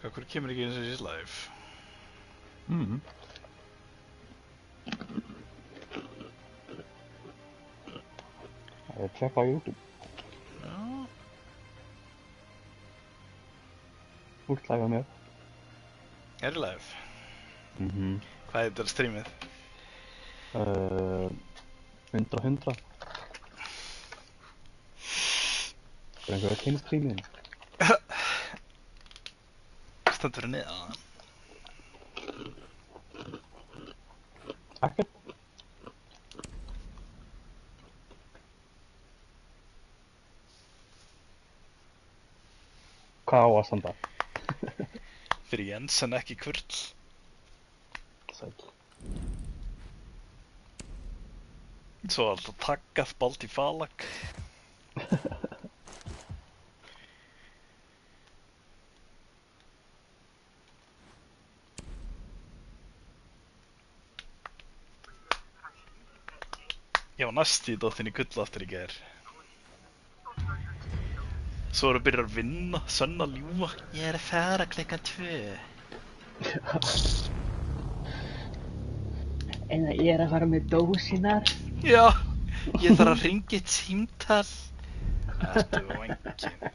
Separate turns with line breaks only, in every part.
Hvað kemur ekki eins og þessi live?
Það er tjekka á YouTube.
Já.
Þú ert live á mér.
Er ég live? Hvað heitir streamið?
100. Er einhver að kynna streamiðin?
Stendur fyrir neðan.
Ekkert. Hvað á að standa?
Fyrir Jens en ekki Kurl.
Sæll.
Svo alltaf taggað Balti Falag. Ég var næst í dóttinni Kull aftur í gær. Svo erum við byrjað að vinna, Sönn að ljúga. Ég er að fara klukkan 2.
En ég er að fara með dósinar.
Já, ég þarf að hringja eitt símtal. Ertu vangin,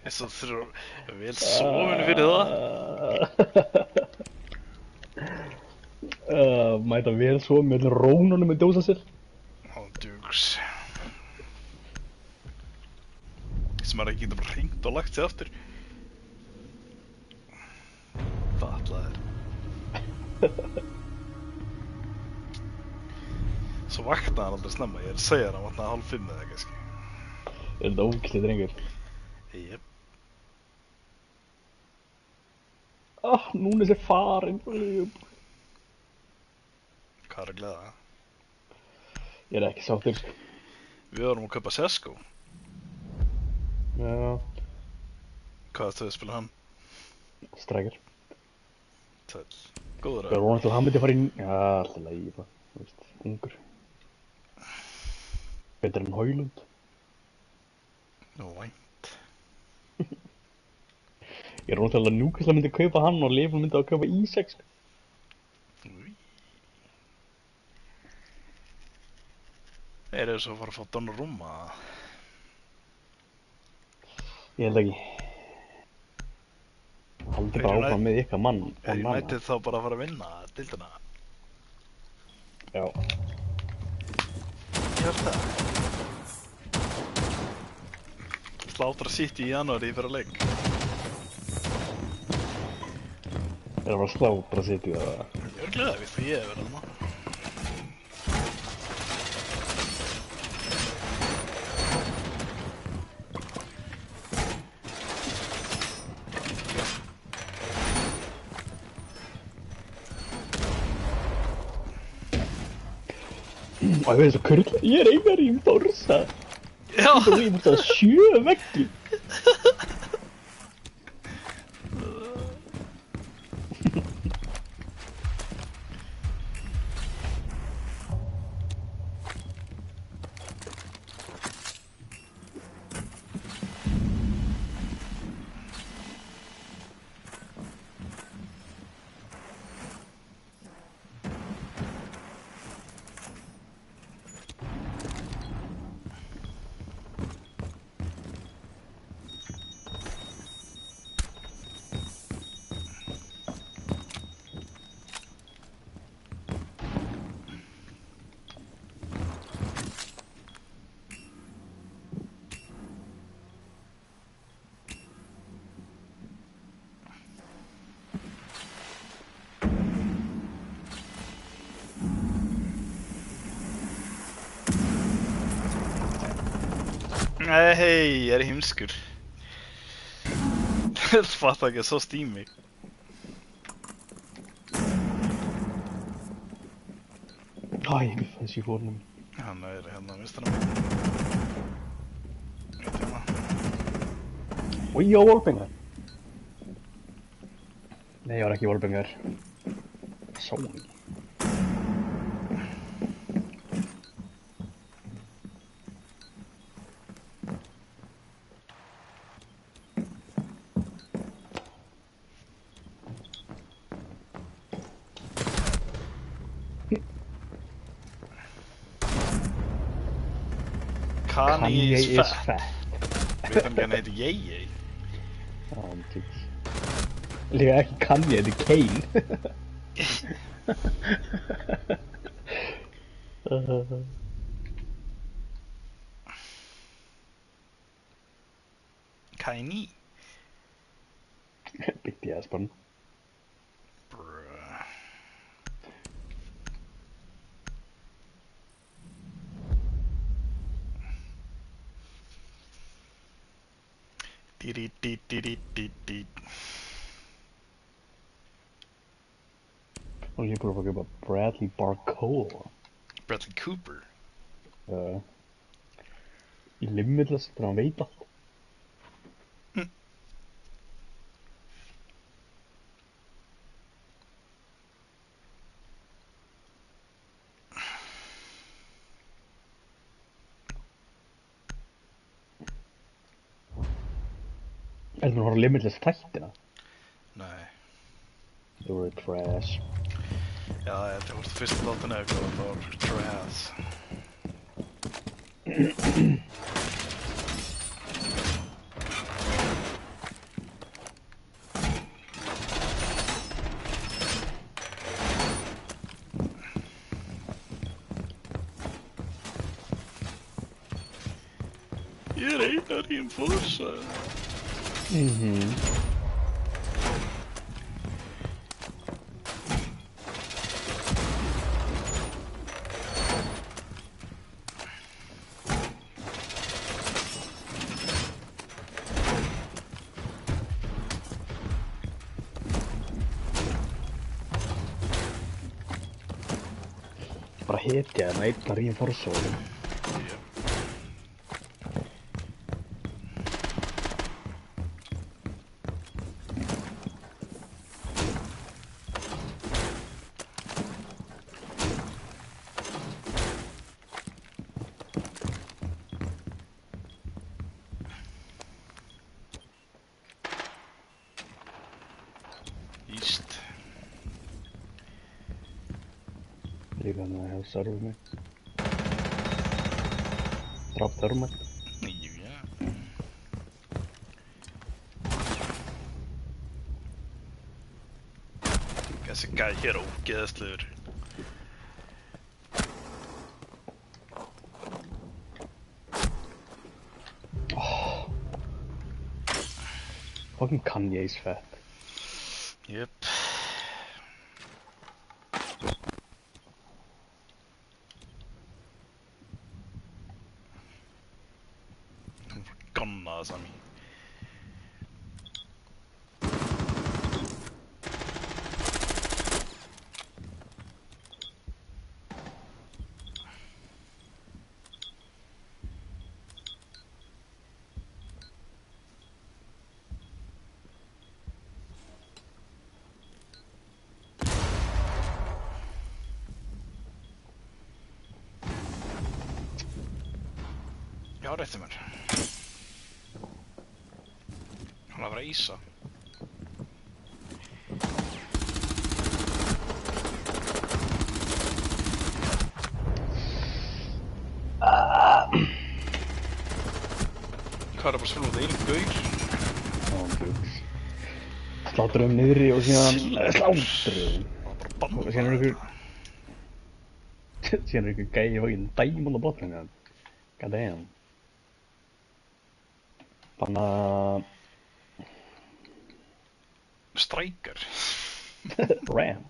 eins og þurfa vel sofinu fyrir það.
Mæta vel svo með rónunum með dósa sér.
Dukes. Sem maður ekki getur bara hringt og lagt sig aftur. Fatlaðir. Svo vaknaði hann aldrei snemma, ég er að segja hann vaknaði 4:30 eða kannski.
Er þetta ógeðslega drengur?
Jep.
Núna er þessi farinn.
Hvað er að gleða það?
Ég er ekki sáttur.
Við vorum að kaupa Sesko.
Já.
Hvað er það að spila hann?
Strækir.
Sæll. Góður
Ég var vonast að hann myndi fara inn. Já, alltaf lægi bara. Þú veist, ungur. Betur en Højlund.
Nú, vænt.
Ég er vonast að Newcastle myndi kaupa hann og Liverpool myndi að kaupa Ísak.
Új. Eru þess að fara að fá Donnarumma?
Ég held ekki. Haldið bara áfram með ykkar mann.
Er United þá bara að fara að vinna deildina?
Já.
Ég held það. Slátra City í janúari í fyrra leik.
Er það bara slátra City eða?
Ég er gleðið við því ég hef verið þarna.
Og ég veit svo kurl, ég er einhver í Borsa.
Já!
Ég er búin að 7 veggi.
Nei, hei, ég er heimskur. Það fatt ekki að svo stími.
Æ, við fannst ég fórnum.
Hann er hérna að mistra mig. Eitt hérna.
Og ég á Wolbengar. Nei, ég var ekki Wolbengar. Sóni.
Kanye is fat.
fat.
Veit hann ekki hann heitir Yeye?
Ándjóks. Líka ekki Kanye, þetta er Kane.
Kanye?
Big ass pun.
Bruh. Dí.
Og ég er bara að köpa Bradley Barcola.
Bradley Cooper.
Í Limitless þegar hann veit allt. Heldur þú að horfa Limitless þættina?
Nei.
They were trash.
Já, þetta voru fyrsta þáttin eða hvað það var trash. Ég er einar í Enforcer.
Bara hetja þarna einn að reinforsa honum.
Íst.
Líka hann að helsa við mig. Drop thermite.
Jú, já. Þessi gæi hér er ógeðslegur.
Fucking Kanye's fat.
Jöp. Hann får gonna það sami. Já, rétti mér. Hann að vera að ísa. Hvað er bara að spila út einu gaur?
Ándjóks. Sláttur niðri og síðan sláttur
Bara banna.
Og síðan er einhver gæi í veginn dæmon á botninu. God damn. Banna...
Striker.
Ram.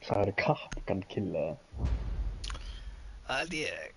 Það er Kapkan killa.
Það held ég.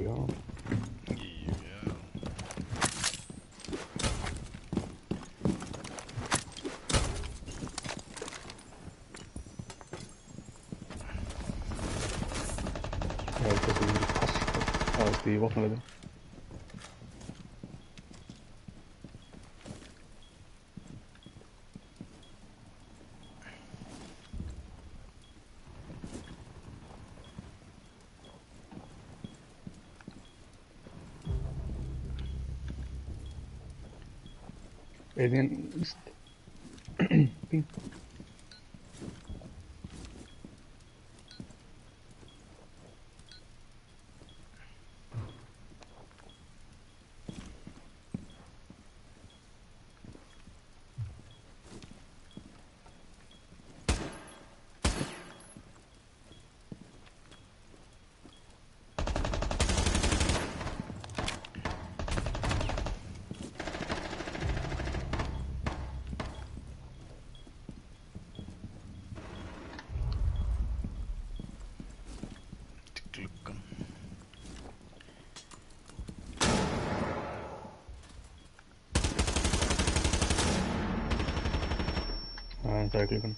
já.
Já.
Ég held að þetta er pasta. Það veist í vopnaleitin. Alien East. Ping.
Gluggan.
Það er klukkan.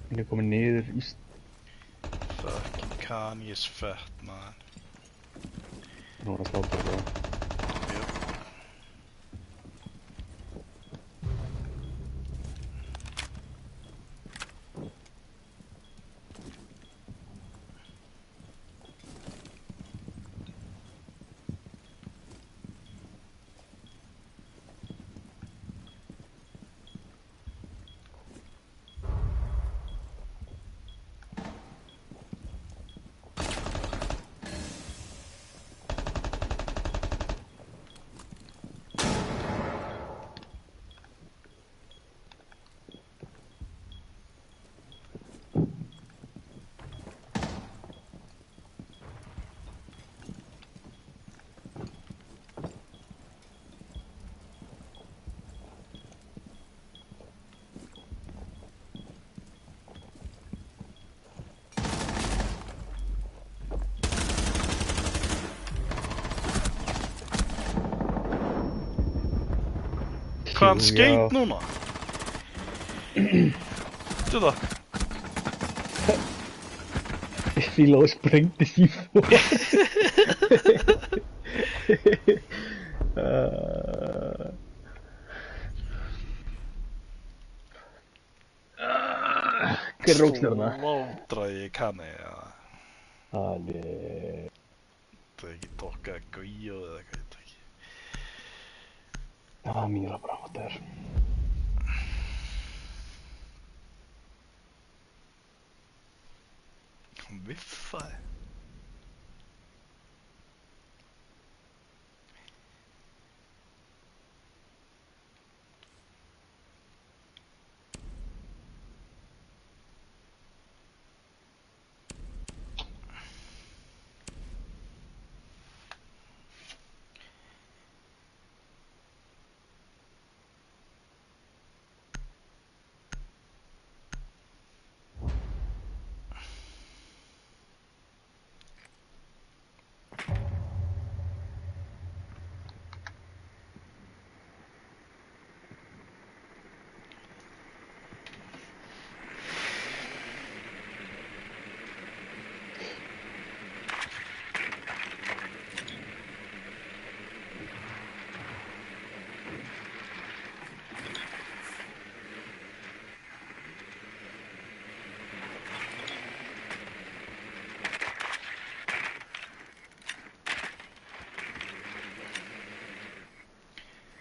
Hún er komin niður East.
Fucking Kanye's fett, man.
Nú er að sláta þetta.
Yep. Hvað hann skeit núna? Þú það?
Ég fíla og sprengdi sífó. Hver er rókstjörna?
Slótraði ég kanni, já.
Alveg.
Það er ekki tokkað gauð eða eitthvað, ég veit ekki.
Það var mjög bra á þér.
Hann viffaði.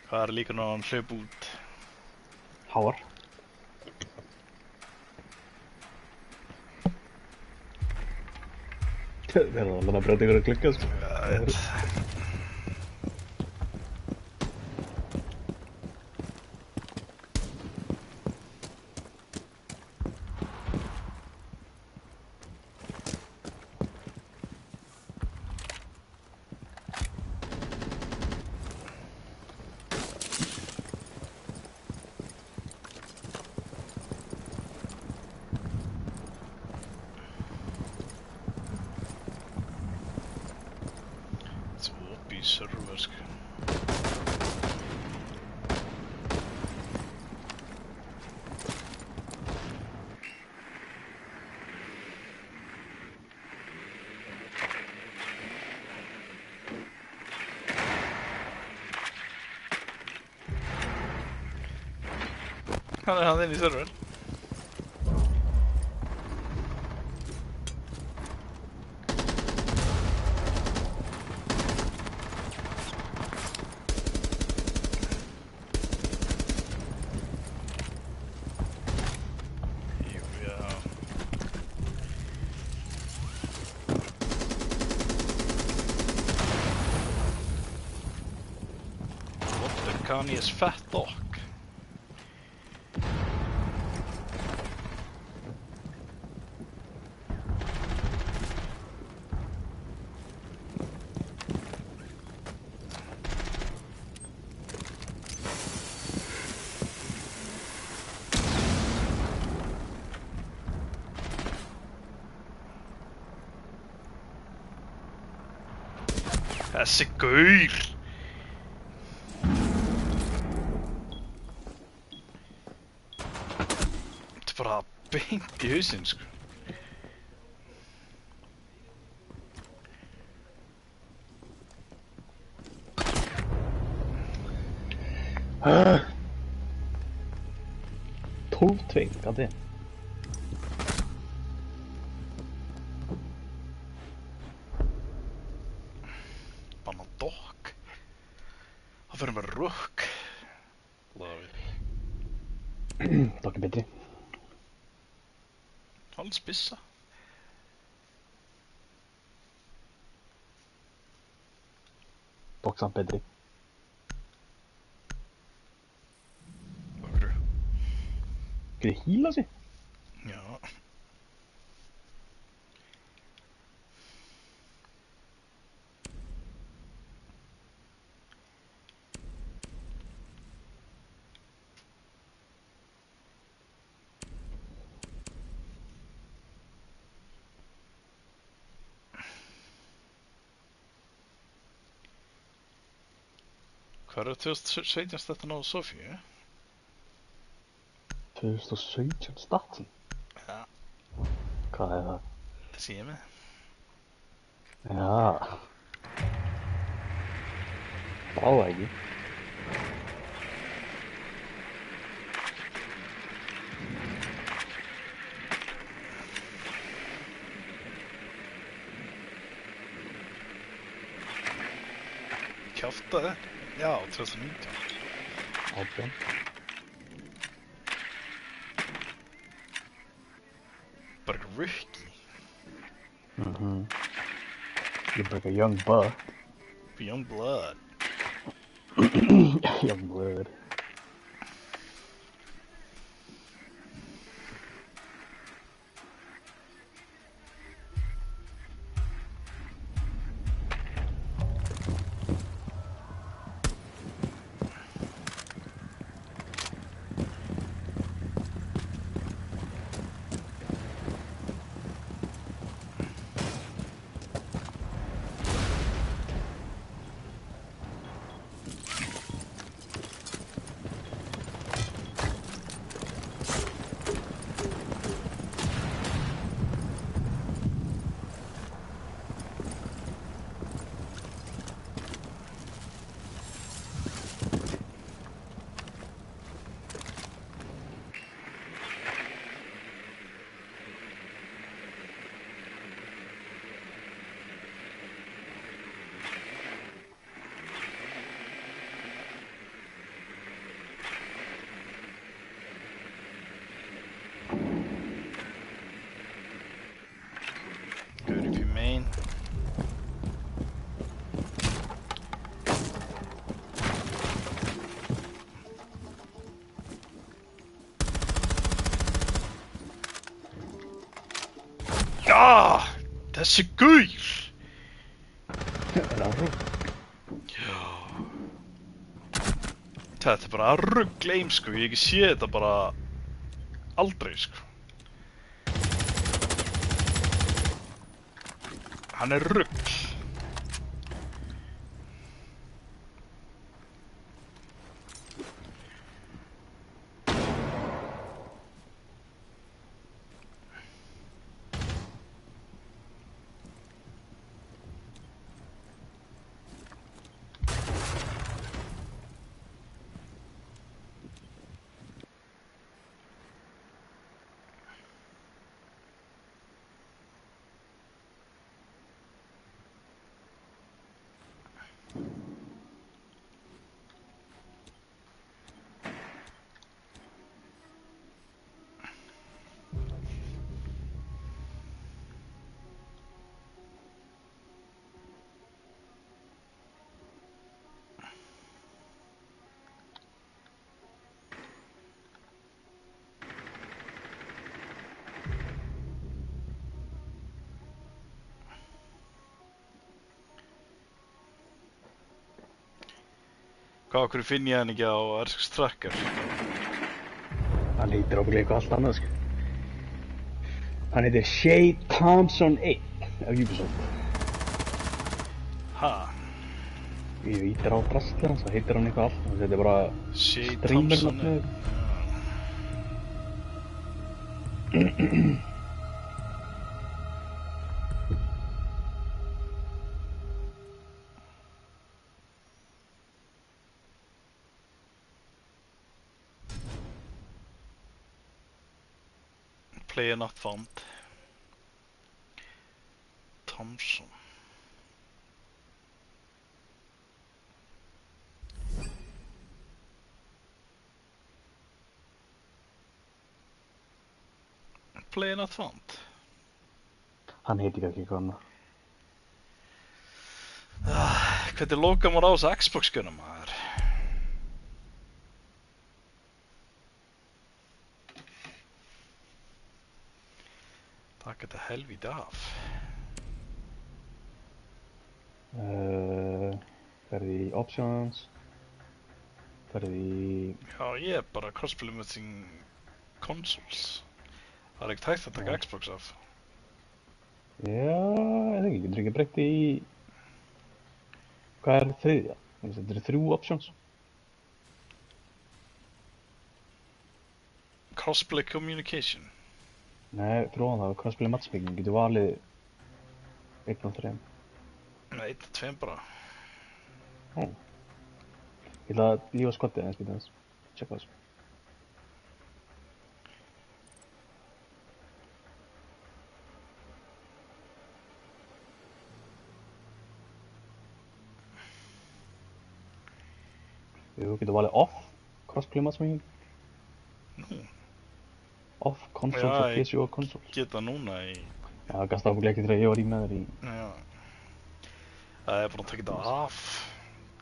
Hvað er líka náðan hlaup út?
Háar. Það er alveg að brjóta ykkur að klukka, sko.
Já, ég veit. Hann er hann inn í server. Kanye's fat dog. Þessi gaur! Þetta er bara beint í hausinn, sko.
Ah. 12-2, gæti.
Banna dokk. Það fyrir með rökk. Love it.
Dokk er betri.
Alls bissa.
Dokk samt betri.
Hvað fyrir?
Getur hýla sig?
Já. Hvað er 2017 þetta náðu Sofíu?
2017 statsin?
Já.
Hvað er það?
Það sé ég með.
Já. Þá ekki.
Kjaftaði? Já, 2019.
18.
Bara eitthvað rookie.
You're like a young buck.
Young blood.
Young blood.
Good if you main. Já, þessi gaur!
Er það rugg?
Já. Þetta er bara ruggleim, sko. Ég hef ekki séð þetta bara aldrei, sko. Hann er rugl. Hvað, okkur finn ég hann ekki á Erks Tracker?
Hann heitir ábyggilega eitthvað allt annað, sko. Hann heitir Shay Thompson 1 af Ubisoft.
Ha?
Ég ítir á drastlið hans, það heitir hann eitthvað allt. Þetta er bara
Shay
streamer
Thompson.
nafnið.
Player not found. Thompson. Player not found.
Hann heitir ekki eitthvað annað.
Hvernig lókar maður á þessu Xbox-skjörnum, maður? Takk þetta helvíti af.
Ferði í options. Ferði í...
Já, ég er bara cross-play-matching consoles. Það er ekkert hægt að taka Xbox af.
Já, ég veit ekki, getur ekki breytt í... Hvað er þriðja? Þetta eru 3 options.
Crossplay communication.
Nei, þróan það, crossplay matchmaking, getur valið 1 og 3.
Nei, 1 og 2 bara.
Ó. Ég ætla að lífa skottið aðeins, býta aðeins. Tjekka þessu. Þú getur valið off crossplay matchmaking.
Nú,
Off console
Já,
for
ég-
PC og console.
geta núna í...
Já, það gasta ábyggilega ekki þegar ég var í með þér í...
Já. Það er bara að taka þetta af.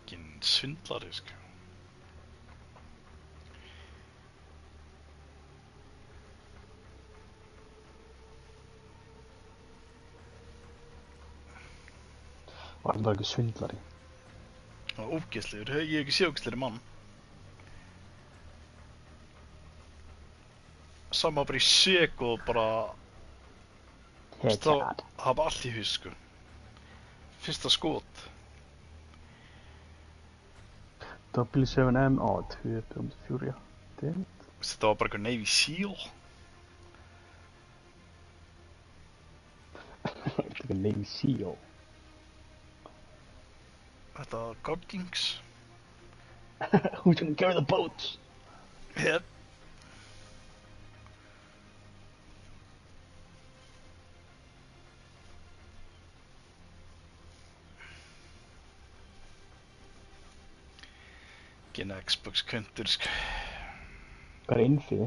Ekki svindlari, sko.
Var þetta bara ekki svindlari?
Það var ógeðslegur. Ég hef ekki séð ógeðslegri mann. Sama bara í sek og bara...
Headshot.
Það var allt í hus, sko. Fyrsta skot.
W7M, 204.
Þetta var bara eitthvað Navy Seal.
Þetta er ekki Navy Seal.
Þetta var Goggings.
Who's gonna carry the boats?
Yep. Ekki en Xbox kundur, sko.
Hvað er innfið?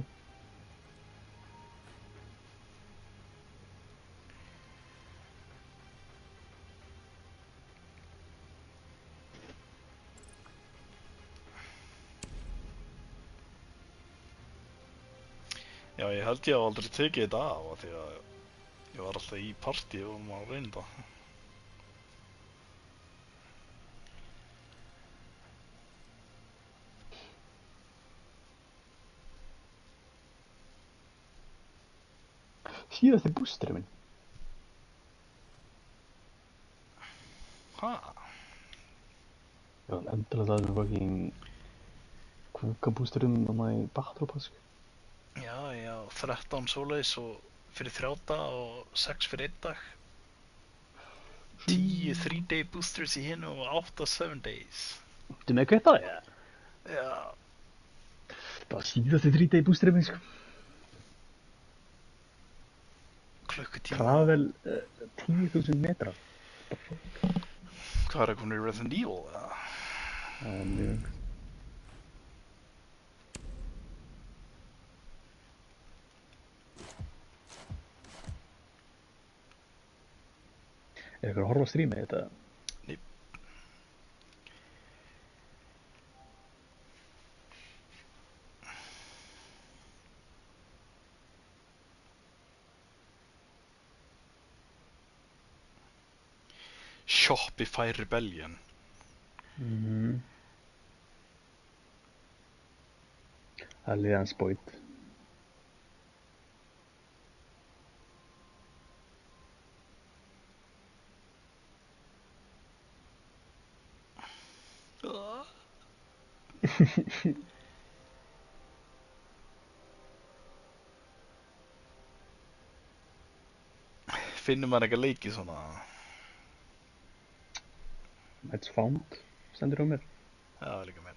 Já, ég held ég hafa aldrei tekið þetta af af því að ég var alltaf í partí og maður reynda.
Síðasti bústurinn minn.
Ha?
Já, endilega það er fucking... Kvöka-bústurinn þarna í Battle Pass.
Já, 13 svoleiðis og fyrir 3 daga og 6 fyrir 1 dag. 10 3-day boosters í hinu og 8 7 days.
Þú með kveitt á því?
Já,
Bara síðasti 3-day bústurinn minn, sko.
klukkutíma.
Travel 10.000 metrar.
Hvað er að koma í Resident Evil? eða?
Það er mjög... Er ykkur að horfa á strímið þetta?
Nei. Shopify Rebellion.
Mhm. Það liði hans bóit.
Finnur maður eitthvað leiki svona?
It's found, stendur á mér.
Já, líka mér.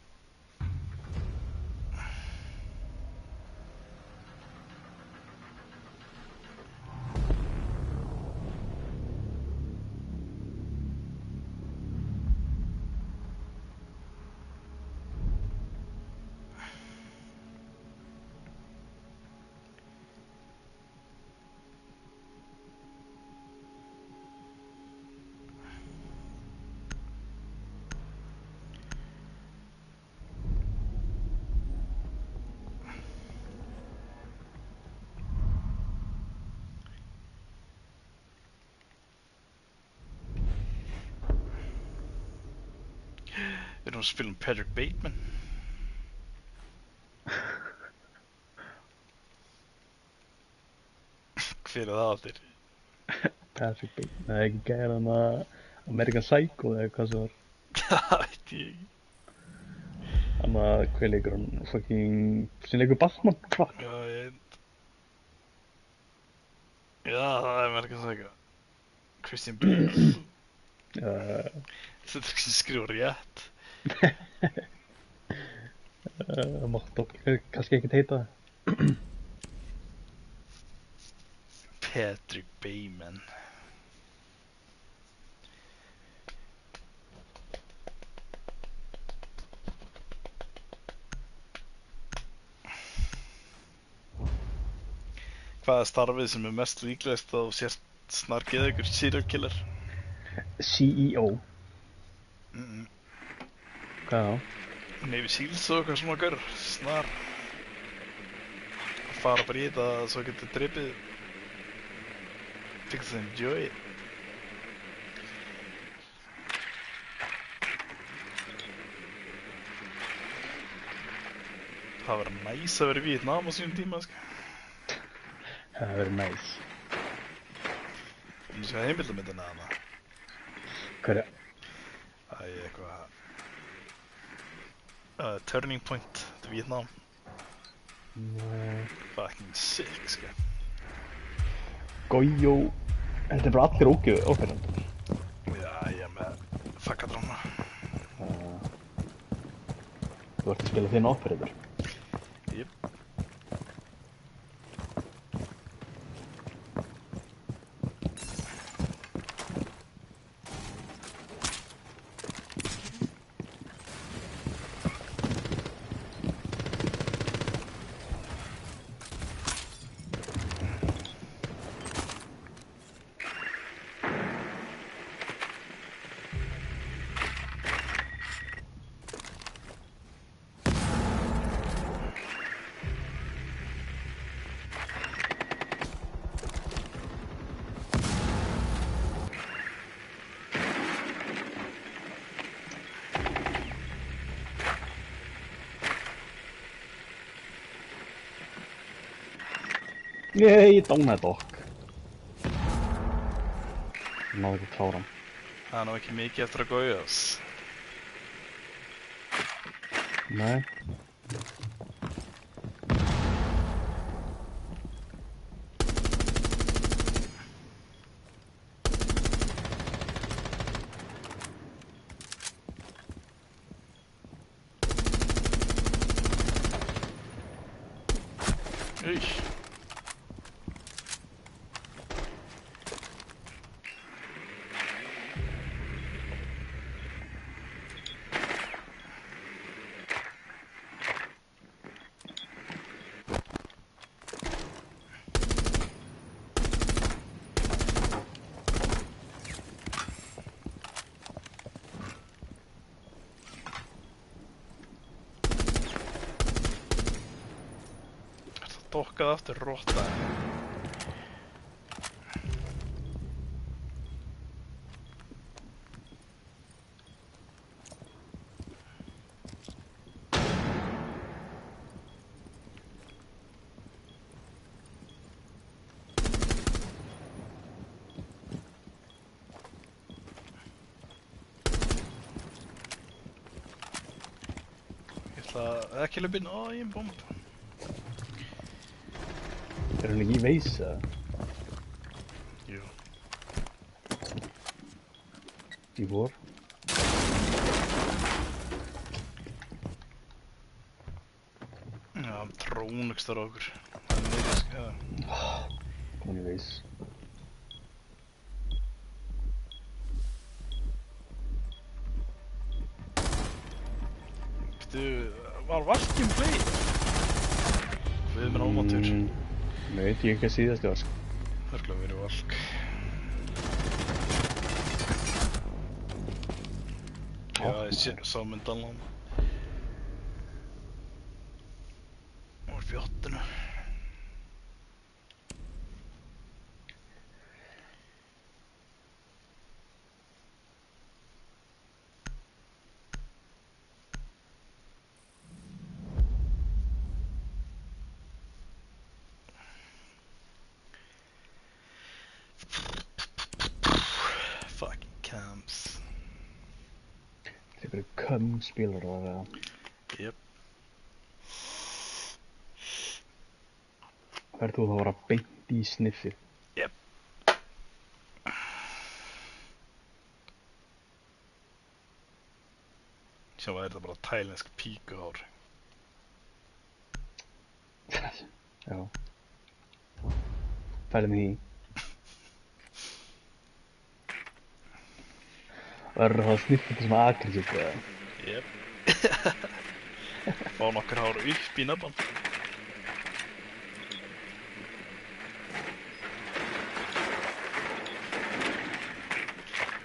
Við erum að spila Patrick Bateman. Hver það allir?
Patrick Bateman, það ekki gæðir hann að American Psycho eða hvað sem var.
Það veit ég ekki.
Hann að, hvað leikur hann, sem leikur Batman, hvað?
Já, ég veit. Já, það er merkast eitthvað. Christian Bale. Þetta er ekki sem skrifur rétt.
Það mátt kannski ekkert heita það.
Patrick Bateman. Hvað er starfið sem er mest líklegast að þú sért snarkið ykkur serial killer?
CEO. Hvað þá?
Navy Seals og eitthvað svona gaur. Snar. Fara bara í þetta svo getur dreipið. Fix and enjoy it. Það var næs að vera í Vietnam á sínum tíma, sko.
Það verður næs.
Þú skal heimildamindina hana.
Hverja?
Það er eitthvað... Turning Point til Vietnam.
Nei.
Fucking sick, sko.
Gojo. Þetta er bara allir óperandur.
Já, ég er með fuckadrána.
Þú ert að spila þinn operator.
Jep.
Nei, ég dánaði dokk. Ég náði ekki að klára hann.
Það er nú ekki mikið eftir að góðjás.
Nei.
Uy. Dokkað aftur rotta. Ekki löpinn, ég er en bomb.
Er hann ekki í veis, eða?
Jú.
Í vor?
Já, trónugst þar á okkur. Það er niður, sko.
Hún í veis.
Var Valkinn play? Við erum ómáttur.
Nei, veit ég ekki að síðast var, sko.
Örgulega verið Valk. Já, ég sá myndalann. Og upp í 8. Fucking cams.
Það er einhverju cum-spílar að vera.
Jep.
Verður þú þá að vera beint í sniffið?
Jep. Sjá að þetta bara tælensk píkuhár.
Já. Fælum í. Verður það sniffið til sem aggressív, eða?
Jep. Fá nokkur hár upp í nöfn.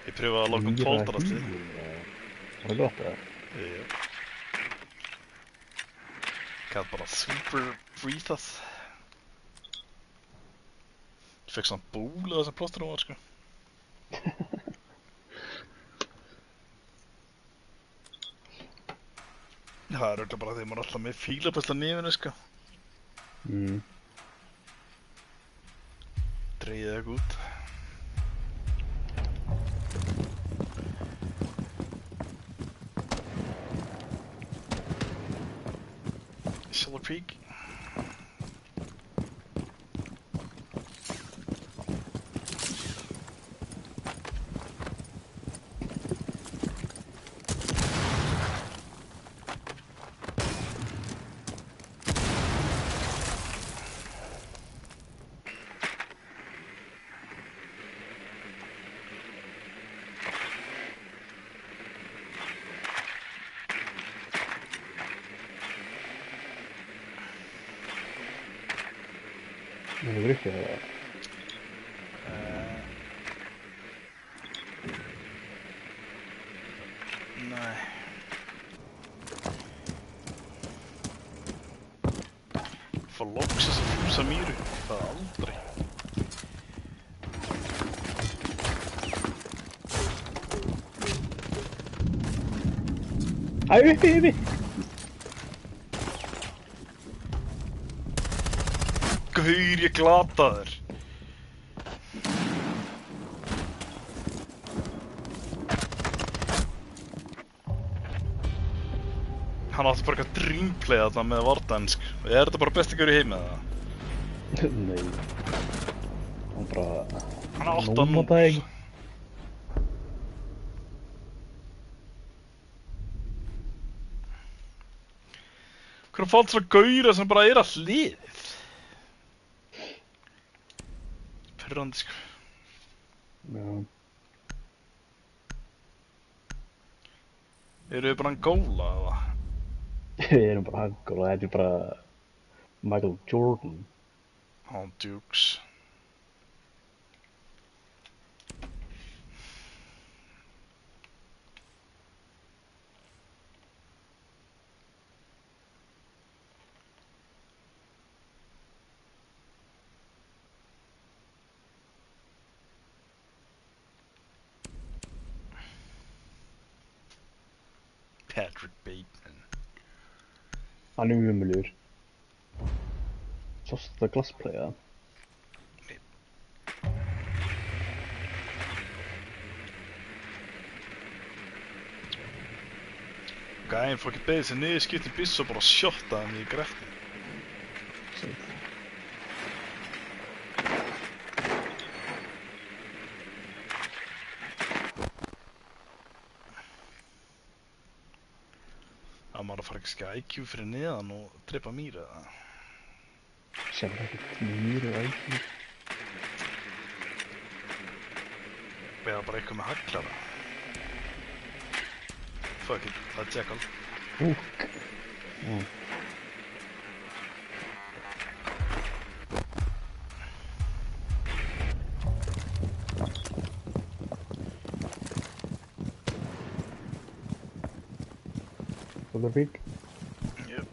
Ég pröfaði að loka 12 drastið.
Var það gott, eða?
Jep. Gæti bara super breathað. Ég fekk svona búl eða sem plásturum var, sko. Það er örugglega bara því að maður er alltaf með fílapest á nefinu, sko. Dregið það út. Shallow Creek.
Það hefur ekki það.
Nei. Fá loks þess að fúsa mýru. Það er aldrei.
Æ, uppi!
Gaur, ég glataður. Hann átti bara eitthvað dreamplay þarna með vardansk. Er þetta bara besti gaur í heimi eða?
Nei. Hann bara...
Hann átti að
nóma það ekki.
Hvernig fátt svona gaura sem bara er að hlið? Pirrandi, sko.
Já.
Eru þið bara að góla eða?
Við erum bara haggur og þetta er bara Michael Jordan.
Dukes. Patrick Bateman.
Hann er umulugur. Sástu þetta glassplaya?
Gæinn fór ekki beðið sér niður, skipti byssu og bara shottaði hann í grefti.
Shit.
Það maður að fara ekki IQ fyrir neðan og drepa mýr eða?
Sem ekkert mýru ægir.
Eða bara eitthvað með haglara. Fuck it, það er Jackal.
Húk. Svolítið fík.
Jöp.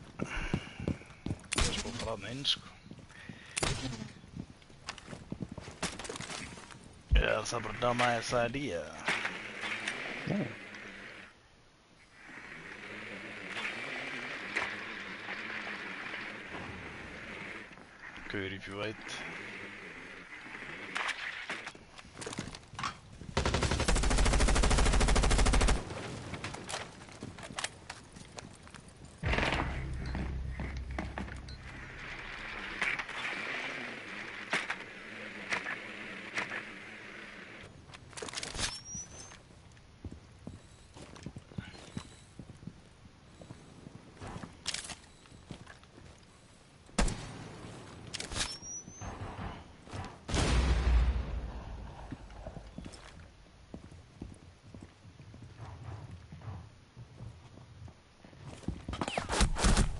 Það er sko að fara aðna inn sko. Er það bara dumbass idea?
Já.
Gaur if you wait.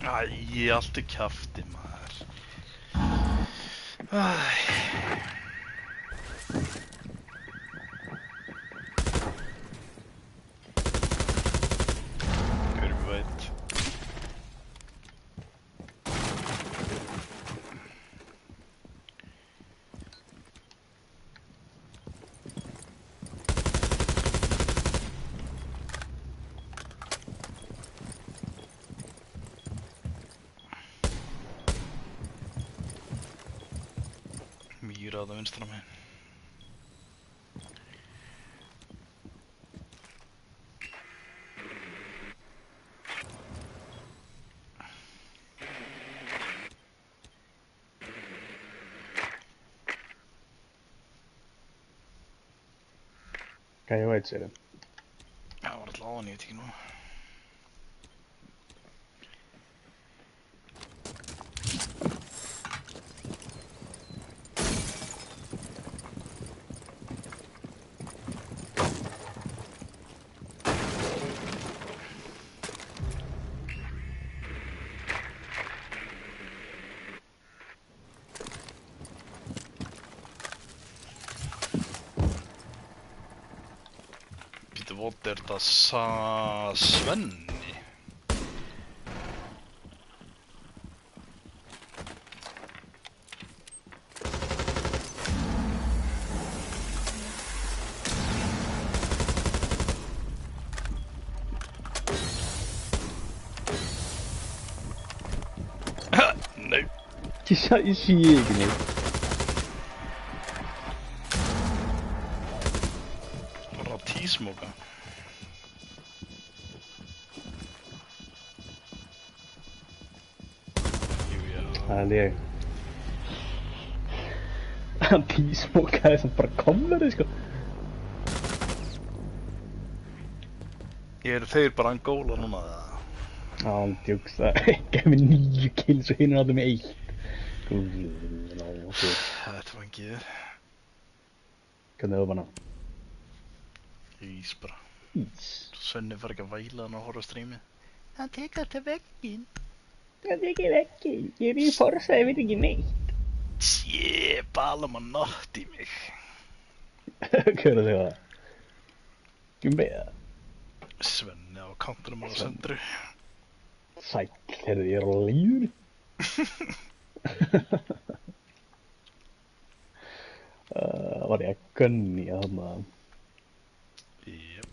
Æ, allt er kjafti maður. Æ. Gaur if you wait. Mýra á það vinstra megin.
Hvað ég veit sér þið?
Það var alltaf á hann, ég veit ekki nú. What er það Svenni? Nei.
Ég sé ekki neitt.
Bara tísmoka.
Það er ég. Hann tísmokaði sem bara komverði sko.
Eru þeir bara Angola núna eða?
Já, hann djúks það. Gæði mig 9 kills og hinn áttu mig 1.
Þetta var ekki þér.
Hvernig er það bara?
Ís bara.
Ís.
Svenni var ekki að væla hann að horfa á strímið. Það tekur til vegginn.
Það er ekki ekki. Ég er í forsa, ég veit ekki neitt.
Sjé, balum að nátt í mig.
Hvað er það? Gumbi það?
Svenni á kantunum á sendru.
Sæll, heyrðu, ég er á líður. Var ég að gunni að þarna?
Jep.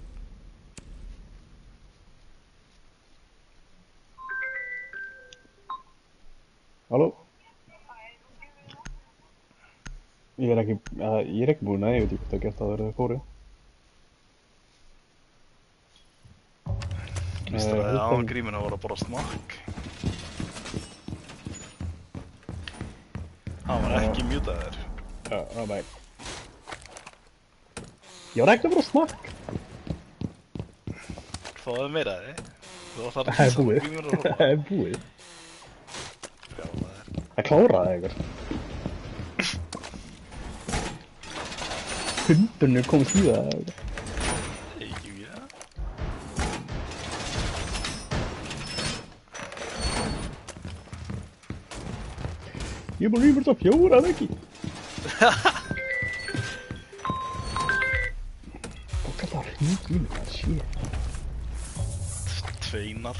Halló? Ég er ekki búinn að, ég veit ekki hvað það gert að verða fórið.
Mistraði var gríminn að voru að borða smakk. Hann var ekki mjútaður.
Já, nei. Ég var ekki að bara smakk.
Fáðu meira þig. Þú var þar
Það er búið.
gríminn að róla.
Það er búið.
Brjálaður.
Það kláraði einhver. Hundurinn komist í það.
Ekki mjög.
Ég er bara rýmur þetta 4 að ekki. Og hvað það hringi í mig, það sé.
Tveinar.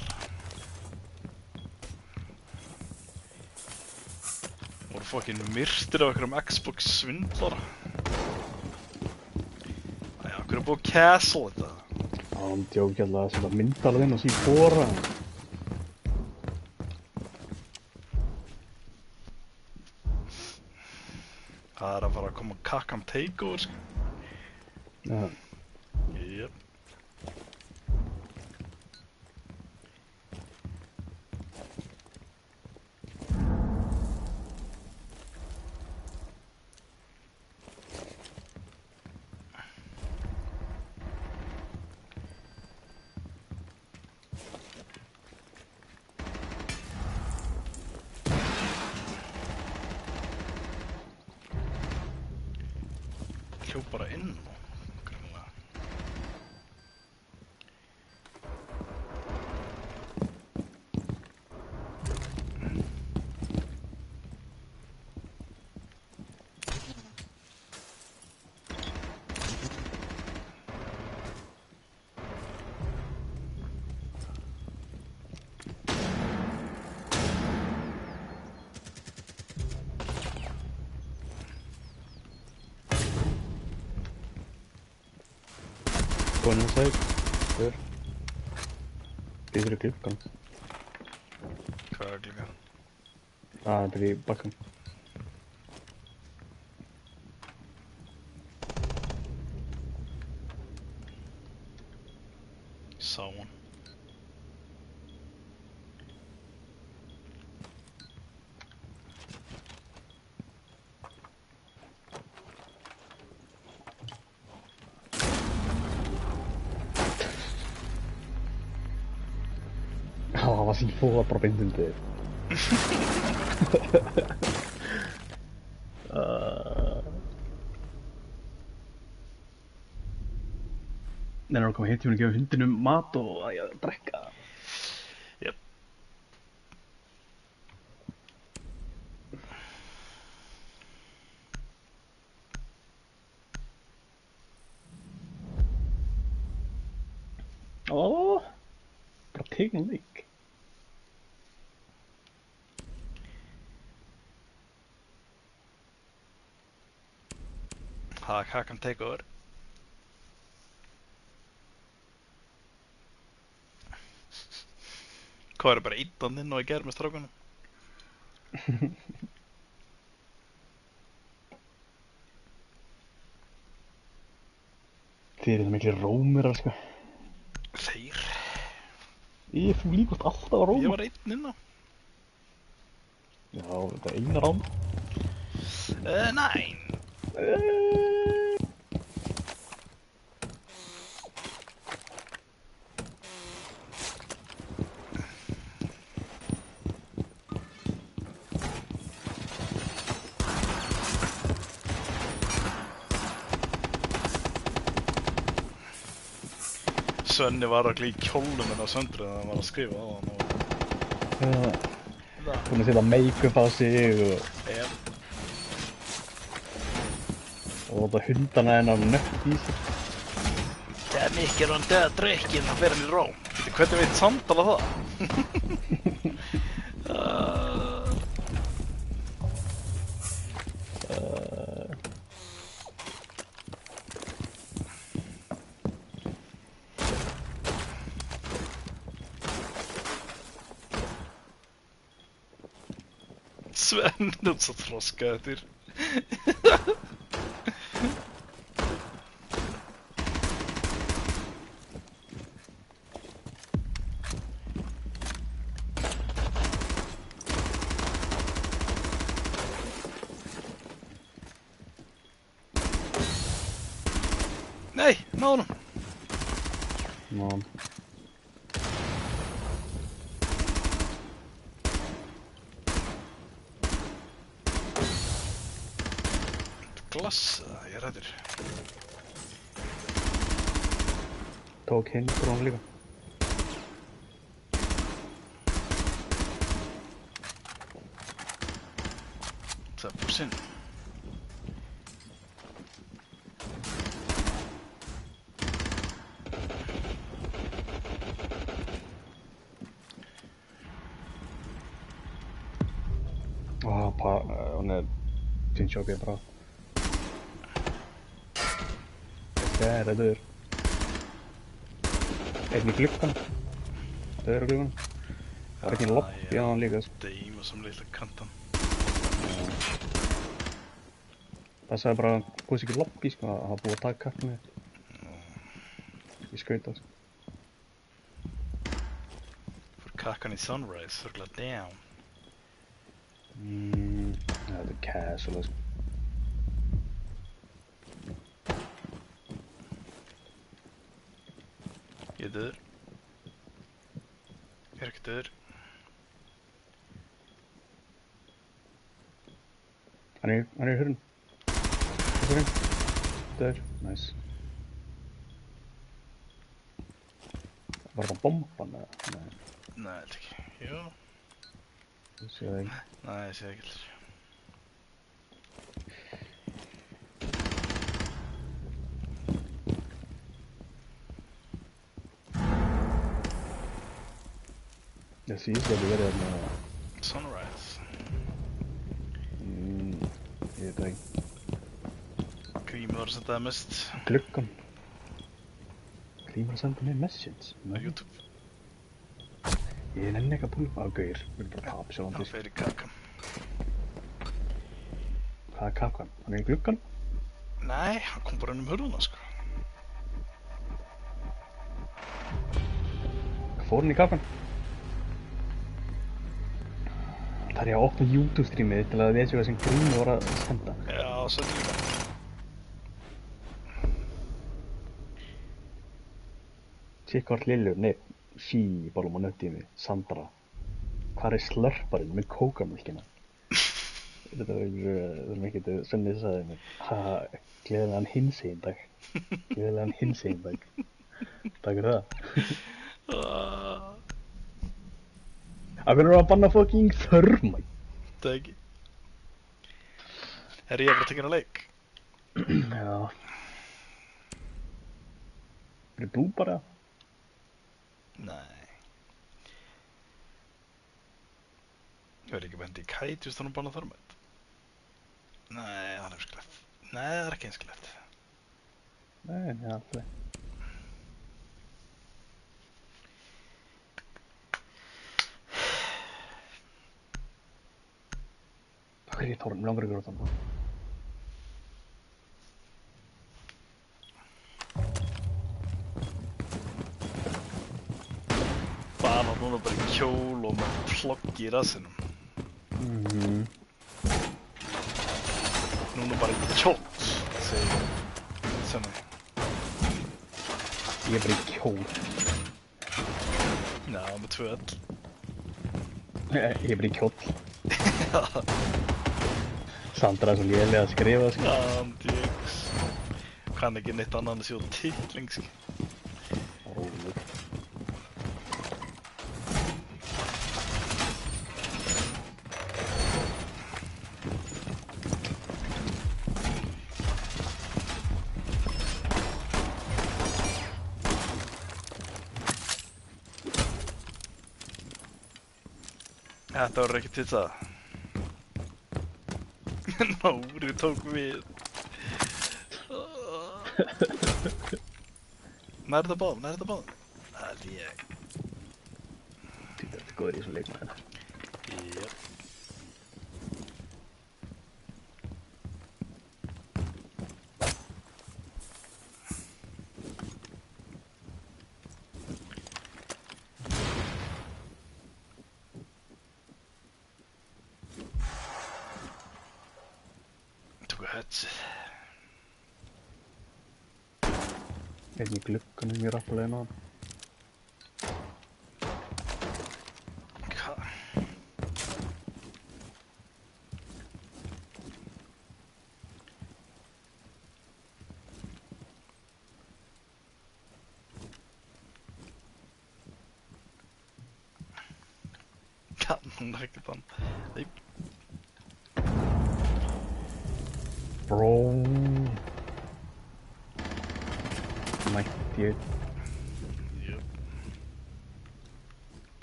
Voru fucking myrtir af einhverjum Xbox svindlara. Æja, okkur er búið að cancel þetta.
Hann djóki alltaf að setja myndalað inn og síðan bóra.
Það er að fara að koma kakam takeover, sko.
Já.
Jep. Hljóp bara inn og grannlega.
Góðan og sæk. Hver? Býður í klukkan.
Hvað er klukkan?
Það er bara í bakkan.
Sá hún.
Það var síðan fóða bara beint undir. Nennar að koma hitt hjá henni að gefa hundinum mat og að drekka.
Jep.
Ó, bara tekin leik.
Það er kakam takeover. Hvað er bara einn inn og að gera með strákunum?
Þið eru það mikli rómurar, sko.
Þeir?
Ég þú líkast alltaf að róma.
Ég var einn inn á.
Já, þetta er eina rám.
Nein. Svenni var að glíða í kjólnum en á söndru þegar hann var að skrifa á hann og...
Búin að setja make-up á sig og þetta hundana hennar nött í sig.
Þegar Mikki er hann döða drukkin þá fer hann í róm. Hvernig veit Sandal að það? Sven, þú ert svo þroskaður. Nei, náðu honum.
Ná.
Glass, ég er rættur.
Tók hinn drónu líka.
Það er bussinn.
Hún er pinchokið bra. Það er döður. Einn í gluggan. Döður á gluggan. Það var ekki lobby á hann líka.
Deima som lilla kantan.
Það sagði bara, góðs ekki lobby sko, að hafa búið að taka kakka með. Ég skaut það sko.
Fór kakkan í Sunrise, þörgla down.
Það er casual sko.
Ég er döður. Ég er ekki döður.
Hann er í hurðin. Döður, nice. Var það bomban eða? Nei.
Nei, held ekki. Jú.
Ég sé það ekki.
Nei, ég sé það ekki heldur.
Ég síðast að það verið þarna.
Sunrise.
Ég veit það ekki.
Grímur var að senda það mest
Gluggan. Grímur að senda mér message.
á YouTube.
Ég nenni ekki að púla á gauðir. Við erum bara að tapa sjálfandi.
Það fer í kakkan.
Hvað er kakkan? Hann er í gluggan?
Nei, hann kom bara inn hurðuna sko.
Fór hann í kakkan? Það er ég að opna YouTube streamið til að þessu hvað sem Grímur var að senda.
Já, svolítið líka.
Sikkvart Lillur, nei, sí, bálum á nöttími, Sandra. Hvar er slörparinn með kókamjölkina? Þetta verður mikið til Svenni sagði mér. Gleðilegan hinsegin dag. Gleðilegan hinsegin dag. Takk fyrir það. Af hvernig er það að banna fucking Thermite?
Það ekki. Er ég bara að tekja hana leik?
Já. Er þú bara?
Nei. Ég verði ekki bendi í kæt just þannig að banna Thermite. Nei, það er einskilegt. Nei, það er ekki einskilegt.
Nei, alltaf. Hvað er ég tóra? Mér langar ykkur á þannig.
Bara núna bara í kjól og með plogg í rassinum. Núna bara í kjól, segir Svenni.
Ég er bara í kjól.
Já, með 2 L.
Ég er bara í kjól. Sandra er svo lélega að skrifa, sko.
Andjöks. Kann ekki neitt annað en að sjóða titling, sko.
Róleg.
Þetta var ekki til það. Nóri tók við. Nærðu það báðum, nærðu það báðum. Það er ég.
Þetta er góður í þessum leik með hennar.
Jep. Tóku hötsið.
Einn í gluggunum í rappulegin á hann.
Hvað? Hann er ekkert hann. Nei.
Bro. 98.
Jöp.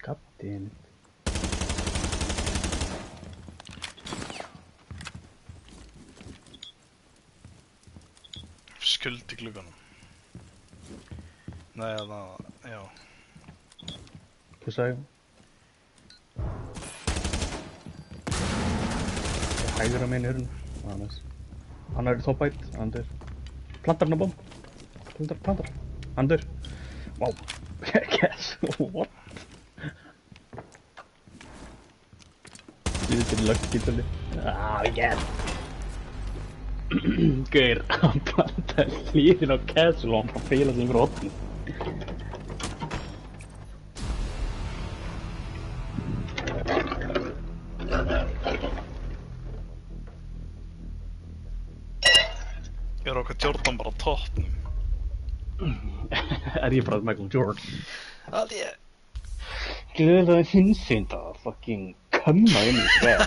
Goddammit.
Skuld í glugganum. Nei, já.
Pussaði. Hægra meginn í hurðinni. Hann er toppætt, hann er. Plantar hann að bomb. Plantar. Hann er. Wow. Yes, what? Ég veit ekki löggítalli. Yes. Gaur, hann plantaði hlýðin á Castle og hann bara feila sig yfir hotni.
Er okkar Jordan bara á toppnum?
Er ég bara Michael Jordan?
Það ég.
Gleðilega hinsynda að fucking kamma inn í skæð.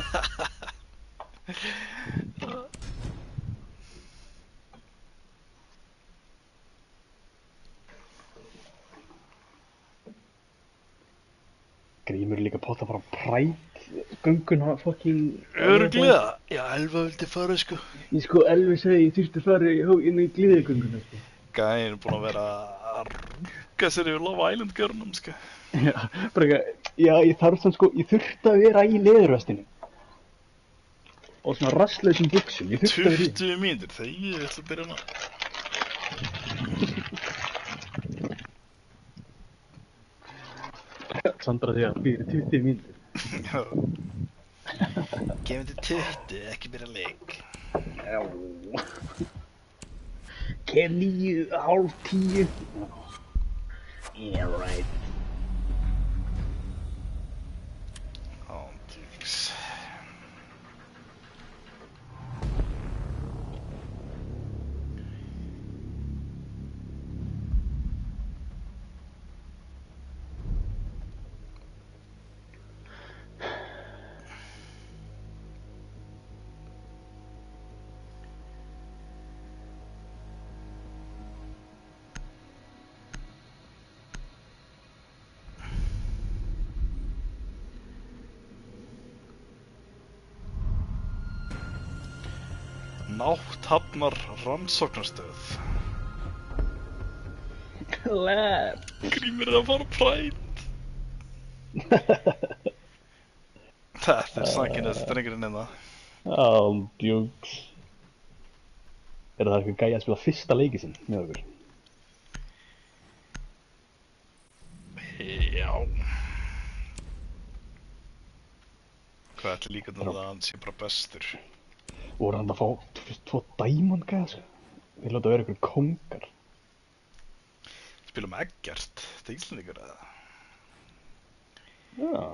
Grímur er líka potta að fara að Pride-gönguna fucking...
Örugglega? Já, Elva vildi fara, sko.
Ég sko, Elvi segi ég þurfti að fara inn í gleðigönguna, sko.
Gæinn er búinn að vera að rugga sér yfir Love Island-görnum, sko.
Já, bara ekki, já, ég þarf þann sko, ég þurfti að vera í leðurvestinu. Og svona rasslausum buxum, ég þurfti að vera í.
20 mínútur, þegar ég ætla að byrja hana.
Sandra því að fyrir 20 mínútur.
Já. Gefum til 20, ekki byrja leik.
Já. Kem 9, hálf 10. Yeah, right.
Ándjúks. Nátthafnar rannsóknarstöð.
Lab.
Grímur er að fara á Pride. Þetta er sanginest drengurinn hérna.
Ándjúks. Er það eitthvað gæja að spila fyrsta leiki sinn með okkur?
Já. Hvað ætli líka til að hann sé bara bestur?
Voru hann að fá 2 diamond gæja, sko? Þeir láta vera ykkur kongar.
Spila með Eggert, þetta er Íslendingur eða?
Já.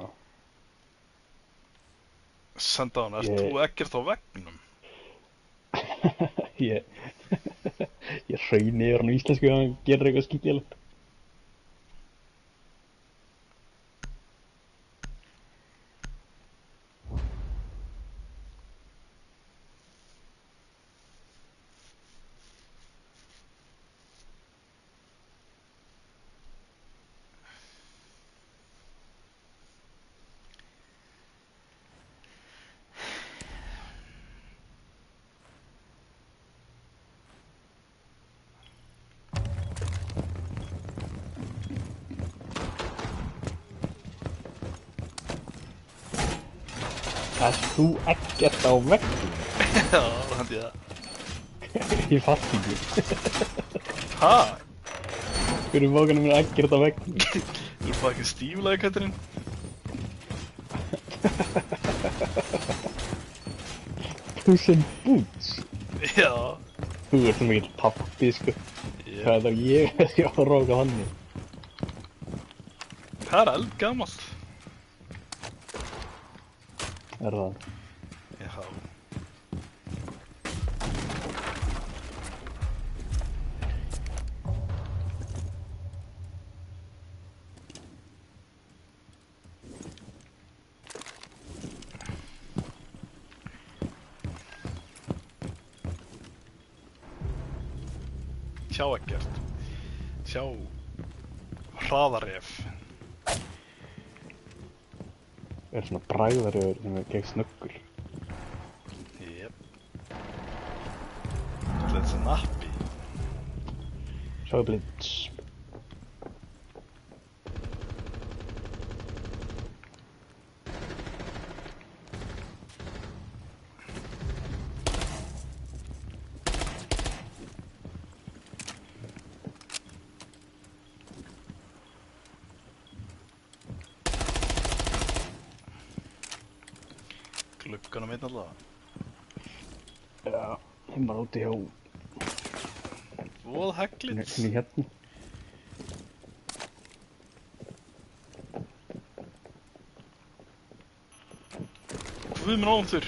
Senda hann, ert þú Eggert á veggnum?
Ég hrauni yfir hann á íslensku að hann gerir eitthvað skítjálegt. Ert þú Eggert á veggnum?
Já, hann ég það.
Ég fatt ekki.
Ha?
Hvernig mókanum er Eggert á veggnum?
Þú er fucking stíflaði, Katrín.
Puss in Boots?
Já.
Þú ert svo mikill pappi, sko. Hvað er það ég að róka hann?
Það er eldgamalt.
Er það?
Já. Sjá ekkert. Sjá hraðaref.
Er svona bragðaröður sem er gegn snöggur.
Jep. Þetta er nappi.
Sjáðu blitz.
Glugganum einn allavega.
Já, ég var úti hjá
Voð heglits.
henni hérna.
Guð minn ónþur.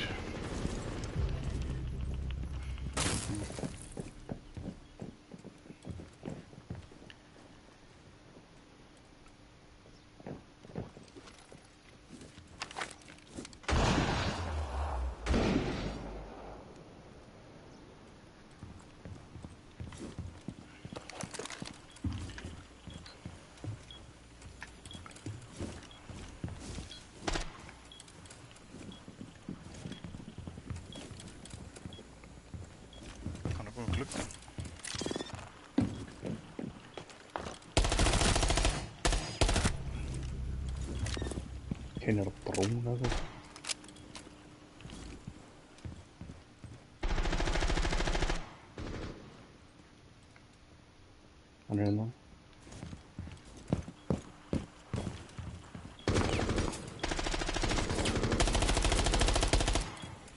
Hann er búinn gluggan.
Henni er að bróna það. Hann er hérna.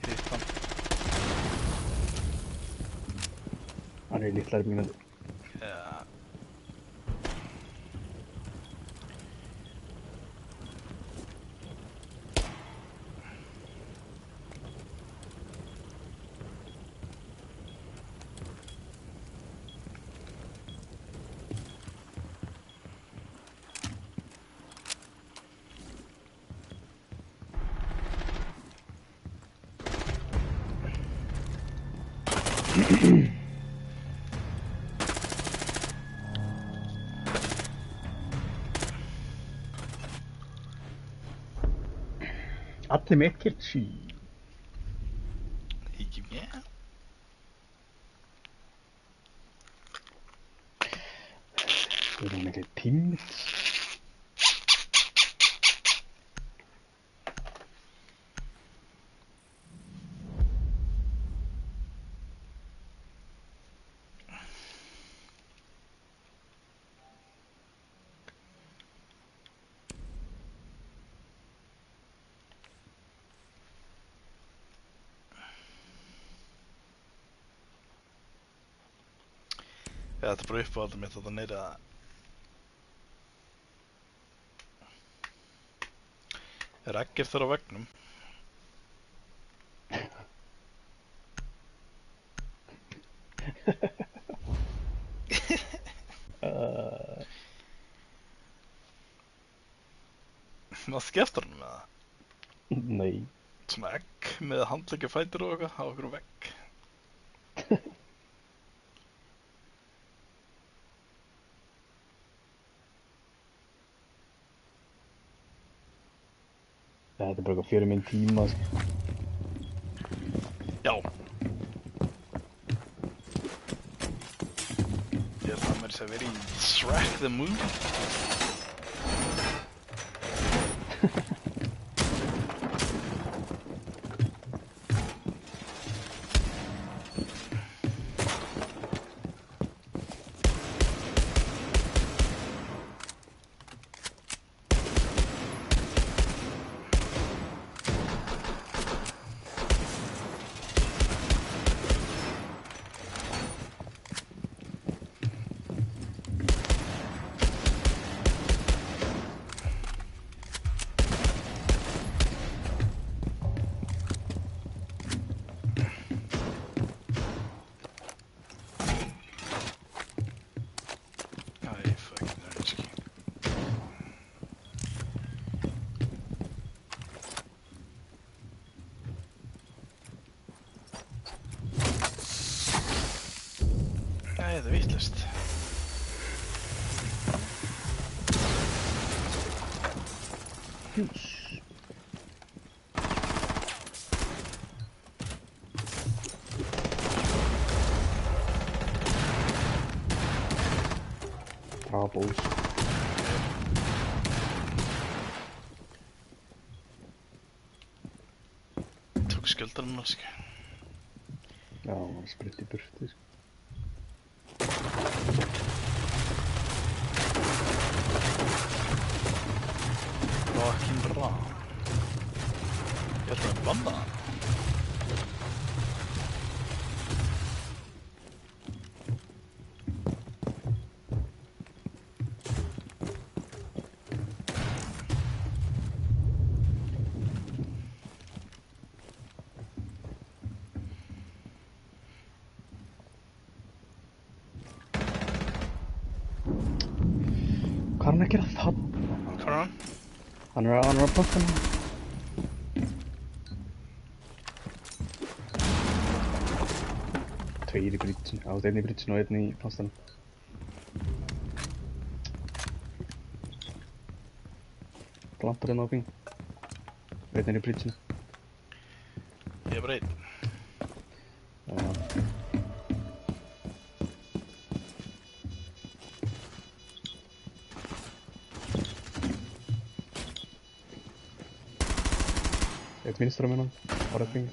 Ég hitt hann.
Hann er í litlari mínútu.
Já.
Allir með ekkert sí.
Ekki mér.
Það er mikið tímits.
Þetta er bara uppáhaldið mitt þetta neyri að er ekkert þar á veggnum. Maður skeftar hann með það.
Nei.
Svona egg með handleggja fætur og eitthvað á okkur vegg.
Þetta er bara eitthvað 4 minn tíma.
Já. Ég held að mér sé að vera í Shrek the Movie. Nei, það er vitlaust.
Hús. Brabos.
Tók skjöldanum hann, sko.
Já, hann spritt í burtu, sko.
Fucking bra. Ég held að banna hann.
Hvað er hann að gera það?
Hvað er hann?
Hann er að planta hann. Tveir í bridginu, einn í bridginu og einn í planstanum. Plantar hérna á bing. Einn í bridginu.
Ég er bara einn.
Já. Eitt vinstra með hann, á rétt bing.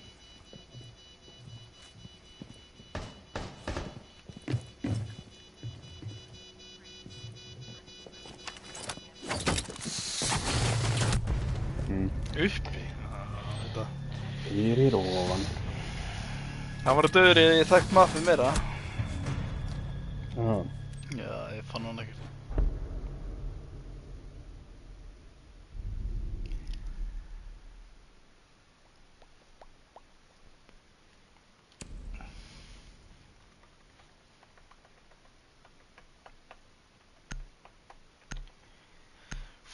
Uppi? Þetta.
Fyrir ofan.
Hann var döður í þekkt mappið meira.
Já.
Já, ég fann hann ekkert.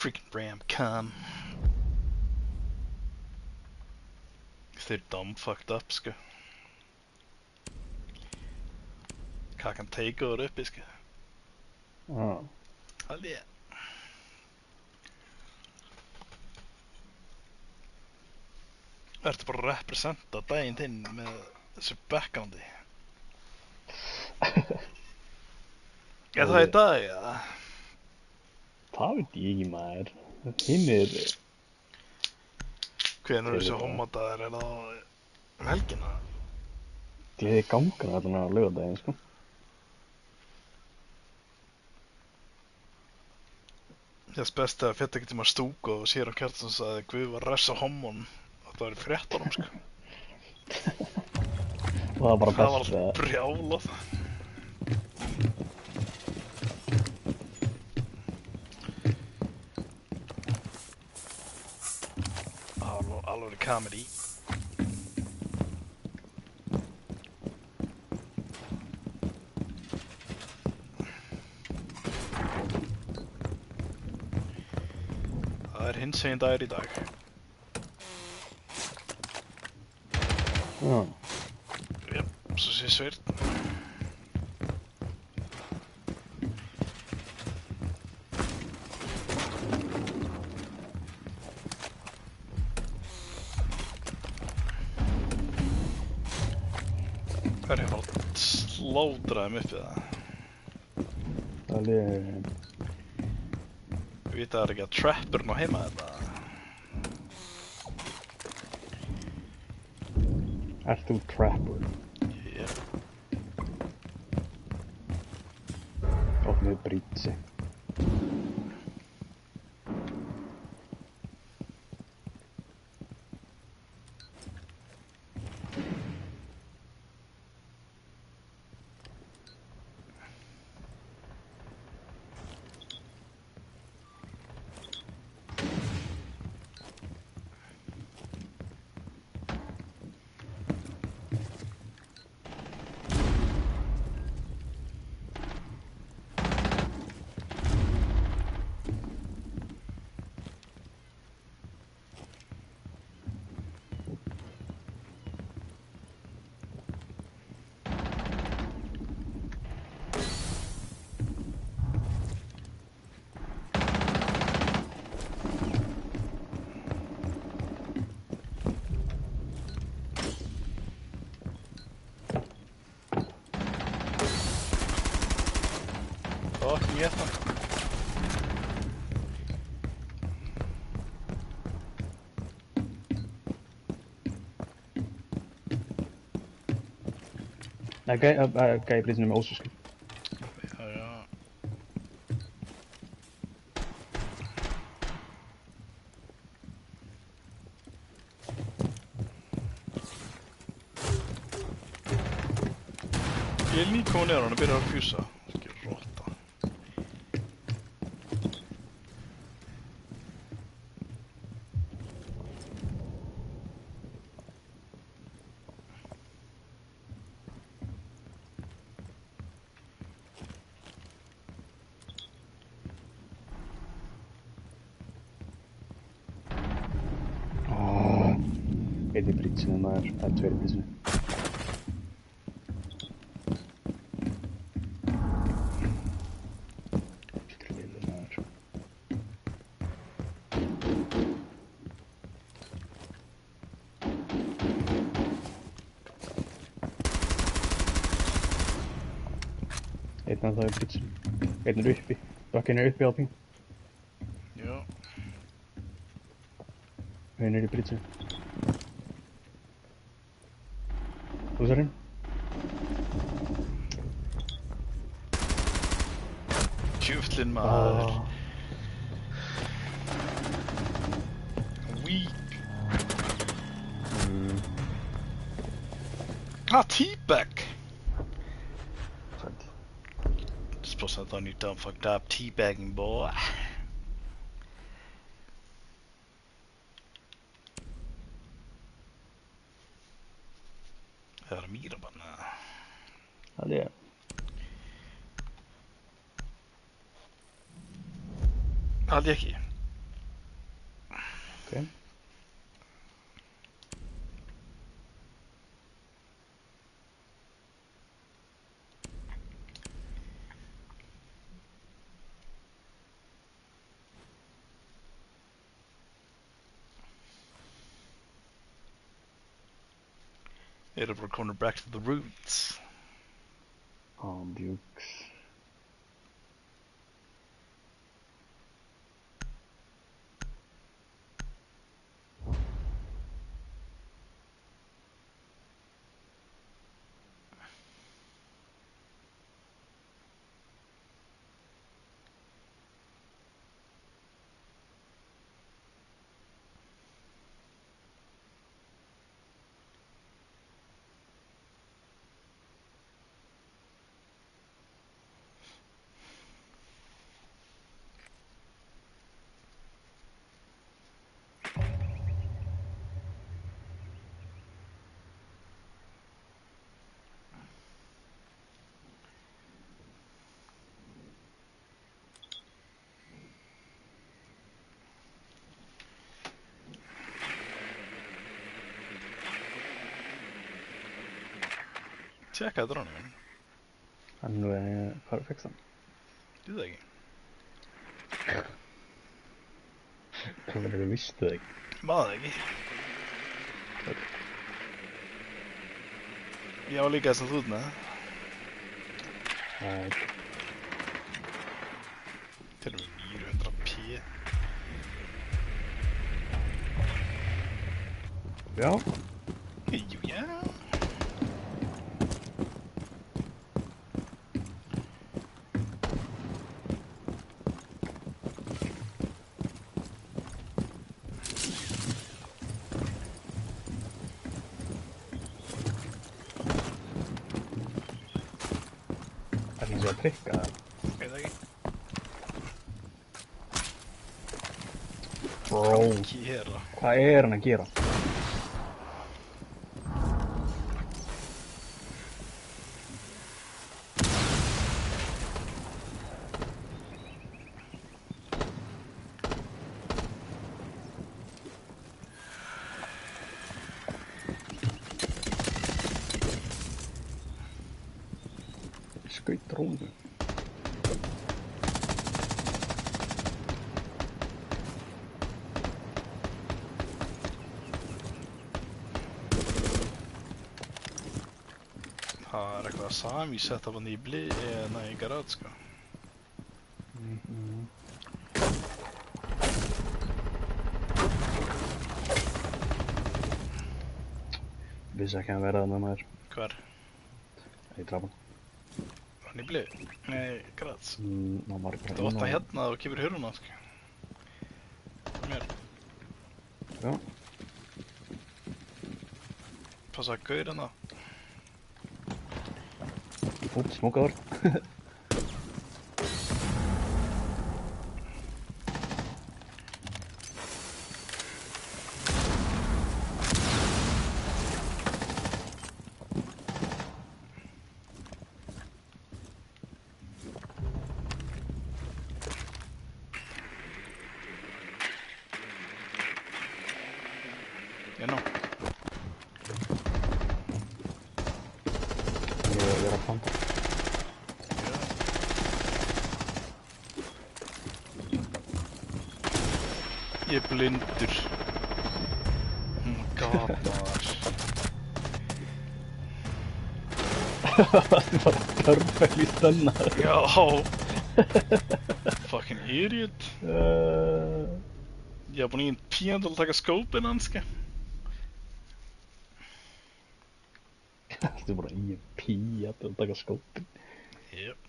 Freaking Ram come. Þeir dumb fucked up, sko. Kakan teika þar uppi, sko.
Já.
Halli ég. Ertu bara að representa daginn þinn með þessu backgroundi? Er það í dag, eða?
Það veit ég ekki maður. Hinn er...
Hvenær er þessu homadagar? Er það um helgina?
Gleði gangana allan á laugardaginn, sko.
Þess best að fjall ekkert tíma stúku og sér á Kjartason sagði Guð var refsa hommon og það var í fréttunum, sko.
Og það var bara
Það var
best
alltaf brjálað. Alveg comedy. Það er hinsegin dagur í dag.
Já.
Jep, svo sé svirt. Hvað er ég að fara að slódra þeim upp í það?
Það er...
Ég veit að það er ekki að trappurinn á heima þetta.
Ert þú trapper?
Jep.
Opnið brítsi.
Fucking get það.
Nei, gæði blíðinu með ósösku.
Já, já. Ég er nýkomin niður hann og byrjar að fjusa. Skil rotta.
Einn í britsinu maður, það er 2 í britsinu. Lillur maður. Einn að það er britsinu. Einn er uppi. Bakkinn er uppi á ping.
Já.
Einn er í britsinu. Húsarinn?
Tjöflin maður. Weak. Ah, teabag!
Sæll.
Suppose I thought you done fucked up teabagging, boy. Það er að mýra bara.
Það er
Hald ég ekki.
ok.
Þeir eru bara komin back to the roots.
Dukes.
Tjekkaði drónu minn.
Hann er perfekt hann.
Þú það ekki?
Það verður vistu það ekki.
Maður það ekki. Ég á líka þess að þú ert með.
Það er
Til og með 900p.
já.
Jú, já.
Það er eins og að trykka það.
Veit það ekki.
Bro,
Ekki hér.
hvað er hann að gera? Skaut drónu.
Það er eitthvað sami setup hann í garage, sko.
Vissi ekki að hann verða þarna maður.
Hvar?
Ég draf hann.
Var hann í blið? Nei, Graz.
Hann var bara
Þú opna hérna og kemur huruna, sko. Mér.
Já.
Passa að gaur hana.
Úps, smókaður.
Ég ná.
Ég er að planta.
Ég er blindur. God, maður.
Það var perfekt í stönnna.
Já. Fucking idiot. Ég var búinn í en píðan til að taka skópinn hans, sko.
Þetta er bara í en pía til að taka skópinn.
Jep.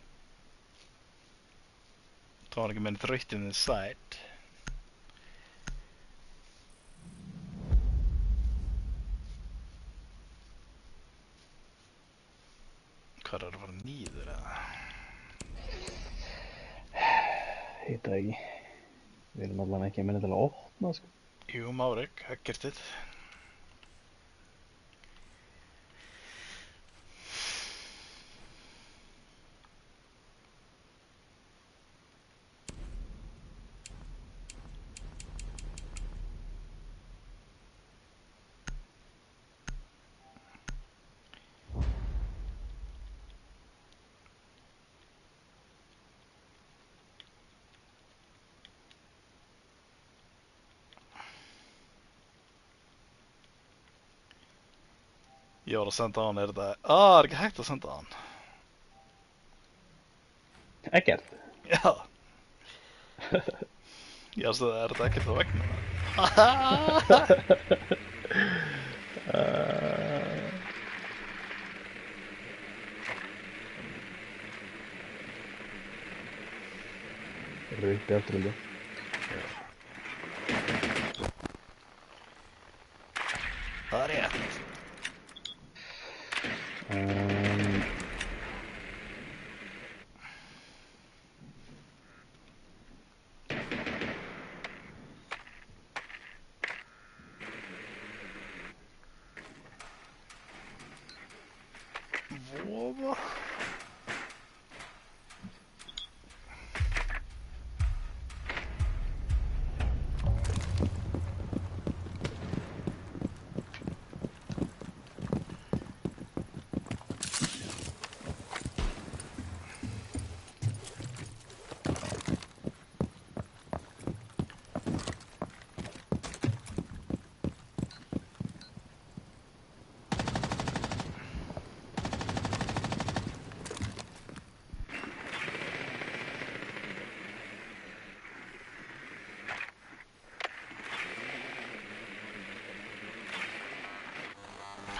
Það var ekki meðin þrautt in the side. Hvað er að fara nýður, eða?
Heita ekki. Við erum allan ekki að minna til að opna, sko.
Jú, Márek, Heggertið. Ég var að senda á hann, er þetta... er ekki hægt að senda á hann.
Ekkert.
Já. Ég veist að er þetta ekkert á vegna.
Raupi aftur líka.
Það er rétt. Vofa.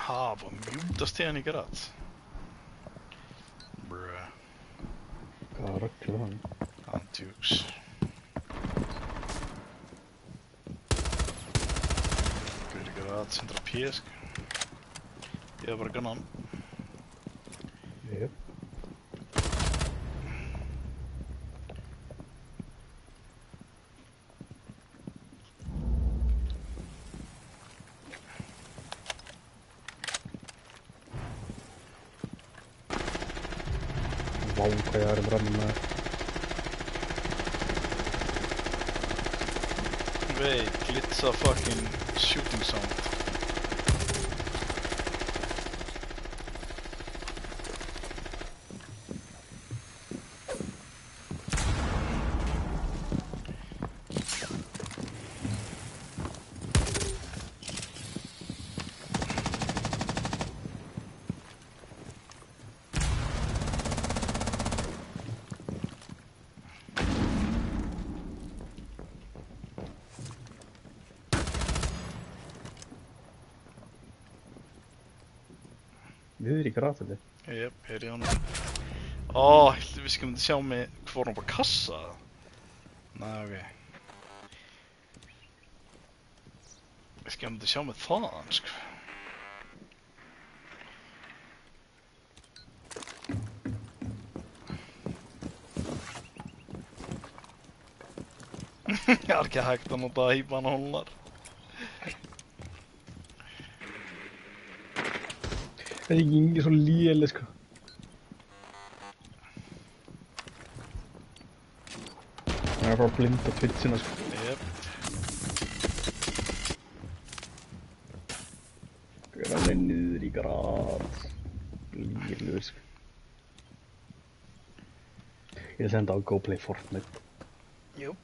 Ha, vad mjútast ég hann í Graz. Bruh.
Hvað rögglu hann?
Antjúks. Guður í Graz, 100 písk. Ég er bara að gunna hann.
Jep. Vá, hvað ég er bramið með.
Wait, glitza fucking shooting sound.
Niður í grafið.
Jep, í honum. Ó, við skulum sjá mig hvor hann bara kassa. Nei, ok. Við skulum sjá mig þaðan, sko. Það er ekki hægt að nota hípanhólar.
Það er ekki svo léleg, sko. Það er bara blind á twitchina, sko.
Jep.
Hann er niður í graf. Lélegur, sko. Ég vil senda á Go Play Fortnite.
Jú.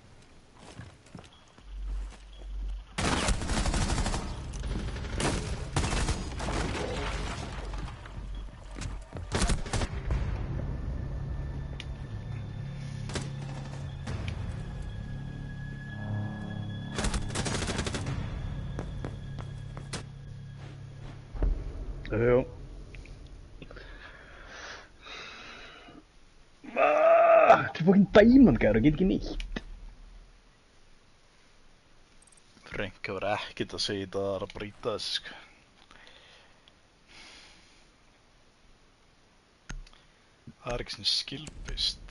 Jú. Þetta er fokkin dæmangæður og get ekki neitt.
Frank hefur ekkert að segja þetta, það er að brýta þessu, sko. Það er ekki svona skilbist.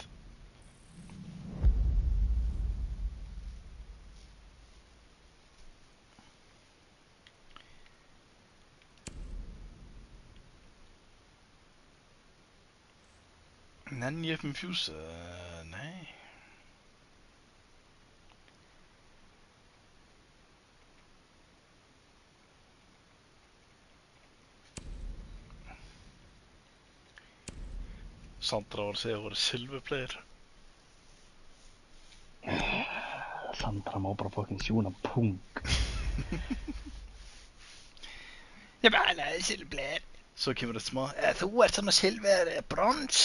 Nenni ég upp með fjúsa? Nei. Sandra var að segja að það voru silver player.
Sandra má bara fokkin sjúna pung.
Ég bara, það er silver player. Svo kemur þetta smá, þú ert svona silver brons.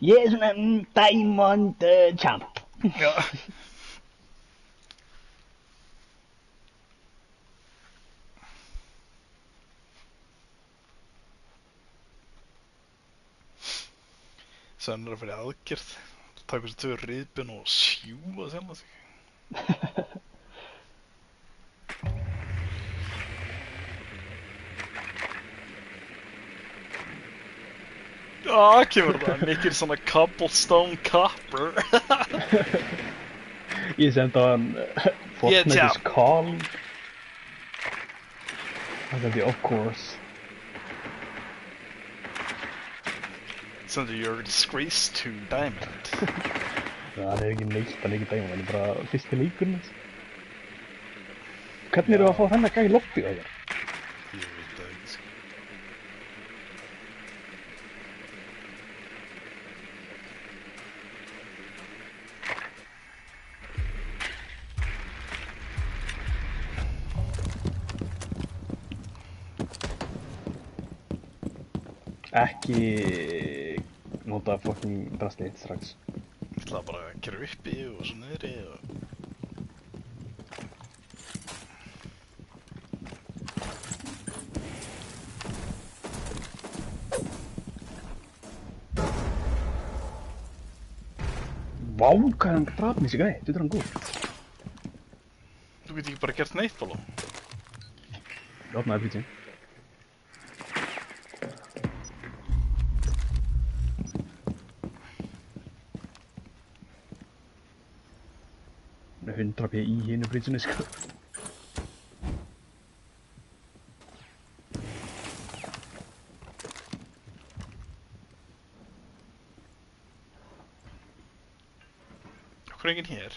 Ég er svona diamond champ.
Já. Svo hann er að fyrir aðgerð. Takk þessu 2 riðbjörn og sjúga sjálfa sig. Já, kemur það. Mikil svona cobblestone copper.
Ég sendi á hann Fortnite is calling. Það sendi of course.
Sendi you're a disgrace to Diamond.
Það er ekki neitt, hann er ekki dæma, hann er bara fyrsti leikurinn. Hvernig eru að fá þennan gæi lobby á þér?
Ég veit það ekki, sko.
Ekki nota fucking drastið strax.
Ég ætlaði bara að gera uppi og svo niðri og...
Vá, hvað hann draf mig þessi gæi, þetta er hann góð.
Þú getur ekki bara gert neitt, Bóló.
Ég opnaði pítsin. Það er 100 p í hinu pítsinni, sko.
Okkur er enginn hér.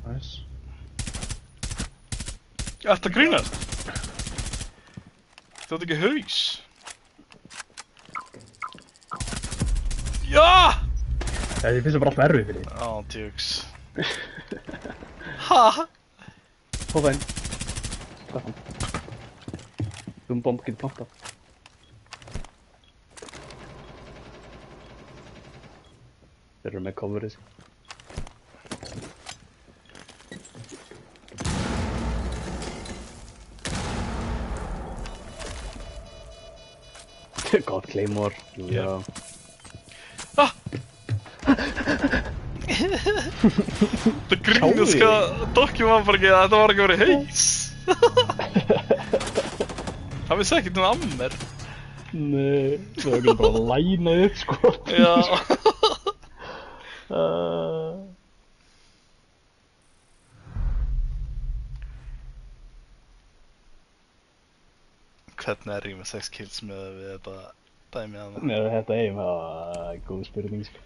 Nice.
Þetta grínast. Þetta er ekki haus.
Ég finnst það bara alltaf erfið fyrir því.
Á, djúks. Ha?
Hóða inn. Stefan. Bomb getur plantað. Þeir eru með coverið. God, Claymore. Jú, já.
Ah! Það grínast hvað Dokki var bara ekki að þetta var ekki verið haus. Það vissi ekkert ammer.
Nei, það var ekki bara að læna upp, sko.
Já. Hvernig er ég með 6 kills með við þetta dæmi að það?
Nei, þetta góð spurning, sko.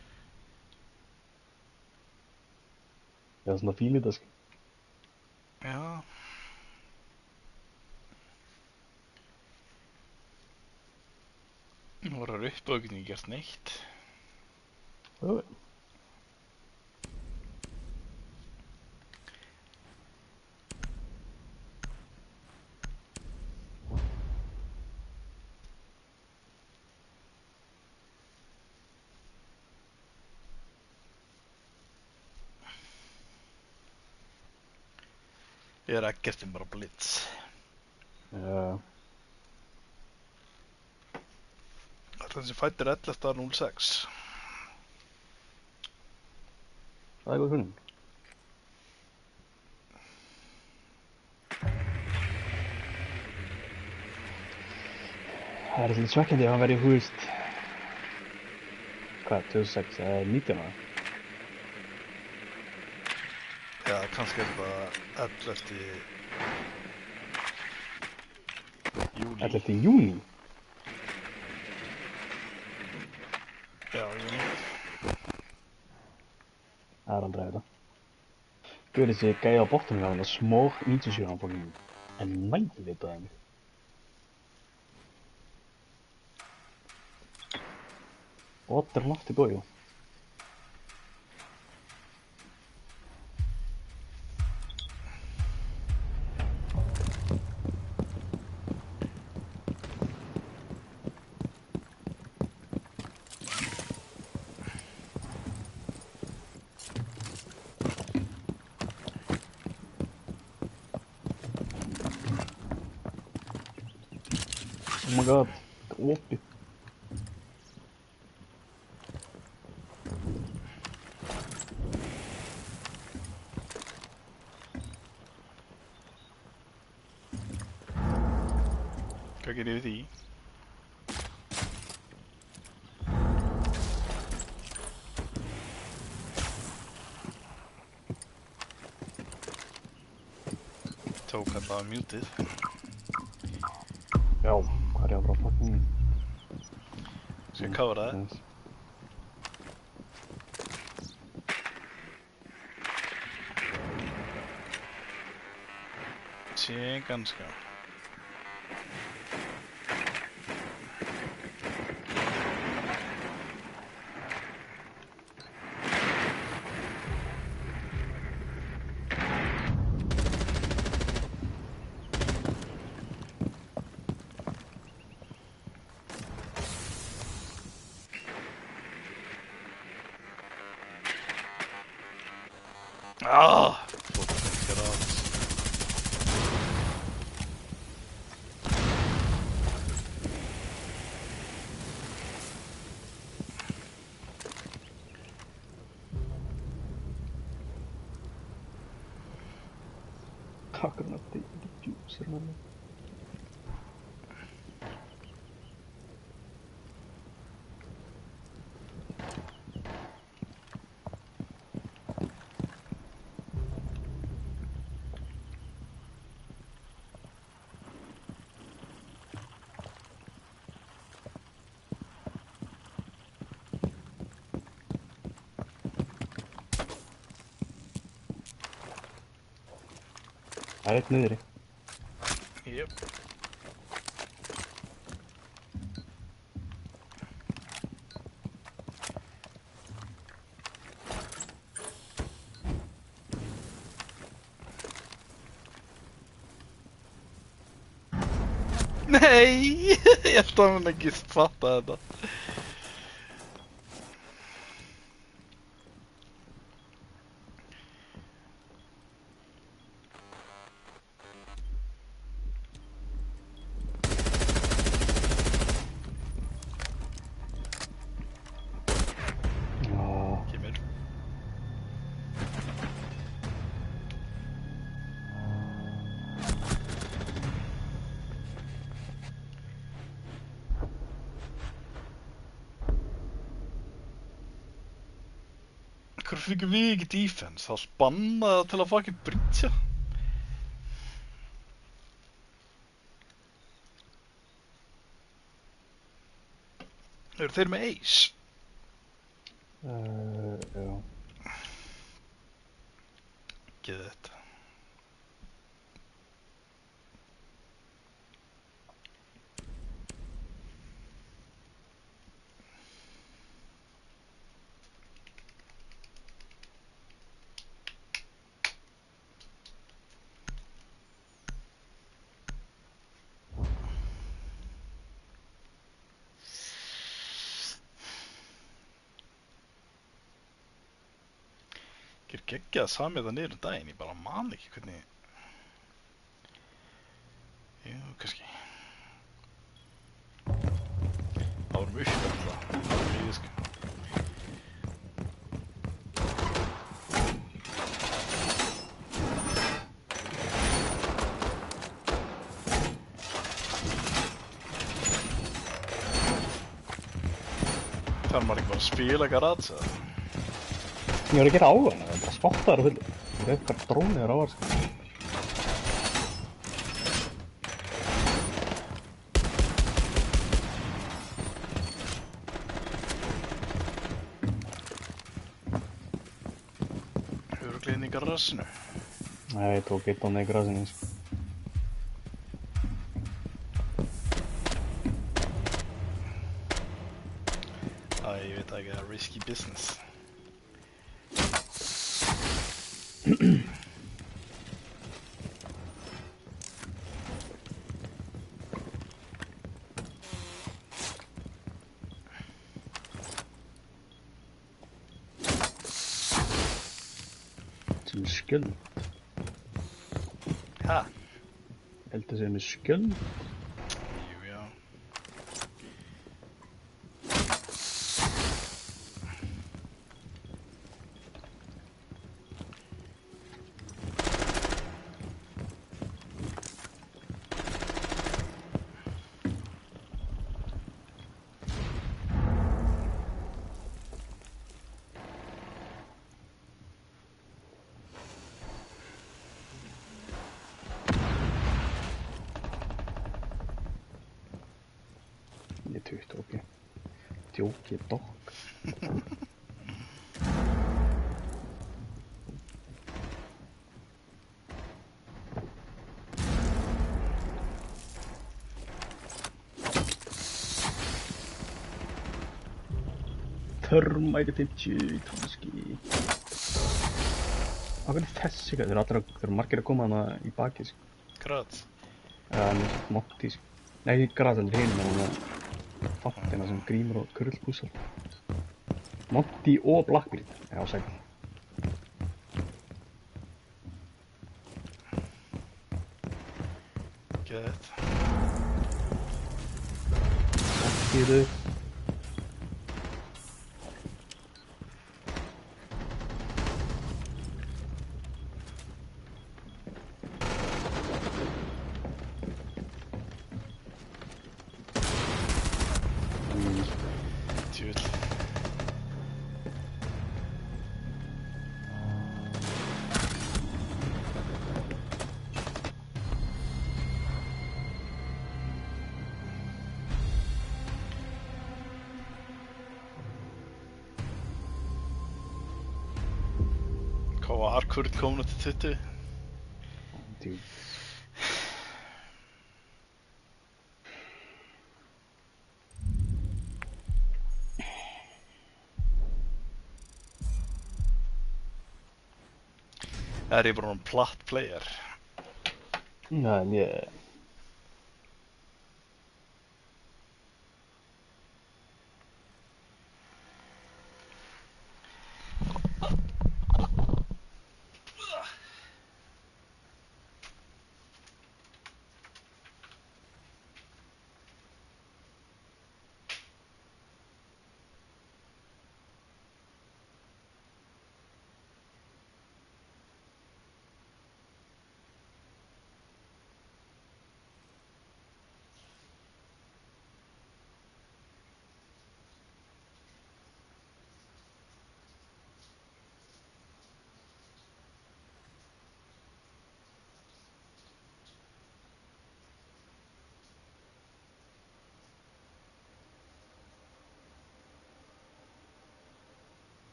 Ég var svona að fíla þetta, sko.
Já. Nú voru uppbókinn ekki gert neitt.
Jú.
Ég er ekkert bara blitz.
Já.
Þetta sem fættir 11.06.
Það er góð spurning. Það er svolítið svekkjandi að hann verið, þú veist, hvað, 2006, 19 ára?
Já, kannski er þetta 11. júlí.
11. júní?
Já, júlí.
Það er aldrei þetta. Þú veist þessi gæði á botnum hjá hann að smók 97 á bókinu. En mæði vitaði mig. What er hann aftur góðið? Oh my god, þetta er opið.
Hvað gerir við því? Tók hann það mutið.
Já, hvað er ég að bara fucking...
Skal ég cover það?
Yes.
Sé ganska. Ah! Fått det rakt.
Talking about the juice, remember? Það er eitt niðri.
Jep. Nei, ég held að hún ekki fatta þetta.
Já,
Kemur. Hvar fengum við ekki defense? Það spannaði það til að fucking breacha. Eru þeir með ace?
já.
Geð þetta. Ég er geggjað að samið það niður daginn, ég bara man ekki hvernig... Jú, kannski. Það vorum upp alltaf, það var mjög sko. Það er maður ekki bara að spila garage eða?
Ég var að gera áðan, það er bara spottaður á fullu. Það er eitthvað dróniður á þar, sko.
Örugglega inn í garasinu.
Nei, ég tók eitt annað í grasinu, sko.
Ég veit ekki, það er risky business.
Sem er skjöld.
Ha?
Ég held að sem er skjöld.
Jú, já.
Ég tutt, ok. Djóki dokk. Thermite 50, kannski. Hvað er þessi gæði? Þeir eru margir að koma hana í baki, sko.
Grat.
Með Monty, sko. Nei, ekki Grazel, hinn með hana fantina sem grímur og kurlpúsar. Monty og Blackbeard. Já, sæl.
Geðið.
Montyðu.
Djúvill. Hvað var Kurd komin út til 20?
Djú.
Er ég bara platt player?
Já, en ég...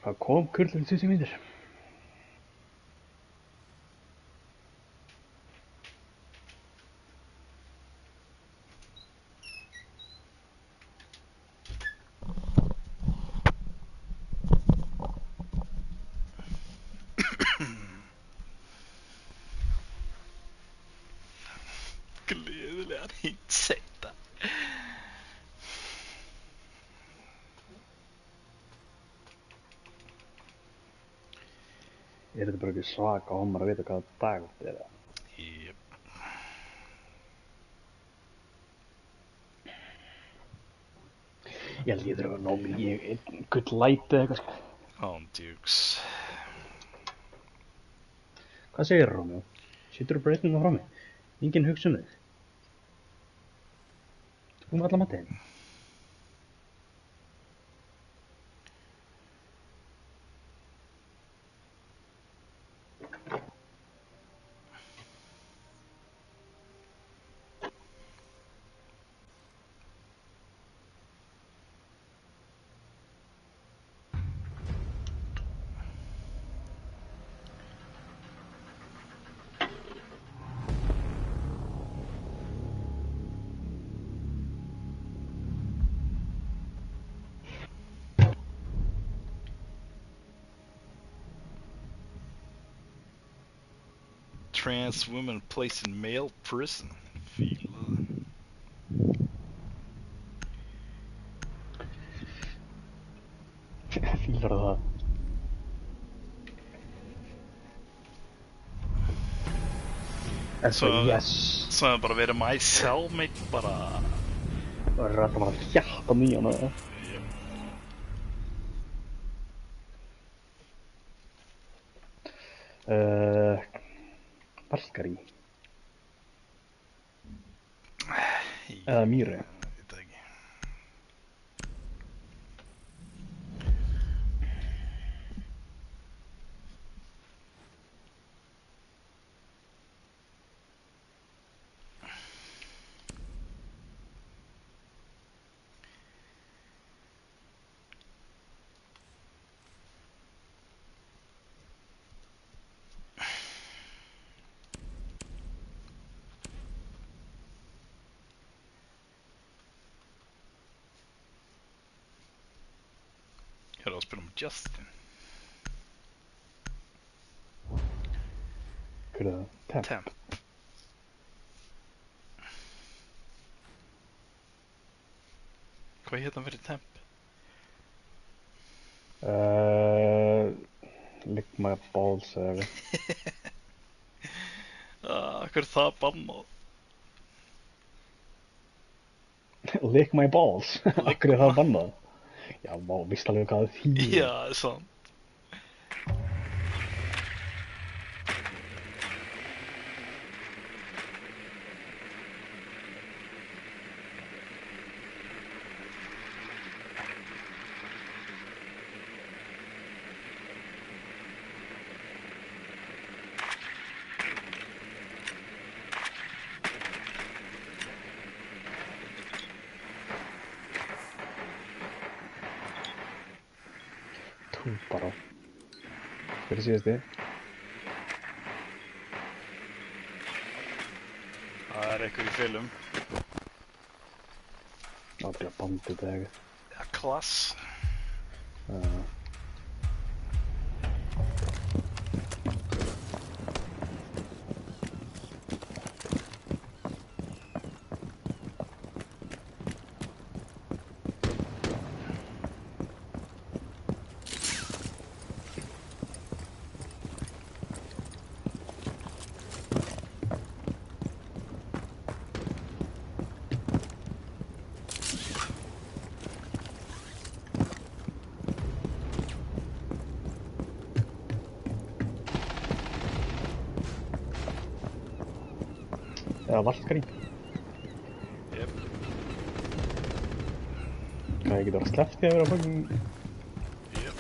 Hvað kom kurlun 20 mínútur?
Gleðilegan hinsegta.
Er þetta bara ekki svaka homar að vita hvaða dag þetta er?
Jep.
Ég held ég þurfa að ná mér í einn gull light eða eitthvað sko.
Án djúks.
Hvað segir þú, Rómeó? Sittur þú bara einn frá mig? Engin hugsa um þig? Þú komið alla matinn?
Trans woman placed in male prison. Fíla.
Fílar það?
Svo-
yes!
Svo hefur bara verið my cellmate bara.
Það er rætt að bara hjarta nýjan að það. Valkyrie. Eða Mýri.
Ég veit það ekki. Ég er að spila með Justin.
Hver er það? Temp.
Temp. Hvað hétt hann fyrir temp?
Lick my balls eða eitthvað.
Hver er það bannað?
Lick my balls? Akkur er það bannað? Já, má, víst alveg hvað það þýðir.
Já, það er sant.
Túpar á. Hver er síðasti?
Það er eitthvað í fylgum.
Ábyrja bandið eða eitthvað.
Ja, klass.
Eða Valkyrie.
Jep.
Hvað, ég getur að sleppt því að vera fucking...
Jep.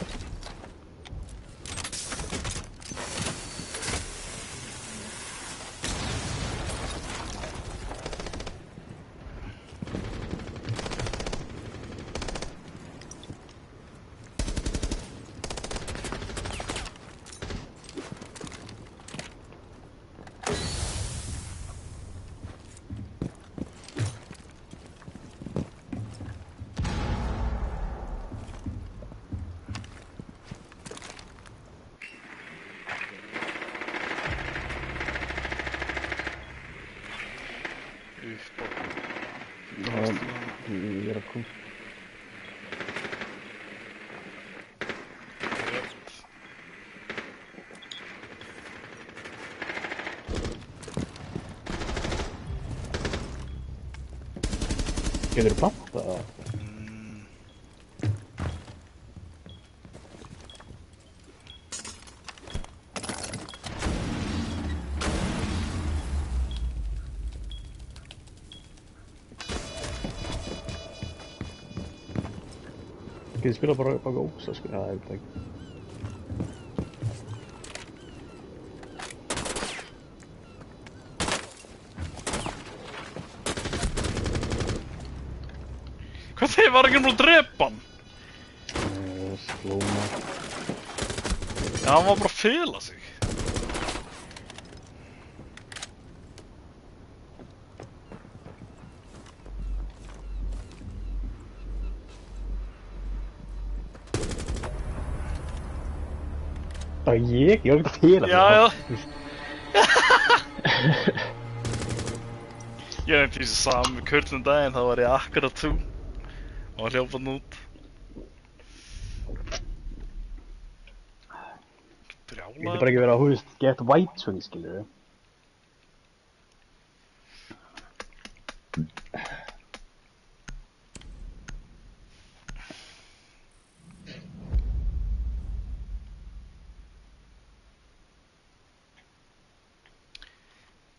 Ég er að koma. Geturðu plantað það? Getur spila bara upp á gósa, sko? Já, ég veit ekki.
Hvað þeir var ekki búin að drepa hann?
Slóma.
Já, hann var bara að fela sig.
Það var ég var ekki að fela mig.
Já, já. Ég er ekki þessi sami kurlum daginn, þá var ég akkurat þú. Og hann hljópaði út.
Ég geti bara ekki verið að, get white swing, skilur við.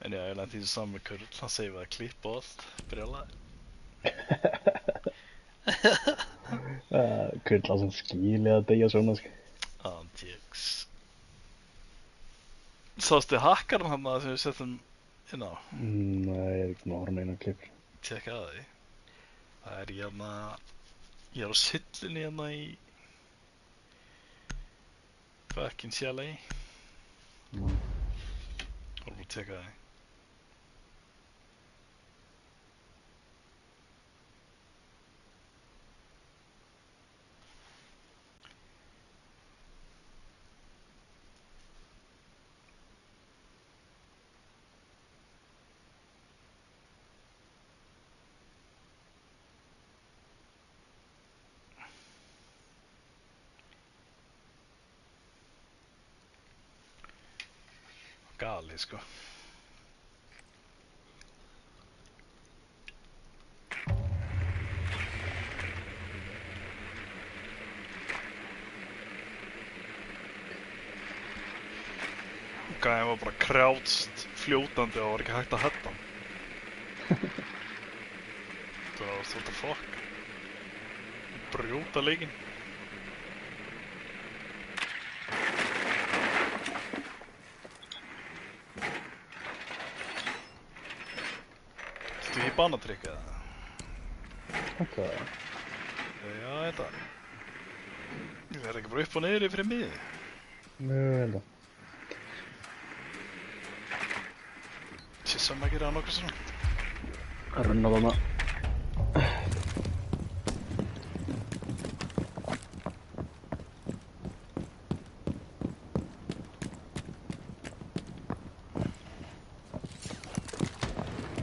En já, ég lenti í þessu sami kurl, hann segir að klippa og allt, brjálæði.
Kurla sem skilið að deyja svona, sko.
Andjöks. Sástu hakkarinn hann sem við settum inn á?
Nei, ég er ekki með að horfa neina klippur.
Tjekka að því. Það er ég er á sillinni hérna í fucking CLA. Horfum að tjekka að því. Galið, sko. Gæðin var bara krjátst fljótandi og var ekki hægt að hætta hann. Það var what the fuck. Brjóta leikinn. Þú í banatrykk eða?
Ok.
Já, þetta. Ég verði ekki bara upp og niður fyrir miði.
Nú, ég held að.
Sissam að gera nokkuð svona.
Að runna þarna.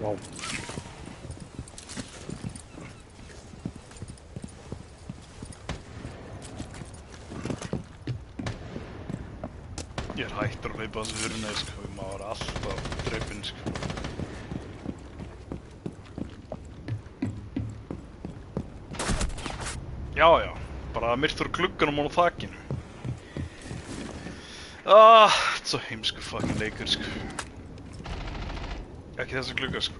Vá.
Ég er hættur að hlaupa þessu hurna, sko. Maður var alltaf dreipinn, sko. Já, já. Bara myrtur glugganum og þakinu. Þetta er svo heimskur fucking leikur, sko. Ekki þessu glugga, sko.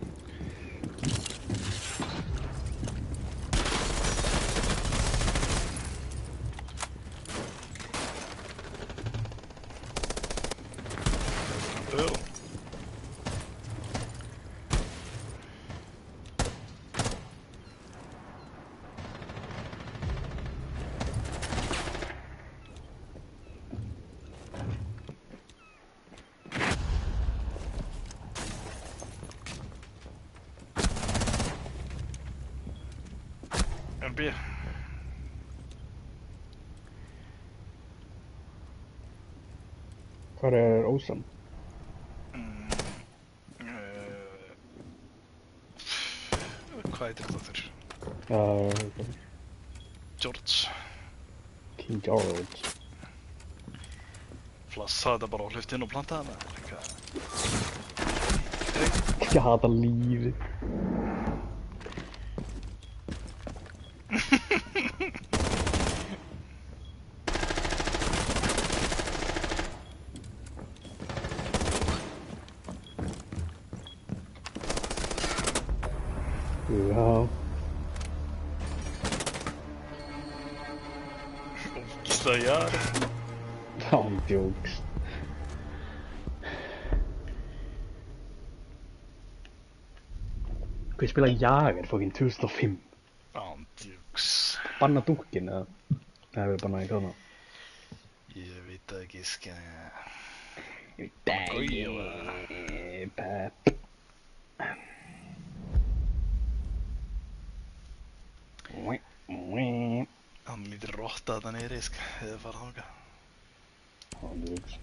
MB.
Hvar er Ósan?
Hvað heitir þetta þurr? George.
King George.
Flassaði þetta bara og hleypti inn og plantaði hana. Eitthvað.
Ég hata lífið. Já.
Ógeðslega jari.
Ándjóks. Hvað spila Jager fokkin 2005?
Ándjúks.
Banna dúkkin eða? Það hefur bannað í kána.
Ég veit það ekki, sko.
Pep.
Hann lítur rotta þetta niðri, sko, eða fara þangað.
Ándjóks.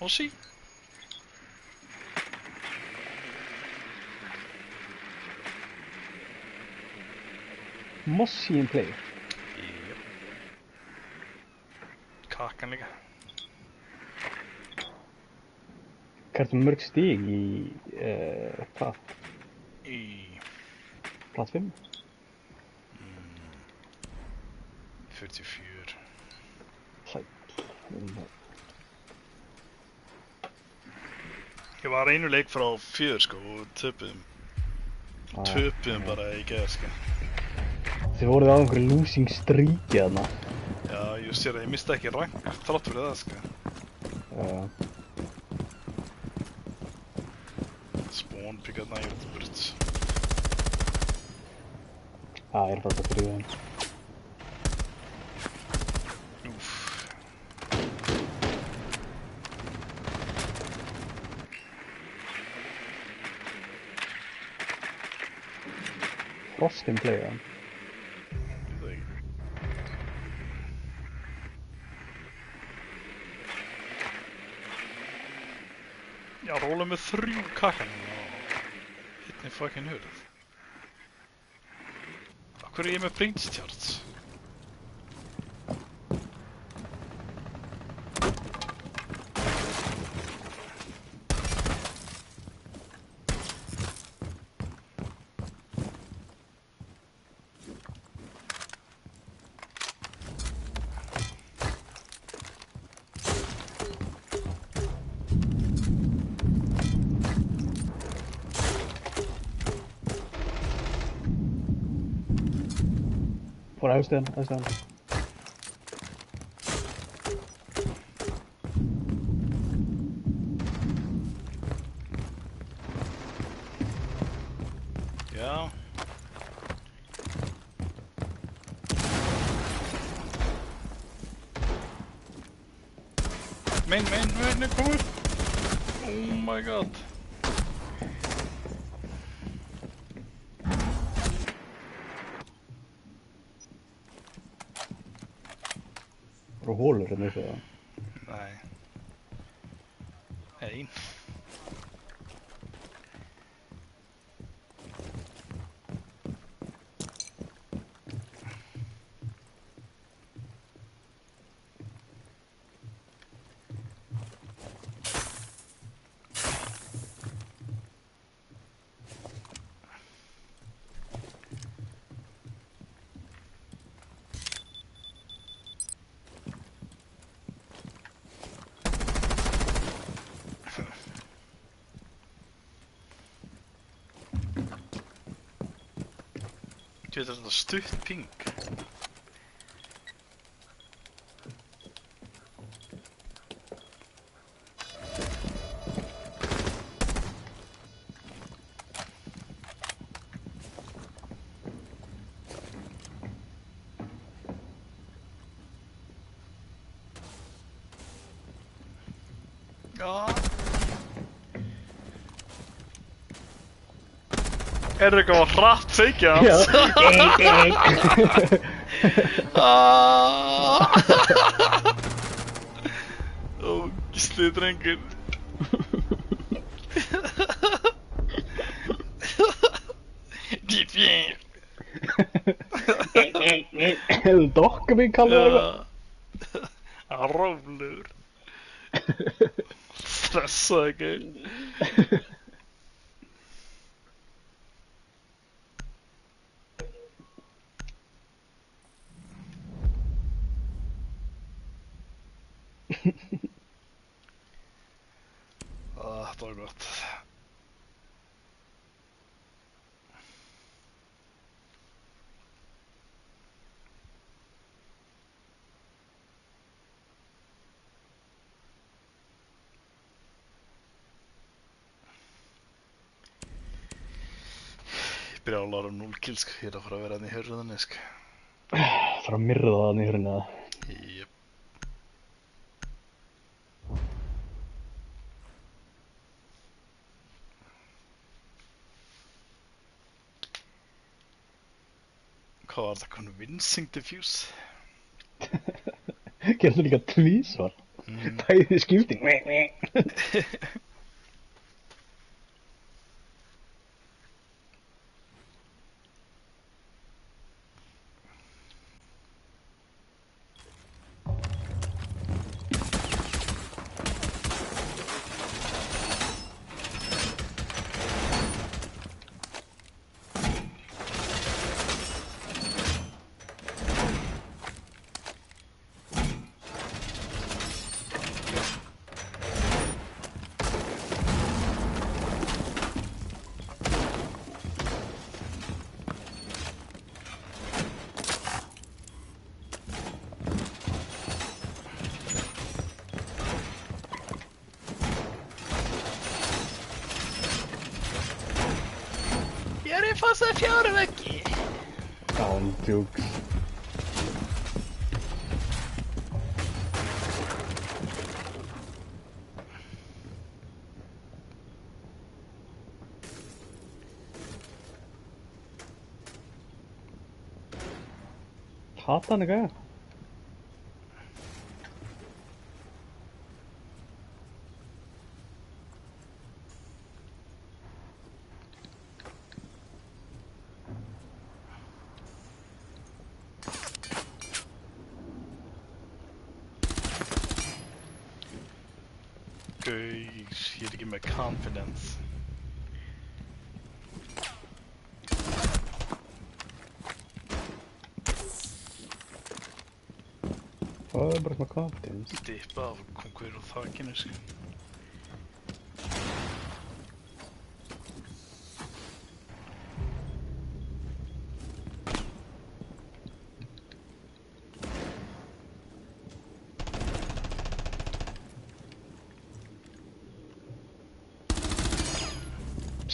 Ossi?
Mossi in play.
Jep. Kakan líka.
Hvað ertu mörg stig í, hvað?
Í...
Platt 5?
44.
Sæll.
Ég var einu leik frá 4, sko, og töpuðum bara í gær, sko.
Þið voruð á einhverju losing streaki þarna.
Já, ég sér að ég misti ekki rank þrátt fyrir það, sko. Spawn pickað nægur út burt.
Það er bara fyrir það.
Úff.
Frost in play, já.
Ég veit það ekki. Já, róla með 3 kakan og hitni fucking hurð. Akkur er ég með Prince Charts?
Fór aðstöðan.
Já. Main, kom upp! Oh my god.
Voru hólur hérna uppi það.
Nei. Ein. Þú veit þetta stutt ping. Já. Er það eitthvað hratt feikja
Já.
hans? Ógisli drengur. Dýfjir.
Hefðu dokka mig kallað eitthvað.
Róflur. Stressaði ekki. Þetta var gott. Ég byrja að lára 0 kills, ég er að fara að vera hann í hörðunni,
Það er að myrða það niður hérna.
Jep. Hvað var það, convincing diffuse?
Gerðu líka tvísvar. Bæði skipting.
Ég er í fasa 4 veggi.
Án djúks. Hata hann eitthvað?
Guys, ég er ekki með confidence.
Það er bara svona confidence.
Dippa af konkur á þakinu,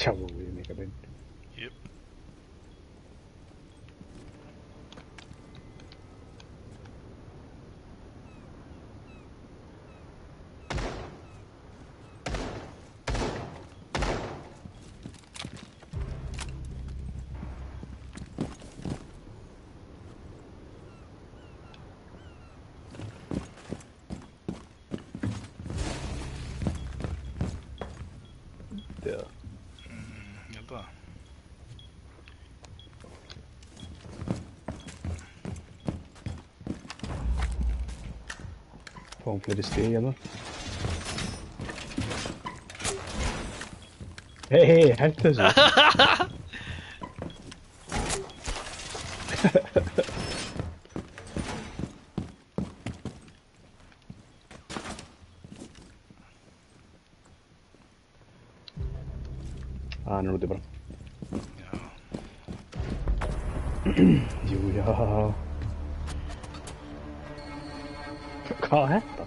Sjáum við mikið mynd.
Jep.
Já.
Ég held það.
Fáum fleiri stig hérna. Hei, hættu þessu. Hann er úti bara.
Já.
Jú, já. Hvað var þetta?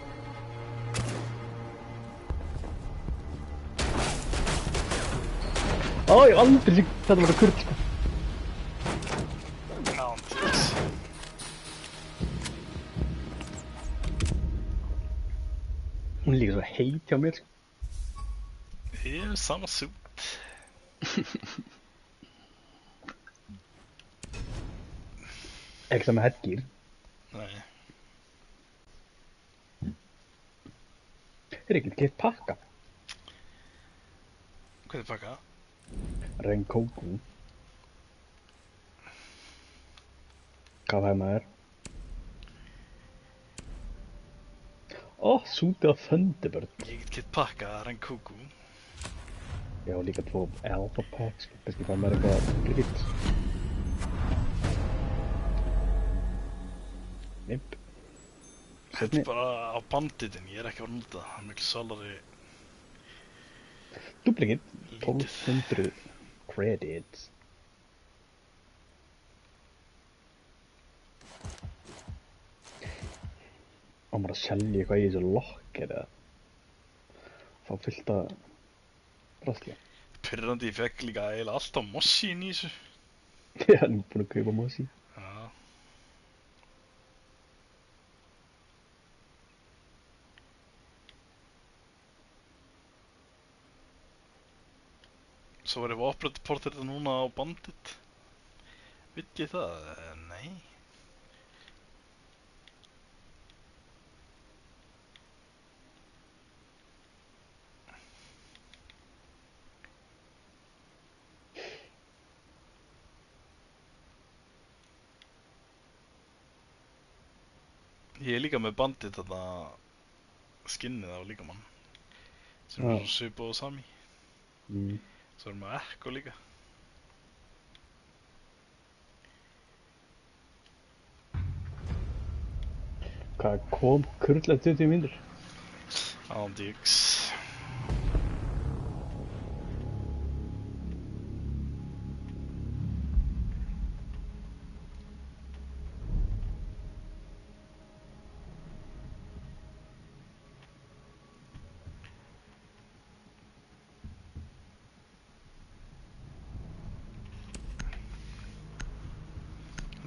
Ó, ég hef aldrei séð þetta var kurl, sko.
Nándís.
Hún er líka svo heit hjá mér, sko.
Ég er sama sút.
Ekki sama headgear.
Nei.
Er ekki keitt pakka?
Hvað er pakka?
Rengoku. Hvað fær maður? Ó, sútið á Thunderbird.
Ég get gett pakka Rengoku.
Já, líka 2 Alpha Packs. Kannski fær maður eitthvað gritt. Nipp.
Þetta er bara á banditin, ég er ekki að vera að nota það. Það er miklu svalari
Duplicate.
lítið.
1200 credits. Á maður að selja eitthvað í þessu locker eða fá fullt af drasli.
Pirrandi, ég fekk líka eiginlega alltaf mossi inn í þessu.
Ég er búinn að kaupa mosi.
Já. Svo var ég að opræta portrétta núna á bandit. Vitt ég það? Nei. Ég er líka með bandit þarna skinnið á líkamann sem er
Já.
svipað og sami.
Mm.
Svo erum við ekko líka.
Hvað kom kurlað 20 mínútur?
Andíks.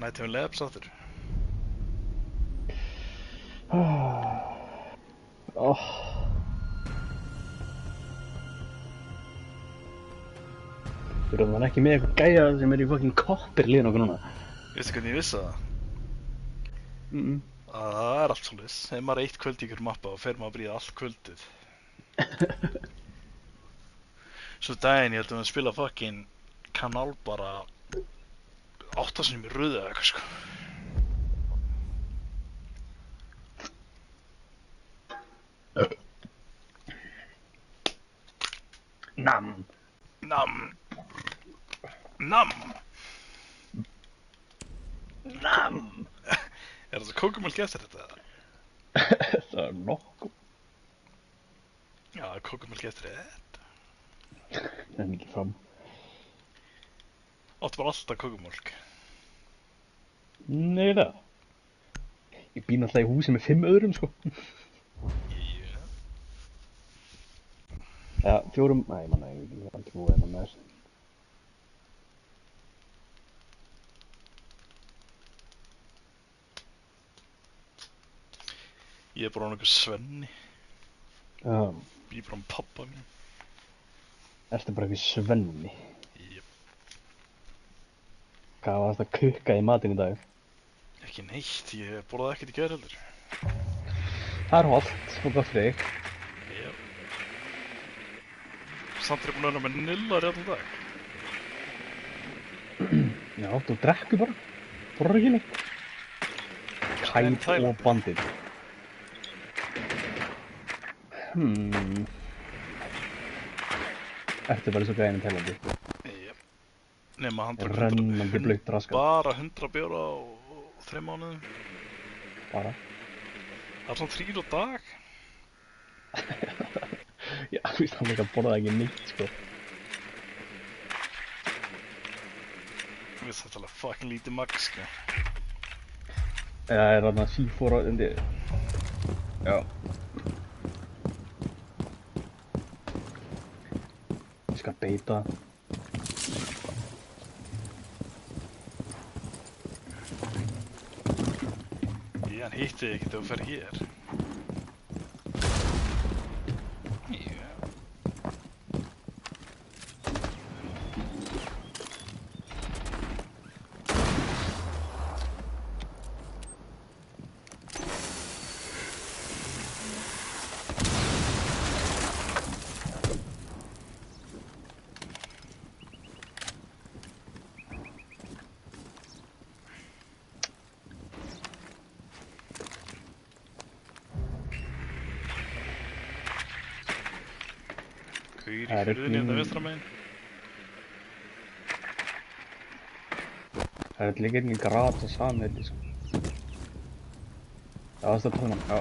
Nætti við labs áttur.
Oh. Þú erum þannig ekki með eitthvað gæja sem er í fucking koppir liðin okkur núna.
Veistu hvernig ég vissi það?
Mm.
Það er allt svolítið. Ef maður er eitt kvöld í ykkur mappa og fer maður að bríða allt kvöldið. Svo daginn ég held að við spila fucking kanal bara 8 sinnum í röðu eða eitthvað sko.
Nam.
Nam. Nam.
Nam.
Er það kókumölk eftir þetta?
Það er nokkuð.
Já, kókumölk eftir þetta.
Það er mikið fram.
Áttu bara alltaf kókumölk.
Nei, það. Ég býn alltaf í húsi með 5 öðrum, sko.
Yeah.
Já, 4, nei, ég manna, ég er aldrei búið með þessu.
Ég er bara einhver Svenni.
Já,
Ég er bara pappa mín.
ertu bara eitthvað Svenni.
Jep.
Hvað var þetta að kukka í matinn í dag?
Ekki neitt, ég borðaði ekkert í gær heldur.
Það er hollt og gott fyrir þig.
Jep. Samt er ég búinn að vera með nillar í allan dag.
Já, þú drekkur bara. Borður ekki neitt.
En
Kæt
Thailand.
og bandið. Ertu bara svo gæðin í Tælandi?
Jep. Nema hann tók
Rennandi blautt raskat.
bara 100 bjóra á 3 mánuðum.
Bara.
Það er svona 3 á dag.
Já, þú veist, hann líka borðaði ekki neitt, sko.
Við erum alveg fucking lítið magg, sko.
Það þarna C4 undir. Já. Ég skal beita.
Hann hitti þig ekki þegar þú fer hér. Gaur í fyrðinni hérna vestra megin.
Það er líka inn í grat og samið, sko. Já, það er tónan, já.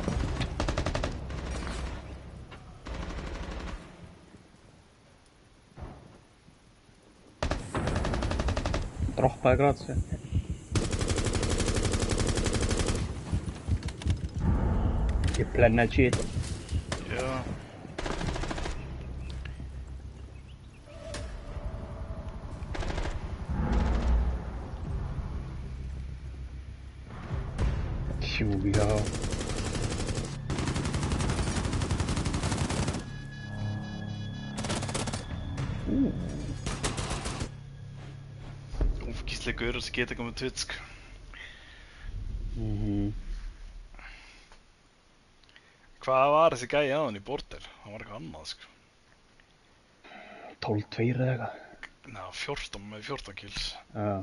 Droppaði grat, sér. Ég blennaði shit.
Já.
Já.
Ógíslega gaur sem geta komið Twitch, sko. Hvað var þessi gæi aðan í Border? Hann var eitthvað annað, sko.
12-2 eða eitthvað.
Ná, 14 með 14 kills.
Já,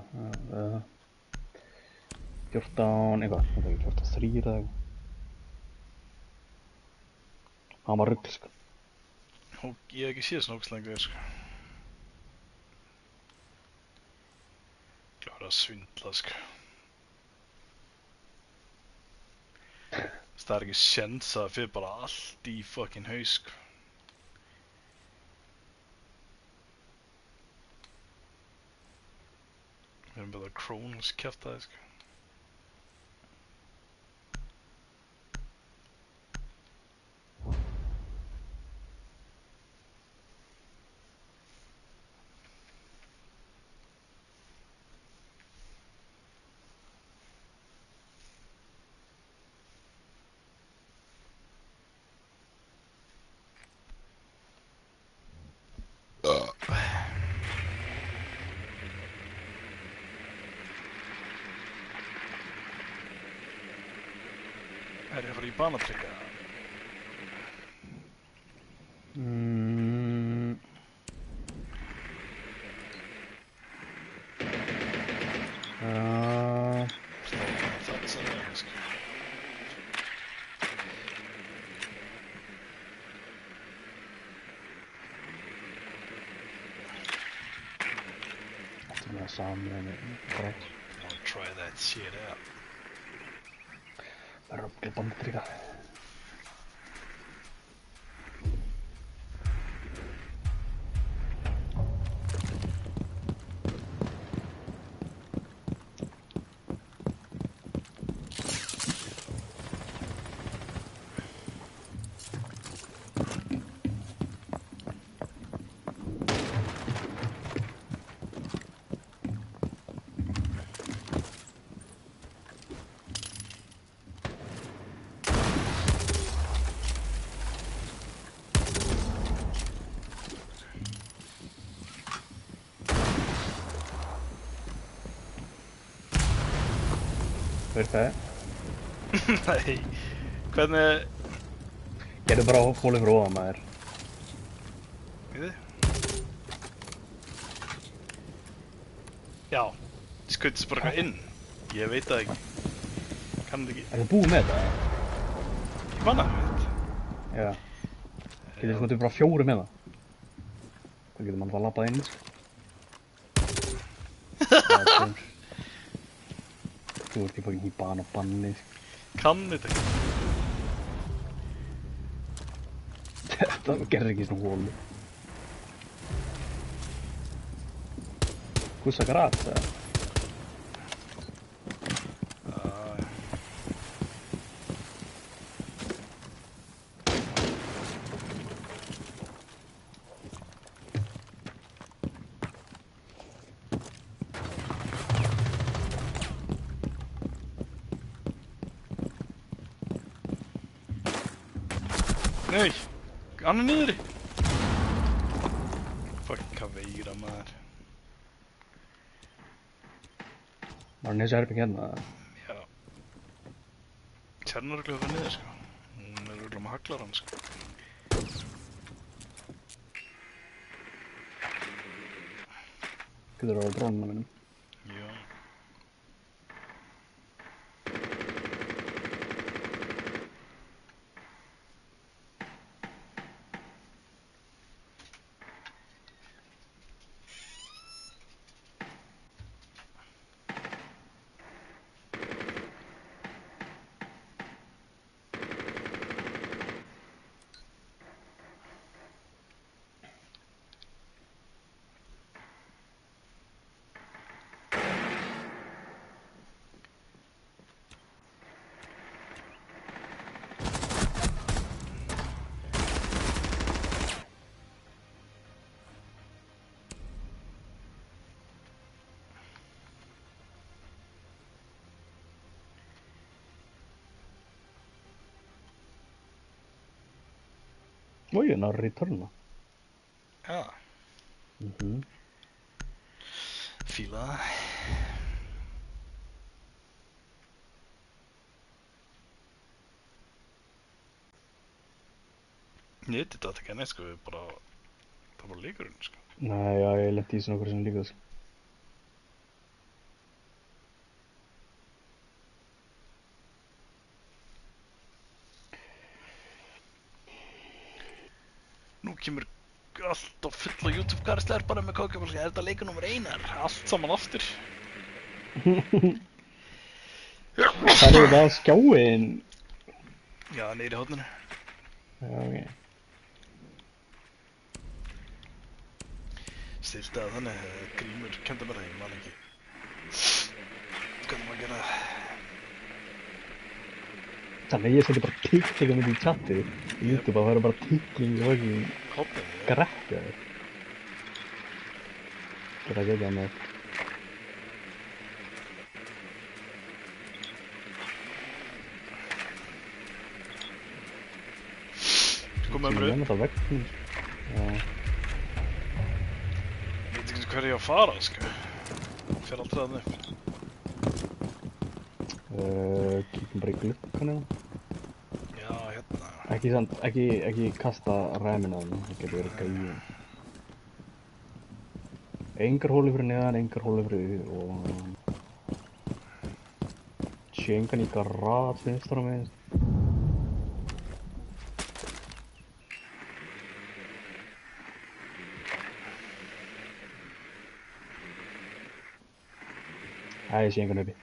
14 eitthvað, þetta er ekki 14-3 eða eitthvað. Hann var rugl, sko.
Ég hef ekki séð svona ógæslega gaur, sko. Klára að svindla, sko. Það er ekki séns að það fyrir bara allt í fucking haus, sko. Við erum bara Kronos kjaftaði, sko. Er ég að fara í banatrykka? Það sagði ég, sko.
Þetta er með samið með græt.
Wanna try that shit out.
Það er að bandtryka. Hver það?
Nei, hvernig...
Gerðu bara fólið fyrir ofan maður.
Við þið? Já, skuttist bara eitthvað inn. Ég veit það ekki. Kann það ekki.
Er það búið með þetta?
Ég manna það, veit.
Já. Getur skotið bara 4 með það. Hvað getur mann það labbað inn, sko? Þú ert í fucking í banni, sko.
Kann þetta ekki.
Þetta gerði ekki svona hólu. Gussa grat, eða?
Nei, hann er niðri. Fucking hvað veira maður.
Var hann þessi herbyggja hérna?
Já. Sérna örugglega það niður sko. Hún er örugglega með haglar hann sko.
Getur það á drónuna mínum.
Já.
Oj, hann har returna.
Já.
Mhm.
Fíla það. Ég veit þetta ekki neitt sko, það er bara leikurinn sko.
Nei, já, ég lenti í svona okkur sem líka sko.
Nú kemur allt á fulla YouTube karislegar bara með kókjafólki. Er þetta leikur nummer 1? Allt saman aftur.
Það er þetta skjáin.
Já, neyri hóðninu.
Já, ok.
Stilti að þannig, Grímur kendi mér það, ég man ekki. Hvernig maður gera það?
Þannig að ég seti bara tikklinga myndi í chati í YouTube að það eru bara tikkling og ekki
Hópið, já.
grekka þér. Það er að geta með.
Komum með mér
Ég
upp.
er þetta veginn. Já.
Ég veit ekki hver ég á að fara, sko. Fer aldrei þarna upp.
Kíkum bara í glukkan eða.
Já, hérna.
Ekki kasta ræmina þarna, það getur verið gæði. Engar hólu fyrir neðan, engar hólu fyrir og... Sjengan í garrat vinstra með. Æ, sjengan uppi.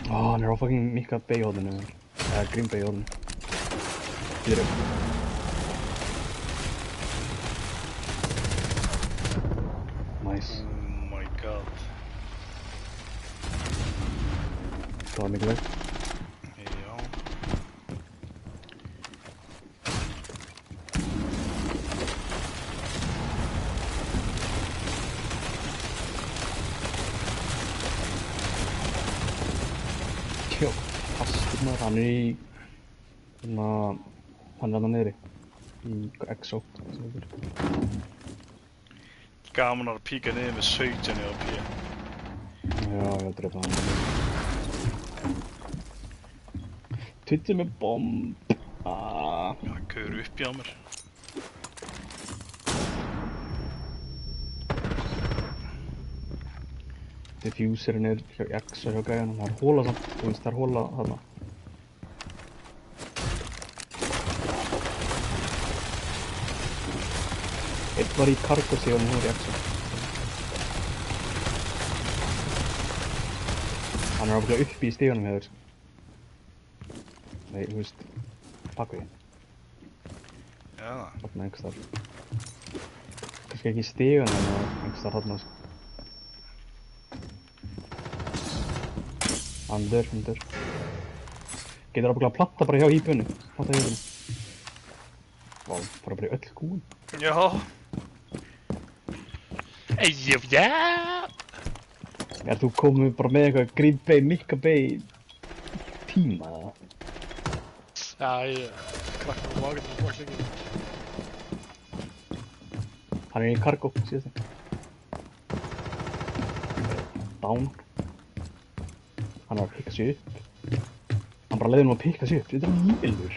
Hann er á fucking Mikka beigjóðinu. Eða Grím beigjóðinu. Býður upp. Nice.
Oh my god.
Það var mikilvægt.
Já.
Jó, fastur maður, hann er í... Hann er þarna niðri. Í Exo.
Gaman að píka niður með 17 á P.
Já, ég drepa hann. Twitchið með bomb.
Það gauður upp í á mér.
Diffuserinn er hjá Exo hjá gæjanum. Það er hóla samt, þú veist, það er hóla þarna. Einn var í kargostíðunum, hún var í Exo. Hann er ábyggilega uppi í stíðunum hjá þér. Nei, þú veist, bakvið.
Já.
Þarna einhvers þar. Kannski ekki í stíðunum, en einhvers þar þarna, sko. Hann dör. Getur ábyggilega að platta bara hjá íbjörnu. Platta hjá íbjörnu. Vá, fara bara í öll kúin.
Já.
Já!
Er þú komið bara með eitthvað Green Bay, Mikka Bay tíma eða?
Já, ég krakka á vakið til að bókla ekki.
Hann er í cargo, síðast. Down. Hann var að pikka sig upp. Hann bara leiði að pikka sig upp. Þetta er lífilur.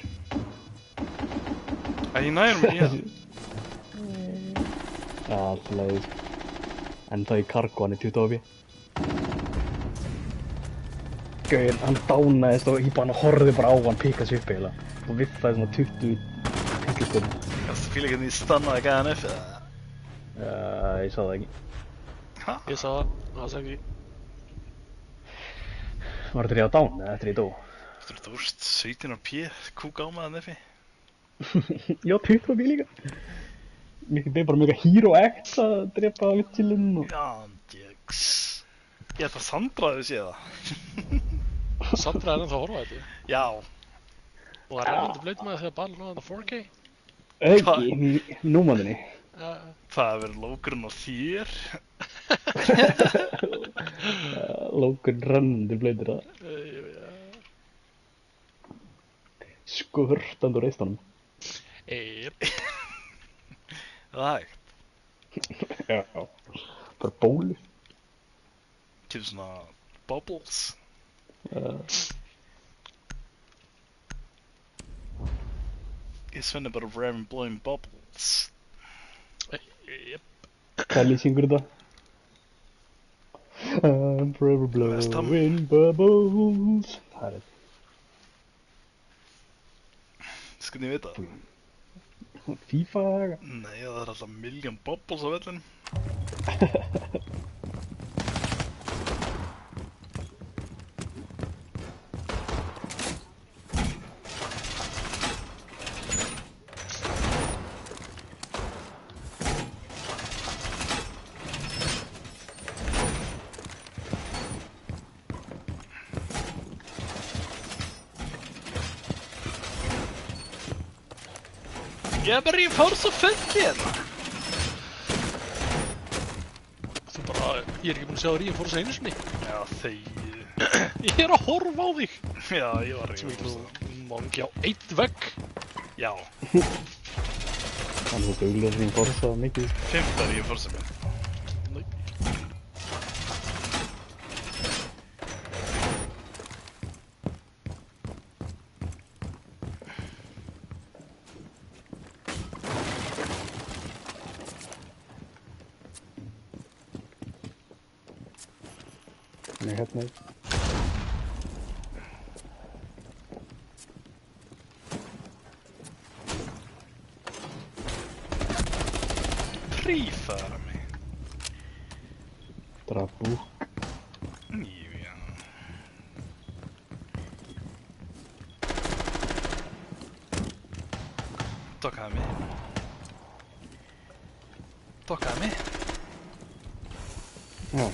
Æ, ég næður mig í það.
Já, alltaf leiðis. En það í cargo, hann er 20 áfi. Gauðin, hann dánaðist og ég bara horfði bara á hann pikka sig upp eiginlega. Og viffaði svona 20 pikkistöðum.
Kannstu fíla ekki að ég stannaði gæðan upp eða?
Ég sá það ekki.
Ha?
Ég sá það, það sagði ekki.
Var þetta ég á dán eða eftir ég dó?
Þú veist, 17 p, kúk á maður nefni.
Já, 20 áfi líka. Mikið beð bara mega Hero X að drepa vitsilinn og...
Jandjöks. Ég ætla að Sandra hefði séð það.
Sandra er ennþá að horfa þetta.
Já.
Og það er reyndi blöyt með þegar bara náða 4K.
Ekki, númanninni.
Það hefur verið lókurinn á þér.
Lókurinn rennandi blöytir það. Skvörtandi úr reistanum.
Það er hægt.
Já. Bara bólu.
Kemur svona bubbles. Ég svenni bara Forever Blowing Bubbles.
Hvað lýsingur þetta? I'm forever
Veist það?
blowing bubbles. Það er þetta.
Skal ég vita?
FIFA.
Nei, það er alltaf million bubbles á vellinum. Ég er bara í fórst og fullið.
Þú bara, ég er ekki búinn að sjá þér í en fór þess einu sinni.
Já, þegið.
Ég er að horfa á þig.
Já, ég var
Sem
ekki
ekki
fórst.
mangi á eitt vegg.
Já,
Hann er svo duglegur sem borðsað mikið.
15 er ég fórst með.
Nei.
Hann er hérna.
Prífara mig.
Draf búk.
Jú, já. Dokkaði mig. Dokkaði mig.
Já.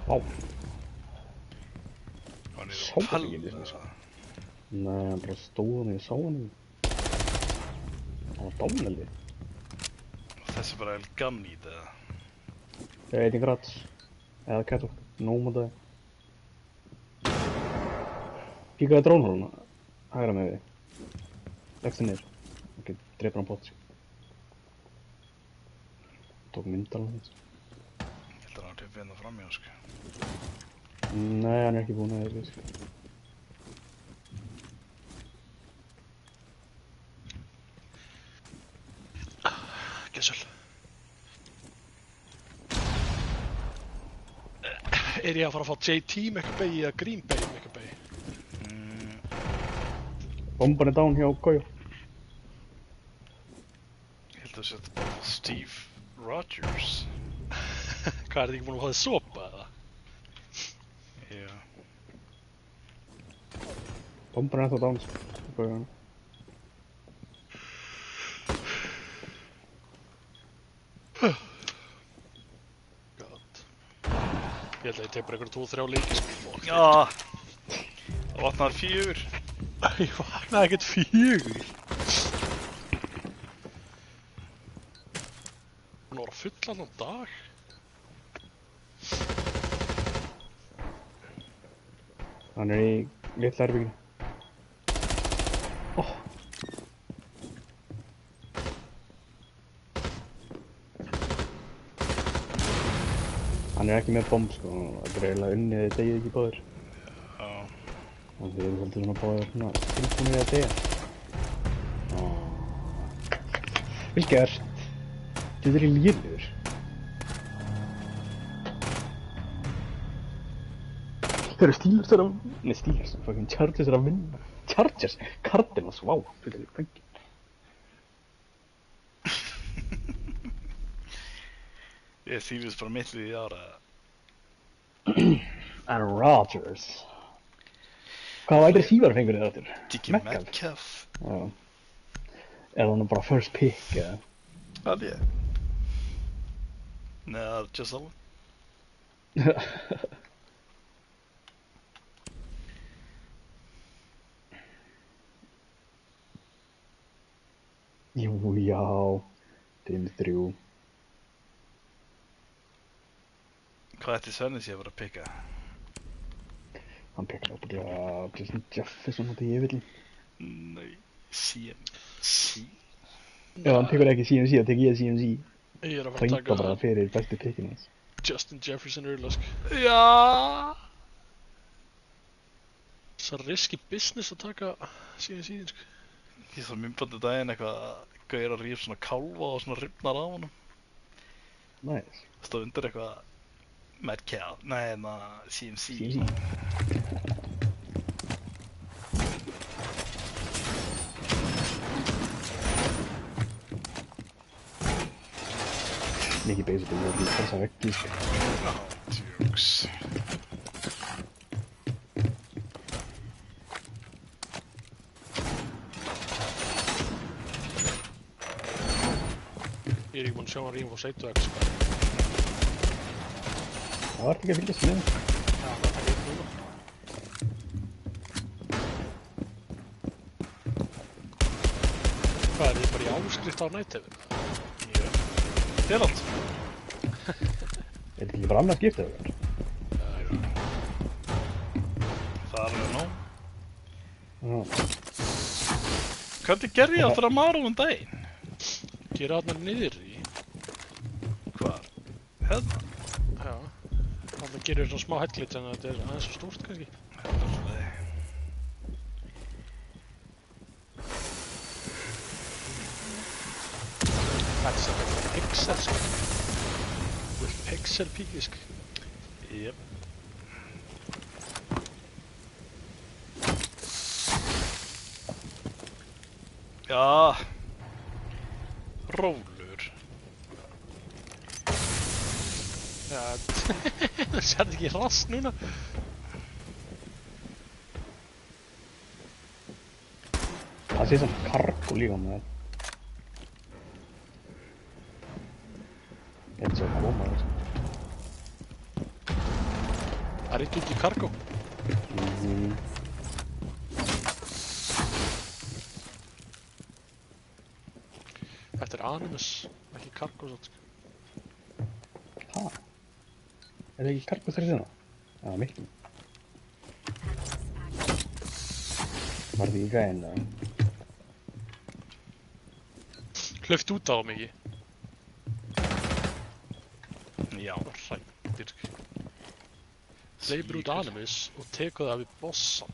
Vá.
Hann er
Sá
á pall.
ekki einu sinni. Nei, hann bara stóð hann og ég sá hann. Hann var dánalið.
Þessi bara El Ganid eða.
Ég veit ekki græts. Eða kettle. Nómadaði. Kíkaði drónhóluna. Hægra með því. Leggst þið niður. Ok, dreipur hann bótt sig. Tók myndal hann.
Ég held að hann til að finna fram í hann, sko.
Nei, hann er ekki búinn að það, sko.
Gessel. Er ég að fara að fá JT Mekabay eða Green Bay Mekabay?
Bomban er down hjá Goyo.
Ég held að setja bara Steve Rogers.
Hvað er þið ekki búin að fá þið sopa eða?
Já.
Bomban er ennþá down, sko. Goyo.
God. Ég held að ég teg bara ykkur 2-3 leiki sko.
Já. Það vatnaði 4.
Ég vaknaði ekkert 4. Hún var full allan dag.
Hann í litla herbygginu. Hann ekki með bomb sko, það eiginlega unnið eða degið ekki báðir.
Já.
Þannig við erum svolítið svona báðir svona tilbúinir að deyja. Vel gert. Þetta er lélegur. Það eru Steelers þar að... Nei, Steelers, fucking Chargers þar að vinna. Chargers? Cardinals, vá, þetta er fengið.
Ég þýfist bara mitt við í ára.
Aaron Rodgers. Hvað væri síðar fengur þér áttur?
Dickie Metcalf.
Já. Er það nú bara first pick eða?
Það er ég. Nei, það er just all.
Jú, já. 5-3.
Hvað ætti Svenni sé að vera að pikka?
Hann pekar ábyggilega Justin Jefferson út í yfirli.
Nei, CMC?
Ef hann tekur ekki CMC, þá tek ég CMC.
Ég er að fara að
Pointa bara
taka
fyrir bestu pickinu hans.
Justin Jefferson Urlask.
Já!
Það er risky business að taka síðan sko.
Ég svo myndbandi daginn eitthvað gauðir að rífa svona kálfa og svona rifnar á honum.
Nice.
Það stóð undir eitthvað Metcalf, nei, CMC.
CMC. Mikið basically að því þessa vekki sko.
Já, tjóks.
Ég er ekki búinn að sjá hann rífa á Seituax sko.
Það var ekki að fylgjast með.
Já, það er ekki núna. Hvað er þið bara í áskrift á nættefi?
Já. Félags.
Er þetta ekki bara annað skiptið okkar?
Það er alveg nóg.
Já.
Hvernig gerði ég alltaf að mara um daginn?
Gera hann niður í.
Hvað? Hérna?
Já. Þannig gerir svona smá hellit en þetta er aðeins svo stórt kannski. That's a pixel sko. With pixel píkisk.
Jep. Já. Rólur.
Já, það sér ekki rast núna.
Það sé samt kargo líka með það. Þetta er svo koma sko.
Það er eitt út í kargo. Þetta er Animus, ekki kargo svo sko.
Hæ? Er það ekki kargo þeirri sinna? Já, miklu. Var það ekki gæðin það?
Hlauft út á mig.
Já.
Rættir. Hleypur út Animus og tekur það við bossan.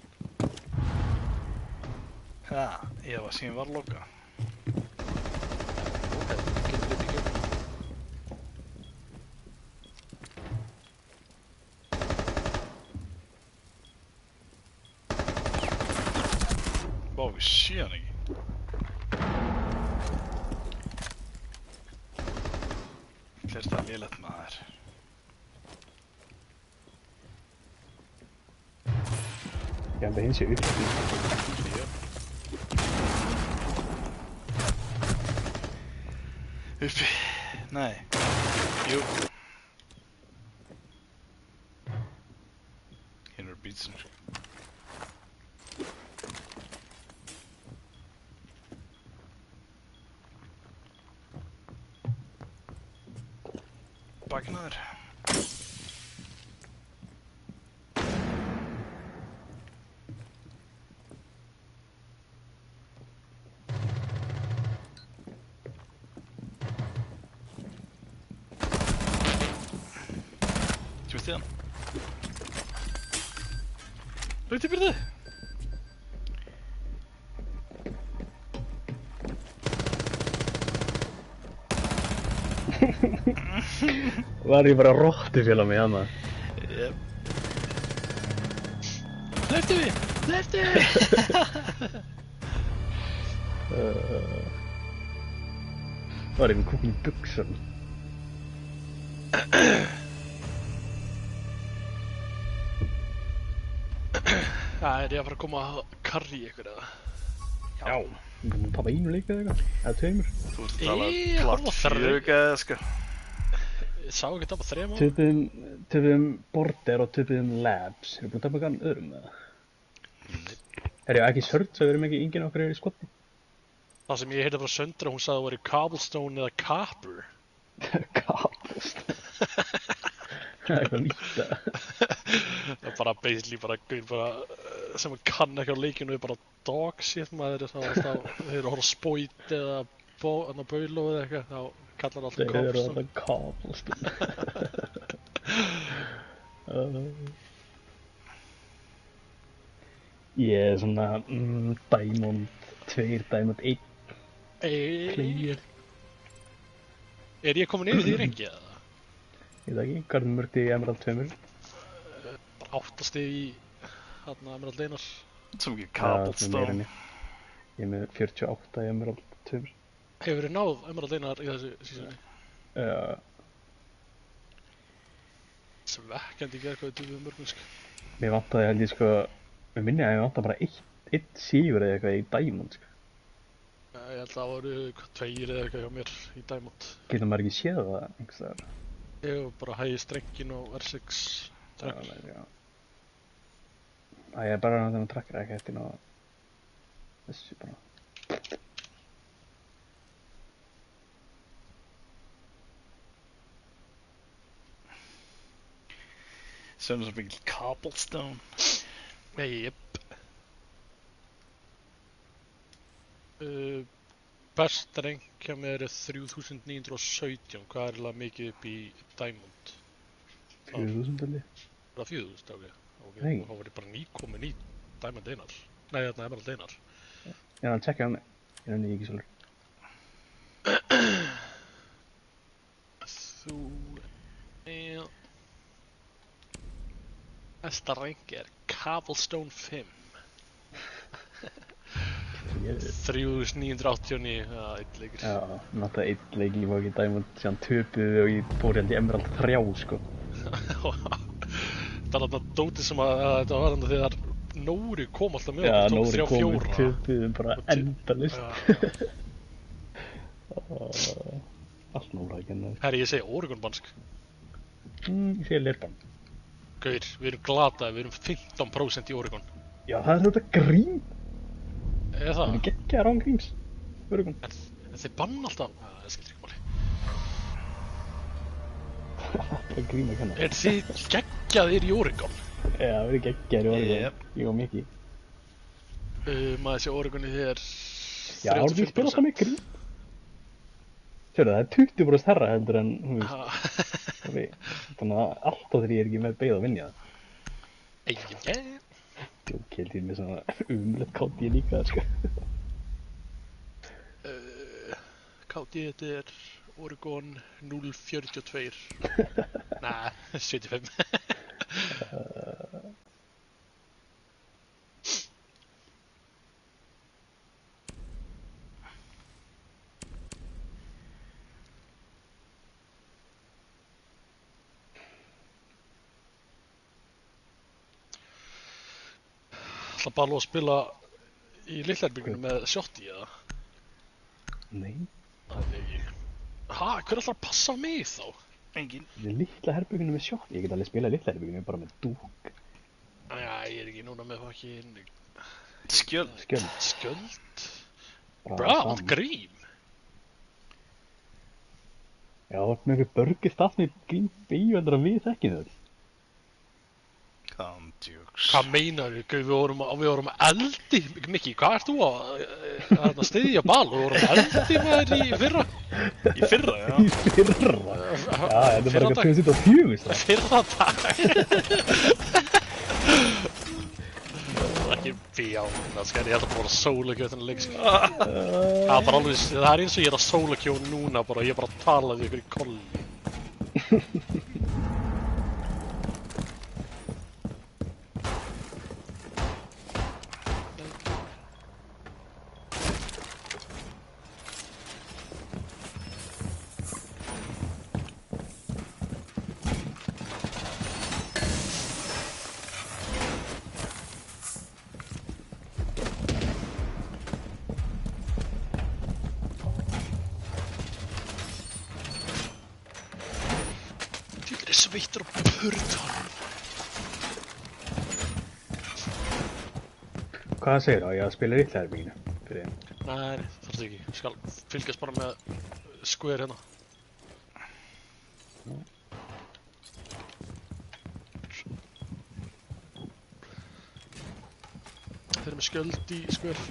Já, ég var síðan var loka.
Ok, getur við ekki.
Vá, við sé hann ekki. Hlust það lélegt maður.
Ég held að hinn sé upp.
Jep. Uppi. Nei. Jú. Hinn eru bítsinn. bakinn á þér. Kemur stíðan.
Lauti fyrir þið?
Var ég bara rottufélag með hana?
Jep.
Hleyptu við! Hleyptu við!
Var ég með kúkn í buxum?
Það er ég að fara að koma að karri ykkur eða?
Já. Við erum að tapa einu leik eða eitthvað? Eða tveimur?
Þú ert að tala
Ég
platt
horfði á þrjá.
fjöga eða sko.
Ég sá ekki tapa 3 á.
Töpuðum Border og töpuðum Labs. Erum við búin að tapa eitthvað öðrum eða? Ekki Surge, við erum ekki enginn okkar í skotni.
Það sem ég heyrði frá Söndra, hún sagði að það væri Cobblestone eða Copper.
Cobblestone. Það er eitthvað nýtt að.
Það er bara basically bara sem kann ekki á leikinu er bara dog shit maður. Þá alltaf þeir eru að horfa á Spoit eða Baulo eða eitthvað, þá kallar alltaf
Þeir eru
Cobblestone.
alltaf Cobblestone. Ég er svona Diamond 2, Diamond 1 player.
Er ég komin yfir því rengi eða?
Ég veit ekki, hvað er mörgt í Emerald 2?
Bara 8 stig í Emerald Einar.
Svo mikið
Meira en
Cobblestone.
ég. Ég er með 48 í Emerald 2.
Hefur þið náð Emerald Einar í þessu sísoni? Svekkjandi í gerð hvað þið duðum mörgum sko.
Mér vantaði held ég sko, mér minni að ég vantaði bara eitt sigur eða eitthvað í Diamond sko.
Ég held að það voru 2 eða eitthvað hjá mér í Diamond.
Getur maður ekki séð það einhvers staðar?
Ég var bara hægði strengin og R6 trekk.
Já. Ég er bara að það með trakkar ekki eftir ná þessu bara.
Sem svo mikið Cobblestone.
Jep. Best rank hjá mér er 3917, hvað er eiginlega mikið upp í Diamond?
4000 alveg?
Það 4000, ok.
Nei.
Þá var ég bara nýkomin í Diamond Einar. Nei, þarna Emerald Einar.
Já, hann tjekka hann. Ég nefnir ekki svolítið.
Þú... Besta rank er Cobblestone 5. 3989, einn leikur.
Já, náttúrulega einn leik ég var ekki í Diamond, síðan töpuðu og ég fór hérna í Emerald 3 sko.
Það er þarna dótið sem að þetta var þarna þegar Nóri kom alltaf með
Já,
okkur, tók
Nóri
3 og 4.
komið, töpuðum bara
Og
endalaust.
Já.
Allt Nóra að kenna.
Herri, ég segi Oregon bansk.
Ég sé Leirbann.
Gaur, við erum glataði, við erum 15% í Oregon.
Já, það er þetta grín.
Er
Það
það?
er geggjaðar án gríms. Oregon.
En þeir banna alltaf... Það skilur ekki máli.
Það er grín að kenna.
Er þið geggjaðir í Oregon?
Já, það verður geggjaðar í Oregon.
Yep.
Ég og Miki.
Maður sé Oregon í þér...
Já, við spila það með grín. Sérðu, það er 20% herra heldur en, þú veist, þannig að alltaf þegar ég er ekki með beigð að vinja það. Jók, held ég með svona umlegt kátt ég líka það, sko.
KD þetta er Oregon 042. Nei, 75. Það bara að spila í Littleherberginu með Shotti eða?
Nei,
Það er ekki. Ha, hver er alltaf að passa á mig þá?
Engin.
það er litla herbygginu með sjokk. Ég get alveg spilað litla herbygginu bara með dúk.
Já, ég er ekki núna með fucking
Skjöld.
skjöld.
Bara
Bra,
saman.
grím.
Já, það var með einhver burger staff með Green Bay og endur að við þekkið þau.
Kandjúks.
Hvað meinar við? Við vorum að eldi. Mikki, hvað ert þú að styðja bal? Við vorum að eldi maður í fyrra.
Í fyrra, já.
Í fyrra? Já, þetta er bara eitthvað 2004, það.
Fyrra dag. Það var ekki bjána, sko. Ég held að bara sólakjötinu leik, sko. Það er bara alveg, það er eins og ég að sólakjó núna bara, ég bara talaði ykkur í kolli. Sveittur og purtar.
Hvað segir það? Ég að spila litlaherbygginu fyrir þið.
Nei, þarfst ekki. Ég skal fylgjast bara með Square hérna. Þeir eru með skjöld í Square.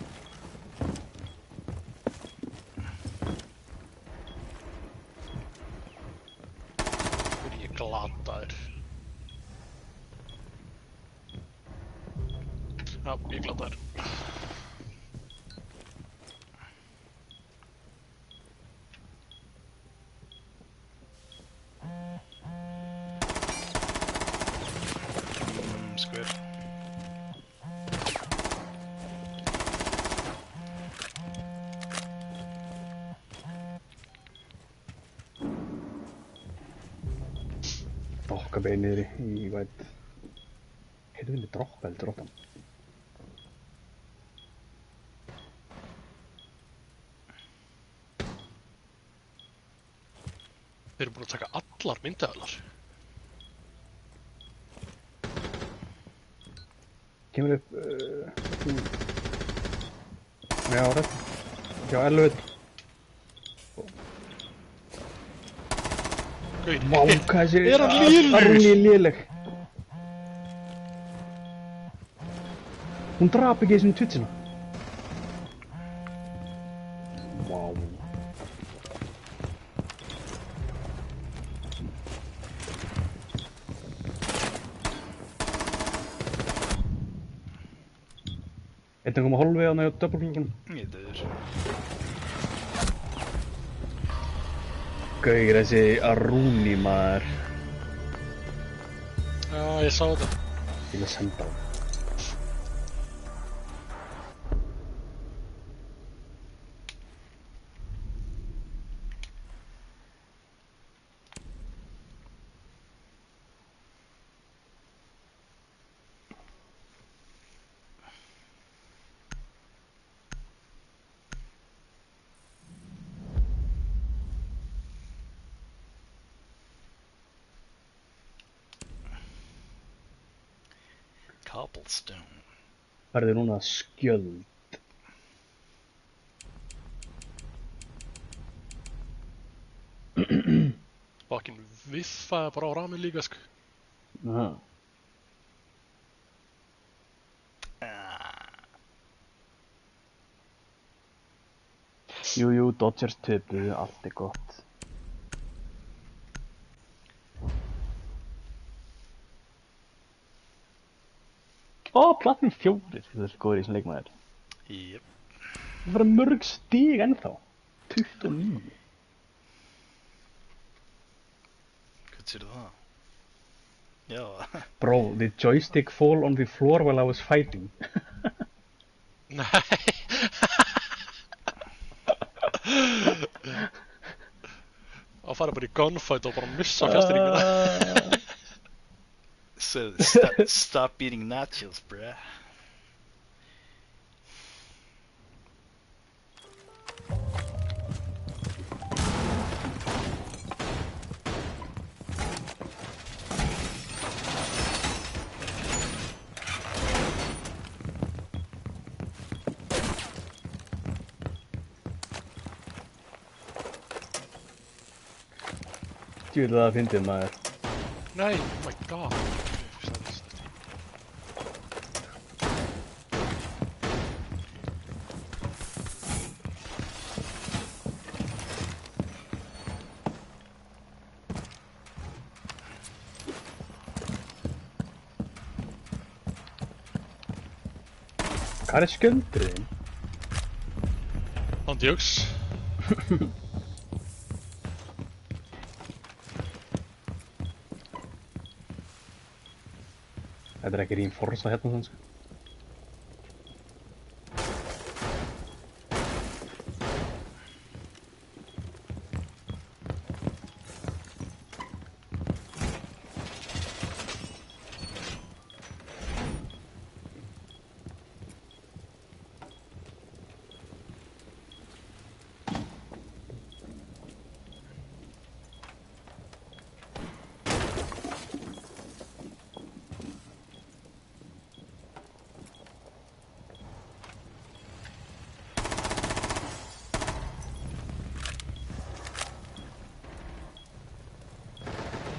Glataður. Já, ég er glataður.
Square.
Drokkabein niðri í væt. Heitir villi droppa eller droppan?
Þeir eru búin að taka allar myndavélar.
Kemur upp... Já, rétt. Já, L1.
Gauð.
Vá, hvað þessi...
Er hann lélegur?
Hún er léleg. Hún drap ekki þessum twitchina. Vá. Eitthvað kom að hólfi á næja double-klokkunum.
Ég döður.
Gauður þessi Aruni maður.
Já, ég sá þetta.
Ég vil senda hann.
Cobblestone.
Verður núna skjöld.
Fucking viffaði bara á ramið líka, sko.
Aha. Jú, Dodgers töpuðu, allt er gott. Ó, Platinum 4, þú er góður í þessum leikmaður.
Jep.
Það var mörg stig ennþá. 29.
Hvað sér það? Já.
Bro, the joystick fall on the floor while I was fighting.
Nei. Að fara bara í gunfight og bara missa fjastringuna.
So, stop eating nachos, bruh.
Djúlega það fyndið maður.
Nei, oh my god.
Hvað er skjöldurinn?
Ándjóks.
Þetta er ekki reinforsa hérna þannig.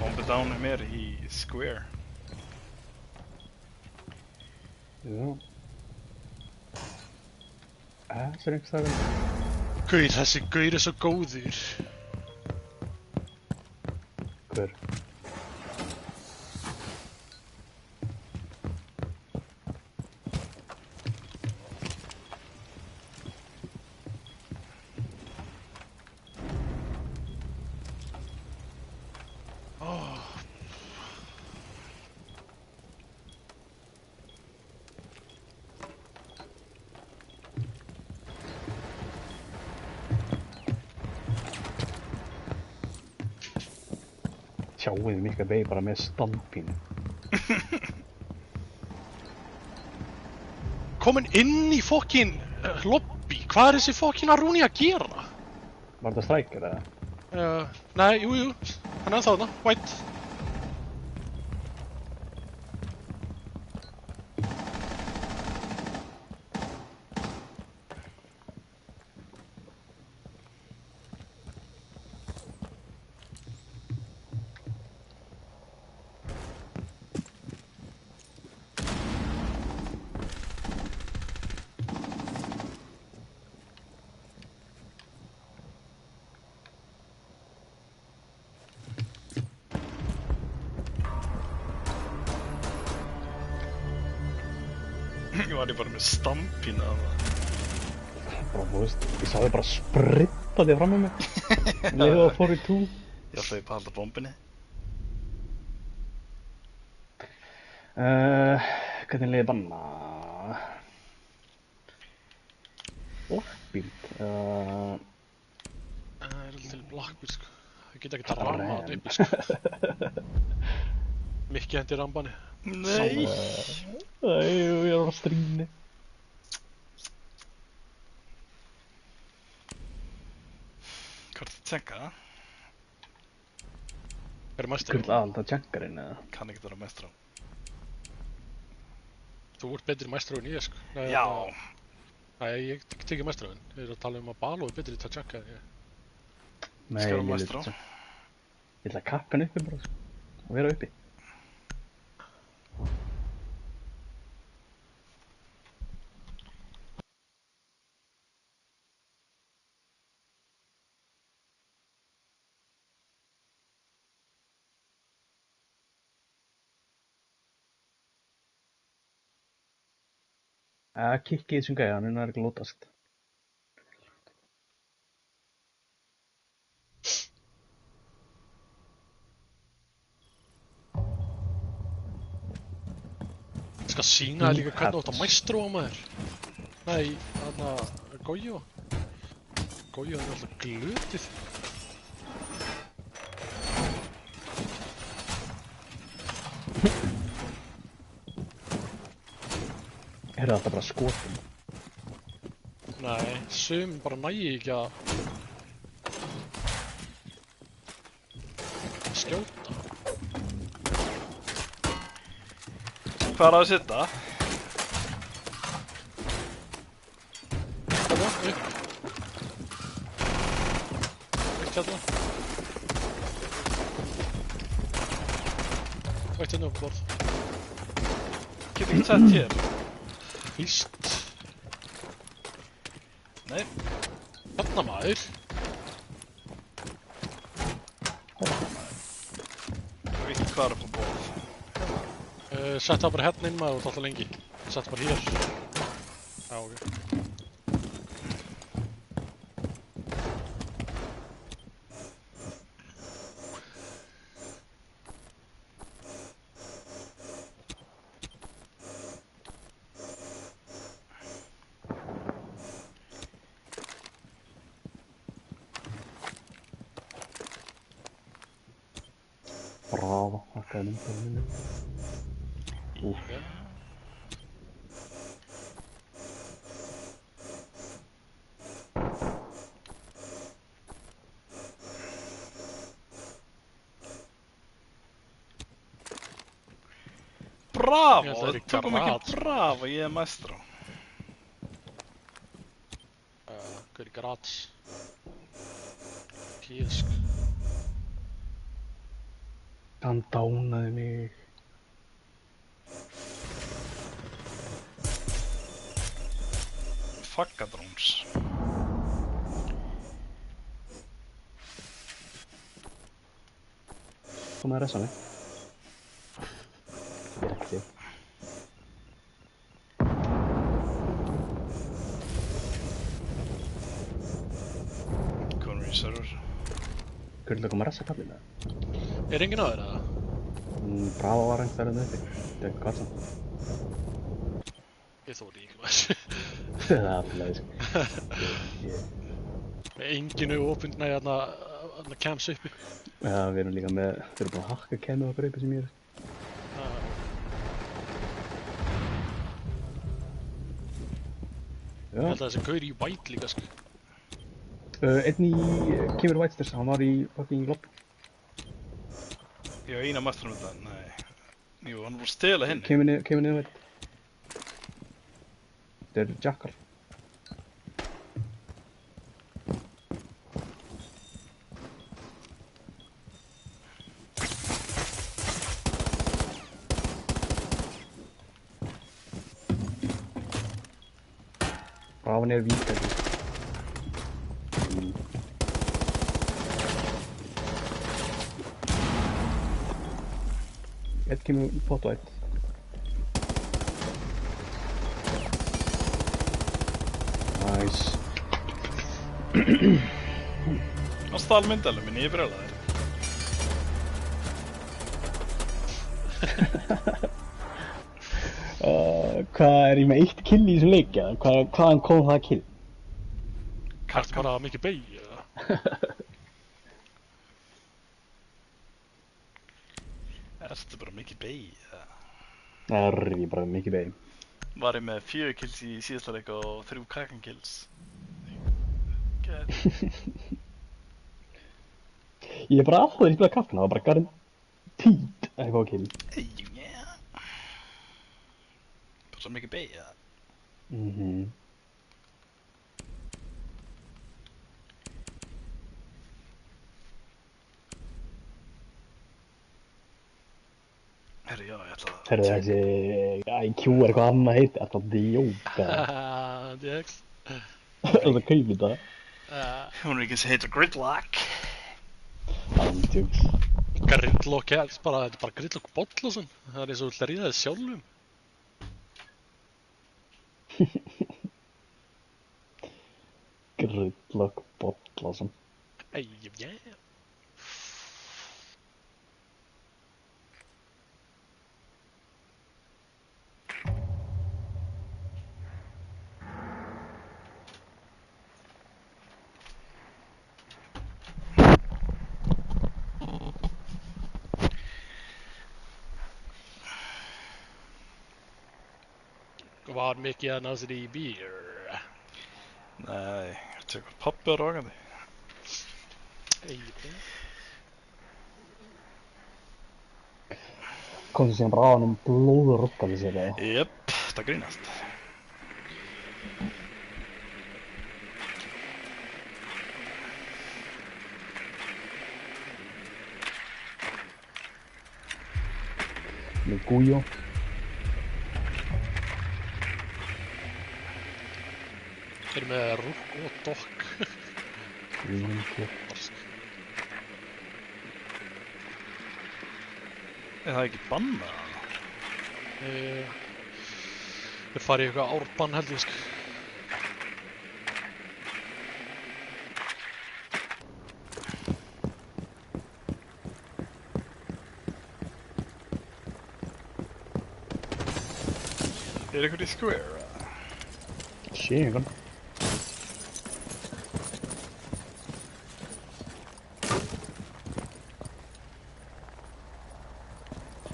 Bomba down mér í square.
Já. Það er einhvers staðar.
Gaur, þessi gaur er svo góður.
Hver? Sjáuði Mikka Bey bara með stampínu.
Komin inn í fokkin lobby. Hvað er þessi fokkin Aruni að gera?
Var þetta strækir eða?
Nei, jú. Hann er ennþá þarna. White.
Ég var bara með stampínu að það.
Bara, þú veist, ég sá þig bara spritta þig fram með mig. Leiðu það fór í tú.
Ég ætlaði bara að halda bombinni.
Hvernig leiði banna? Blackbeard.
Það er til Blackbeard, sko. Það geta ekkert að ramma það uppi, sko. Mikki hendi rambanni.
Nei!
Ég er á stríni.
Hvað er þetta að tjekka það?
Hver er mæstur?
Kurl aðalda tjankarinn eða?
Kann ekki vera mestra á.
Þú ert betri mæstur en ég, sko. Nei,
Já!
Nei, ég tekið mæstur en. Ég er að tala að Baló er betri til að tjekka en ég.
Nei,
Skal
ég
vera
vil
mestra á.
Ég ætla að kappa hann uppi bara, sko. Og vera uppi. Kikki í þessum gæja, hann er ekki lótast.
Ég skal sína þér líka hvernig þú átt að mæstróa maður. Nei, þarna Gójó. Gójó er alltaf glutið.
Er þetta bara skotin?
Nei, sum bara nægi ekki að skjóta.
Hvað er að setja?
Koma, upp. Eitt hérna. Bætt hérna upp borð.
Get ekki sett hér.
Víst.
Nei.
Þarna maður.
Ég veit ekki hvað er upp á borð.
Sett það bara hérna inn maður út alltaf lengi. Sett það bara hér. Já, ok.
Bravo, þakkaði myndinu. Úf.
Bravo!
Ég held að það er í
Tökum ekki
garage.
bravo, ég er maestro.
Hvað er í garage? Kiosk.
Hann dánaði mig.
Faggadróns.
Kom að resa mig. Ég er ekki þig.
Konur í server.
Hvernig kom að resa kallina?
Er enginn á þér eða?
Bravo var einhver þarna uppi. Þetta er hvað samt.
Ég þóri ekki maður.
Það er alltaf leiðis.
Enginn er opinn hérna camps uppi.
Já, við erum líka með, við erum búin að hakka kemið okkur uppi sem ég er.
Ég held að þessi gaur í white líka sko.
Einn í Kimmer Whitesters, hann var í fucking lobby.
Ég var eina maestro þetta, nei. Jú, hann er búinn að stela henni.
Kemur niður veit. Þetta er Jackal. Bravo er víkandi. Eitt kemur í pot og eitt. Nice.
Hann stal myndalum minni, ég brjólaði þér.
Hvað er ég með eitt kill í þessum leik eða? Hvaðan kom það kill?
Kannski bara mikið beig eða?
Ertu bara mikið beig, eða?
Það er ég bara mikið beig.
Var ég með 4 kills í síðasta leik og 3 kakan kills.
Ég er bara alltaf að spila kaffina, það var bara garantíð að ég fá kill.
Yeah. Bara svo mikið beig, eða? Herri, já, ég ætla að...
Herru, þessi IQ er eitthvað annað heiti, er það djóka?
DX.
Það er að kaupa þetta.
Hún er ekki sem heitir Gridlock.
Andjóks.
Gridlock, þetta er bara Gridlock bollosinn. Það er eins og þú vill ríða þess sjálfum.
Gridlock bollosinn.
Yeah. Var mikið að náður í býr?
Nei, ég tekur pappi á rogandi.
Eitthvað.
Komstu síðan bara á hann blóður rukkandi sér eða?
Jöpp, það grínast.
Með Gujo.
Þeir eru með Rúk og Dokk.
Er það ekki bannað?
Þeir fara í eitthvað árbann held ég, sko.
Er eitthvað í square?
Sé einhvern.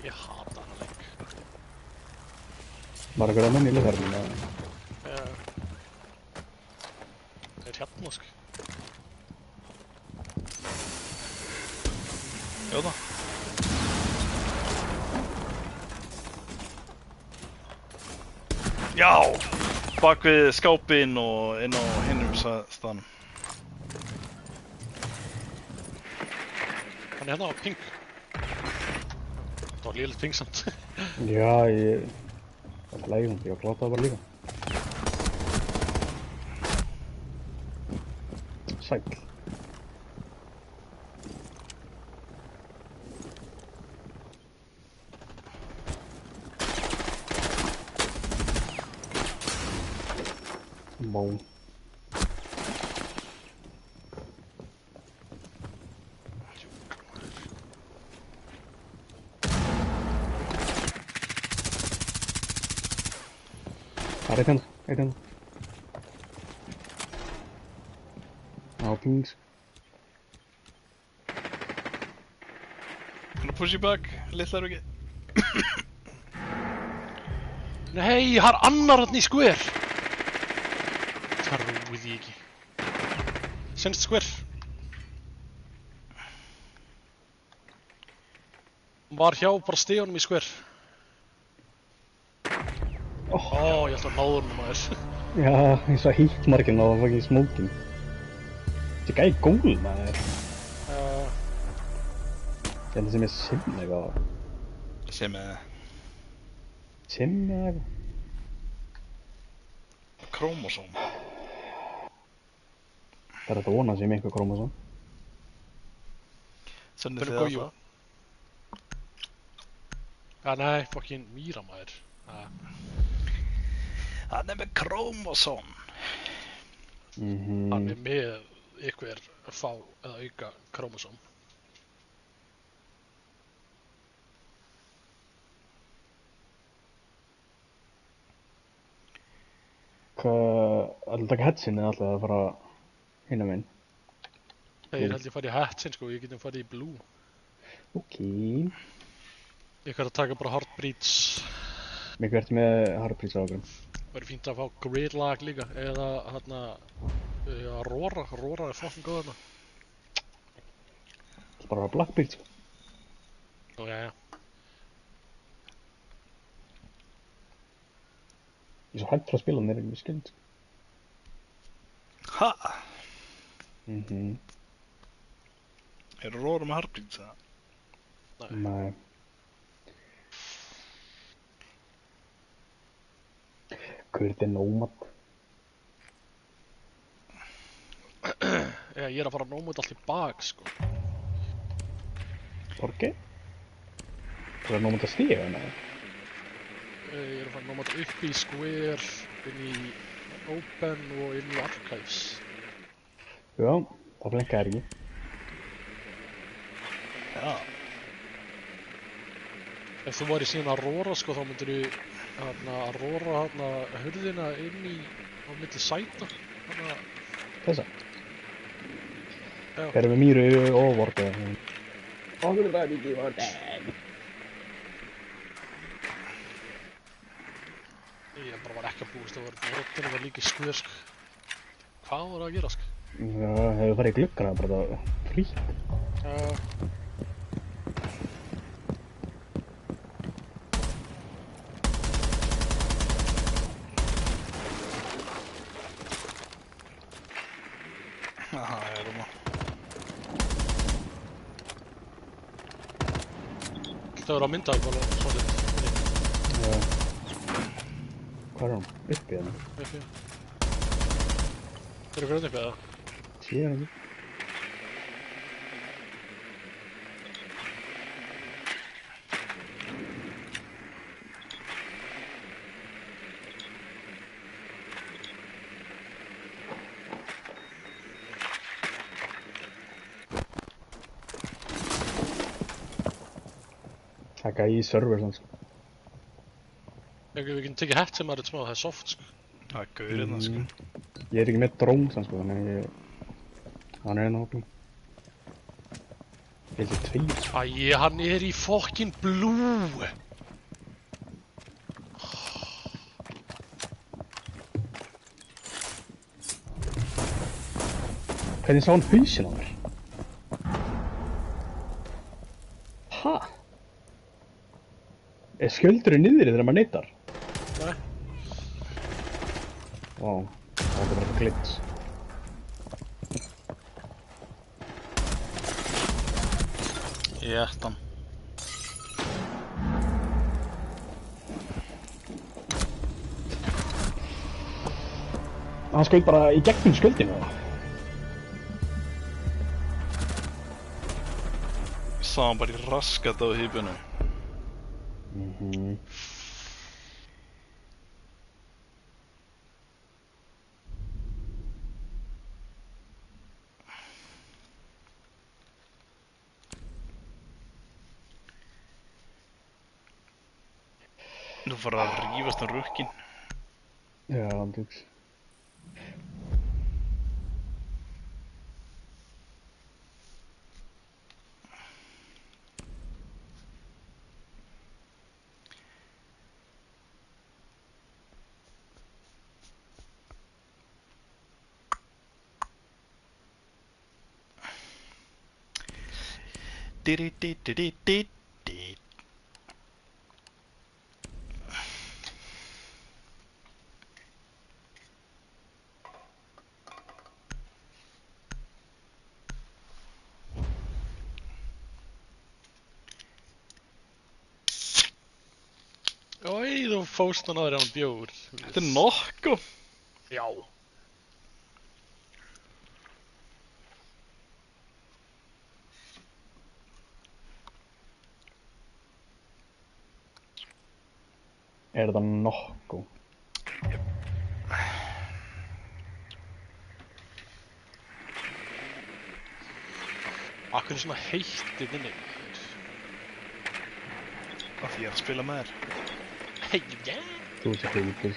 Ég hata hana leik.
Var eitthvað menn í liðarinn?
Þeir hérna, sko.
Já það. Já! Bak við skápinn og inn á hinum staðnum.
Hann er hérna á ping. Það var lélegt ping samt.
Já, ég... Það er lægum, ég var klátt það bara líka. Sæll. Mó. Það er eitt hérna. Á pings.
Gonna push you back, litlar ekki.
Nei, það er annar hann í square. Það rúið ég ekki. Senst square. Hann var hjá bara stegunum í square. Ég held að náður hann maður.
Já, eins og hítmarkinn á fucking smókin. Þetta er gæði gól maður. Þetta sem er sim eitthvað.
Sem er
Sim eða eitthvað.
krómosóm.
Það er þetta að vona sem einhver krómosóm.
Sennið
Það
þið
er
að
Gujo. Nei, fucking Mýra maður.
Hann er með krómosóm.
Hann er með ykkur fá eða auka krómosóm.
Ætlaðu að taka headsin eða ætlaðu að fara hinum einn?
Þeir held ég farið í hatsin sko, ég getum farið í blue.
Ok.
Ég kann að taka bara Heartbreeds.
Mikið ert með Heartbreeds á okkur.
Verður fínt að fá Gridlock líka, eða hérna Aurora. Aurora er fucking góð þarna.
Það er bara Blackbeard sko.
Nú, jæja.
Ég er svo hægt frá að spila, mér er mjög skemmt.
Ha? Eru róður með Heartbreeds eða?
Nei. Hvað er Nomad?
Ég er að fara að Nomad allt í bak sko.
Porki? Það er Nomad að stiga hana?
Ég er að fara að Nomad upp í Square, inn í Open og inn í Archives.
Já, það blenkaði ekki.
Já.
Ef þú væri síðan Aurora sko, þá myndir þú Aurora hurðina inn í á milli sæta.
Þessa?
Já.
Erum við Mýru og Vorti? Okkur bara ekki Vorti.
Ég bara var ekki að búist að vera Vortinu var líka í Square sko. Hvað var að gera sko?
Já, hefur farið í gluggana, bara það frýtt.
Aha, ég er
Það verður að mynda bara svolítið.
Hvað er hann? Uppi hérna?
Uppi. Eru fyrir uppi eða?
Sé hann ekki. Það gæði í server sann sko.
Við getum tekið hett sem er smá, það er soft sko.
Það er gaurinn það sko.
Ég er ekki með drón sann sko, þannig að hann er hérna hópin. Þessi tveir.
Æ, hann er í fucking blue!
Hvernig sá hann hausinn á mér? Ha? Er skjöldurinn niðri þegar maður neytar?
Nei.
Vá, það er bara glitch.
Ég ætti hann.
Hann skaut bara í gegnum skjöldinu eða?
Ég sá hann bara í raskat á hýpunum. Nú fara að rífast á rukkin.
Já, andjóks.
Di-di-di-di-di-di.
Oj, þú fóst hann aðra án bjór.
Þetta er nokkuð.
Já.
Er þetta nokkuð?
Akkur er svona heitt í þinni.
Af því ég er að spila með þér.
Hei, já.
Þú ert ekki heitur.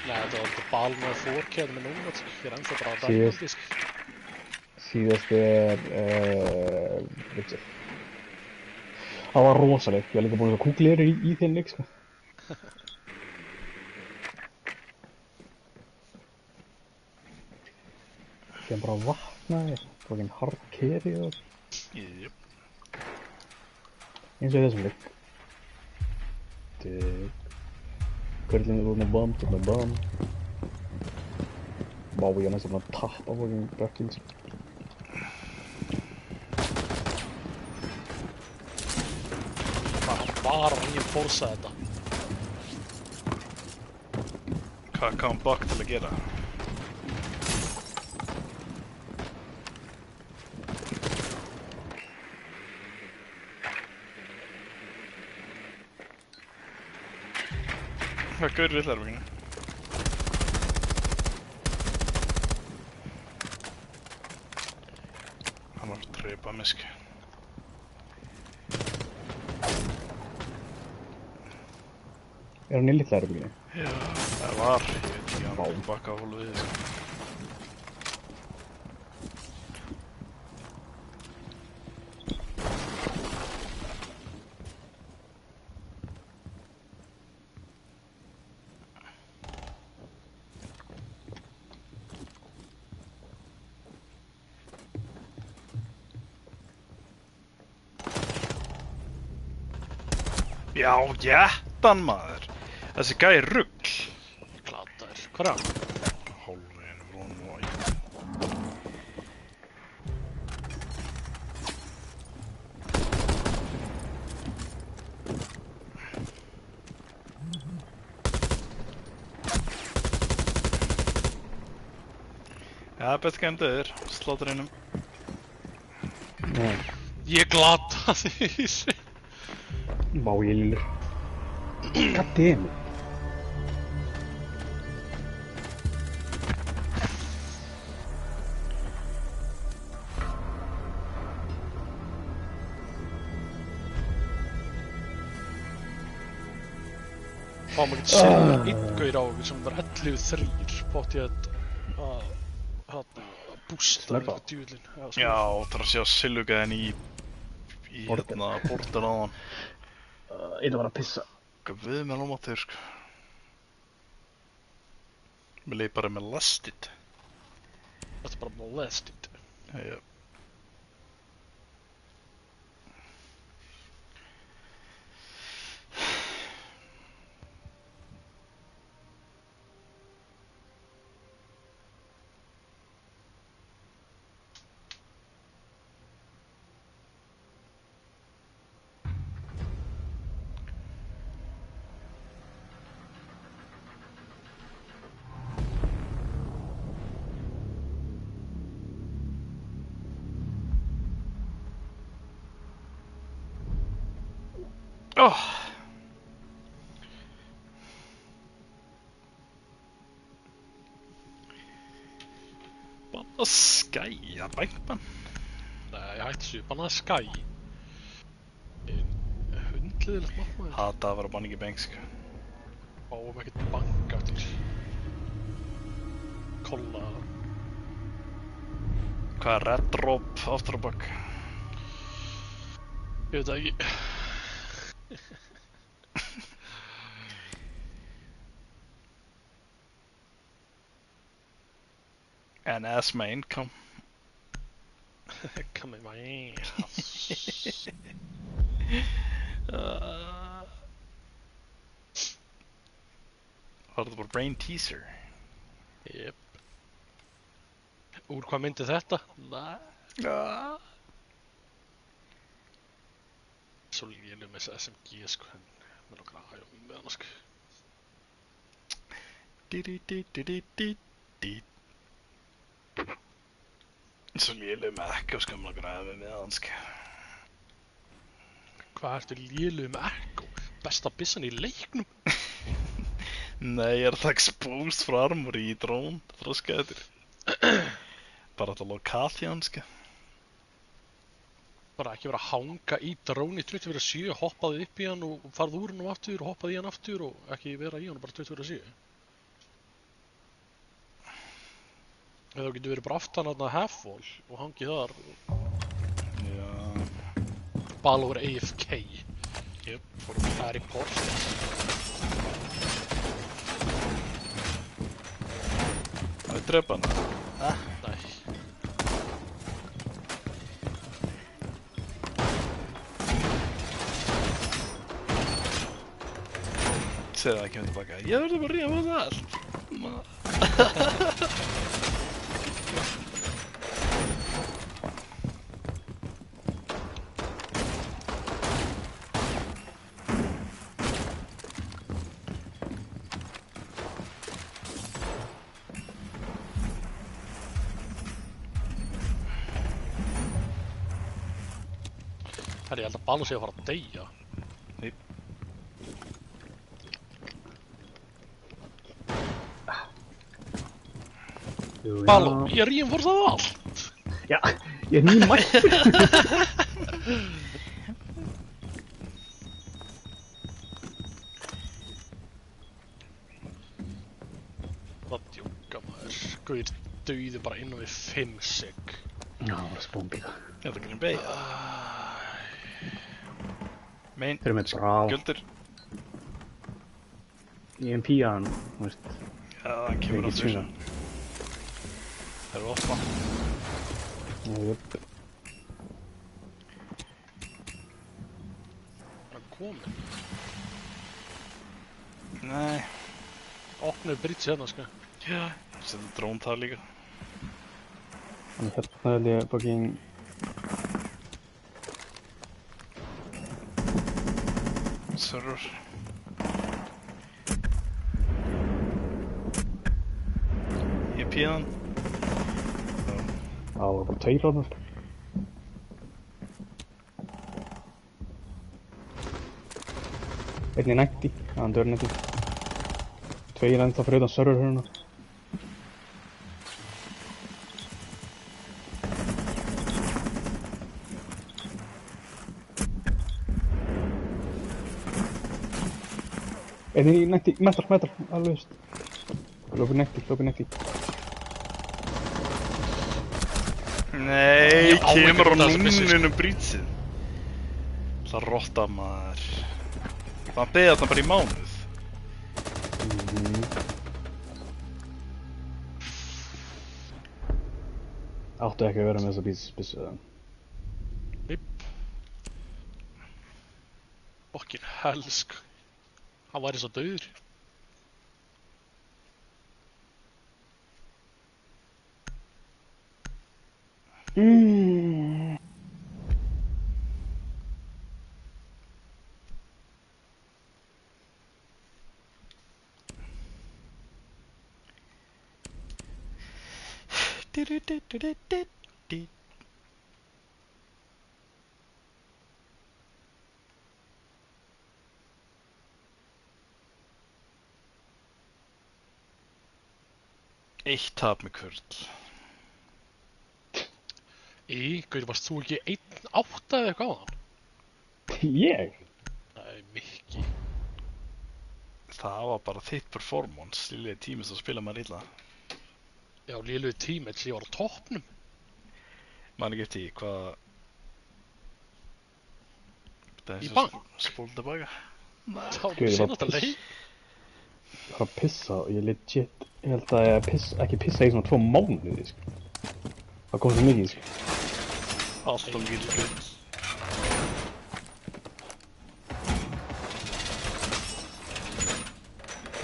Nei, þetta var þetta bal með fórkjæði með núna, ég er ennþá bara að
Síðast.
dæma disk.
Síðast er... veit ég. Það var rosalegt, ég var líka búinn að kúkleira í þeim leik, sko. Þegar bara vaknaði, fokkin hardcarry og...
Jöp.
eins og í þessum leik. Körlinn er út með bomb, út með bomb. Vá, ég er næstum að tappa fokkin Brackins.
Hann var að ég fórsa þetta.
Hvað kom Buck til að gera? Hvað gaur við þar veginn? Hann var að treypa misk.
Er hann í litla herberginu?
Já, það var. Ég veit ekki, hann
Vá.
bakka hólf við sko. Já, jættan maður. Þessi gæi er rugl.
Glataður. Hvað er hann?
Hólfinu frón og Já, betur gæm döður, sláturinnum.
Nei,
Ég glata því.
má ég lillur. Goddammit.
Fá maður ekki segja einn gaur á sem var 11-3 bótt ég að bústa
Slöpa.
eitthvað djúvillin.
Já, það er að sjá Sillugaðin í
Border.
hérna, border á hann.
Ég ætla bara að pissa.
Guð með lómatur, sko. Mér leið bara með lastit.
Þetta er bara molested.
Já. Bara skæja bænkmann.
Nei, ég hætti þessu, bannaði skæ. Hundliðilegt markmaður.
Hata að vera bann ekki bæng, sko.
Fáum ekkert bank eftir. Kolla.
Hvað er red drop aftur á bak?
Ég veit það ekki.
And as my income.
Come in my ass.
Var þetta bara brain teaser?
Jep. Úr hvað myndi þetta? Nei. Svo lélum þess SMG sko, en mér nokkar að hægja með hana sko.
Svo lélum ekki og skamla græði með hann, sko.
Hvað ertu lélum með Echo? Besta byssan í leiknum?
Nei, ég er það exposed frá Armory í drón, þroskaðir. Bara þetta Locathjan, sko.
Bara ekki vera að hanga í dróni 24/7, hoppaði upp í hann og farði úr hann aftur og hoppaði í hann aftur og ekki vera í hann bara 24/7. Eða þú getur verið bara aftan að half-wall og hangið þar og
Já.
bala úr AFK. Jöp, fórum við þær í port.
Það er drepa hana.
Nei.
Segðu það ekki með tilbaka. Ég verður bara að ríða með það allt.
Herri, ég held að Balú sé að fara að deyja.
Nei.
Balú, ég reinforsa það allt.
Já, ég er nýmættur.
Það djóka maður. Gauðir dauði bara innan við 5 sek.
Já, það var spónbíka.
Ég ætla ekki að beigja. Mein,
Fyrir með brá.
guldur.
Ég er pían, þú veist.
Já, það kemur
Ekki
aftur.
svinga.
Það eru opna.
Jöp.
Hann er komin.
Nei.
Opnuðu bridge hérna, sko.
Já. Settum drón það líka.
Þannig hérna held ég fucking...
Server. Ég píðan.
Á, það er 2 ráðnar. Einn í 90, hann dör 90. 2 ennþá fyrir utan serverhöruna. Einn í 90, metal, alveg veist. Lópið 90.
Nei,
Ég á ekki
kemur á
þetta sem missi,
núninu brýtsið. Það rotta maður. Það beði þarna bara í mánuð.
Áttu ekki að vera með þessa byssu það.
Vipp. Fokkin helsk. Hann væri svo dauður.
Eitt tap með kurl.
Gauti, varst þú ekki 1-8 eða eitthvað á hann?
Ég?
Nei, Mikki.
Það var bara þitt performance. Lillið tímis að spila maður illa.
Já, léluði tímell, ég var á toppnum.
Man ekki eftir hvað...
Í bank?
Spólum tilbaka.
Það var
Guð, ég var
síðan að leik.
Ég var að pissa og ég legit, ég held að ég ekki pissa í svona 2 mánuði, sko. Það kom svo mikið, sko.
Allt og mikið kurl.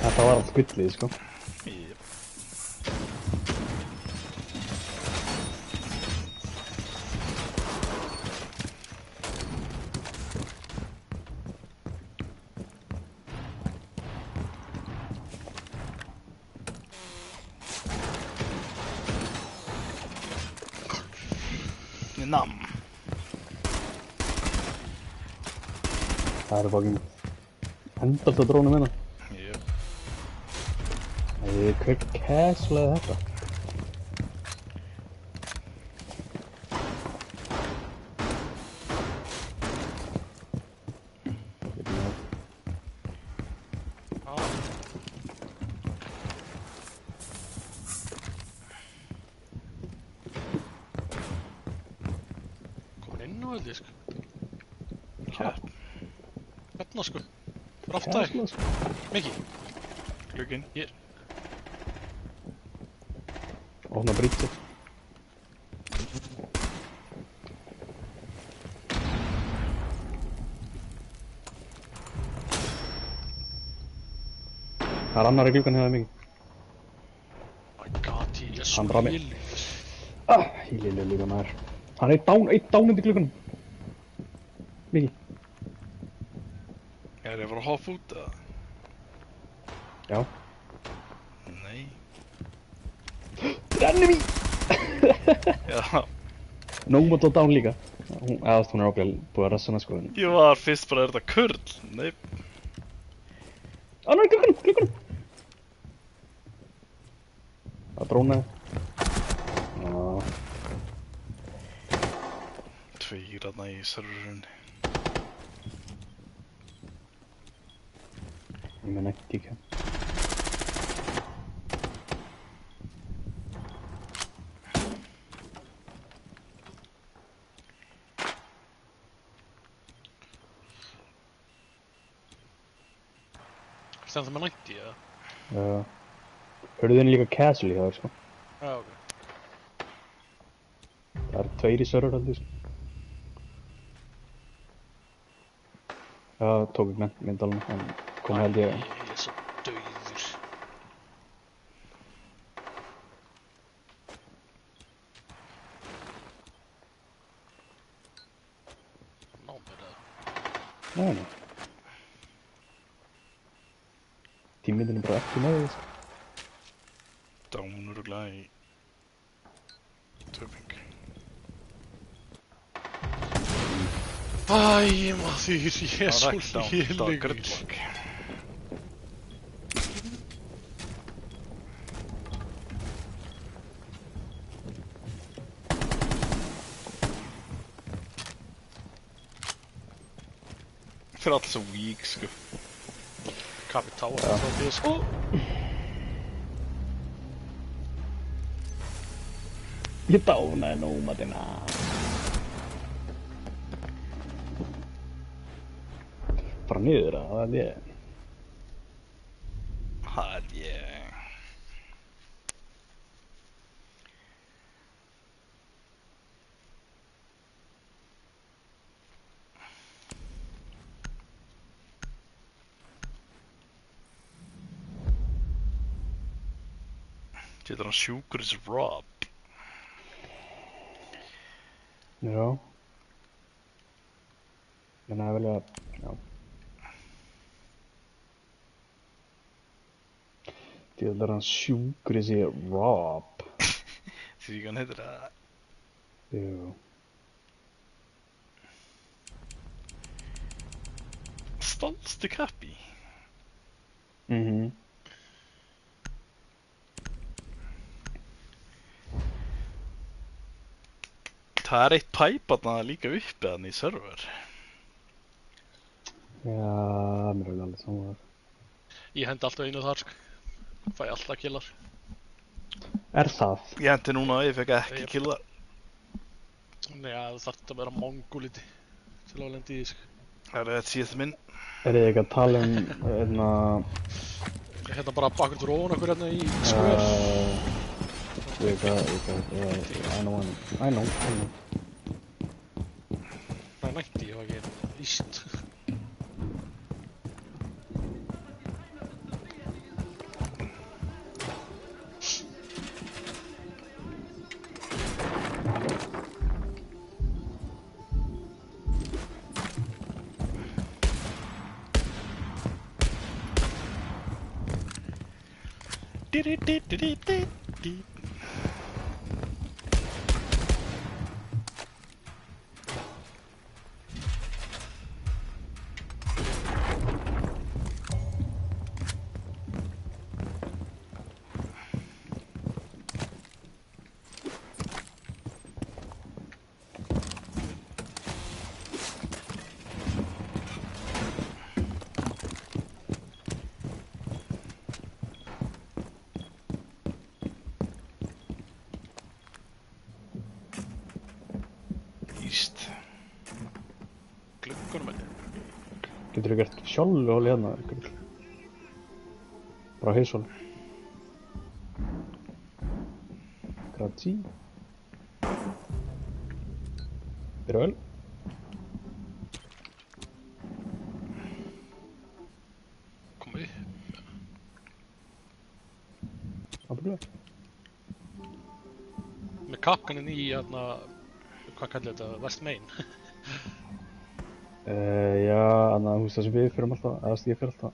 Þetta var allt gullið, sko.
Jep. Nam.
Það eru fokkin endast að dróna minna.
Jep.
Hver casualaði þetta?
Komin inn á held ég, sko.
Kjært.
Hérna, sko. Ráftæk.
Casuala, sko.
Mikki.
Glugginn.
Hér.
Opna brýtið. Það er annar í gluggan hefða mikið.
My god, ég er
Hann
svo
rammi.
lélugur.
Ég lilla líka maður. Hann er einn dánund í glugganum. Mikið.
Er ég að fara að hoppa út eða?
Já.
Nei.
Enemy!
Já.
Nómot og dán líka. Hún er ábyggilega búið að rassa hana, sko.
Ég var fyrst bara, er þetta kurl? Nei.
Annar í glugganum! Það drónaði.
Tveir aðna í serverunni.
Ég menn ekki ekki.
Stendur með 90, eða?
Hörðu þenni líka casual í það, sko.
Já, ok.
Það eru 2 í server haldið, sko. Já, tók ekki myndalinn, en kom held ég.
Ég er svo dauður. Ná mér það.
Nei. Tímindin er bara ekki með því, sko.
Dánur og glæði. Töping.
Æ, maður, ég er
Það
svo
var
lélegur.
gridlock. Þeir eru alltaf svo weak, sko.
Kapitál, það var því, sko.
Ég dánaði nómadina. Bara niður að það er ég.
Það er ég. Getur hann sjúkur þessi Rob.
Já. En það vilja, já. Þetta er hann sjúkur þessi Rob.
Því hann heitir það.
Jú.
Stolsti kappi.
Mhm.
Það er eitt pipe þarna líka uppi þarna í server.
Já, mér er alveg saman þar.
Ég hendi alltaf einu þar, sko. Fæ alltaf killar.
Er það?
Ég hendi núna að ég fekk ekki
Jep.
killa.
Nei, það þarf að vera mongoliti til að lendi í því, sko.
Það er þetta síðast minn.
Er ég ekki að tala hérna...
Ég hérna bara bakur til ofan okkur hérna í square.
I know.
Nei, nætti, ég var ekki líst.
Íst.
Gluggunum henni.
Getur þú gert sjálfhóli hérna? Bara hausól. Grazie. Byrja vel.
Komu upp.
Ábyggilega.
Með kapkaninn í hérna, hvað kallir þetta, West Main.
Já, þannig að það sem við fyrum alltaf, eða ég fyrir alltaf.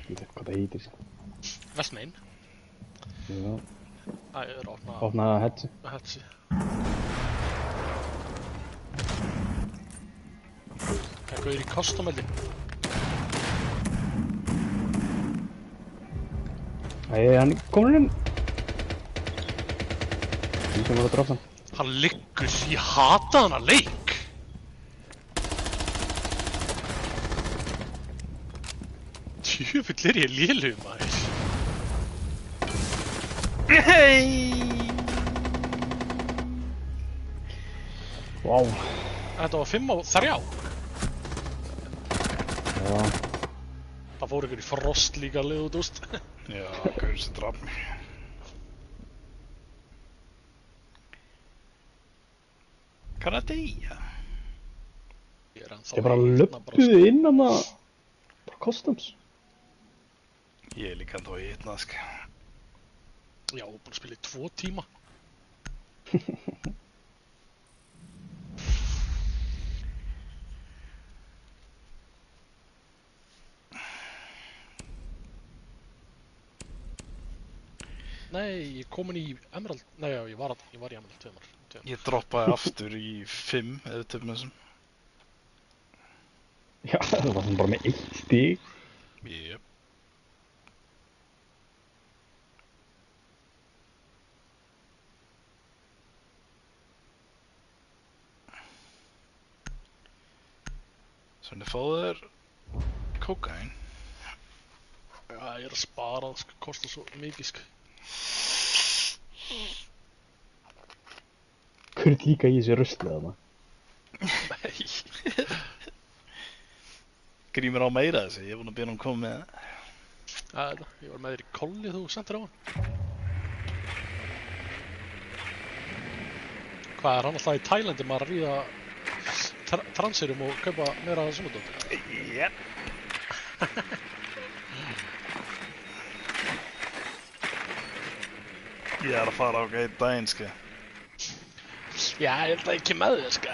Ég veit hvað það heitir, sko.
West Main.
Já,
Það er opna
opna hetsi.
hetsi. Eitthvað er í kostumeldi.
Hann er komin inn. Ég kemur að dráta hann.
Hann liggur, ég hata hana leik. Tjöfull er ég lélegur, maður.
Vá.
Þetta var 5 á 3.
Já,
Það fór ykkur í frost líka lið út, úst.
Já, gaur sem draf mig. Kann að deyja?
Ég er ennþá
ég bara
hérna,
löppuði inn hann að... Bara customs.
Ég er líka ennþá í hitna, sko.
Já, búin að spila í 2 tíma. Nei, ég komin í Emerald. Nei, já, ég var í Emerald 2.
Ég droppaði aftur í 5 ef við töfum þessum.
Já, það var bara með 1 stig.
Jep. Svona fáðu þér kókaín.
Já, ég að spara, það sko, kostar svo mikið, sko.
Hver líka í þessi ruslið þarna?
Nei.
Grímur á meira þessi, ég er búinn að byrja að koma með það.
Ég var með þér í kolli þú sendir á hann. Hvað er hann alltaf í Tælandi maður að ríða transirum og kaupa meira að svona dót?
Jep. Ég er að fara á einn daginn, sko.
Já, ég held að ekki með þér, sko.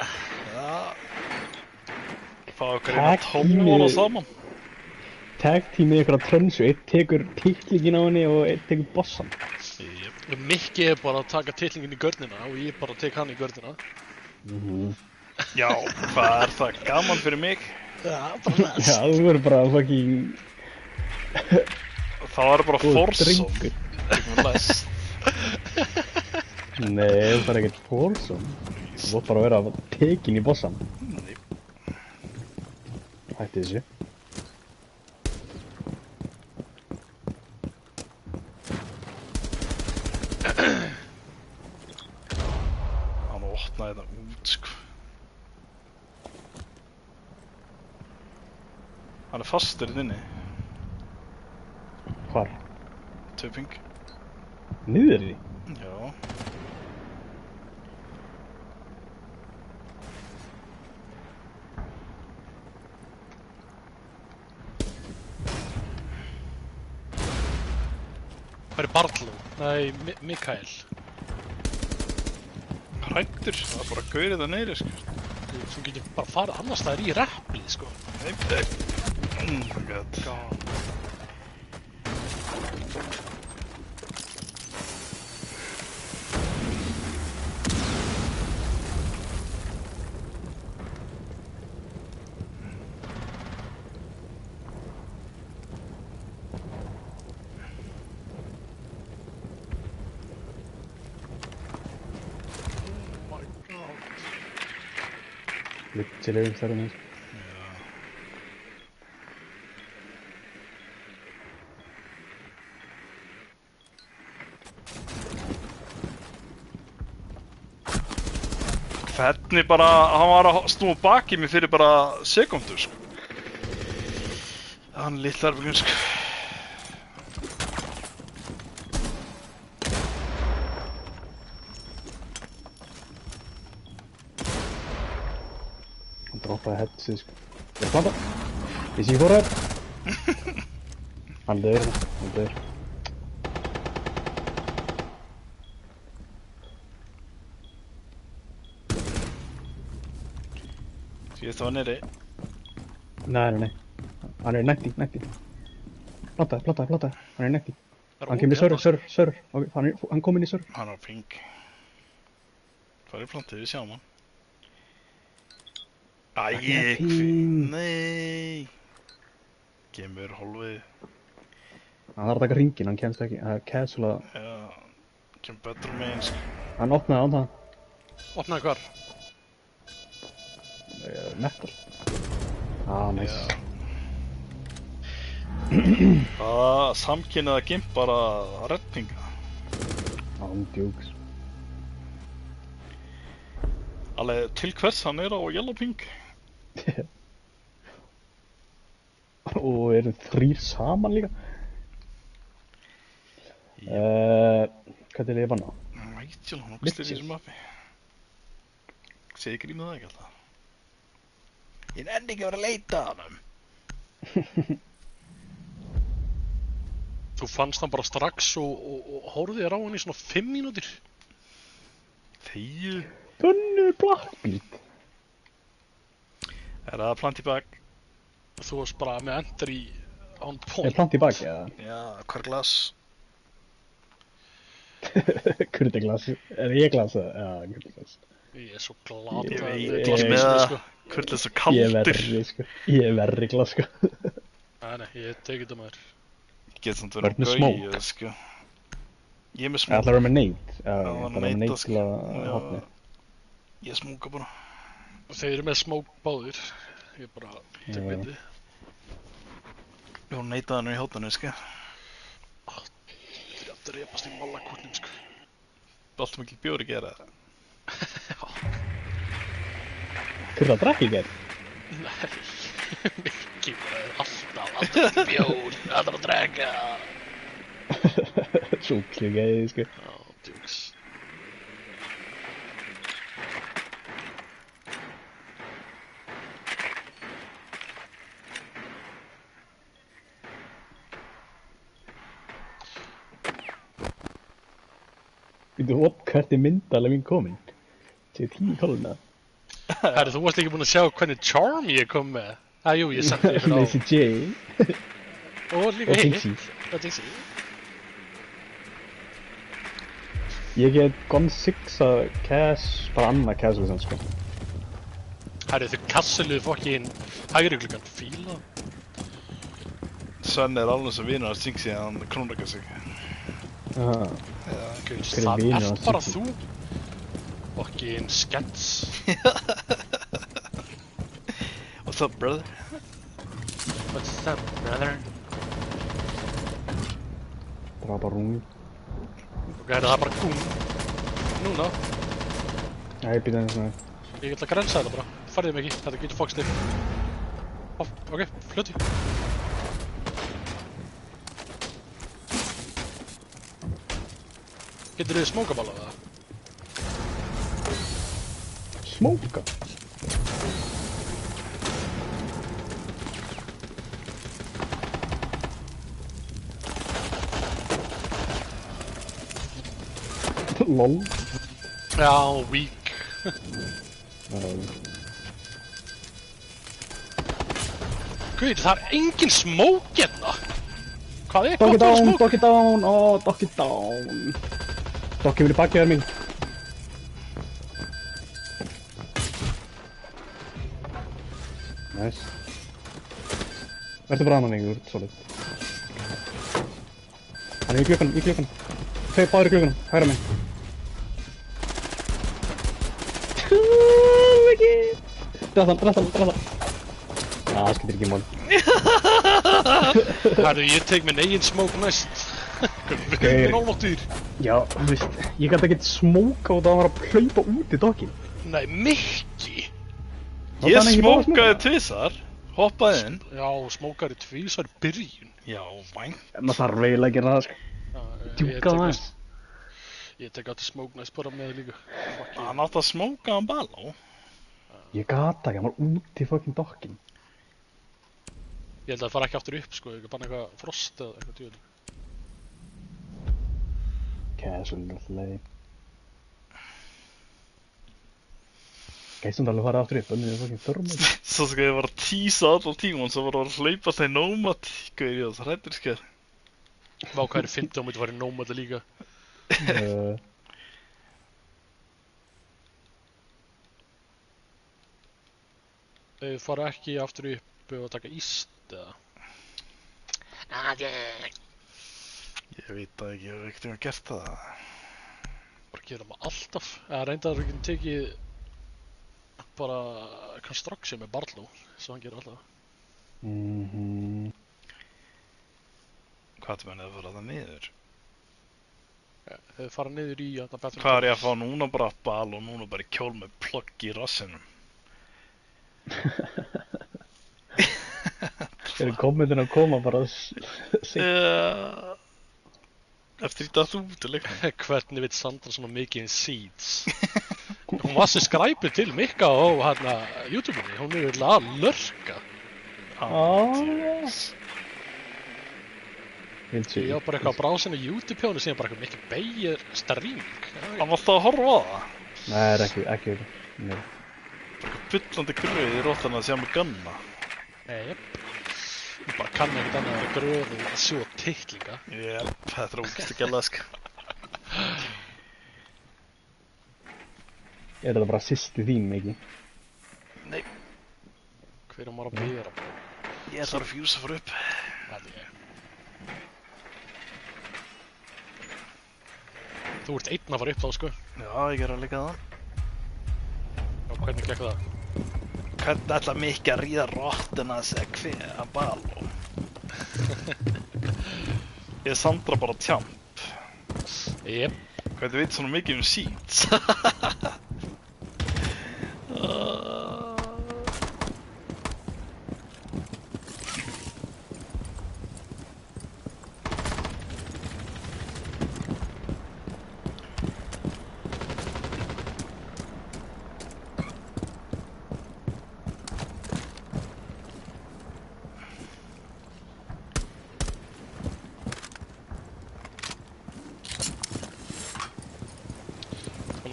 Já. Fá okkur eina tómóla saman.
Tag teamið ykkur á trönsu, einn tekur titlingin á henni og einn tekur bossan.
Jep.
Mikki er bara að taka titlingin í görnina og ég bara tek hann í görnina.
Já, hvað er það gaman fyrir mig?
Já, bara næst.
Já, þú verður bara fucking
Það var bara
góð
forsum.
drengur.
Tekum lest.
Nei, það er ekkert fórsum. Þú vart bara að vera tekin í bossan. Hætti þessu.
Hann opnaði þetta út, sko. Hann er fastur inni.
Hvar?
Töping.
Niður í?
Já.
Hvað er Bartló? Nei, Mikael.
Hrættur, það var bara gaurið það neyri, sko.
Þú getur bara farið annars staðar í replið, sko.
Nei, my god.
Littilegum þar hann.
Hvernig bara, hann var að snúa baki mig fyrir bara sekundur, sko. Hann er litlar byggum, sko.
Hann droppaði headsið, sko. Það er planta! Ég sé fór hér! Hann döður hérna, hann döður.
Síðast það var neyri.
Nei. Hann er nætti. Planta. Hann er nætti. Hann kemur í sörr. Hann kom inn í sörr.
Hann var pink. Hvað er plantið, við sjáum hann. Æi, nei. Gemur hólfið.
Hann þarf að taka ringin, hann kemst ekki. Það er casual að...
Já, kemur betur megin, sko.
Hann opnaði.
Opnaði hvar?
Metal. Nice.
Það samkynnið að gimp bara reddinga.
Hann djúks.
Alveg til hvers hann er á yellow pink.
Og eru 3 saman líka. Hvað er lifan á?
Hann veit sjálf, hann okkast í þessum mappi. Segir Grímur það ekki alltaf? Ég nenni ekki að vera að leita að hann.
Þú fannst hann bara strax og horfði þér á hann í svona 5 mínútur.
Þegju.
Tunnur Blackbeard.
Er það plant í bak?
Þú varst bara með enter í on
Er
point.
plant í baki eða?
Já, hvar glas?
Kurteglas. Er ég glas það? Já, kurteglas.
Ég er svo
Ég
glataður
veit
við
ekki
glasmessunni,
með það.
sko.
Kurl er svo
Ég er
kaldur.
verri, sko. Ég er verri glas, sko.
Nei, ég tekið þetta maður.
Ég get samt
Þú
verið
ert með
á
smoke.
gauju, sko. Ég er með
Það
smók.
ætlar að vera með neitt. Já,
Já,
ég
það
ætlar að vera með
neita,
neitt til að hotni.
Ég smóka bara.
Þeir eru með smók báðir. Ég bara tek
Já.
myndi.
Ég var neitað hann í hótanu, sko.
Þetta er að drepast í málakotnum, sko.
Allt mikil bjóri gera það.
Kurra drakk ég gerð.
Nei, mikið bara alltaf bjór, alltaf að drekka.
Svo klíkaði, sko.
Já, djúks.
Býttu hopp, hvert er myndalega mín komin? Sér 10 koluna.
Herri, þú varst ekki búinn að sjá hvernig charm ég kom með. Jú, ég sendi ykkur á.
Lazy J.
Og líka
Og
hitt.
Dixie.
Og Dixie.
Ég get gone 6 að cash, bara annað casual sem, sko.
Herri, þau kassuluðu fokkin hægri klukkan. Fíla.
Svenni er alveg svo vinur að syng sig að hann knúnleika sig.
Aha.
Guðs,
Hver er
það
vinur
ert
hans
bara
Dixie?
þú. Fokkin skets.
What's up, brother?
What's up, brother?
Drapa rung.
Ok, herri, það er bara gún. Núna.
Æ, býta henni svona.
Ég ætla að grensa þetta bara. Farðið mig ekki, þetta getur fokst þig. Ok, fljóti. Getur þið smókaballa það?
Smóka. LOL.
Já, weak. Guð, það er engin smók hérna. Hvað er
Doggy
gott fyrir
down,
smók?
doggy down, doggy down. Doggy vil í bakið þér mín. Nice. Verður bara annan ykkur, solid. Hann er í klukkan. Tvei báður í klukkanum, hægra minn. Rættan. Það skiptir ekki mál.
Herru, ég tek minn eigin smók næst. Við erum álmáttur.
Já, þú veist, ég gæti ekkert smóka út að hann var að hlaupa út í doggin.
Nei, Mikki.
Ég
hann ekki bara
smókaði tvisar, hoppaði inn.
Já, smókar í tvísar byrjun.
Já, væng.
Maður þarf eiginlega að gera það, sko.
Já,
Djúka það.
Ég tek átti smók næst bara með líka. Fuck you.
Hann átti að smóka hann baló.
Ég gata ekki, hann var út í fucking doggin.
Ég held að það fara ekki aftur upp, sko. Ég bara eitthvað frost eða eitthvað djúvel.
Casual, alltaf leið. Gæstum alveg að fara aftur upp, önnur er fucking þörmur.
Svo sko ég var að tísa allan tíman, svo var að hlaupa þeir nómat. Gauður ég það hrættir sker.
Vá, hvað er fyndið á mútið að fara í nómata líka. Þau fara ekki aftur upp og taka íst eða?
Ég veit það ekki, ég hef ekkert gert það.
Bara gera maður alltaf. Eða reyndar að ekki tekið bara construction með Barlow, sem hann gerir alltaf.
Hvað er mennið að fara það niður?
Þau fara niður í að það betur.
Hvað er ég að fá núna bara bal og núna bara í kjól með plugg í rassinum?
Eru kommentin að koma bara
Eftir í það út til leiknum.
Hvernig veit Sandra svona mikið in seeds? Hún var sér skræpið til Mikka á hérna YouTube-unni. Hún er vel að lörka. Ég á bara eitthvað að brása henni YouTube-hjónu síðan bara eitthvað mikið beigir string.
Hann var alltaf að horfa á það.
Nei, það er ekki Nei.
Fullandi gröð í róttan að sjá mig gunna.
Jep. Ég bara kann ekkert annað að gröðu og sjó titlinga.
Jep, þetta er ógæst að gæla sko.
Er þetta bara sýsti þín, Miki?
Nei,
Hver er maður að bera bara?
ég þarf að fjúsa fyrir upp.
Það er ég. Þú ert einn að fara upp þá, sko.
Já, ég er að líka það.
Og hvernig gekk það?
Hvernig ætla Mikki að ríða rottuna sig hver að Baló? Ég er Sandra bara tjamp.
Jep.
Hvernig veit svona mikið seeds?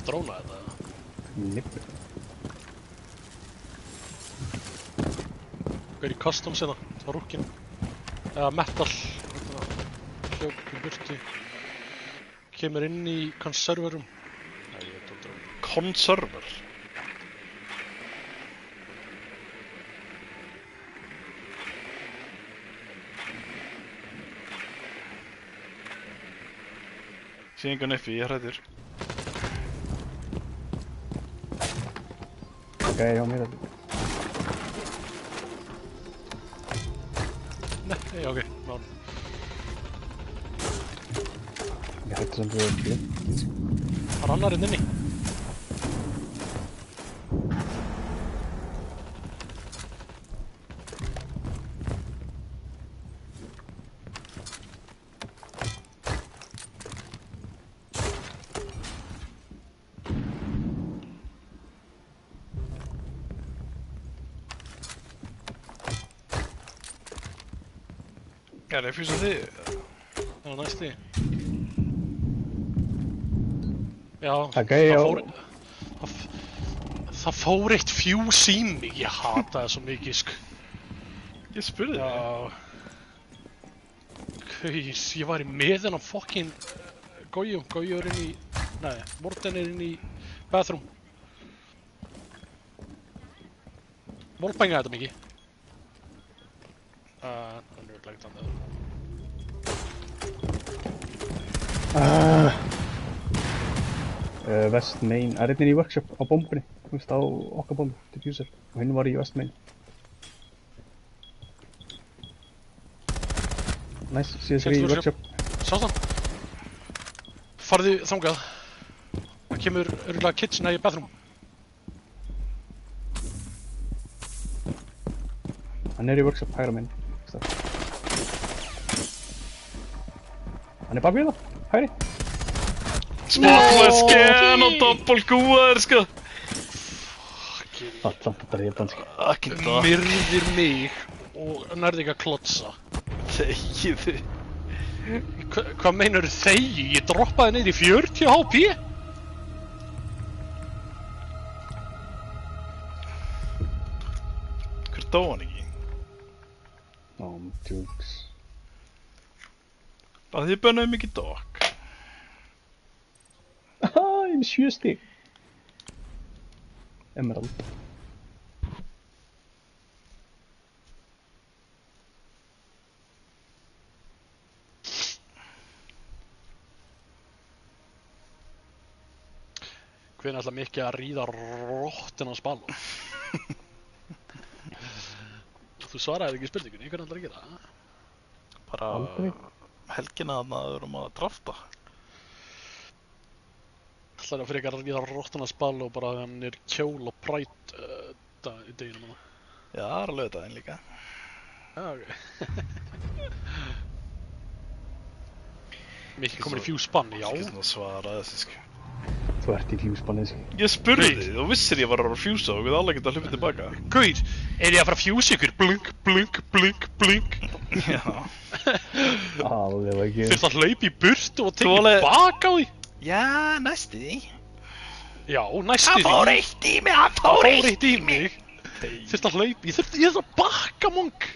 Dróna þetta?
Nippu.
Hvað er í customs hérna? Það var rúkkinn. Eða metal. Hljóp í burtu. Kemur inn í conserverum. Nei, ég veit aldrei.
Conserver? Sé engan uppi, ég er hræddur.
Ok, já, mér þetta.
Nei, ok, ná.
Ég hætti samt við ekki.
Það er annar inni.
Er það fyrst að þið?
Það er næst í. Já,
Ok, já.
Það fór eitt fjús í mig. Ég hata það svo mikið, sko.
Ég spurði þig.
Já. Kaus, ég var í með þennan fokkin Gói er inn í... Nei, Morten er inn í bathroom. Mólpenga þetta mikið. Það er örugglega ekkert annað.
West Main, er einn í workshop á bombunni. Þú veist, á okkar bombu, diffuser. Og hinn var í West Main. Nice, síðan sér í workshop.
Sást hann? Farðu þangað. Það kemur örugglega kitchen í bathroom.
Hann er í workshop, hægra minn. Hann er bak við það, hægri.
Spotless scan og doppelgúaður, sko.
Samt þetta er helt dansk.
Ekki það.
Myrðir mig og nærði ekki að klotsa.
Þegiðu.
Hvað meinar þegi? Ég droppaði niður í 40 HP?
Hver dó hann ekki?
Jukes.
Að þið bönnuðu mikið dog.
Haha, ég er með 7 stig. Emerald.
Hvernig ætla Mikki að ríða rottina á Baló? Þú svaraði ekki spurningunni, hvernig ætlar að gera það?
Bara
Aldrei.
helgina að maður að drafta.
Ætlar að frekar að ríða rottina á Baló bara þegar hann er kjól og prætt í deginum hana.
Já, það er að lögða þinn líka.
Já, ok. Mikki komin í fjúspann, já.
Ekki svona svara þessi, sko.
Þú ert í fjúspannið, sko.
Ég spurði þið og vissir ég var að fjúsa og við alla geta hlupið tilbaka.
Gauð, er ég að fara að fjúsa ykkur? Blunk, blunk, blunk, blunk.
Já.
Alveg ekki.
Þurft að hlaupa í burtu og tekja
alveg-
baka á því?
Já, næstu því.
Já, næstu því.
Það fór eitt í mig, það
Það
fór
fór
eitt
eitt í mig. Þurft að hlaupa, ég þurft að baka, monk.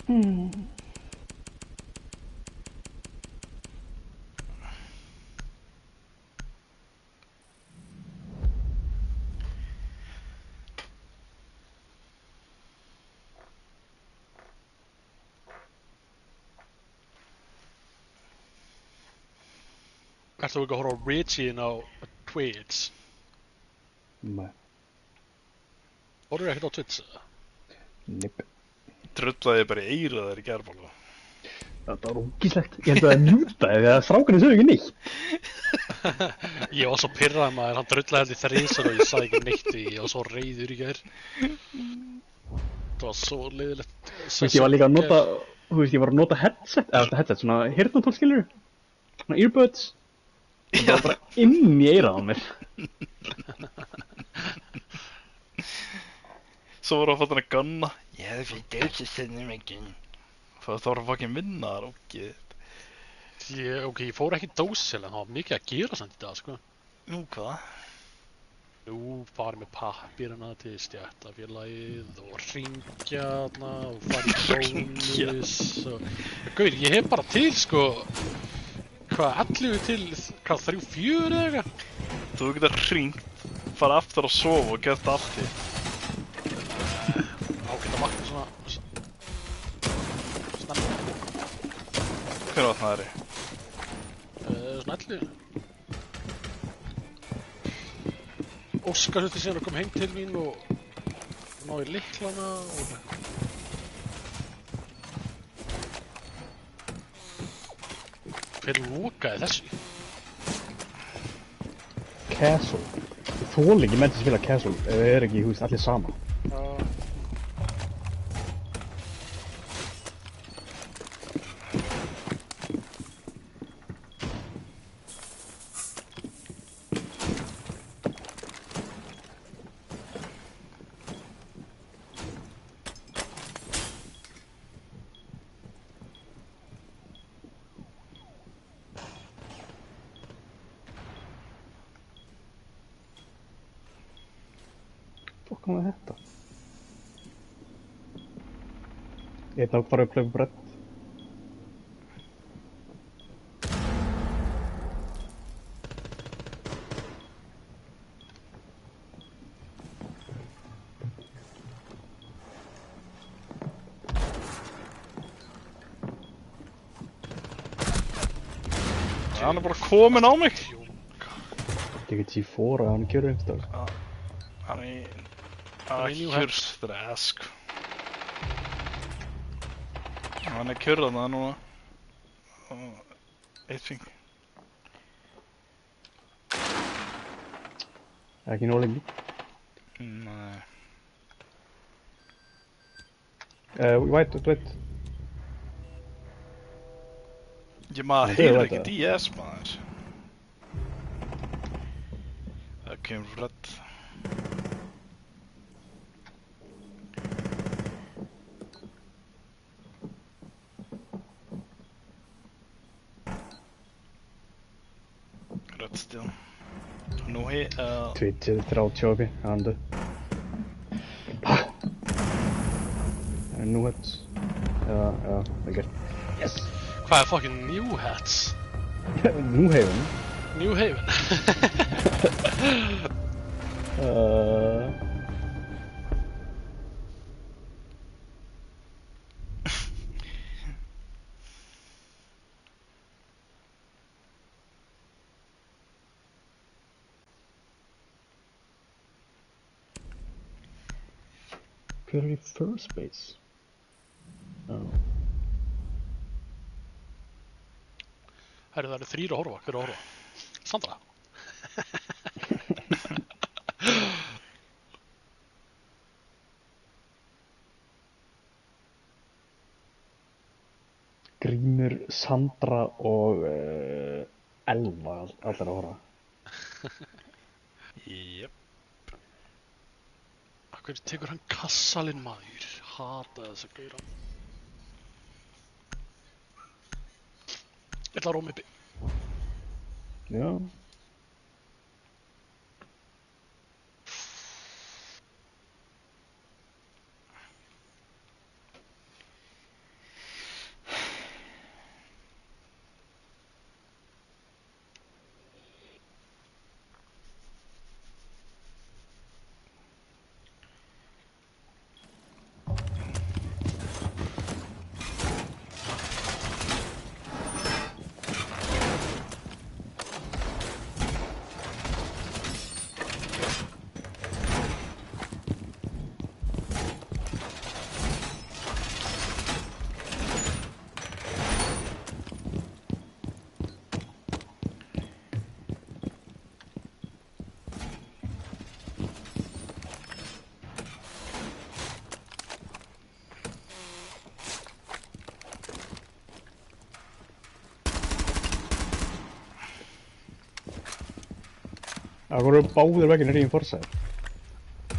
Ert þú ekki að horfa á Regine á Twitch?
Nei.
Horfðu ekkert á Twitch eða?
Nipp.
Drullaði ég bara í eyrað þær í gærbólu.
Þetta var ógíslegt. Ég held að það mjútaði þegar strákarnir sögðu ekki neitt.
Ég var svo pirrað maður, hann drullaði held í þrisar og ég sagði ekki neitt því ég var svo reiður í gær. Það var svo leiðilegt.
Þú veist, ég var líka að nota, þú veist, ég var að nota headset, eða headset, svona heyrnartól, skilur, svona earbuds. Það var bara inn í eyrað á mér.
Svo voru að fá hann að gunna. Ég hefði fyrir döðsistennum ekki. Það var að fucking vinna þar, ógeð.
Ok, ég fór ekki dósil en það var mikið að gera samt í dag, sko.
Nú, hvað?
Nú farið með pappírana til stéttafélagið og hringja þarna og farið í bónus og... Gauður, ég hef bara til, sko, hvað, 11 til, hvað, 3-4 eða eitthvað?
Þú getur hringt, fara aftur að sofa og gert allt í.
Ágætt að vakna svona... snemma.
Hver var það þarri?
Svona 11. Óskar þurfti síðan að koma heim til mín og ná í lyklana og... Hver lokaði þessu?
Castle. Ég þoli ekki menn sem spila Castle ef það er ekki, þú veist, allir saman. Hvað er þetta? Einn á bara upplöfu brett.
Hann er bara komin á mig.
Þetta er ekki T4 að hann kjörur einhverstað.
Hann er
Hann er í New
kjörstræsk. Hann er kjörðan það núna. Eitt fing.
Ekki nóg lengi.
Nei.
White.
Ég maður
Nei,
heyrir
þetta.
ekki DS maður. Það kemur rödd. Rödd stil. Nú
Twitch er 30 uppi, andu. Það er New Hats. Já, það er gert. Yes!
Hvað er fucking New Hats?
New Haven.
New Haven?
Hver er í first base? Já.
Herru, það eru 3 að horfa. Hver er að horfa? Sandra?
Grímur, Sandra og Elva allir að horfa.
Jep.
Hvernig tekur hann kassalinn maður? Hata þessa gauðra. Ég ætla að róma uppi.
Já. Það voru báðir vegginn í Forza.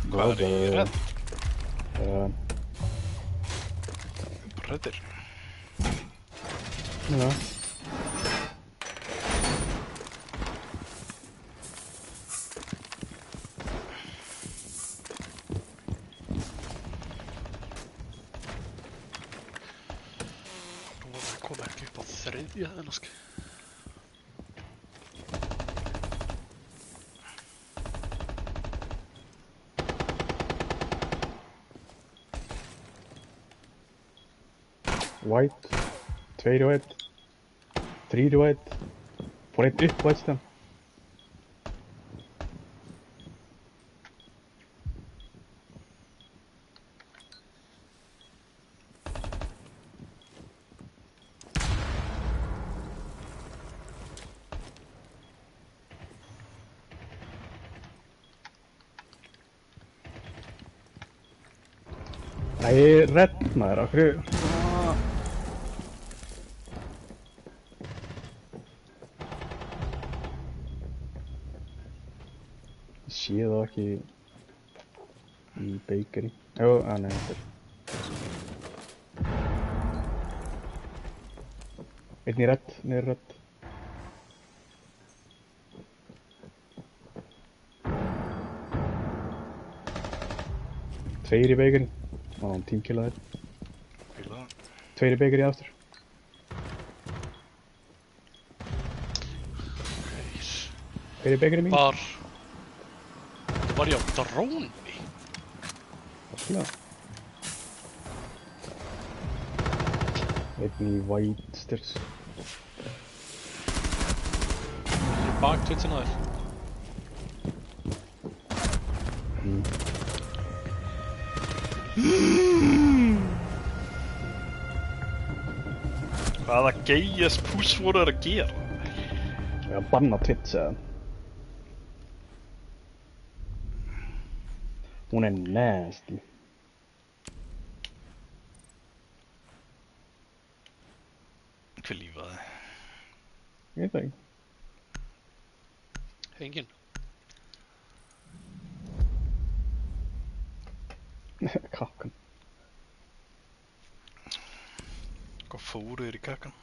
Hvað er í redd? Bara reddir.
Já.
Nú kom ekki upp á þriðja ennast.
White. 2 í white. 3 í white. Fór einn upp white stem. Æ, red maður, af hverju? Ég sé það ekki í bakery. Jú, nei, þetta er. Einn í red, niður red. Tveir í bakery. Á, hann teamkillaði þér.
Fíla það.
Tveir í bakery aftur. Tveir í bakery mín.
Var ég á dróni?
Já. Einn í white stairs.
Ég bak twitchina þér.
Hvaða geyjas pús voru þeir að gera?
Ég að banna Twitch eða. Hún er nasty.
Hver lífaði?
Ég veit það ekki.
Engin.
Kakkan.
Hvað fóru þeir í kakkan?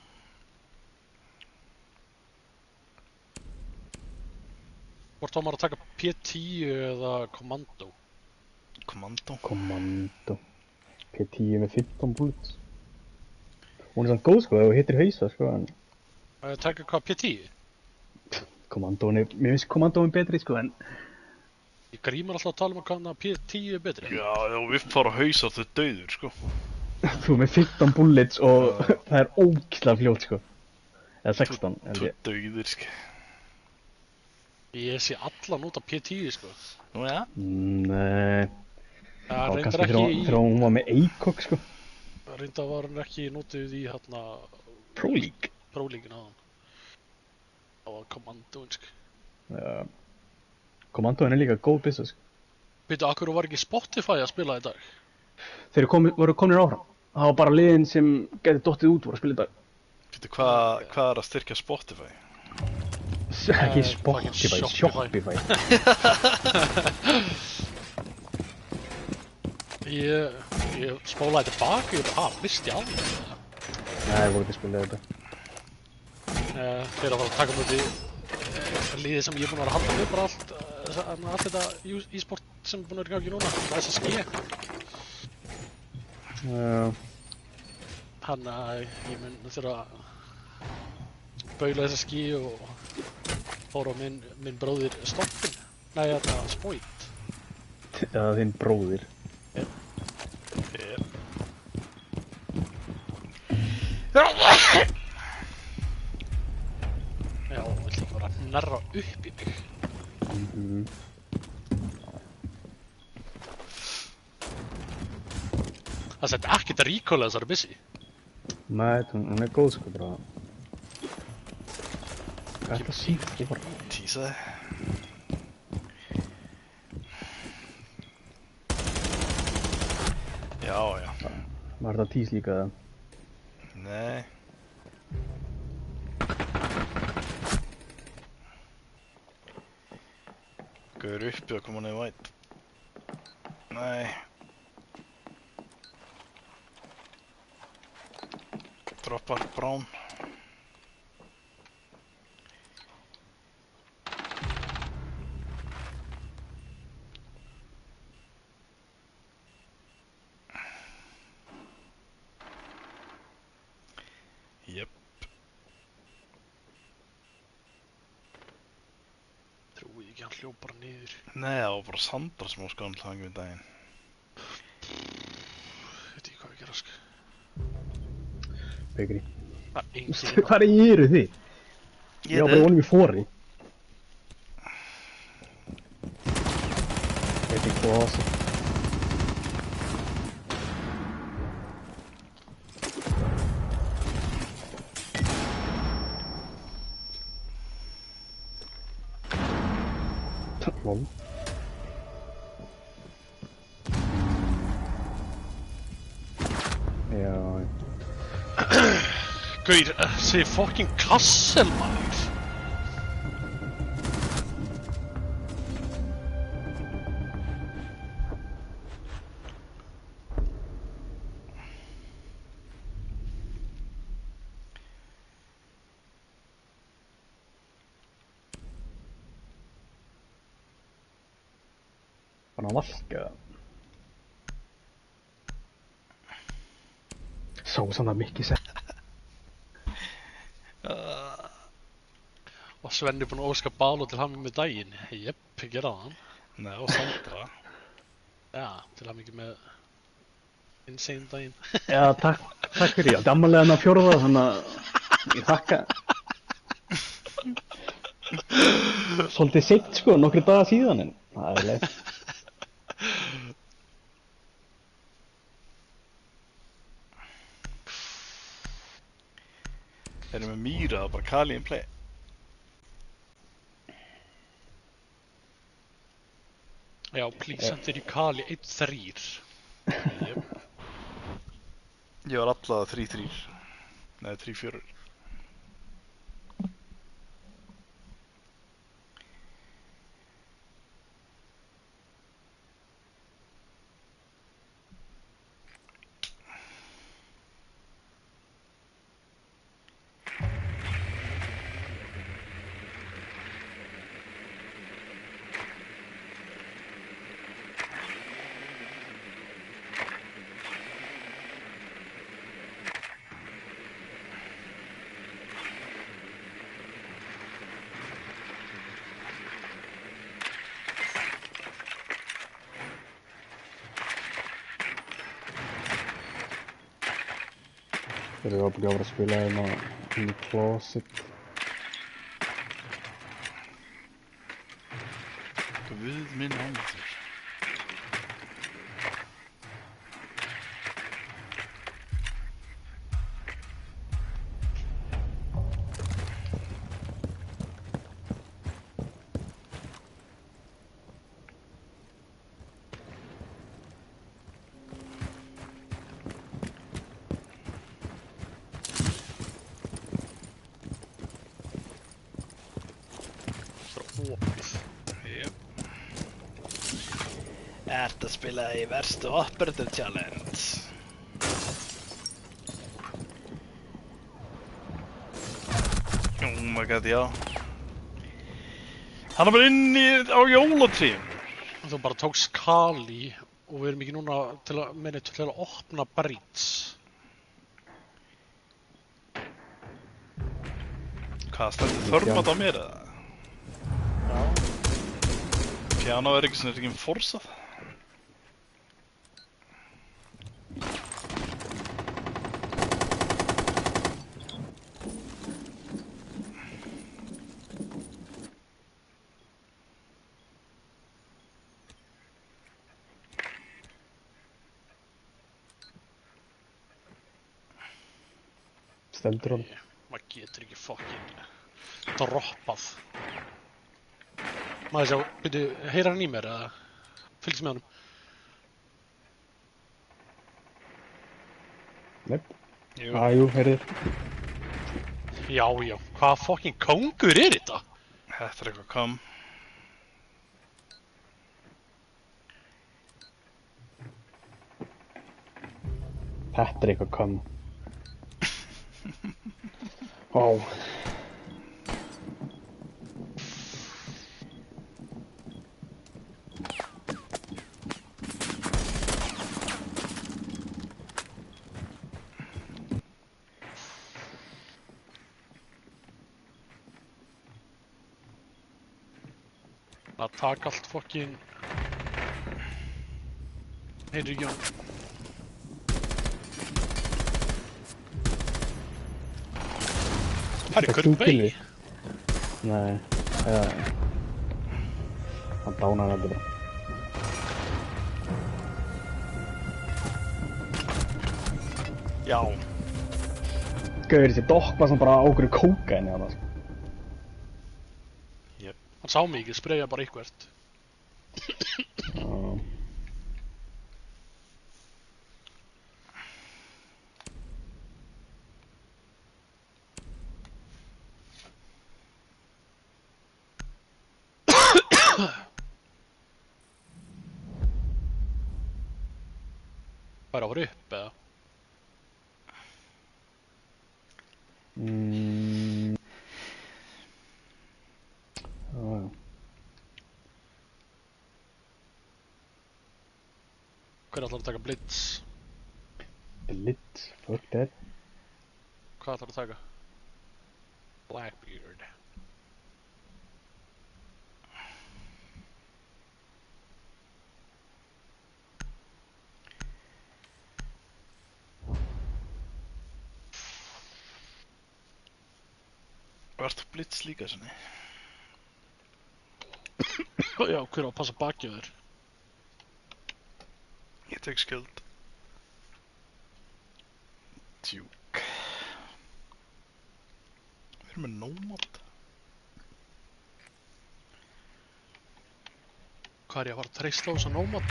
Hvort var maður að taka P10 eða Commando?
Kommando.
P10 með 15 bullets. Hún er samt góð sko, ef þú hittir hausa sko, en
Að taka hvað P10?
kommandóin er, mér finnst kommandóin betri sko, en
Ég grímur alltaf að tala um að kanna P10 er betri.
Já, ef við fara að hausa þau dauður, sko.
þú er með 15 bullets og það er ógeðslega fljótt sko. Eða 16, held
Þú
ég.
dauður, sko.
Ég sé alla nota P10 sko.
Nú, já.
Nei,
Það
þá
reyndar
kannski
ekki í...
þegar hún var með ACOG sko.
Reyndar var hann ekki notuð í hérna...
Pro League.
Pro-líkin á hann. Það var Commandoin sko.
Kommandóin er líka góð business sko.
Veitu, akkur var ekki Spotify að spila í dag?
Þeir voru komnir áfram. Það var bara liðin sem geti dottið út voru að spila í dag.
Veitu, hvað er að styrkja Spotify?
Ekki
fucking
Spotify,
Shopify.
Shopify.
Ég spólaði tilbaka og bara, misti ég alveg það.
Nei, ég voru ekki að spila þetta.
Þeir að fara að taka múti liðið sem ég er búinn að vera að halda með bara allt þetta e-sport sem er búinn að vera í gangi núna, það er þess að skýja. Þannig að ég mun þurfa að baula þess að skýja og fóra á minn bróðir Stoppin. Nei, þetta Spoit.
Já, þinn bróðir.
Já, vill ekki vera að narra upp í mig. Það sett ekkert að recalla þessari missi.
Nei, hún er góð sko bara. Hvað er það sínt? Ég bara...
Tísaði. Já, já.
Var það tís líka það?
Nei. Gauður uppi og koma niður white. Nei. Droppar brown. Jep.
Trúi ekki, hann hljóp bara niður.
Nei, það var bara Sandra sem óskaði hann til hamingju um daginn.
Veit ekki hvað við gera, sko.
Bakery.
Það er enginn
Hvað eru þið? Ég var bara vonum í fóri. Getting close. Lol. Já.
Gauð, þessi fucking kassel, maður.
Bara að valka. Sá samt að mikið sett.
Og Svenni búinn að óska Balú til hamingju með daginn. Jepp, gera það hann.
Nei, og Sandra.
Já, til hamingju með insane daginn.
Já, takk fyrir. Ég átti afmæli þarna 4. þannig að ég þakka. Svolítið seint sko, nokkri daga síðan en það er leið.
Þeir eru með mýra, það er bara Kali in play.
Já, please sendir í Kali 1-3. Jepp.
Ég var allavega 3-3. Nei, 3-4.
Þeir eru ábyggjað að vera að spila hérna í closet.
Guð minn almáttugur. Ertu að spila í verstu Operator Challenge? Oh my god, já. Hann er bara inni á jólatríum.
Þú bara tókst Kali og við erum ekki núna til að opna Breeds.
Hvað, stendur þörmat á mér eða?
Já.
Piano er ekki svona ekki forsað.
Stendur hann.
Maður getur ekki fucking droppað. Maður sjá, byrju, heyrar hann í mér eða fylgst með honum?
Nepp.
Jú.
Jú, heyrðir.
Já, já, hvaða fucking kóngur er þetta?
Þetta er eitthvað kom.
Þetta er eitthvað kann. Ó.
Að taka allt fokkin... Heyrðu Jón. Það er Kurbey.
Nei, hann dánar aldrei bara.
Já.
Gauður, þessi dokk var sem bara á okkur kókaini þarna, sko.
Hann sá mig ekki, spreyja bara eitthvert.
Já.
Hvað er að fara upp, eða? Hver ætlar að taka Blitz?
Blitz, fuck that.
Hvað ætlar að taka? Blackbeard.
Vart þú Blitz líka svona?
Já, hver á að passa bakið þér?
Ég tek skjöld. Tjúk. Við erum með nómat.
Hvað er ég að fara að treysta á þessa nómat?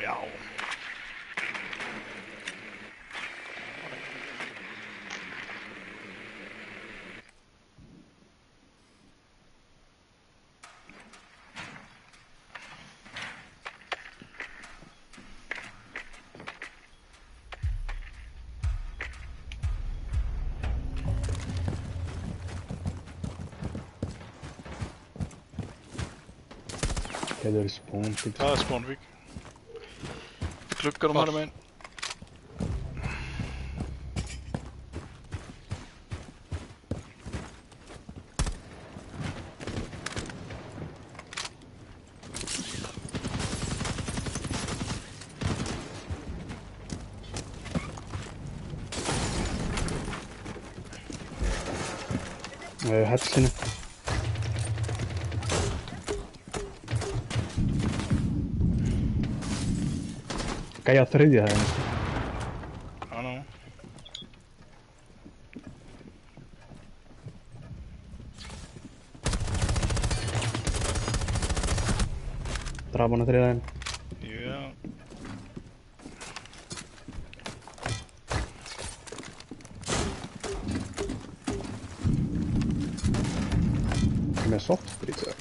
Já.
Gæður spónvík.
Það er Spónvík. Klukkanum hæra meginn.
Hetsinu. Gæja þriðja það einnig.
Já, ná.
Draf hann að þriðja einn.
Já.
Með softbrít eða?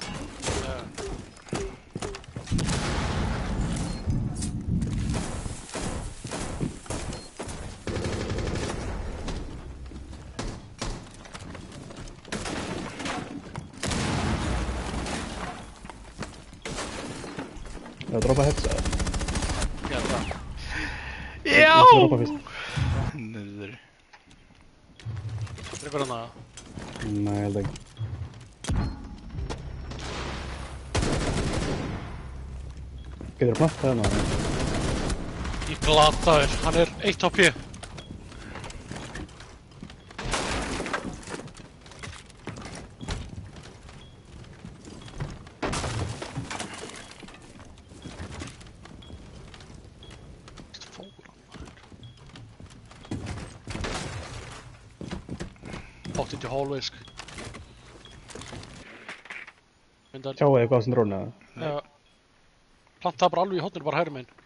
Það droppa hets eða?
Já, það.
Já!
Ég droppa fyrst.
Niður.
Dregur hann að...
Nei, ég held ekki. Getur það plantað hérna?
Ég glataður, hann er 1 HP. Popped into hallways. Myndar,
Sjáu þið hvað sem dróna?
planta bara alveg í hotninu, bara hægri megin.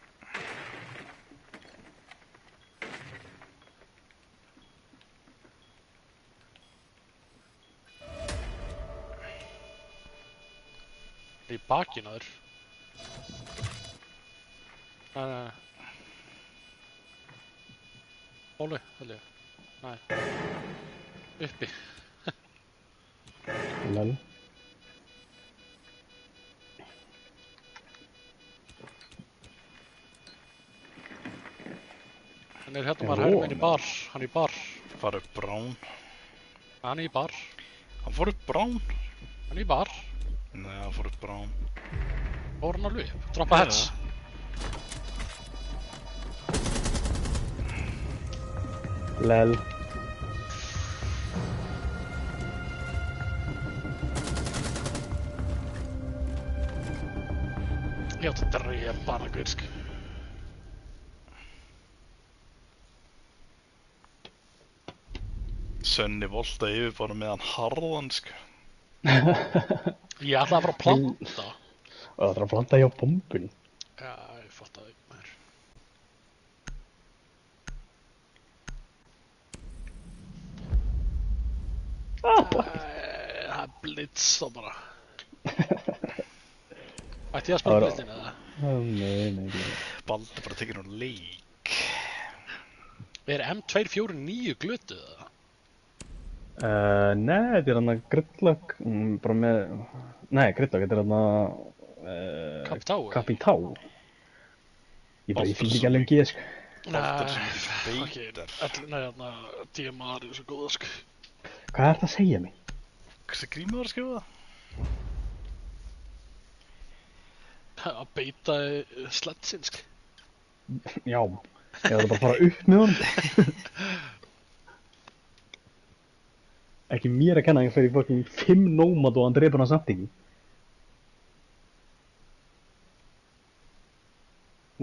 Í bakinn á þér. Nei. Óli, held ég. Nei. Uppi.
Lel.
Hann er hérna bara hægri megin í bar. Hann er í bar.
Fara upp brán.
Hann er í bar.
Hann fór upp brán?
Hann er í bar.
Nei, hann fór upp brán.
Fór hann alveg upp. Droppa heads.
Lel.
Ég átti að drepa hana, guðsk.
Svenni volta yfir bara með hann harðan, sko.
Ég ætlaði að fara að planta.
Og það er að planta hjá bombunni.
Já, ég fattaði ekki meir. Það er blitz þá bara. Ætti ég að spila blitzin eða?
Nei.
Baldur bara tekið hún leik.
Er M249 glötuð eða?
Nei, þetta er hann að Gridlock, bara með... Nei, Gridlock, þetta er hann að...
Capitão?
Capitão. Ég fylg ekki alveg G, sko.
Baldur sem
Ok,
beitar.
nei, þarna DMR er svo góða, sko.
Hvað er það að segja mig?
Hversu gríma var að skrifa það?
Að beita sledsin, sko.
Já, ég ætla bara að fara upp með honum. Ekki mér að kenna að ég fer í fucking 5 nómad og hann drepur hann samt ekki.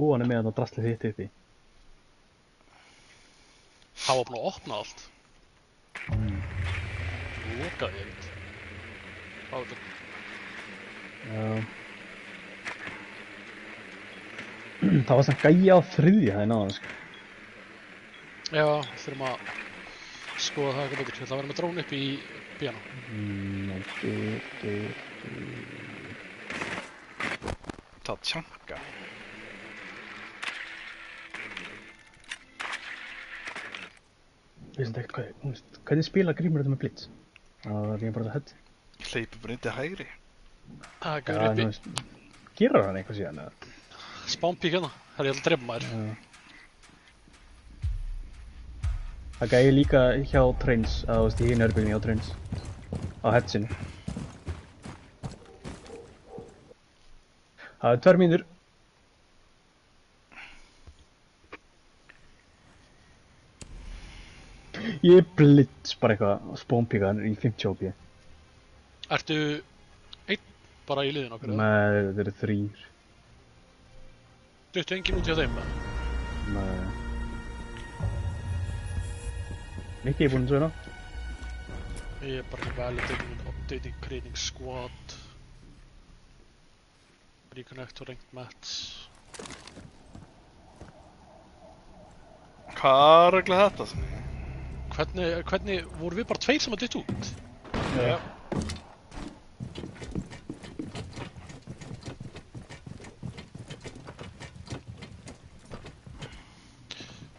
Hann er með þetta drastlið hitt uppi.
Það var búin að opna allt. Lokaði ég ekkert. Hvað var þetta?
Já. Það var samt gæja á þriðja hæðin áðan, sko.
Já, þurfum að skoða það eitthvað betur. Ég ætla að vera með drón upp í piano.
Tachanka.
Ég veist ekkert hvernig spila grímur þetta með blitz? Það er ég bara það hett.
Hleypur bara inn til hægri.
Það gauður upp í
Gerir hann eitthvað síðan eða?
spánpík hérna. Það er ég ætla að drepa maður.
Það gæði líka hjá Trains, að þú veist í hinn örbygginni hjá Trains. Á headsinu. Það er 2 mínútur. Ég blitz bara eitthvað spónpíkan í 50 OP.
Ertu einn bara í liðin okkur?
Nei, þetta eru 3.
Duttu enginn út hjá þeim?
Nei. Mikki er búinn að svona.
Ég er bara validating, updating, creating squad. Reconnect og ranked match.
Hvað er regla þetta?
Hvernig voru við bara 2 sem að dytta út?
Já.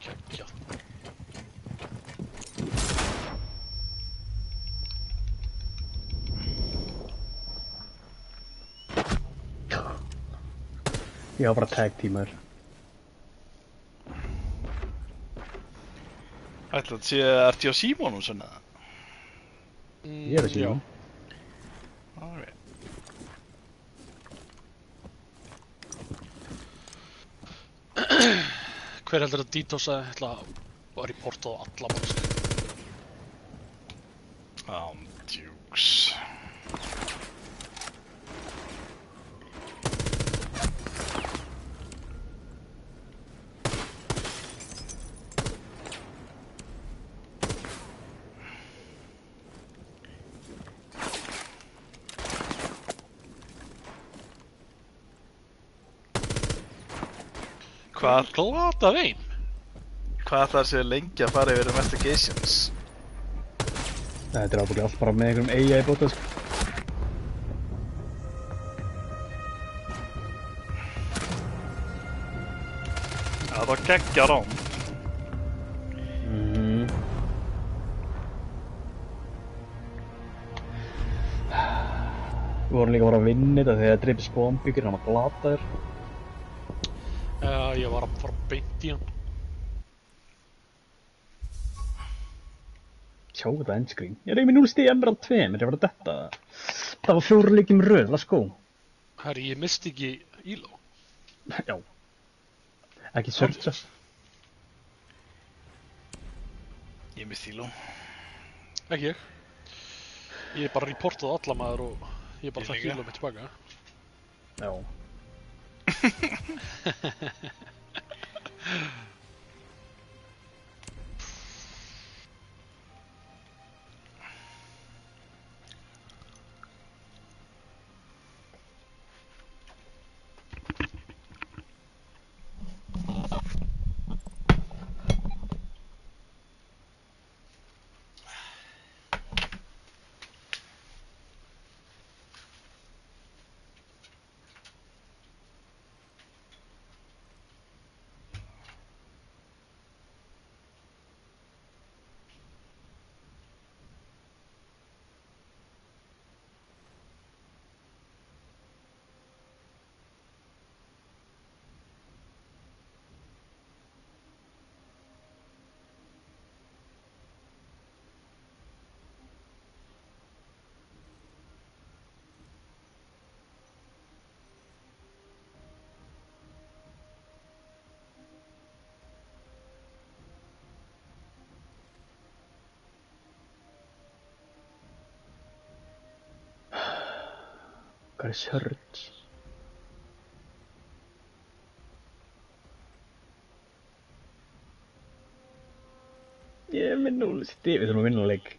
Kjækja.
Ég var bara tag teamer.
Ætla að sé, ertu á Símonum svona?
Ég er að síma.
Alright.
Hver heldur að DDoS að ætla að reporta á alla mannsk?
Dukes. Hvað?
Glata þeim?
Hvað þarf sér lengi að fara yfir investigations?
Þetta er ábúinlega allt bara með einhverjum AI bóta, sko.
Já, það var geggja rám.
Við vorum líka bara að vinna þetta þegar það dreipið spónbyggur, hann var glataður.
Ég var að fara beint í hann.
Sjá þetta endscreen. Ég reyði með 0 stig Emerald 2, mér er að vera detta. Það var 4 leikjum röð, let's go.
Herri, ég misti ekki Íló.
Já. Ekki searcha.
Ég misti Íló.
Ekki ég. Ég bara reportaði alla maður og ég bara
Ég
fekk
líka.
Íló mitt tilbaka.
Já. Hvað er search? Ég er með 0 stig, við þurfum að vinna leik.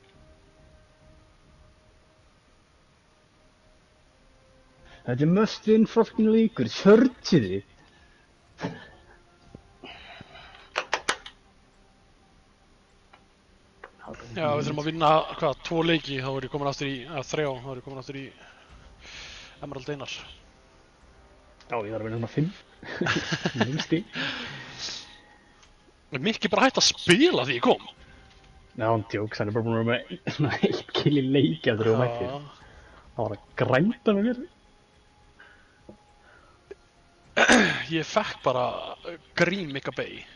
Þetta er must win fucking leikur, searchið þið.
Já, við þurfum að vinna, 2 leiki, þá er ég komin aftur í, 3, þá er ég komin aftur í Emerald Einar.
Já, ég þarf að vinna svona 5. 0 stig.
Mikki bara hætti að spila því ég kom.
Já, hann djóks, hann er bara búin að vera með svona 1 kill í leiki eftir að þú mættir. Það var að grænda með mér.
Ég fekk bara Green Mika Bay.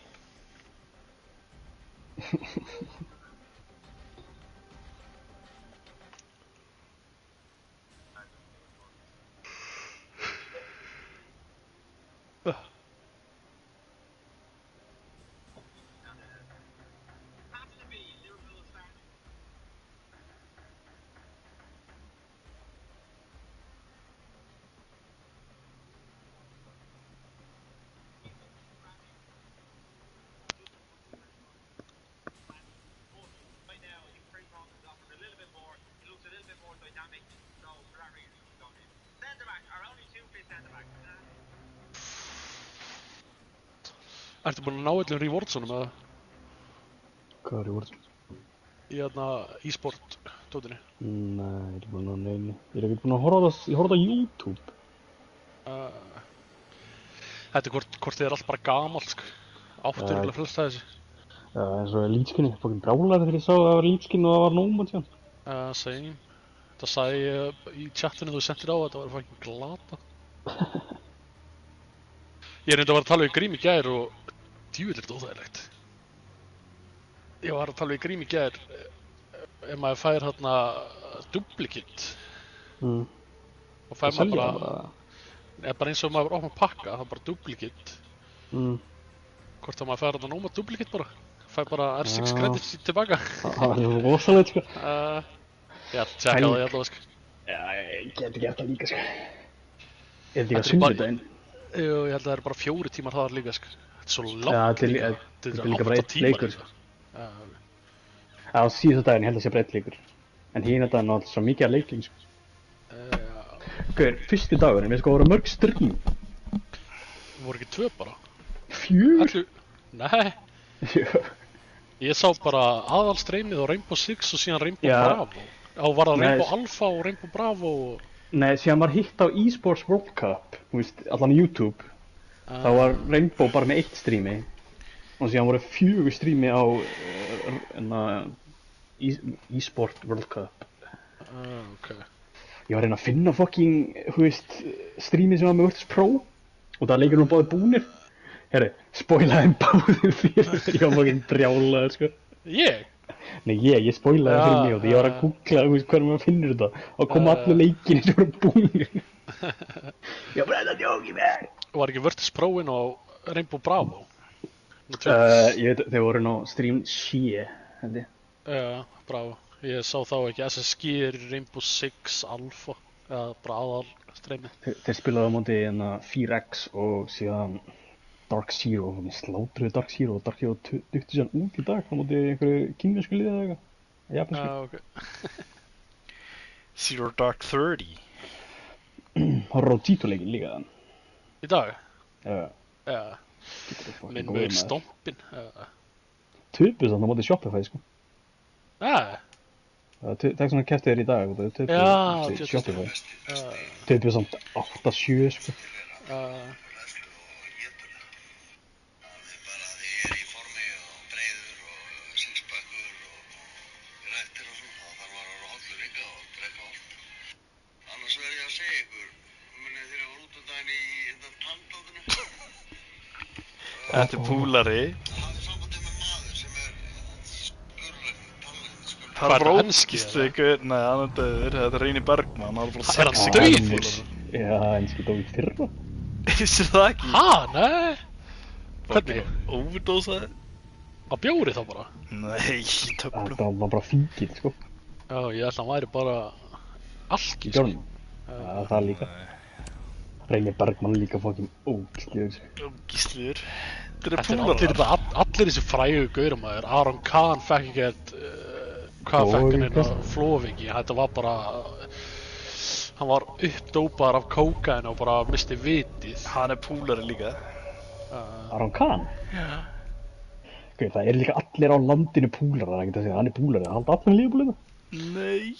Ertu búinn að ná öllum rewardsunum eða?
Hvað er reward?
Í e-sport tótinni?
Nei, ég er ekki búinn að neina. Ég er ekki búinn að horfa á YouTube.
Þetta er hvort þið er allt bara gamalt, sko. Áttur eiginlega flest að þessu.
Já, eins og lífskinni. Fokkin brjálæði þegar ég sá að það var lífskinn og það var nómand síðan.
Same. Það sagði ég í chatinu þú sendir á að þetta var fokkin glata. Ég reyndi að vera að tala við Grím í gær og djúvill er þetta óþægilegt. Ég var að tala við Grím í gær ef maður fær hérna duplicate og fær maður bara eða bara eins og maður opna pakka, það er bara duplicate hvort að maður fær hérna nóma duplicate bara fær bara R6 credits tilbaka.
Það er rosalegt, sko.
Ég ætla að tjekka það ég ætla, sko.
Já, ég get ekki eftir líka, sko. Er þetta ekki að sunnudaginn?
Jú, ég held að það er bara 4 tímar þar líka, sko. Þetta er svo langt
líka. Þetta er líka bara 1 leikur, sko. Já, síðan daginn ég held að sé bara 1 leikur. En hína daginn var alltaf svo mikið að leikling, sko. Hver, fyrsti dagurinn, við sko voru mörg stream.
Voru ekki 2 bara?
4?
Nei,
Já.
ég sá bara aðalstreymið á Rainbow Six og síðan Rainbow
Já.
Bravo. Á var það
Nei.
Rainbow Alpha og Rainbow Bravo og...
Nei, síðan var hitt á eSports World Cup, þú veist, allan á YouTube. Þá var Rainbow bara með 1 streami og síðan voru 4 streami á eSport World Cup.
Ok.
Ég var að reyna að finna fucking, þú veist, streami sem var með Virtus Pro og það leikir hún báðir búnir. Herri, spoilaði báðir fyrir ég var fucking brjálaður, sko.
Ég?
Nei, ég spoilaði fyrir mig og því ég var að googla, þú veist, hvernig maður finnur þetta og koma allir leikinni sem voru búnir. Ég var bara að djóki mig.
Var ekki Virtus Pro-in á Rainbow Bravo?
Ég veit, þeir voru ná stream 7, held ég.
Já, Bravo. Ég sá þá ekki SSG er í Rainbow Six Alpha, eða bara aðalstreymið.
Þeir spilaði á móti 4X og síðan Dark Zero, slátruðu Dark Zero og Dark Zero dukti síðan út í dag á móti einhverju kínversku liði eða eitthvað, japansku.
Ok.
Zero Dark 30.
Það var Rojito-leikin líka þann.
Í dag?
Já.
Já. Minn maður stompin.
Töpuð þannig á móti Shopify, sko.
Nei.
Það tek svona kepptið þér í dag, það töpuð
Já,
Shopify. Töpuð samt 8-7, sko.
Þetta er púlari. Það er bara óskist ykkur, nei, hann er döður, þetta er Reyni Bergmann, hann er bara
Er hann
6
dauður?
Já, enski dói fyrra.
Vissir það ekki?
Ha, nei? Hvernig?
Overdósaði?
Á bjóri þá bara?
Nei, í töflum.
Það var bara fíkil, sko.
Já, ég ætla að hann væri bara alki,
Í gjörnum. Já, það líka. Reyni Bergmann líka fucking ógistliður.
Ógistliður.
Þetta er allir þessi frægu gauramæður. Aron Kahn fekk ekkert, hvað fekk hann inn á flófingi? Þetta var bara, hann var uppdópaður af kókain og bara misti vitið.
Hann er púlari líka.
Aron Kahn?
Já.
Ok, það er líka allir á landinu púlar, það er ekkert að segja, hann er púlari, það haldi allir lífbúlina.
Nei.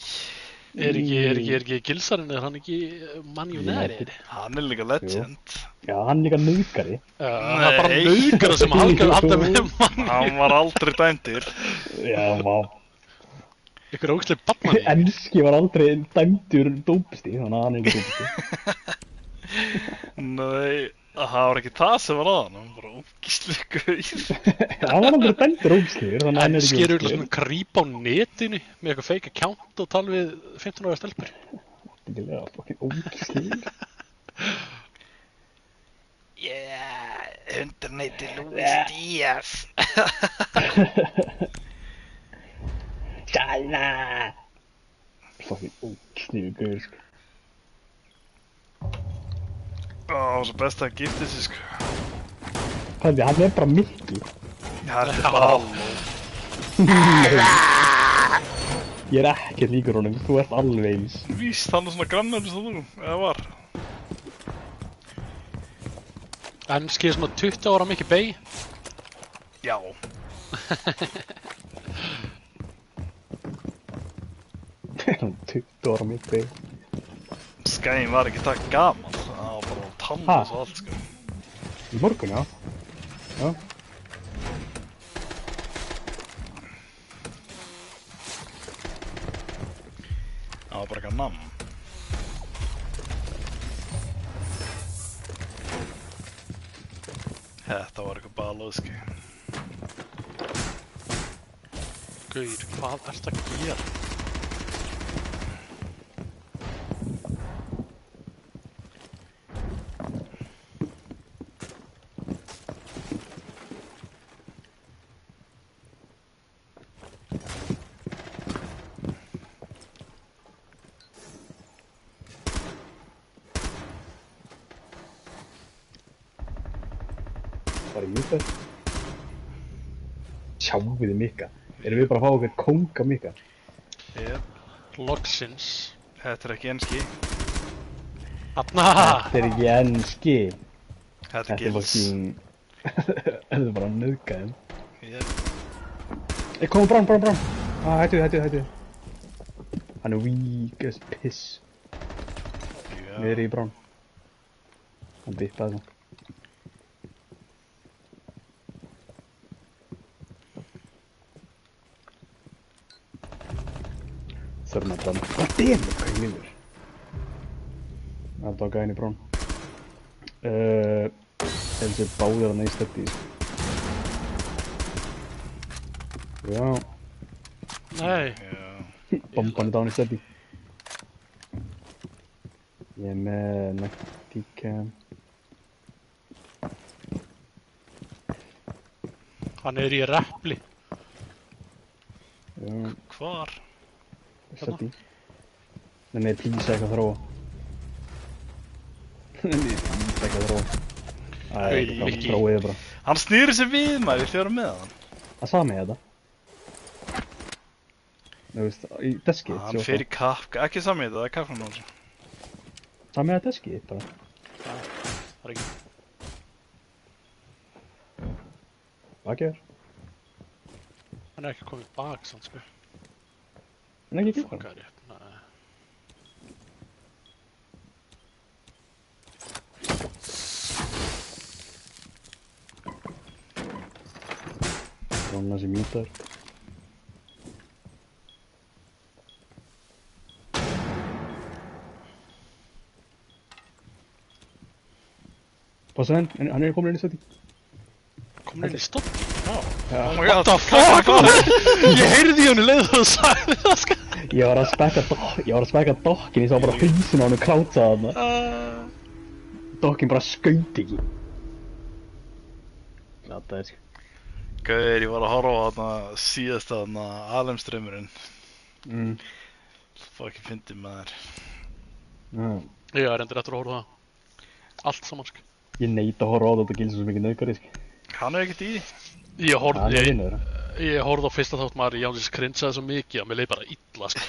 Er ekki Gilsarinn, er hann ekki Man United?
Hann er líka legend.
Já, hann er líka nauðgari.
Það er bara nauðgara sem halda með Man.
Hann var aldrei dæmdur.
Já, vá.
Ykkur ógstlega barnmanni.
Enski var aldrei dæmdur dópisti, þannig að hann er ekki dópisti.
Nei, það var ekki það sem var aðan, hann var bara ógíslega gauð.
Hann var aldrei dæmdur ógíslegur, þannig að hann er ekki
Enski eru eitthvað svona krýpa á netinu með eitthvað fake account og tala við 15 ára stelpur.
Þetta er lega okkur ógíslegur.
Undirneiti Luis Díaz.
Sjalla! Fucking ógíslegur gauður, sko.
Svo best að gifta sig, sko.
Hann er bara miklu.
Þetta er bara
Ég er ekkert líkur honum, þú ert alveg eins.
víst, hann er svona grannari sem þú, eða var.
Enski er svona 20 ára mikið bei.
Já.
20 ára mitt veg.
Skæin var ekki það gaman, það var bara tannlaus og allt, sko.
Í morgun, já. Já.
Það var bara eitthvað namn. Þetta var eitthvað balað, sko.
Gaur, hvað ert að gera?
Bara í Mika. Sjáuði Mika. Erum við bara að fá okkur kónga Mika?
Loksins.
Þetta er ekki enski.
Þarna!
Þetta er ekki enski.
Þetta er gils.
Þetta er bara nauðgæðum.
Ég...
Kom, Brán. Hættu. Hann er weak as piss.
Já.
Við erum í Brán. Hann vippaði það. Þurfum að Brán. Hvað er það? Hvað er lífur? Það var gæðin í Brán. Þessi báðir hann í steppi. Já.
Nei.
Já.
Bomban er dán í steppi. Ég er með Necticam.
Hann er í repli.
Já,
Hvar?
steppi. Nenni písa eitthvað þróa. Nenni písa eitthvað þróa.
Mikki.
Þróið bara.
Hann snýri sig við maður, viltu vera með hann?
Það sami þetta. Þú veist, í deskið.
Hann fer í kapp, ekki samið þetta, það er kaffan á þessu.
Sami þetta deskið bara.
Það er ekki.
Bakið.
Hann er ekki komið bak samt sko.
En ekki ekki.
Fuckar upp. Nei.
Róna sem mjútar. Passa hann er komin inn í stætti.
Komin inn í stopp? Já.
Oh my god,
What the fuck? Ég heyrði í henni leið og þú sagði það sko.
Ég var að spekka dokkin, ég sá bara hausin á hann og krátsa þarna. Dokkin bara skaut ekki. Glataði sko.
Gauðir, ég var að horfa á þarna síðasta þarna alheimsdraumurinn. Fucking fyndi maður.
Ég er endur eftir að horfa á það. Allt saman sko.
Ég neita að horfa á þetta gilsum svo mikið nauðgari sko.
Hann er ekkert í því.
Ég
Hann er vinnur.
horfði á fyrsta þátt maður, ég ánsins cringeaði svo mikið að mér leið bara illa sko.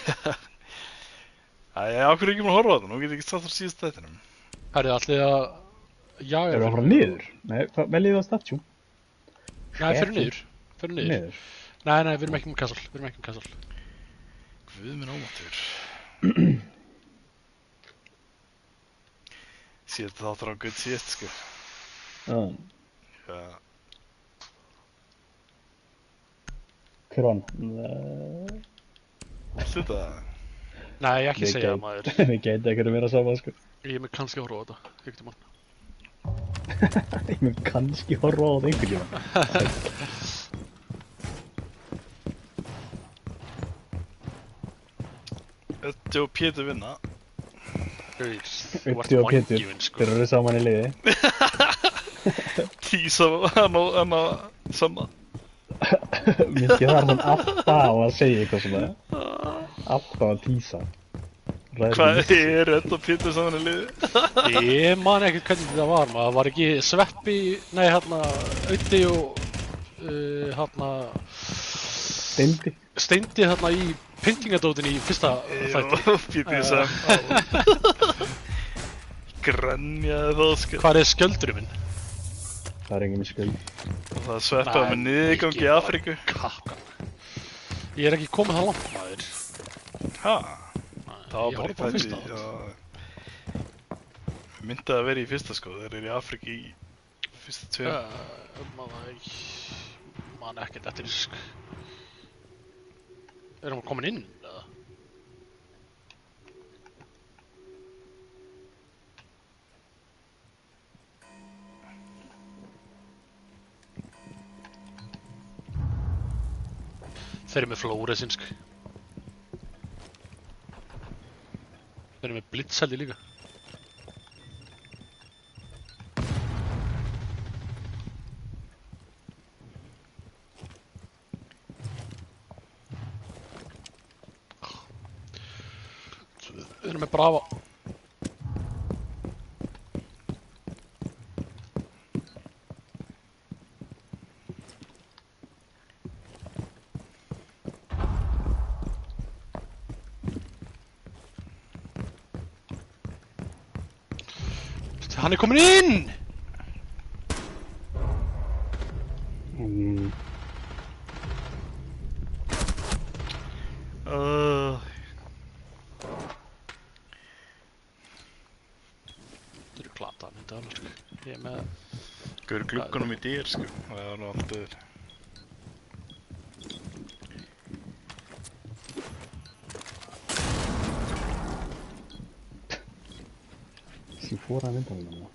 Æja, ákveður ekki mér að horfa á þetta, nú get ég ekki satt á síðast þættinum.
Herri, allir að jaga
Erum við að fara niður? Nei, veljið það statue.
Nei, fyrir niður.
Niður.
Nei, við erum ekki með castle.
Guð minn ómáttur. Síðast þáttur á gutt síðast, sko. Já.
Hver var hann?
Sluta það.
Nei, ekki segja það maður.
Við gæti ekkert meira saman sko.
Ég er með kannski að horfa á þetta, ykkur tímann.
Ég mun kannski horfa á þetta einhvern tímann.
Ötti og Pétur vinna.
Þú ert
Ötti og Pétur,
vangifinn sko.
þeir eru saman í liði.
Tísa hann að sama.
Mikið þarf hann alltaf á að segja eitthvað svona. Alltaf að tísa.
Hvað er Ötti og Pétur saman í liði?
Ég man ekkert hvernig þetta var, maður var ekki Sveppi, nei hérna, Ötti og Steindi hérna í pyntingadótinni í fyrsta þætti.
Jú, Pétur sem grenjaði það sko.
Hvað er skjöldurinn minn?
Það er engin skuld.
Og það sveppaði með niðurgangi í Afríku.
Kappan. Ég er ekki komið það langt maður.
Ha?
Ég horfði bara fyrsta þátt.
Myndi að vera í fyrsta sko, þeir eru í Afríku í fyrsta tveim.
Man ekkert eftir þessu sko. Erum við komin inn eða? Þeir eru með fluoresinsk. Þeir eru með blitzheldi líka. Þeir eru með Brava. Hann er komin inn! Þetta eru glata mynda alveg, sko. Ég er með...
Hvað eru gluggunum í dyr, sko? Það er nú allt öður.
Þessi fóra myndavél.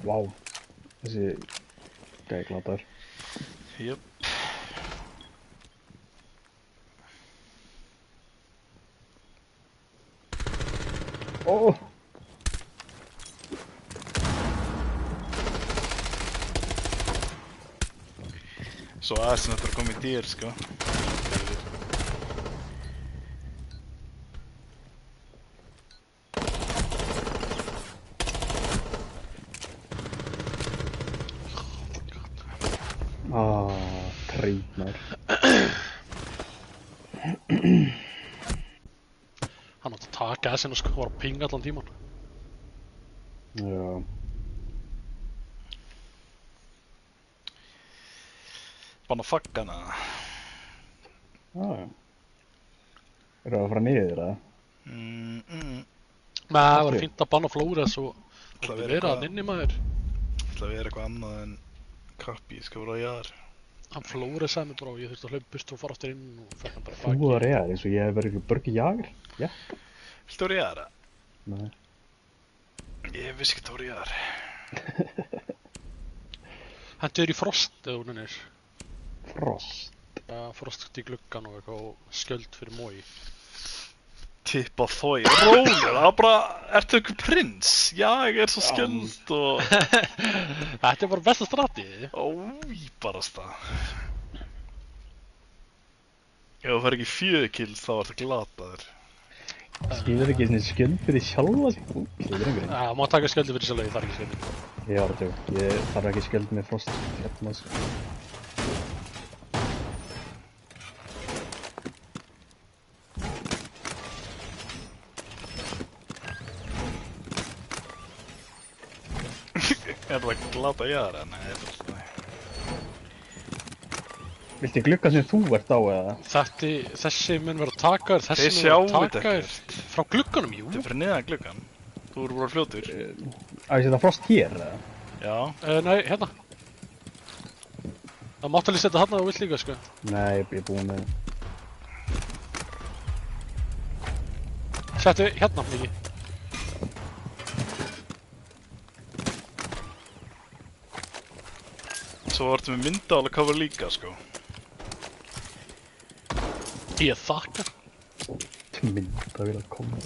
Vá, þessi gæði glataður.
Jöp.
Ó!
Svo aðeins þetta er komið í dyr, sko.
Trýtnar.
Hann átti að taka S-inn og sko, var að pinga allan tíman.
Já.
Banna faggana.
Já. Eru það að fara niður, eða?
Nei, það var fínt að banna Flóres og
Það
það vera hann inni maður.
ætla að vera eitthvað annað en kappi, sko, vera á jar.
Hann Flóres sagði mig bara og ég þurfti að hlaupa burt og fara aftur inn og fekk hann bara
Þú
baki.
var eða, eins og ég hef verið ykkur Börgi Jager. Já.
Viltu vera á jar?
Nei.
Ég vissi ekki að vera á jar.
Hentu í frost eða hún er.
Frost.
Ja, frost í gluggan og eitthvað og skjöld fyrir mói.
Tippa þói. Rólega, það var bara, ertu ykkur prins? Já, ég er svo skjöld og...
Þetta er bara besta stratið.
Óvíbarasta. Ef þú fær ekki 4 kills þá ertu glataður.
Skilur ekki svona skjöld fyrir sjálfa sig. Skilur einhverjum.
Já, má taka skjöldi fyrir sjálf, ég þarf ekki skjöldi.
Ég var að tjóka. Ég þarf ekki skjöld með frost. Hérna, sko.
Er það glata jar? Nei, það er alltaf...
Viltu glugga sem þú ert á, eða?
Þessi mun vera takaður, þessi
Þeir
mun
sjáu
vera
þetta
takaður.
ekkert.
Frá glugganum, jú.
Þetta er fyrir neðan gluggan. Þú eru bara fljótur.
Að ég setja frost hér, eða?
Já.
Nei, hérna. Það mátt alveg setja hann að þú vilt líka, sko.
Nei, ég er búinn með...
Settu hérna, Miki.
Svo ertu með myndavél að cover líka, sko.
Ég þakka.
Mynd að vilja koma.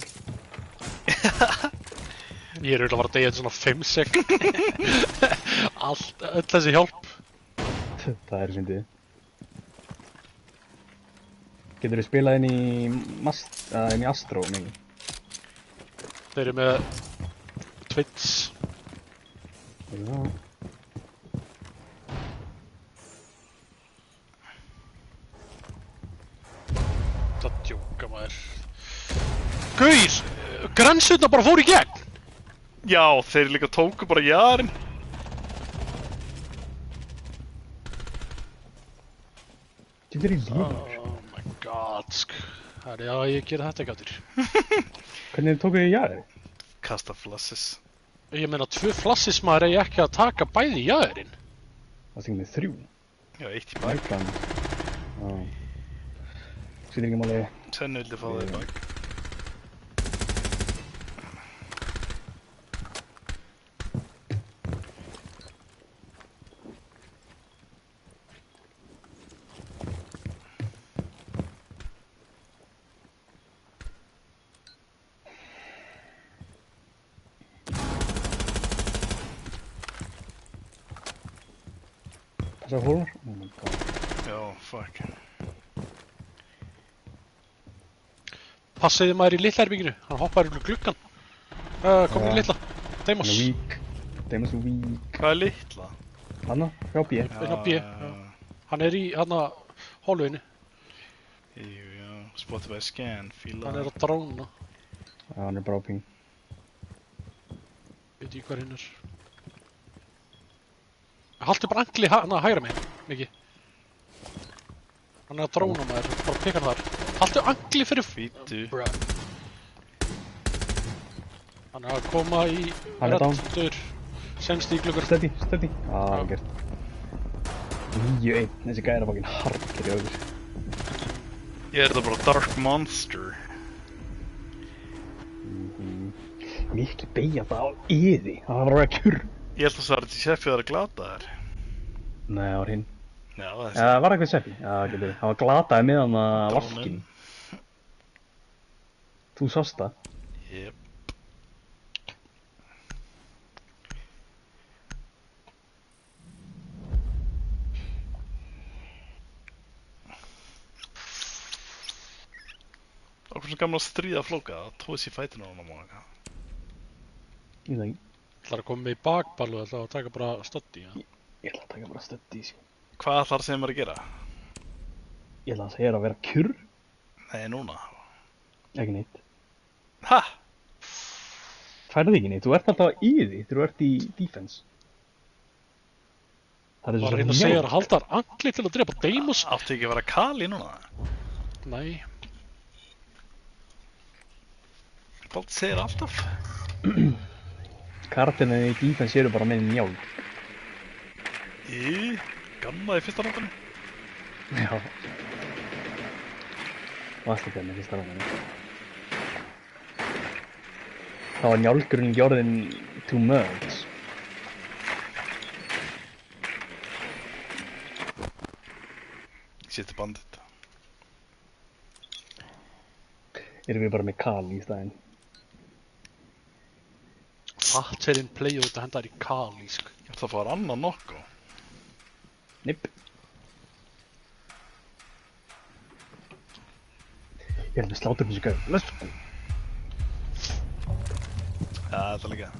Ég er auðvitað að fara að deyja þetta svona 5 sekund. Öll þessi hjálp.
Það er fyndið. Getur þú spilað inn í Astro, Miki?
Þeir eru með Twitch.
Já.
Það djóka maður. Gaur! Grensutna bara fór í gegn!
Já, þeir líka tóku bara jarinn.
Þetta er í lífur.
Oh my god, sko. Já, ég ger þetta ekki áttur.
Hvernig tók þið í jarri?
Kasta flasses.
Ég meina, 2 flassismæður eigi ekki að taka bæði í jæðurinn.
Það stingið með 3.
Já, 1 í bak.
Bæklan. Já. Sýtir ekki máli.
Sennu vildi fá það í bak.
Þessar hólur? Oh my god.
Já, fuck.
Passiði maður í litla herbygginu, hann hoppar yfir gluggan. Komur í litla. Deimos.
Hann er vík. Deimos er vík.
Hvað er litla?
Hanna, hjá B.
Inn á B. Já. Hann er í hana hólfinu.
Já, Spotify scan, fíla.
Hann er að dróna.
Já, hann er bara á ping.
Veit ég hvað hinn er. Haltu bara angli hana hægra megin, Miki. Hann að dróna maður, bara pikka hann þar. Haltu angli fyrir
Bíddu.
Hann að koma í
Hann er down.
reddur. Senst í gluggur.
Steady. Gert. 9-1, þessi gæri er fucking hardcore í augur.
Ég er þetta bara Dark Monster.
Mikið beigja það á yði, það var að vera kjurr.
Ég held að það var þetta Sheffi að glata þær.
Nei, það var hinn.
Já, það er
Það var eitthvað Seppi, já, getur. Það var glataði með hann að vaskin. Þú sást það?
Jep. Okkur sem gamla stríða flóka, það tóðs í fætinu á hann og eitthvað.
Ég veit ekki.
ætlar að koma með í bakballu, ætlar að taka bara stoddi, ja.
Ég ætla að taka bara stöddi, sko.
Hvað þarf sem er að gera?
Ég ætla að segja að vera kjurr.
Nei, núna.
Ekki neitt.
Ha?
Færði ekki neitt, þú ert alltaf í því, þú ert í defense. Það er
Var að reyna að segja að halda angli til að drepa Deimos.
Áttu ekki að vera Kali núna?
Nei.
Baldur segir alltaf.
Karakterinn í defense eru bara með njálg.
Gamma í fyrsta ráttunum.
Já. Og alltaf þetta með fyrsta ráðinu. Það var njálgurinn ekki orðin too much.
Sýttu bandit.
Erum við bara með Kali í staðinn.
Hatcherinn play út að henda þær í Kali, sko.
Ég ætla að fara annan nokku.
Nipp. Ég er með slátur þessu gauð. Let's go.
Já, þetta líka.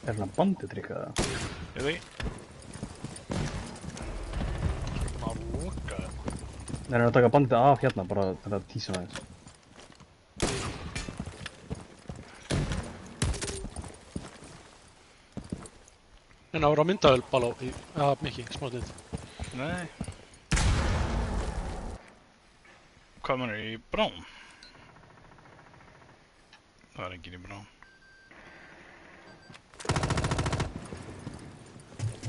Er hann banditrykk eða?
Ég veit ekki.
Maður loka þetta.
Nei, hann er að taka bandið af hérna, bara þetta tísum aðeins.
En það voru að myndaöl ballá í, Miki, smátið.
Nei. Hvað mennur í brán? Það er enginn í brán.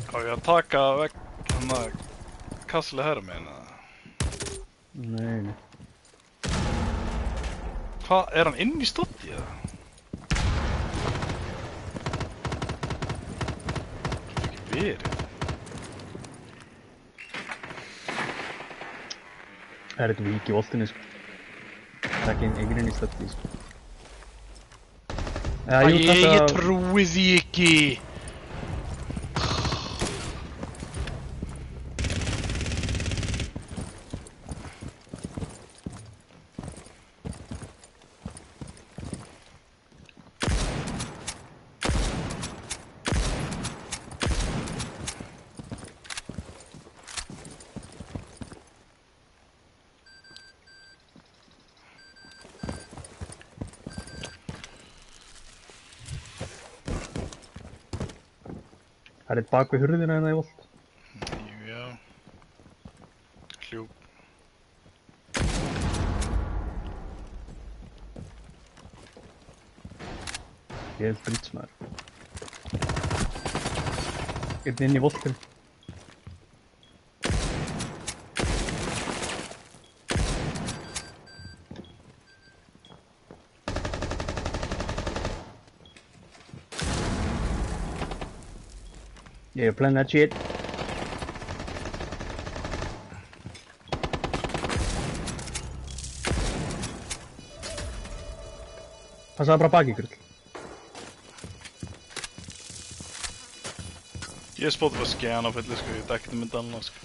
Á ég að taka vekk hann að kassli herra með henni?
Nei.
Hvað, er hann inn í stoddi eða? Það ekki verið.
Það er eitthvað vík í voltinu, sko. Það er ekki einhvern veginn í stötti, sko. Já, jú,
Ég trúi því ekki.
Það er eitt bak við hurðina hérna í volt.
Já. Hljúp.
Ég er brýtsmaður. Einn inn í voltinu. Yeah, playing that shit. Passaði bara baki ykkur.
Ég spóti bara skjana á felli, sko, ég dekkti mynda annars, sko.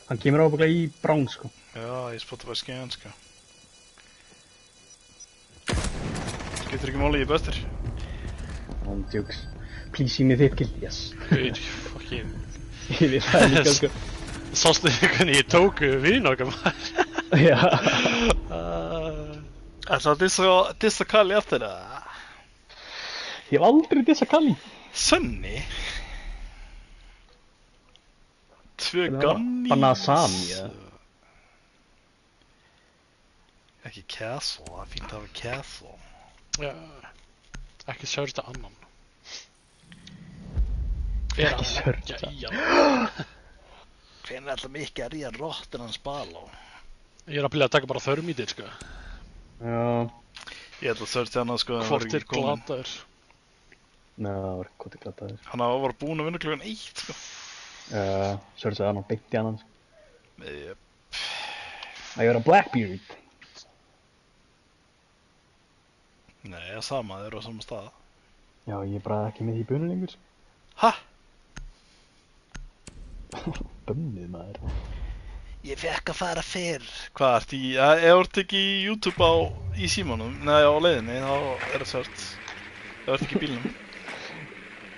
Hann kemur ábygglega í brán, sko.
Já, ég spotta bara skæðan, sko. Skiptir ekki máli, ég er bestur.
Hann djóks. Please see me þitt kill. Yes.
Gauð, fucking...
Ég veit það líka, sko.
Sástu hvernig ég tók vinn okkar maður?
Já.
Það dissa Kalli eftir það.
Ég hef aldrei dissa Kalli.
Sönni? Tvö Gunnies.
Bannað Sami, eða?
Ekki Castle, það er fínt að hafa Castle.
Já, ekki sörsta annan.
Ekki sörsta.
Hvernig er alltaf mikið að ríða rottin hans Baló?
Ég er að byrja að taka bara þörmítir, sko.
Já.
Ég ætla að sörsta hann að sko.
Hvort er glataður?
Nei, það var hvort er glataður.
Hann var búinn að vinna klukkan 1, sko.
Sörsaði hann og beinti hann, sko.
Jep.
Að ég var að Blackbeard.
Nei, það er sama, þeir eru á sama stað.
Já, ég er bara ekki með því bunu lengur, sko.
Ha?
Bönnið, maður.
Ég fekk að fara fyrr. Hvað ertu í? Ef þú ert ekki í YouTube í símanum, nei á leiðinni, þá er það sört. Ef þú ert ekki í bílnum.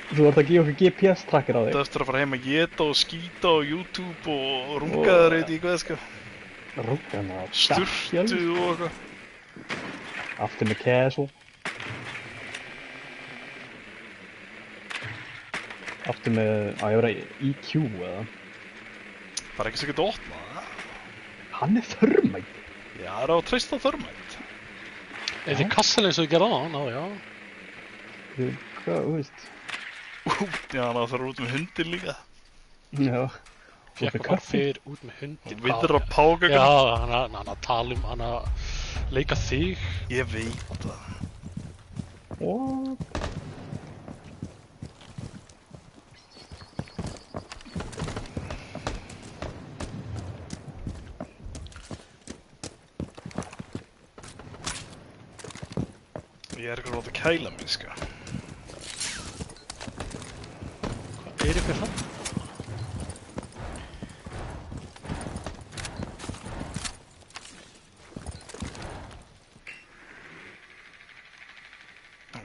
Þú ert að gefa okkur GPS-tracker á þig.
Þú eftir að fara heim að geta og skýta á YouTube og rungaður eitthvað í hvað, sko.
Rúkana,
Sturtu og eitthvað.
Aftur með casual. Aftur með, ég var að EQ eða?
Það er ekki svo gett að opna það.
Hann er þörmætt.
Já, það er á að treysta þörmætt.
Er þið kassal eins og þið gerða á hann? Já.
Hvað, þú veist?
Já, það þarf út með hundir líka.
Já.
Fekk bara fyrr út með hundir.
Viðra págagum.
Já, hann að tala hann að leika þig.
Ég veit það.
What?
Ég er ekki að láta kæla mig, sko.
Hvað er ykkur hann?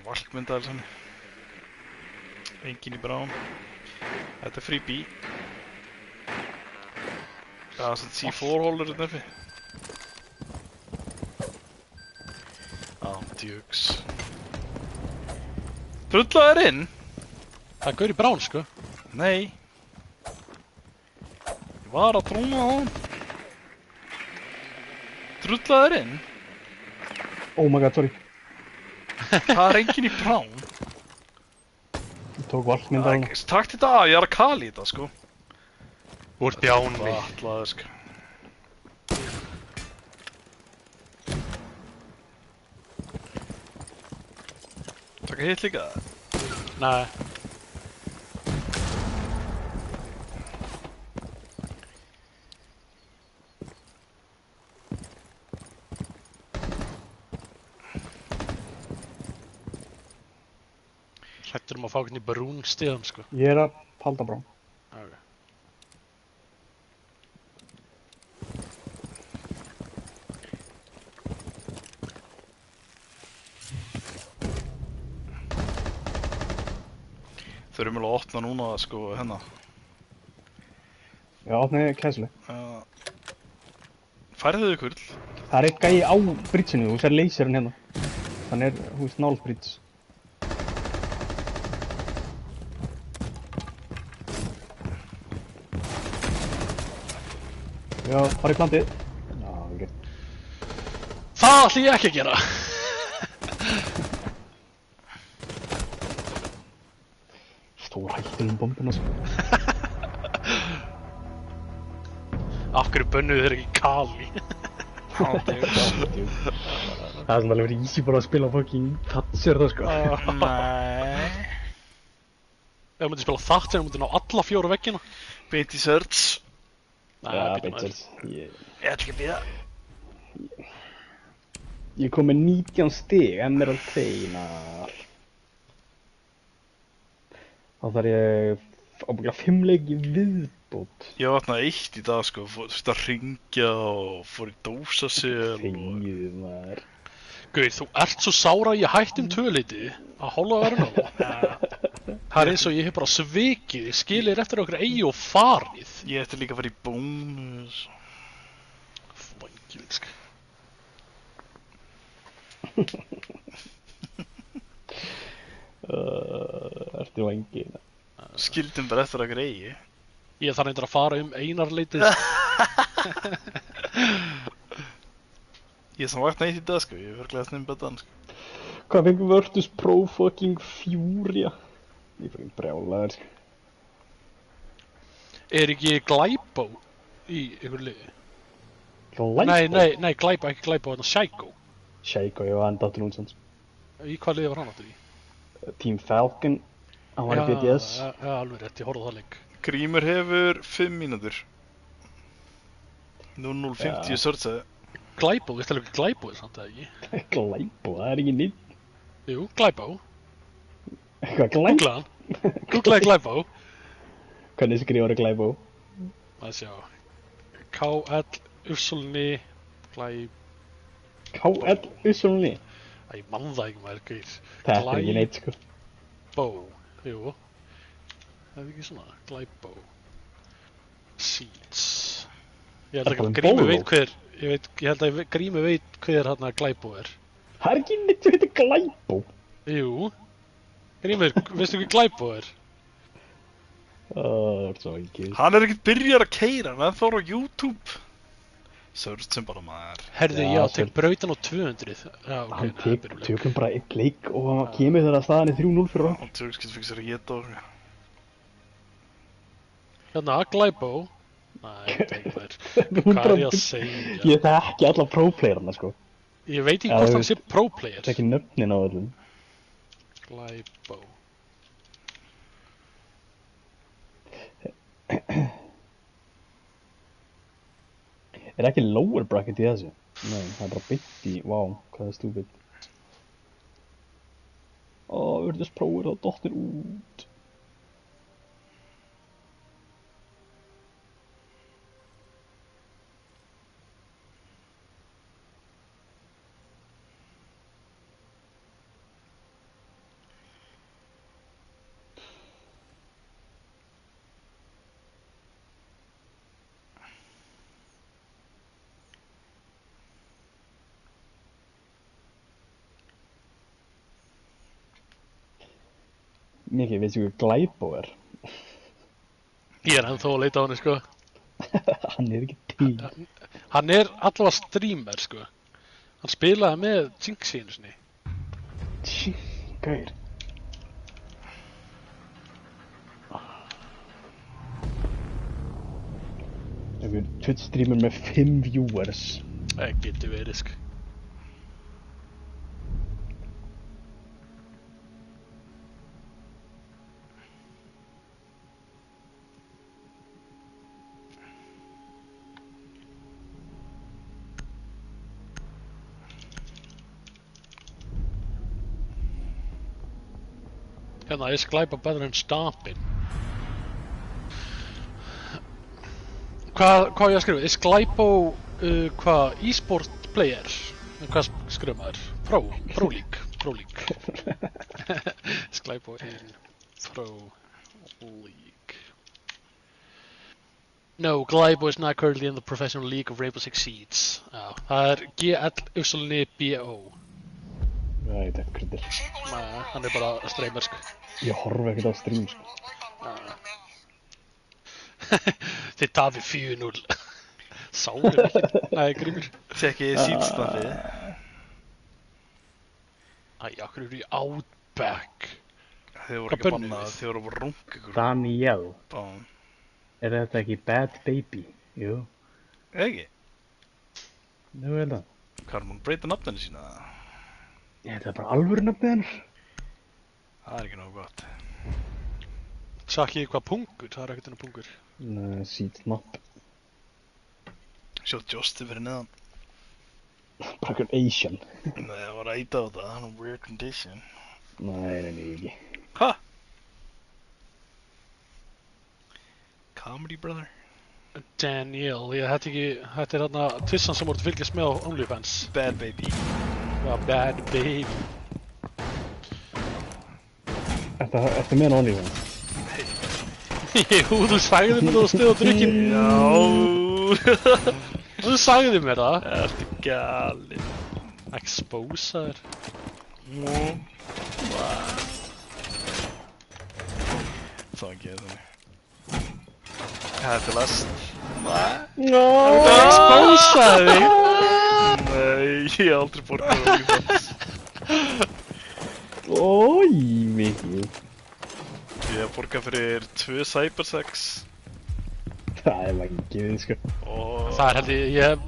Valkmyndaðar sann. Engin í brán. Þetta er freebie. Það er svona C4-hólur hérna uppi. Djúks. Drullaður inn?
Það er gaur í brán, sko.
Nei. Ég var að trúna á hann. Drullaður inn?
Oh my god, sorry.
Það er engin í brán.
Ég tók valkmynd á hann.
Takk þetta af, ég er að kali þetta, sko.
Úr bjánni.
Vatlaður, sko. Taka hitt líka það?
Nei. Hrættur að fá hvernig í brún stíðan, sko.
Ég er að halda brán.
Okay.
Þau eru mjög að opna núna, sko, hérna.
Já, opnaði casual.
Færðu þau kurl?
Það er eitt gæi á bridgeinu, þú sér laserinn hérna. Hann er, þú veist, nált bridge. Já, fara í plantið. Já, ok.
Það ætla ég ekki að gera.
Stór hættur bombuna, sko.
Af hverju bönnuðu þeir ekki Kali?
Það er svona alveg verið easy bara að spila fucking Thatcher það, sko.
Nei.
Ef þú myndir spila Thatcher, þú myndir ná alla 4 veggina.
Beint í search.
Nei,
Já,
býtum
Beitzels.
Ég ætla ekki að býða.
Ég kom með 19 stig, Emerald Teinar. Þá þarf ég ábygglega 5 leiki viðbót viðbót.
Ég vaknaði 1 í dag sko, þurfti að hringja og fór í dósasel og...
Þegið maður.
Gauð, þú ert svo sára ég hættum töluleiti að hálfa verðin á það er eins og ég hef bara svikið, skilir eftir okkur eigi og farið.
Ég ætti líka að fara í bónus.
Vængivinsk.
Ertu vangi?
Skildum bara eftir okkur eigi.
Ég þarf eitthvað að fara einarleitið.
Ég sem vaknaði 1 í dag sko, ég verður glæðast nefn betan sko.
Hvað fengum Virtus Pro fucking Furia? Ég fyrir brjálaður sko.
Er ekki Glæbó í ykkur liði?
Glæbó?
Nei, Glæbó, ekki Glæbó, þetta Shaiko.
Shaiko, ég var enda áttur núnsans.
Í hvað liði var hann áttur í?
Team Falcon, hann var í BDS.
Já, alveg rétt, ég horfði á það leik.
Grímur hefur 5 mínútur. 0050 sörtsaði.
Glæbó, veist alveg ekki Glæbó er samt eða ekki?
Glæbó, það er ekki nýtt.
Jú, Glæbó.
Hvað, Glæbó?
Googlaði hann. Googlaði Glæbó.
Hvernig skrifar það Glæbó?
Það sjá. K-L-U-S-L-N-I Glæbó.
KL-U-S-L-N-I?
Ég mann það ekki maður, gauð.
Þetta er ekki neitt sko.
Glæbó, jú. Það er ekki svona, Glæbó. Seeds. Ég held að Grímur veit hver, ég held að Grímur veit hver hann að Glæbó er.
Það er ekki neitt sem heitir Glæbó.
Jú. Grímur, veistu hvað Glæbó er?
Það er svo ekki.
Hann er ekkert byrjar að keyra, hann fór á YouTube. Sörst sem bara maður.
Herðu, já, tek brautan á 200. Já, ok,
Hann tökum bara 1 leik og hann kemur þegar að staðan er 3-0 fyrir okkur.
Hann tökst getur fyrir sér að geta okkur.
Hérna, Glæbó. Nei, það er ekki verið. Hvað er ég að segja?
Ég þekki alla pro-playerna sko.
Ég veit ekki hvort hann sé pro-player.
Það er ekki nöfnin á öllum.
Glæbó.
Er ekki lower bracket í þessu? Nei, það er bara bytt í, wow, hvað er stúpid. Virtus Pro er þá dottir út. Mikið, veistu hvað Glæbó er?
Ég er ennþá að leita á henni, sko.
Hann er ekki til.
Hann er allavega streamer, sko. Hann spilaði með Jinx einu sinni.
Gauir. Einhver Twitch streamer með 5 viewers.
Það getur verið, sko. Hérna, is Glæbó better than Stompin? Hvað á ég að skrifa? Is Glæbó, hvað, e-sport player? Hvað skrifa maður? Pro League. Is Glæbó in Pro League? No, Glæbó is not currently in the professional league of Rainbow Six Siege. Já, það er G-L-U-S-L-N-I-B-O.
Nei, þetta er kryddir.
Nei, hann er bara streamer, sko.
Ég horfa ekkert á stream, sko.
Þið tapir 4-0. Sáum ekki. Nei, Grímur.
Tekkið síðstandið.
Æ, okkur eru í Outback.
Þið voru ekki bannað, þið voru bara rung ykkur.
Daniel.
Bán.
Er þetta ekki Bad Baby? Jú.
Ekki?
Nú er það.
Hvað er maður breyta nafninu sína?
Þetta er bara alvöru nafnið hennar.
Það er ekki nógu gott.
Sakki ég hvað pungur, það er ekkert enn pungur.
Nei, seed map.
Sjá Justin fyrir neðan.
Bara einhvern Asian.
Nei, það var að eita á það, hann er weird condition.
Nei, ekki.
Ha? Comedy brother.
Daniel, þetta er þarna tvissan sem voru að fylgjast með á OnlyFans.
Bad baby.
Já, bad baby.
Ertu með OnlyFans?
Jú, þú sagði mér það á stuð og drukkin.
Já.
Þú sagði mér það.
Ertu galinn.
Exposaður.
Það ekki þannig. Þetta er last.
No.
Þú exposaði þig.
Nei, ég hef aldrei borgað OnlyFans.
Ói, mikið.
Ég hef borgað fyrir 2 cybersex.
Það er ekki, sko.
Og
Það er held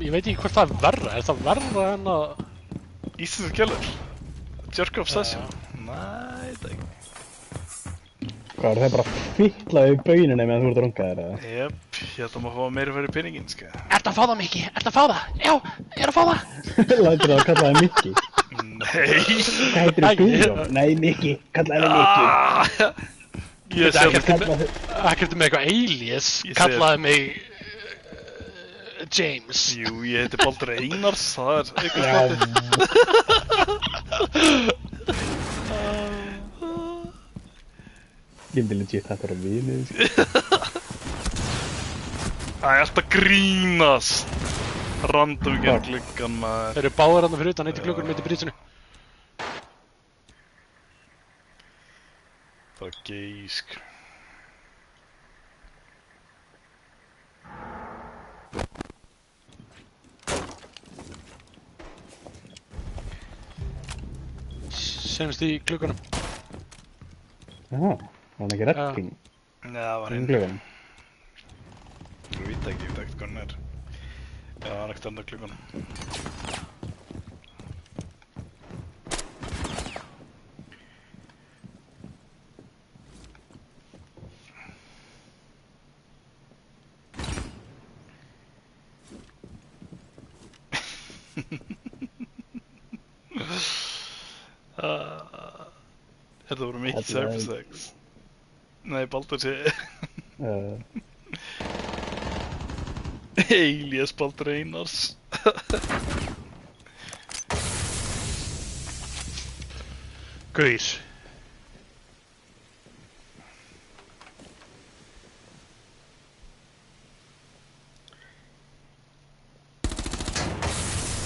ég veit ekki hvort það er verra. Er það verra en að...
Íslensk kjallur. Jerk of session. Nei, það ekki.
Hvað er það bara að fylla við bauninni meðan þú ert rungaðir, eða?
Jep, ég held að maður fá meira fyrir pinningin, sko.
Ertu að fá það, Mikki? Ertu að fá það? Já, ég er að fá það.
Lætur það að kalla það Mikki?
Nei.
Hvað heitir þið Guðjón? Nei, Mikki, kallaði það Mikki.
Ég sé
Ekkert
að
með eitthvað alias.
Ég sé-
Kallaði mig... James.
Jú, ég heiti Baldur Einars, það er eitthvað
Já, ég myndi legit þetta er að vinið, sko.
Það er alltaf grínast. Random ekki gluggan, maður.
Þeir eru báðir hann fyrir utan, eitt í klukkur mitt í brýtsinu.
Það er geisk.
Semst í klukkunum.
Já, var hann ekki redding?
Nei, það var hinn.
Glögan.
Ég veit ekki hvað hann er. Já, það er ekkert enda klukkan. Þetta voru mikið cybersex. Nei, Baldur sé... Alias Baldur Einars.
Gauðir.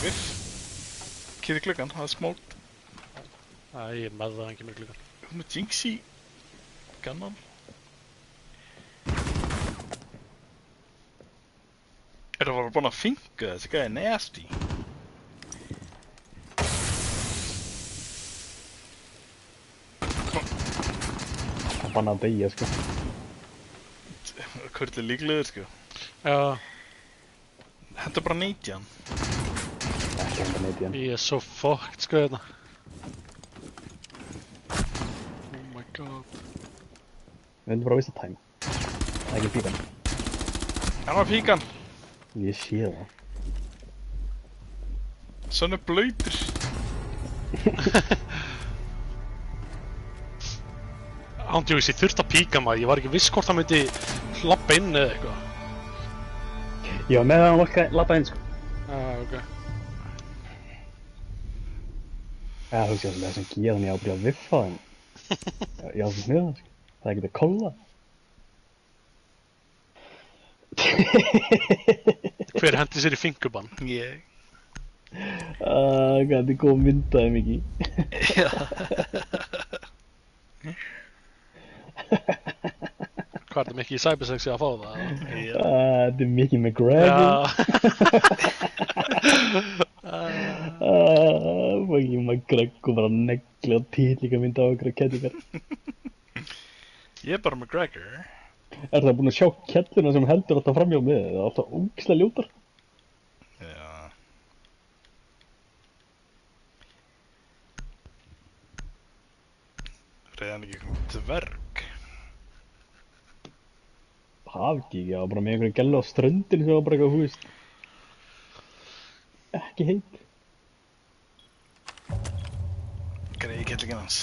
Viff. Kýrði klukkan, það er smólt.
Æ, ég er með það, hann kemur í klukkan.
Þú með Jinxi. Gannan. Er það bara búin að finka þessi gæði nasty?
Það banna að deyja, sko.
Kurli líklegur, sko.
Já,
Þetta er bara 19.
Ekki enda neitt í hann.
ég er svo fucked, sko, hérna. Oh my god.
Við erum bara að vista time. Það er ekki píkan.
Hann var píkan.
Ég sé það.
Svona blöytur.
Ándjóðis, ég þurfti að píka maður, ég var ekki viss hvort hann myndi lappa inn eða eitthvað.
Ég var með það að hann lappa inn, sko.
Ok.
Já, þú veist, það sem geðan ég á að byrja að viffa þeim. Ég á að sniða það, sko. Það er ekki að kolla.
Hver hendi sér í fingubann?
Ég.
Hvað, þetta er góð myndaði mikið.
Hvað er það mikið í cybersexi að fá það?
Þetta er Mickey McGregor. Mickey McGregor bara negli á títlíka mynda á okkur kettingar.
Ég er bara McGregor.
Er það búinn að sjá kettluna sem heldur alltaf framjá með? Það er alltaf ógeðslega ljótar.
Já. Reyðan ekki komið dverg.
Hafgík, já, bara með einhverju gælu á ströndinu sem var bara eitthvað, þú veist. Ekki heit.
Greiði kettlingin hans.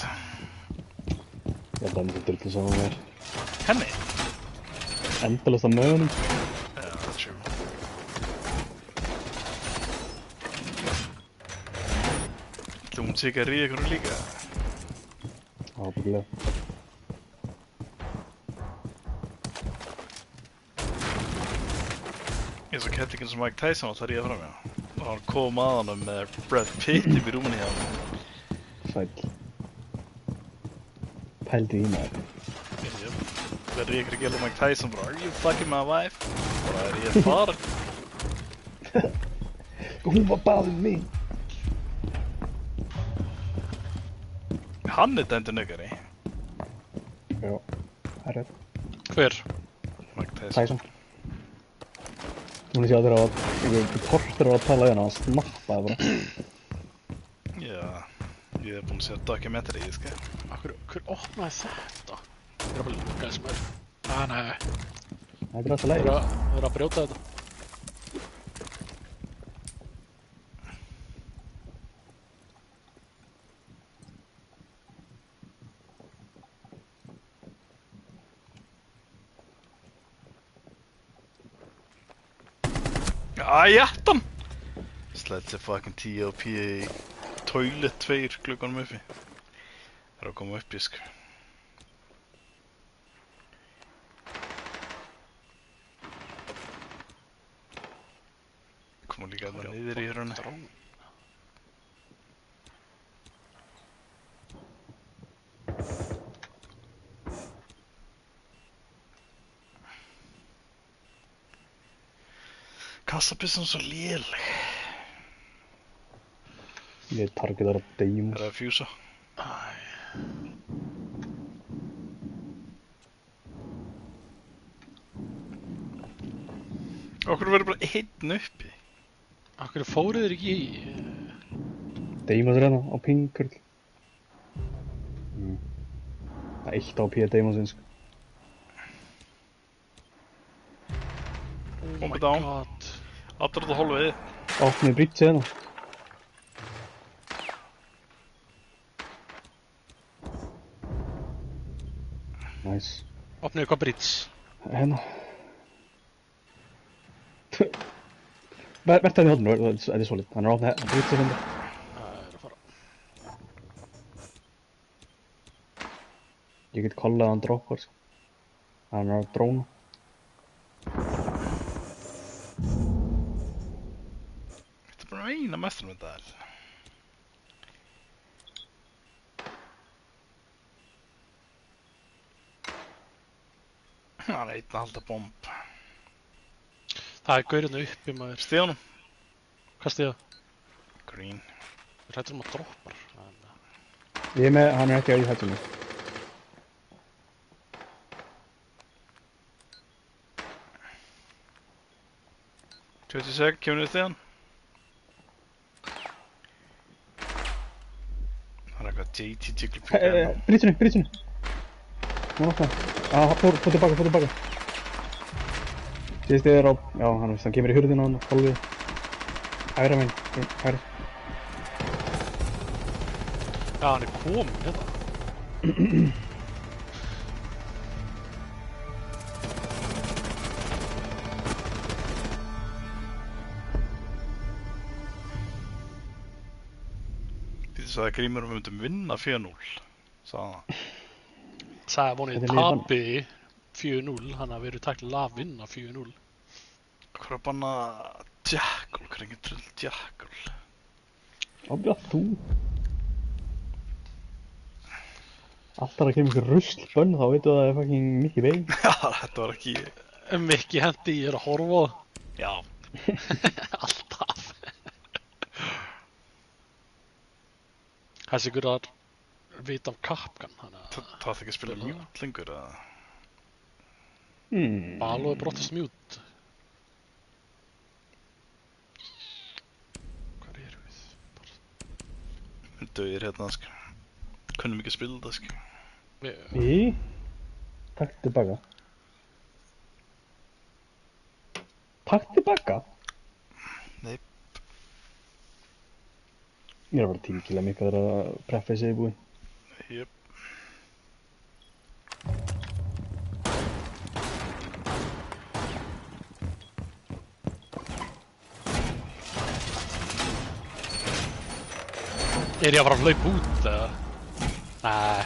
Ég held að hann er drullu saman með þér.
Henni?
endalaust á mögunum.
Já, true. Ætli hún sé ekki að ríða ykkur líka?
Ábyggilega.
Eins og kettingin sem Mike Tyson átt að ríða fram, já. Og hann kom að honum með Brad Pitt í rúmunni hjá hann.
Sæll. Pældi í maður.
Það ríða ykkur að gera Mike Tyson bara, are you fucking my wife? Bara er ég farin.
Hún var báðið mig.
Hann er dæmdur nöggari.
Já, það er rétt.
Hver?
Mike Tyson.
Tyson. Hún er sér að þeirra að einhver kortur að tala í hana, hann snappaði bara.
Já, ég er búinn að sjá dokumentari í því, sko.
Hver opnaði þetta? Það er bara lúkað sem er. Nei.
Það er alltaf leið.
Það er að brjóta þetta.
Æjattan! Slætti sér fucking TOP í toilet 2 klukkanum uppi. Það er að koma upp í, sko. Koma líka þarna niður í hérunni. Kassabissan er svo léleg.
Ég targetar á Deimos.
Það er að fjúsa. Okkur verður bara einn uppi.
Akkur fóruð þér ekki í...
Deimos er hérna á pinkurl. Það er 1 á P Deimosinn, sko.
Oh my
down.
god.
Allir út á hólfið.
Opnið bridgeið hérna. Nice.
Opniðu hvað brits?
Hérna. Verta hann í hodinu, þetta er svolít. Hann er opnið bridgeið hérna.
Það er að fara.
Ég get kollað hann droppar, sko. Hann er á drónu.
Þetta er bara eina mestur með það. Hann er einn að halda bomb.
Það er gaurinn uppi maður.
Stíðanum.
Hvað stíða?
Green.
Við hrættum að droppar.
Ég er með, hann er ekki á í hættunni.
Kemur niður stíðan. Það er eitthvað JT Jiggly Pig.
Bridgeinu. Nú opnað. Fór tilbaka. Síðust þið er á, já, hann kemur í hurðina hann, hálfið. Hægra megin, hægri.
Já, hann er komin hérna.
Því sagði Grímur við myndum vinna 4-0. Sagði hann.
Sagði vonið
Þetta er liðið
tapi 4-0, hann að verið tæknilega að vinna 4-0.
Hvað er að banna Jackal? Hvað er enginn trull Jackal?
Ábjörn, þú. Alltaf að kemur ykkur ruslbönn, þá veitu að það er fucking Mickey Bay.
Já, þetta var ekki...
Mikki hendi, ég er að horfa á það.
Já.
Alltaf. Þessi ykkur að vita af Kapkan, hann að...
Það ekki að spila mjút lengur, eða?
Baló er brottast mjút. Hvað erum við?
Við dögir hérna, sko. Kunnum ekki að spila þetta, sko.
Takk tilbaka. Takk tilbaka?
Nei.
Ég er bara tíkilega mikið að vera að preppa í sig í búinn.
Jöp.
Er ég að fara að hlaupa út, eða? Nei.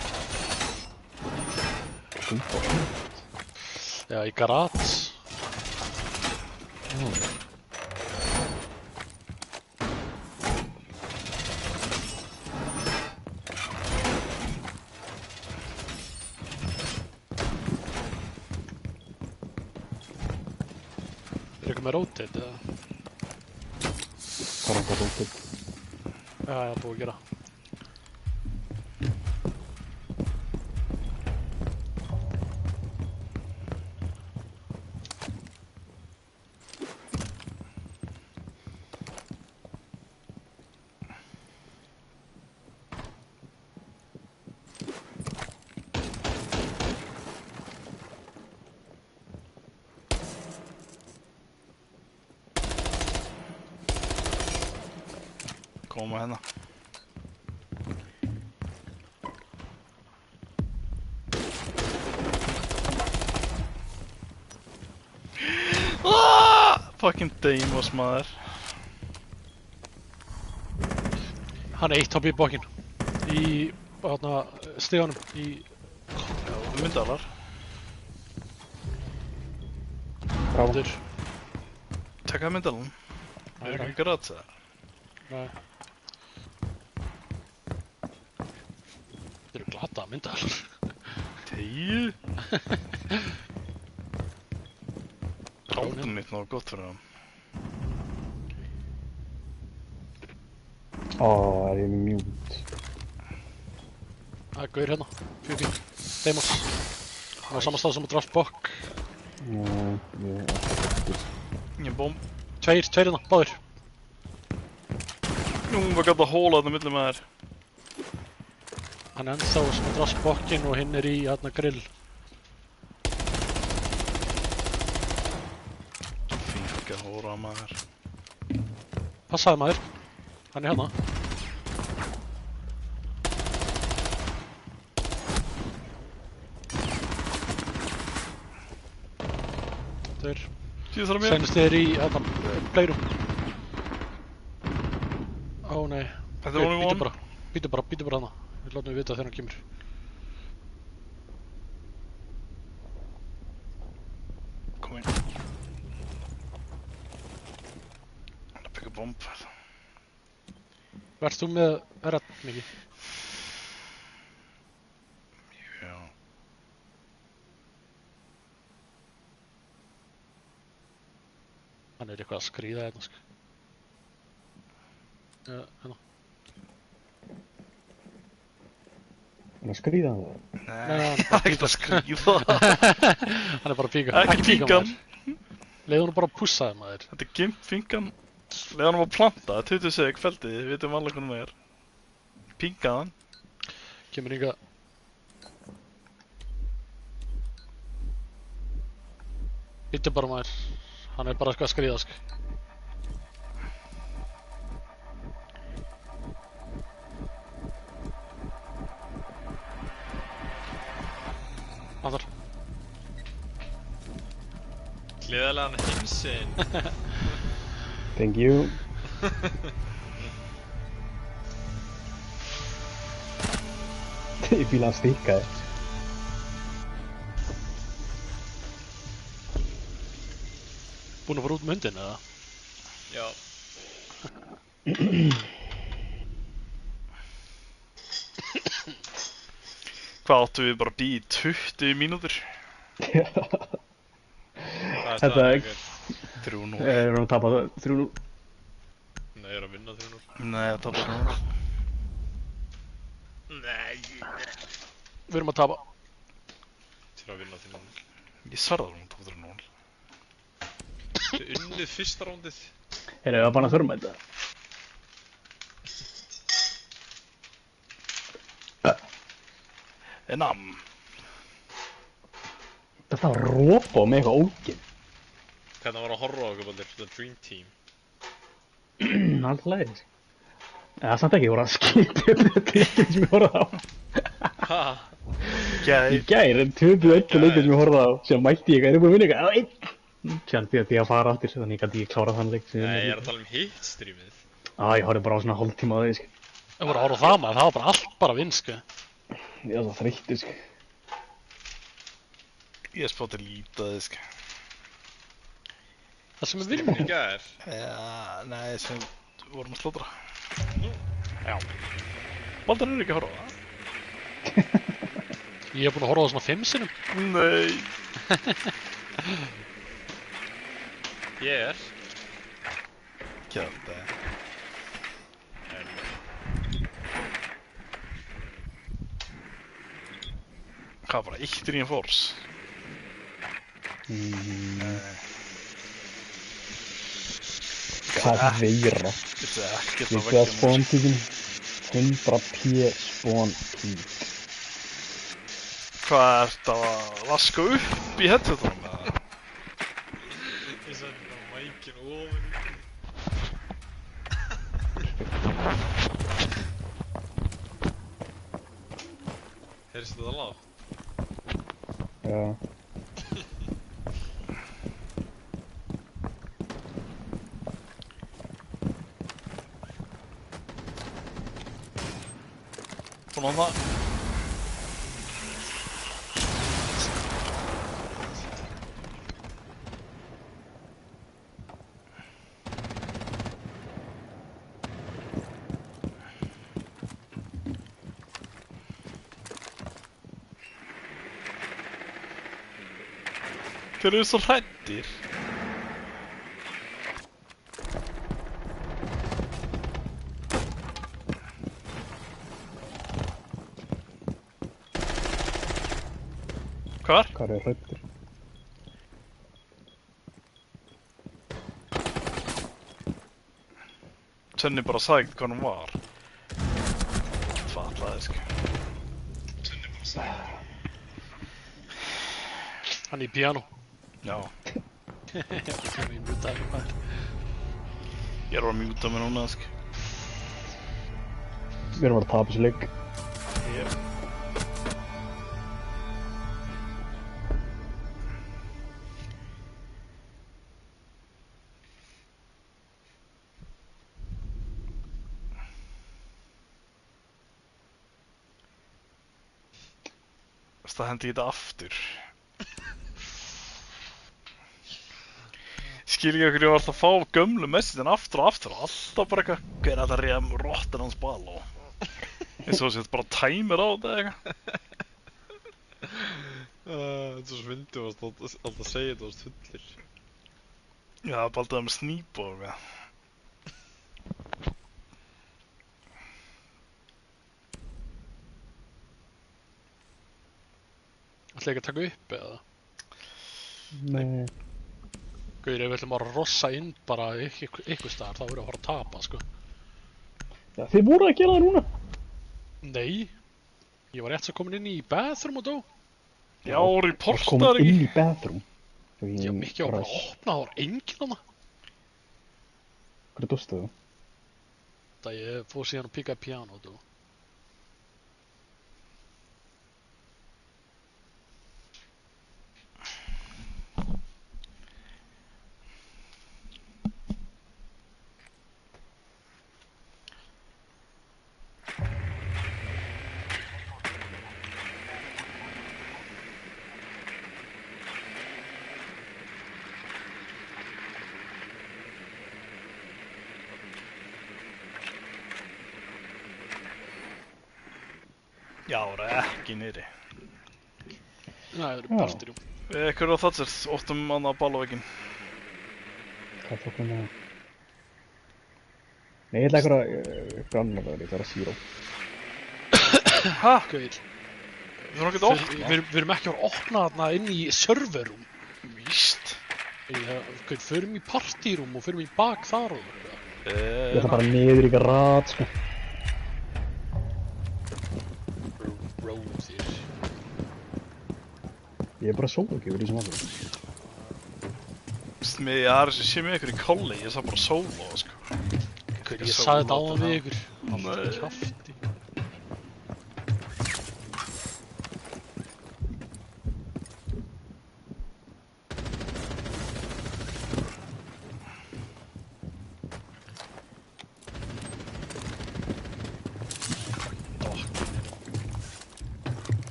Já, í garage. Er eitthvað með rotate, eða?
Hvað er það rotate?
Já, búið að gera.
Koma hérna. Fucking Deimos maður.
Hann er eitt hopp í bókin. Í, hérna, steganum. Í...
Já, myndalar.
Bravo.
Tekkaði myndalan. Er ekki garage eða?
Nei. Þeir eru glata myndal.
Tíu? Ráðum mitt náðu gott fyrir hann.
Er ég með mute?
Það er gaur hérna. Fjöki. Deimos. Hann á sama stað sem að drafst bokk.
Ingen bomb.
Tveir hérna, báðir.
Nú, hvað gæti að hóla þarna milli með þér?
Hann er ennþá sem að drafst bokkin og hinn er í hérna grill.
Finka hóra maður.
Passaði maður. Hann er hérna. Tveir.
Tíu þar að mér.
Seinast er í hérna playroom. Ó nei.
Þetta er only one.
Býtu bara hana. Við látum við vita þegar hann kemur.
Kom inn. Hann er að byggja bomb.
Verðst þú með rætt mikið?
Já.
Hann er eitthvað að skríða hérna, sko. Hérna.
Hann er að skríða það?
Nei,
hann er bara
það er ekkert að skrýða.
Hann er bara að píka.
Ekki píka hann.
Leiðu hann bara að pússa það, maður.
Þetta er gimp fingan. Leða hann að planta, 20 seg, feldið, við veitum alveg hvernig það er. Pingað hann.
Kemur hingað. Býttu bara, maður. Hann er bara eitthvað að skríða, sko. Andar.
Gleðilegan heimsinn.
Thank you. Ég fíla hann stikkaði.
Búinn að fara út með hundin, eða?
Já.
Hvað áttu við bara að býja í 20 mínútur?
Þetta er...
3-0.
Erum við að tapa 3-0?
Nei, ég er að vinna 3-0.
Nei, að tapa 3-0.
Nei.
Við erum að tapa.
Til að vinna 3-0.
Ég svarði að hún tapa 3-0.
Þið unnið fyrsta rándið.
Erum við að banna þörma þetta?
Enam.
Þetta var rópa með eitthvað óginn.
Hvernig var að horfa á okkur baldir, þetta Dream Team?
Allt lægis. Það samt ekki, ég voru að skipta þetta leikinn sem ég horfði á.
Ha?
Í gær, en 21 leikinn sem ég horfði á, sem mætti ég, er ég búinn að vinna eitthvað? Já, 1! Sér því að ég að fara aftur, þannig ég gæti ekki klárað þann leik.
Nei, ég er að tala um hitt streamið.
Ég horfði bara á svona hálftíma á því,
Það voru að horfa á það maður, það var bara allt bara vinn, sko.
Ég er svo þreyttur, sko.
Ég er spátt að líta þið, sko.
Það sem er
Streamin
vinnur.
í gær.
Já, nei, sem vorum að slótra.
Já.
Baldur er ekki að horfa á það.
Ég hef búin að horfa á það svona 5 sinnum.
Nei.
Ég er.
Kjölda. Hvað bara, eitt í nýjan fórs?
Hvað er veira?
Þetta er ekkert
Við það spóntíkin 100p spóntík.
Hvað ert að vaska upp í headsetunum?
Ég setti bara mækinn ofan í. Heyrstu þetta lágt?
Já.
Svona það. Hver eru svo hræddir? Hvar?
Hvað er hrættur?
Svenni bara sagði ekkert hvað hann var. Fatlaði, sko.
Hann er í piano.
Já,
Ég mjútaði mig maður.
ég er að mjúta mig núna, sko.
Við erum að tapa þessu leik.
Yep. Það hendi ég þetta aftur. Skil ekki okkur ég var alltaf að fá gömlu messagein aftur og aftur og alltaf bara eitthvað hver er þetta reyðum rottin hans bal og eins og þessi bara tæmir á þetta eða eitthvað.
Þetta er svo svindi og alltaf að segja þetta og fullir.
Já, það er bara alltaf með snýp og eitthvað.
Ætlaði ekki að taka upp eða?
Nei.
Gauður, ef við ætlum að rossa inn bara ykkur staðar, þá verður að fara að tapa, sko.
Já, þið voru að gera það núna.
Nei. Ég var rétt svo komin inn í bathroom og dó.
Já, reportar
Komum
ekki.
inn í bathroom.
Já, mikið var bara að opna, það var enginn hana.
Hvað er dóstu þú?
Það ég fór síðan að píka piano og dó.
Já, það er ekki niðri.
Það eru
Já.
partyrjum.
Við ekkur á þatsert, óttum annað ballaveginn.
Hvað tók hann að... Nei, ég ætla eitthvað annar að vera Zero.
Hæ?
Gauður,
Við þurfum ekki að opna.
við erum ekki að fara að opna þarna inn í serverum.
Víst.
Gauður, förum í partyrúm og förum í bak þar og eitthvað.
Ég ætla bara niður í garage, sko.
Róum þér.
Ég er bara solo ekki verið í sem aðeins.
Ég er þessi sé með ykkur í kolli, ég sá bara solo, sko.
Gauður, ég sagði þetta áðan við ykkur.
Nei.
Kjafti.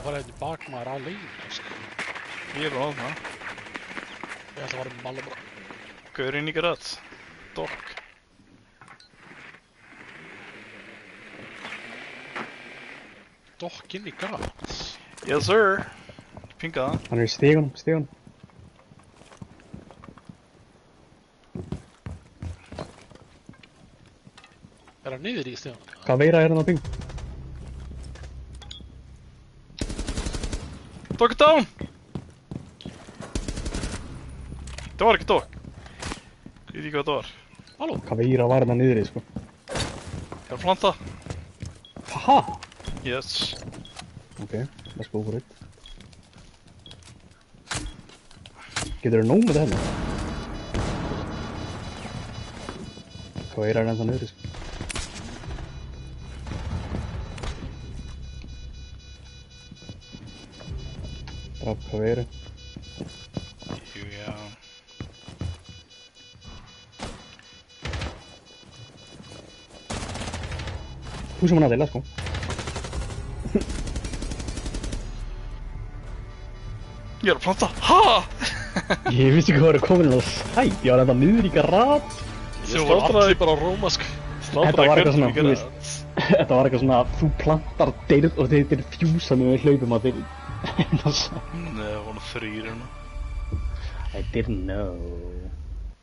fara hérna í bakmaður alveg, sko.
Ég er á það.
Ég ætla að fara með Malboro.
Gaurinn í græt. Dokk.
Dokk inn í gat.
Yes sir. Pinga það.
Hann er í stígunum.
Er hann niður í stíðan?
Hvað veira er hann á ping?
Dokk er down! Það var ekki dokk. Ég veit ekki hvað það var.
Halló?
Hvað veira var hann niður í, sko?
Ég er að planta.
Haha!
Yes.
Ok, let's go for it. Getur þú nóg með það hérna? Hvað veira er hann niður í, sko? Draf hvað veira.
Já.
Þú sem hann aðeila, sko.
Ég er að planta. Ha!
Ég vissi hvað var að koma inn á sæt. Ég var enda niður í garage.
Þú var allir bara á rómask.
Þetta var eitthvað svona, þú veist. Þetta var eitthvað svona, þú plantar deyrð og þeir fjúsa með hlaupum á þeir.
Nei, það var nú 3 hérna.
I didn't know.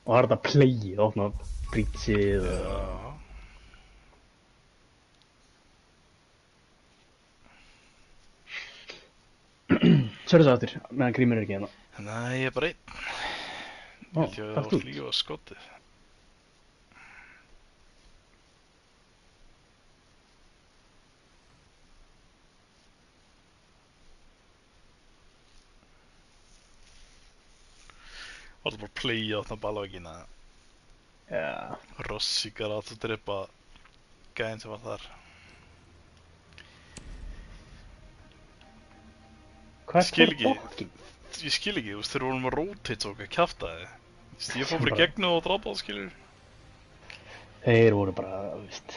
Og það er þetta playið, opna breachið og...
Já.
Sörðu það aftur, meðan Grímur er ekki hérna.
Nei, ég er bara einn.
Ó,
Ég
hvað
var
ert þú?
líka á skotið. Var það bara að playa á þarna balvækina.
Já.
Rossíkar að þú drepa gæðin sem var þar.
Hvað
Skil
er
ekki.
það fokkin?
Ég skil ekki, þú veist, þeir voru með rotates og eitthvað kjaftaði. Þú veist, ég fór bara í gegnu og drapa það, skilur.
Þeir voru bara, veist...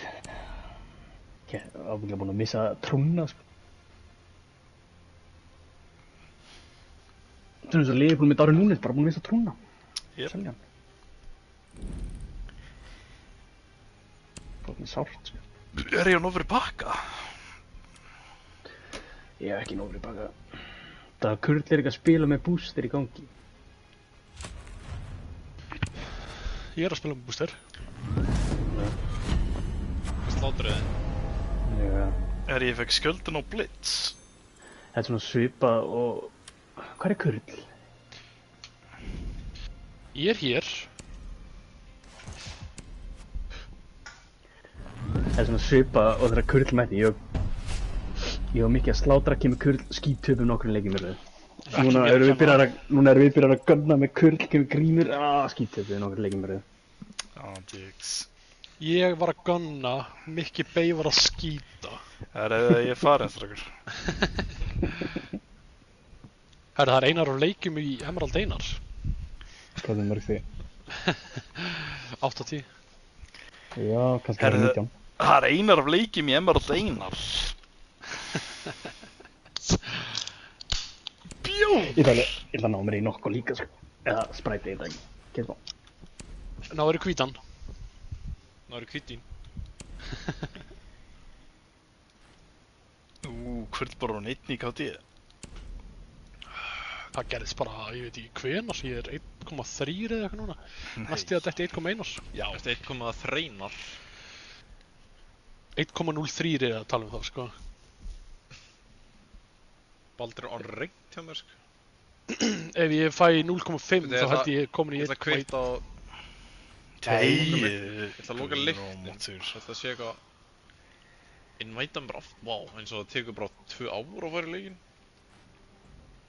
ábyggilega búin að missa trúna, sko. Það er eins og Liverpool með Darwin Núnes, bara búin að missa trúna.
Yep.
Selja hann. Fokkin sárt, sko.
Er ég á nófri pakka?
Ég hef ekki nófri baka. Það kurl er ekki að spila með booster í gangi.
Ég er að spila með booster.
Slátrið.
Já.
Er ég fekk skjöldin á Blitz?
Þetta er svona svipað og... Hvað er kurl?
Ég er hér.
Það er svona svipað og þegar kurl mætti. Ég var mikið að slátra, kemur kurl skítöpum nokkrum leikjum með þau. Núna erum við byrjar að gunna með kurl, kemur Grímur, skítöpum nokkrum leikjum með þau.
Jigs.
Ég var að gunna, Mikki Bey var að skýta.
Það er ég farin, strákur.
Það er Einar á leikjum í Emerald Einar.
Hvað er mörg því?
8-10.
Já, kannski er 19.
Það er Einar af leikjum í Emerald Einar. Bjó!
Ég ætla að ná mér í nokkuð líka, sko. Eða spræti, ég veit ekki. Kemur þá.
Ná eru hvítan.
Ná eru kvittín.
Kvöldborun 1 í KD.
Það gerðist bara, ég veit ekki hvenar, ég er 1,3 eða eitthvað núna. Næstu að þetta er 1,1.
Já. Eftir 1,3.
1,03 er að tala um það, sko.
Baldur er on reynt hjá mér, sko.
Ef ég fæ 0,5 þá held ég komin í
Ég ætla að kveita á... Ég ætla að loka lyktin. Ég ætla að sé eitthvað... Invita mér oft, vá, eins og það tekur bara 2 ár að fara í leikinn.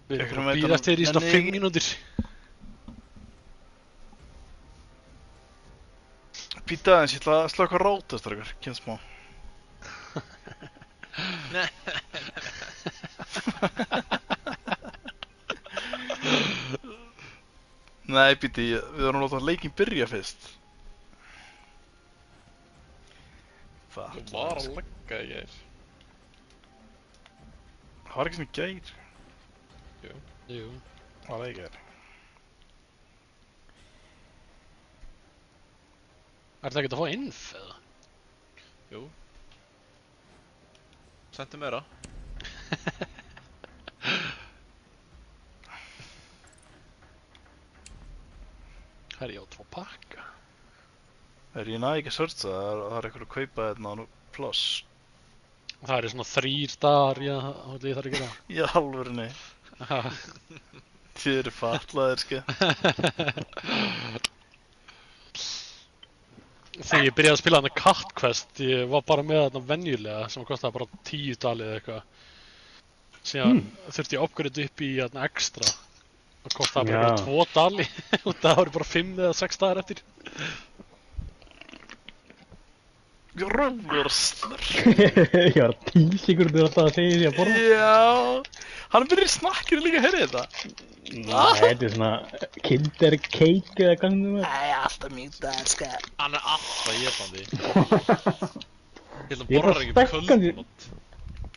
Við erum bara að bíða eftir í svona 5 mínútur.
Býta aðeins, ég ætla að slá eitthvað ráta, strákur, kynnt smá. Nei, býti, við erum að láta leikinn byrja fyrst.
Þú var að legga í gær.
Það var ekki svona í gær.
Jú.
Var það í gær?
Er það ekkert að fá inf eða?
Jú. Sendu meira.
Hvað er ég á 2 pakka?
Ég næði ekki að searcha það er eitthvað að kaupa hérna á pláss.
Það eru svona 3 dagar, já, þá ég þarf að gera.
Í alvörinni. Þið eru fatlaðir, sko.
Þegar ég byrjaði að spila þarna Cat Quest, ég var bara með þarna venjulega sem kostaði bara 10 dali eða eitthvað. Síðan þurfti ég að upgrade upp í þarna extra. Það kostaði bara 2 dali og það voru bara 5 eða 6 dagar eftir.
Röflurslar.
Ég var 10 sekundur alltaf að segja því að borða.
Já. Hann byrjar í snakkinu líka, heyrðu þetta?
Þetta er svona Kinder Cake eða hvað sem það var.
Æ, alltaf mjúktaðar, sko.
Hann er alltaf jefandi. Ég held að
Ég er
borra
bara
ekki
spekkandi.
kvöldmat.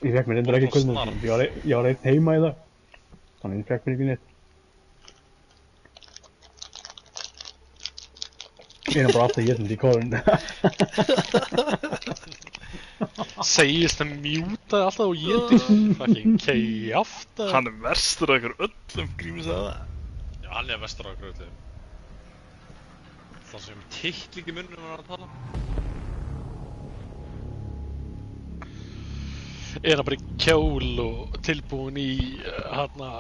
Ég fekk mér endur ekki kvöldmat. Ég var einn heima í það. Þannig ég fekk mér ekki neitt. Ég er bara alltaf getandi í kórun.
Segist það mjútaði alltaf og étir. Fucking kjafta.
Hann er verstur af ykkur öllum, Grímur sagði það.
Já, hann er vestur á gröðlega. Það sem titling í munnum var að tala.
Er hann bara í kjól og tilbúin í hana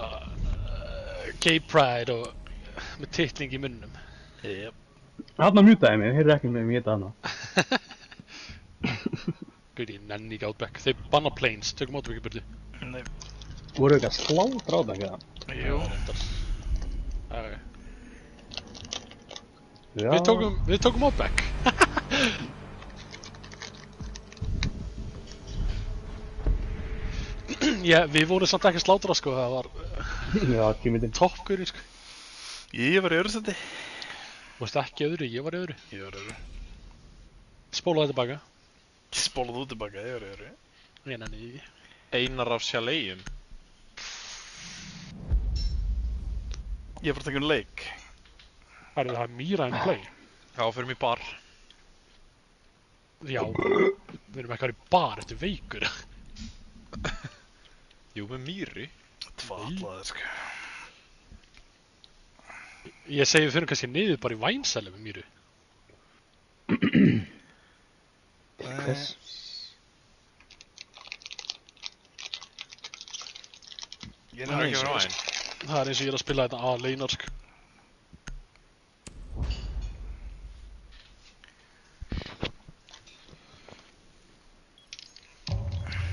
Gay Pride og með titling í munnum.
Jep.
Þarna mjútaði mig, heyrðu ekki með mig geta hana.
Gauði, ég nenni ekki Outback. Þeir banna planes, tökum Outback í burtu.
Nei.
Voru ekki að slátra á það ekki það?
Jú.
Okay.
Já.
Við tókum Outback. Já, við vorum samt ekki að slátra sko, það var
Já, tímitinn.
toppgurinn sko.
Ég var í öðru seti.
Þú veist ekki öðru, ég var í öðru.
Ég var í öðru.
Spólaði tilbaka.
Ég spólaði út tilbaka, ég var í öðru.
Ég nenni því.
Einar af Sjalegjum.
Ég var að taka leik.
Það er Mýra en play.
Já, fyrir mig bar.
Já, við erum ekki að vera í bar eftir veikur.
Jú, með mýri.
Tvatlaði, sko.
Ég segi við fyrir kannski niður bara í vænsæli með Mýru.
Þess.
Ég
Það er ekki verið væn.
Það er eins og ég er að spila þetta A-leinar sko.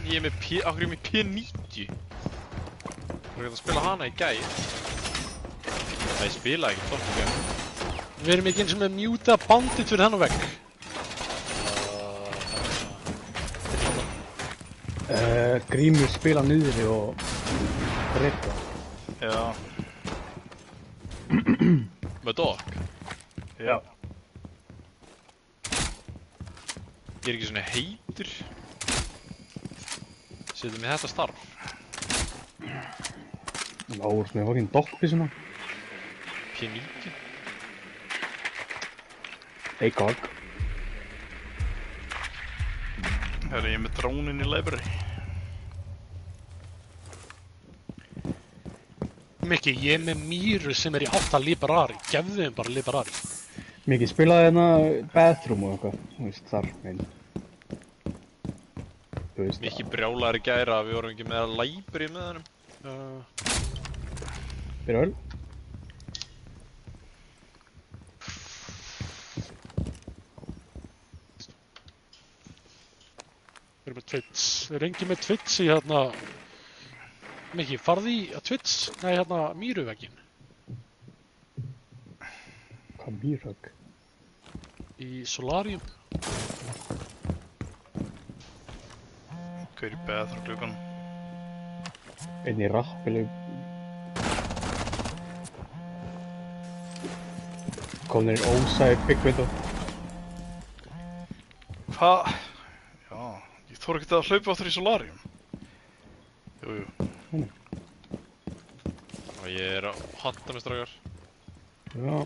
Ég er með Akkur er ég með P90. Það er að spila hana í gær. Það ég spila ekki tótt í gær.
Við erum ekki eins og með mjúta bandit fyrir hennar vegg.
Grímur spila niðri og breyta.
Já.
Með dog.
Já.
Ég er ekki svona heitur. Setjum við þetta starf.
Það voru svona hókinn dokkfísuna.
P90.
ACOG.
Herra, ég er með drónin í library.
Mikki, ég er með Mýru sem er í 8 Liberari. Gefðu þeim bara Liberari.
Mikið spilaði hérna bathroom og eitthvað. Þú veist, þar meginn. Þú veist
Mikið brjálaður í gæra að við vorum ekki með að library með hennum.
Byrja öll.
Við erum með Twitch. Við erum ekki með Twitch í hérna... Mikki, farði í Twitch? Nei, hérna Mýruvegginn.
Hvað mýrhögg?
Í Solarium.
Hver í beð frá klukkan?
Einn í rappileg. Komnir í ósæði byggvindu.
Hva? Já, ég þóra ekki að hlaupa áttur í solarium. Jú, jú.
Nei.
Og ég er að hanta með strákar.
Já.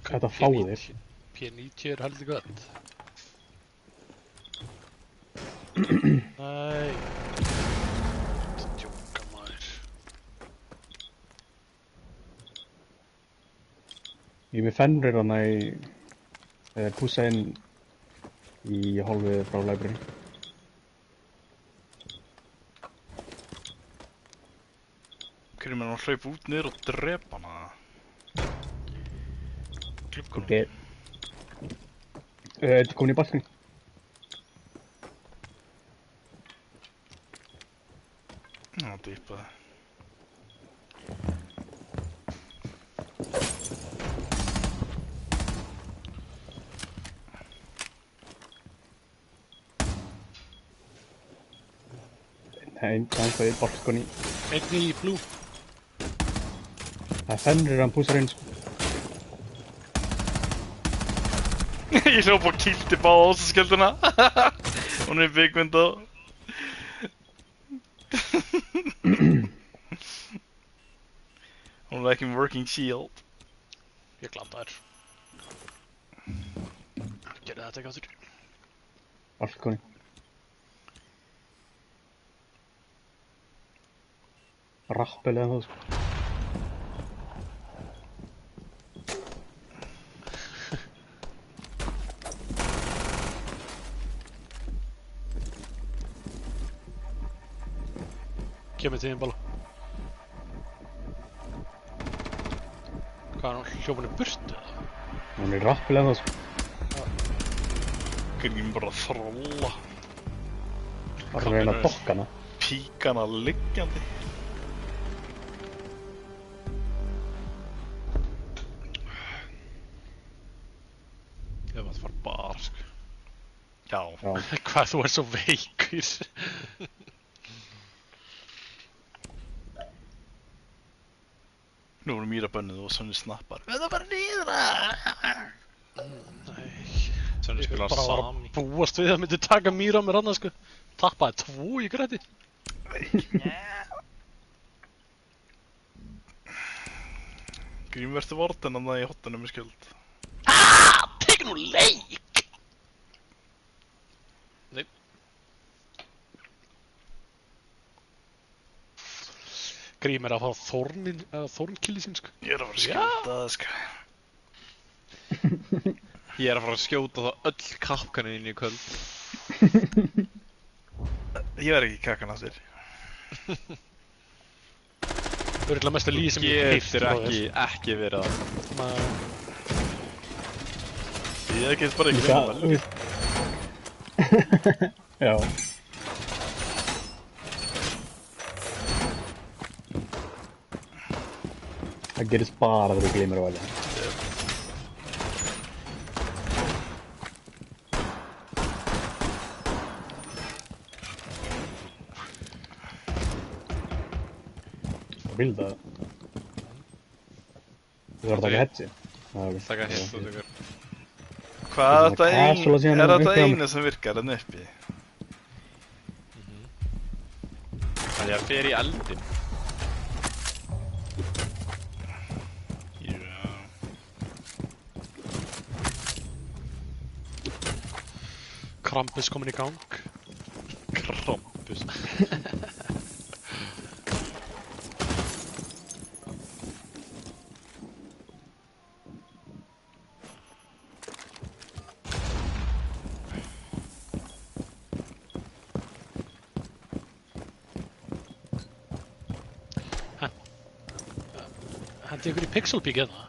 Hvað er þetta að fá þér?
P90 er heldur gott. Nei. Þetta djóka maður.
Ég er með fennrir hana pússa inn í hálfið frá library.
Hvernig með hann hlaup út niður og drepa hana? Gluggunum.
Ok. Þetta komin í balkni.
Já, dýpaði.
Nei, það er eitthvað í balkni.
Einn í blú.
Það er fennrir hann pússar inn, sko.
Ég hljóp og kýldi báða ósaskjölduna. Hún er í big window. Hún er ekki með working shield.
Ég glataður. Gerðu þetta ekki áttur.
Balkni. Rappel eða það, sko.
Kemur til þín bala. Hvað er hún hljópan í burtu eða?
Hún er rappel eða það, sko.
Hvernig bara að þrolla.
Bara að reyna að dokka hana.
Píkana liggjandi. Ég var að fara bar, sko. Já.
Já.
Hvað þú er svo veikur.
Nú voru Míra bönnuð og Sonni snappar. Þetta bara niðra!
Nei.
Sonni
Ég
spilar
bara var
Sami.
að búast við að myndi taka Míra mér annað, sko. Tappaði 2 í græti.
Grímverti vorten hann það í hottunum með skjöld.
Tekin úr leik! Nei. Grím er að fá þornkilli sinn, sko.
Ég er að fara að skjölda það, sko.
Ég er að fara að skjóta þá öll kappkaninn inn í kvöld.
Ég verð ekki kakkan aftur.
Örugglega mesta líf sem ég hef
Getur ekki verið það.
Ég get bara ekki vinna vel.
Já. Það gerist bara þegar þú gleymir að velja. Það vil það. Þú þarf að taka hetsi.
Taka hitt og tekur.
Hvað er þetta
Casual að síðan
er þetta
uppi á-
eina sem virkar enn uppi?
Það er að fer í eldin.
Já.
Krampus komin í gang.
Krampus.
Hendi ykkur í Pixel Peak eða?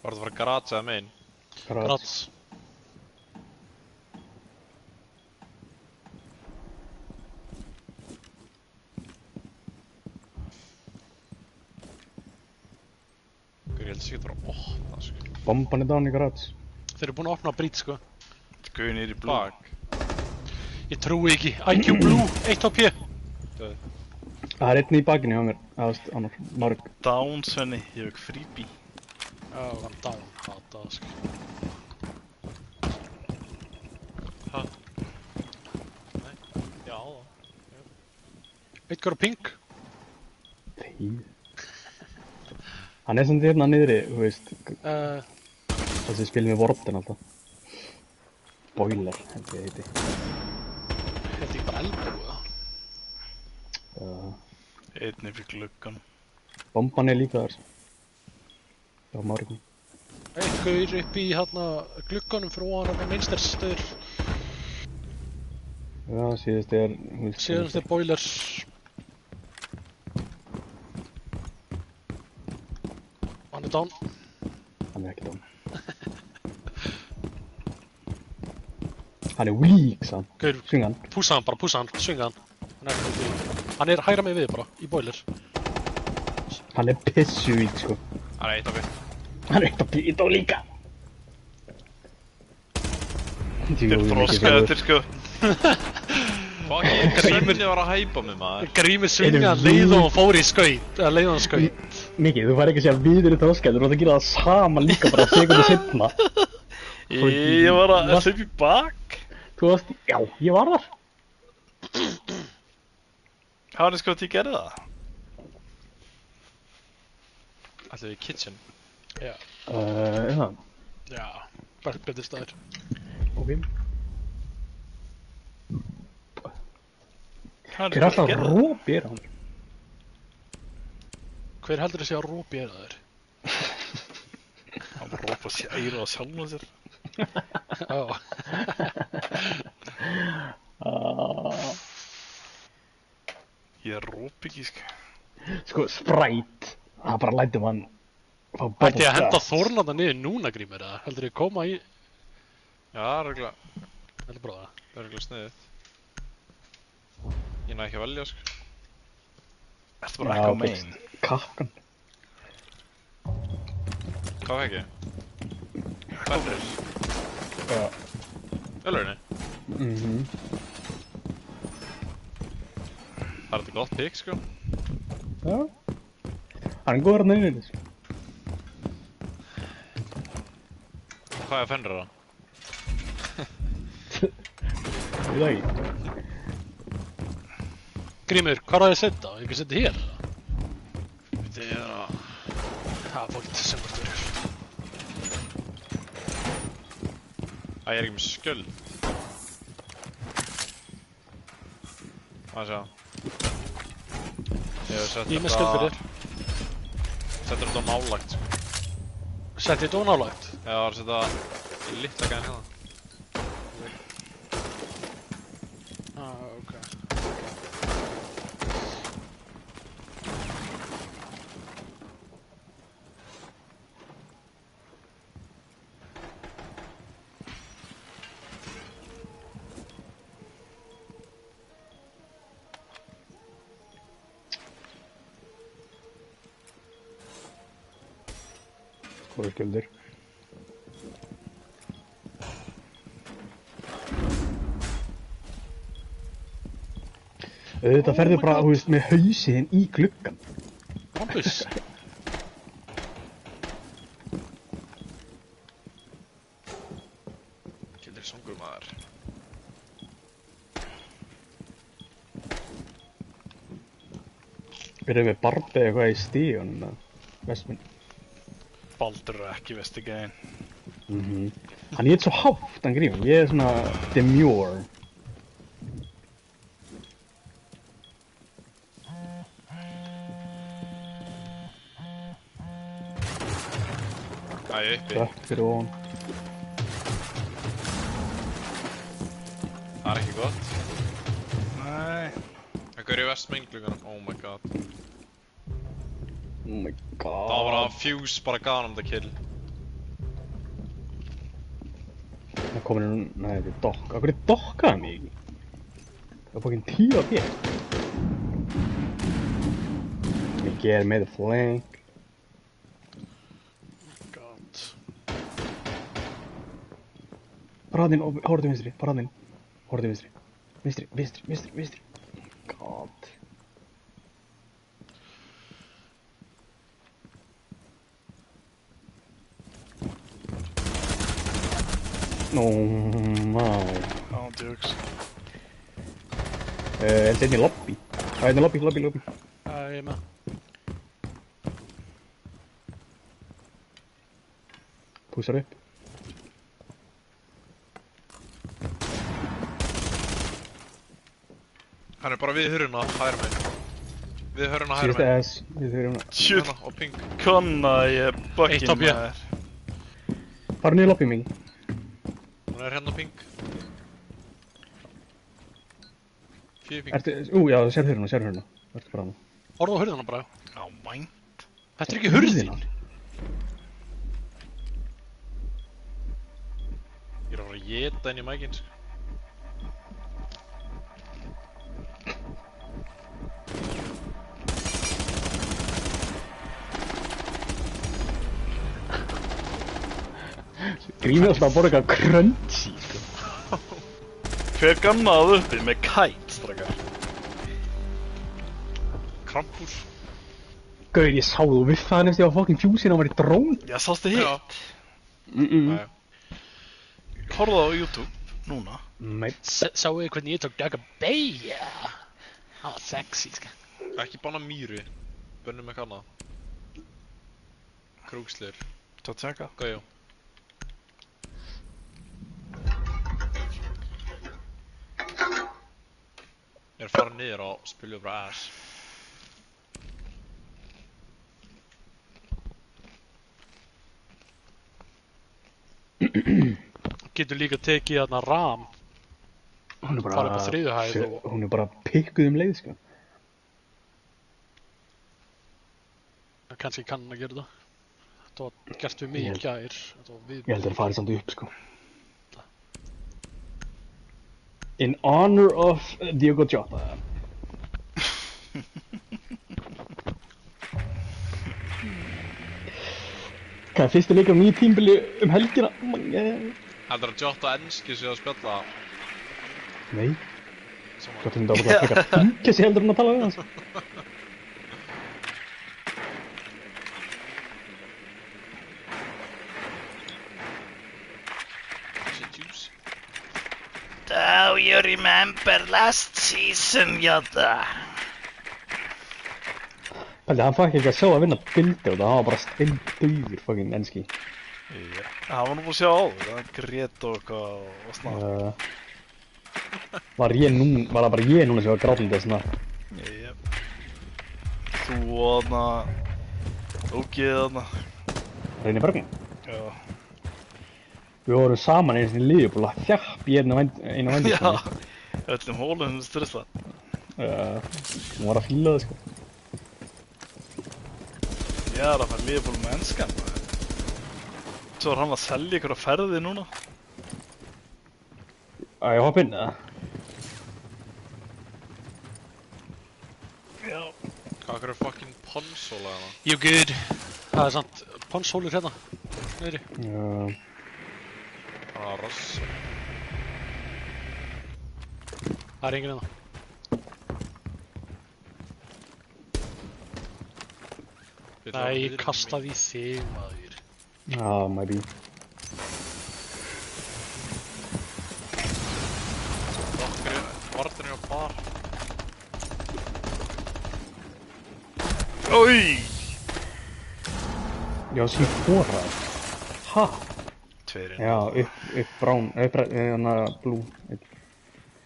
Var það að fara að garage eða megin?
Grats.
sé ekki bara að opna, sko.
Bomban er down í garage.
Þeir eru búin að opna brít, sko.
Gauði niður í blú.
Ég trúi ekki. IQ Blue, 1 á P.
Það er einn í bakinu hjá mér. Það er annar, Mark.
Down, Svenni, ég hef ekki freebie.
Já, hann down, hata, sko.
Hæ? Nei, já það.
Eitthvað á pink.
Þýð. Hann er samt hérna niðri, þú veist. Þessi spilum við Warden alltaf. Boiler, held ég heiti.
Held ég bara elbúið.
Einn upp í gluggan.
Bomban er líka þar. Já, Mark.
Eitthvað upp í hérna glugganum fyrir ofan hérna mainstairs-stöður.
Já, síðast er...
Síðan er boiler. Hann er down.
Hann er ekki down. Hann er weak, sann.
Gaur,
Svinga hann.
pússa hann bara, svinga hann. Hann er hægra mig við bara, í boiler.
Hann er pissu weak, sko.
Það er eitt af við.
Hann er eitt á Pító líka.
Þið er þroskaðir, sko.
Fuck, Grímur var að hæpa mig, maður.
Grímur svinga hann leið og hann fór í skaut. Eða leið og hann skaut.
Mikið, þú fær ekki að segja við eru þroskaðir, þú ert að gera það sama líka bara sekundu setna.
Ég var að hlaupa í bak.
Þú varst, já, ég var þar.
Hvað er sko að ég gerði það?
Ætlum við í kitchen.
Já.
Er það?
Já, betur staður.
Ok.
Hvað
Hver er alltaf rópi er hann?
Hver heldur þessi að rópi er það þér?
Hann var rópa sér æra á sjálfum sér.
Já.
Ég rópi ekki, sko.
Sko, Sprite. Það bara lætum hann fá
Ætti ég að henda Þórnanda niður núna, Grímur, eða heldur ég koma í...
Já, það er örugglega.
Heldur bara það.
Það er örugglega sniðið. Ég næ ekki að velja, sko.
Ertu bara ekki á main?
Kakkan.
Hvað fekk ég? Fenrir.
Já.
Öllurinni.
Mhm.
Það er þetta gott pick, sko.
Já. Hann er góður að nefnir þessu.
Hvað er Fenrir það?
Ég veit ekki.
Grímur, hvað er það að setja? Ég ekki setja hér?
Þetta er að...
Það er fólk sem hvort verður.
Æ, ég er ekki með skjöld. Hvað sjá? Ég hef sett
Ég er með skjöld fyrir þér.
Settur þetta á nálagt, sko.
Setti þetta ónálægt.
Já, það var að setja í litla gæðin hérna.
Ok.
Góður skjöldur. Þetta ferður bara, þú veist, með hausinn í gluggan.
Rampus.
Kildir songur maður.
Verður við barbið eitthvað í stígunum, eða? Vestminn.
Baldur er ekki vesti gæðin.
Hann er svo hátt, hann Grímur. Ég er svona demure.
Æ, uppi.
Dökk fyrir ofan.
Það er ekki gott.
Nei.
Það gaur í vestmenglugunum. Oh my god.
Oh my god.
Það var bara að Fuse bara gaf hann þetta kill.
Það komið nú, nei, þetta er dokk. Akkur er dokkaði mig ekki? Það er bókinn 10 af ég. Mikið er með flank. Paraðinn, horfðu til vinstri, paraðinn. Horfðu til vinstri. Vinstri. God. No, maður.
Án djóks.
Helst einn í lobby. Einn í lobby.
Ég með.
Púsar upp.
Hann bara við huruna, hægra megin. Við huruna, hægra
Síðasta
megin.
S, við þurfum að...
Shit,
Hérna, og ping.
konna ég bugginn
Eitt á B.
maður.
Fara niður lobby mig.
Hún hérna ping. 4 ping.
Já, þú sér huruna. Verður bara hana.
Horfðu á hurðina bara.
Á mænt.
Þetta er ekki hurðin.
Ég er að fara að geta inn í mækinn, sko.
Grímið alltaf að borga crunchy, sko.
Hver gammaði uppi með kite, strakar?
Krampus.
Gauður, ég sá þú viffaði nefnst ég á fucking fjúsin og var í drón.
Já, sástu hitt?
Næja.
Horfðu á YouTube, núna.
Nei.
Sáu þið hvernig ég tók Dagga Beja? Það var sexy, sko.
Ekki banna mýru. Bönnum eitthvað annað. Krókslir.
Tó að tjekka.
Gæjó. Ég er að fara niður og spila bara ass.
Getur líka tekið þarna RAM.
Hún er bara...
Fara upp á þriðju hæð og-
Hún er bara pikkuð leið, sko.
Kannski kann hann að gera það. Þetta var gert við mig í gær. Þetta var við...
Ég held að það farið samt upp, sko. In honor of Diogo Jota. Hvað er fyrsti leikur á nýju tímbili helgina?
Heldur að Jota enski sig að spjalla
Nei,
saman.
hvað þetta var bara að fylgja sig heldur en að tala við hans.
Shit juice.
Do you remember last season, Jota?
Pældi, hann fæk ekki að sjá að vinna bildi og það var bara steindauður fucking enski.
Já, hann var nú búinn að sjá áður, það grét og eitthvað og snart.
Var það bara ég núna sem var grátandi svona?
Já. Þú og þarna, Ógið þarna.
Reynir Bergman.
Já.
Við vorum saman einu sinni í liðbúl að þjapp í einu vændi.
Já, öllum hólum stressa.
Hún var að fíla það, sko.
Ég er að fara liðból með enskan. Svo er hann að selja ykkur á ferði núna.
Að ég hoppa inn, eða?
Já.
Hvað er fucking ponsóla hana?
You good. Það er samt ponshólur hérna. Niðri.
Já.
Hana ross.
Það er enginn hérna. Nei, ég kastaði í þig, maður.
Maybe.
Vartin er á bar.
Ói!
Já, síðan hóraði. Ha?
Tveirinn.
Já, upp brán, blue.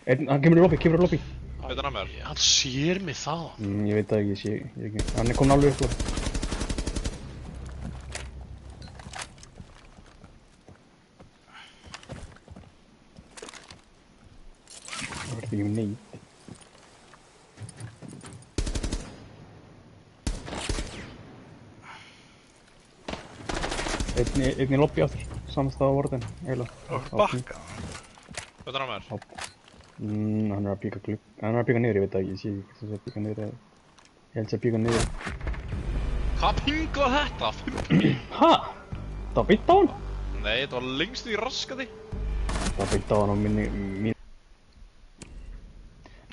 Hann kemur í lobby.
Veit hann að mér?
Hann sér mig það.
Ég veit það ekki, ég ekki. Hann er komin alveg upp. Það verður ekki neitt. Einn í lobby áttur, samstað á vorðin, eiginlega.
Og bakka.
Veit hann að mér?
Hann er að píka niður, ég veit það ekki, ég sé ekki hvort það sé að píka niður eða... Ég held að píka niður.
Hvað ping var þetta? 5 ping?
Ha? Það var beitt á hann?
Nei, þetta var lengst í raskati.
Það byggt á hann á mín.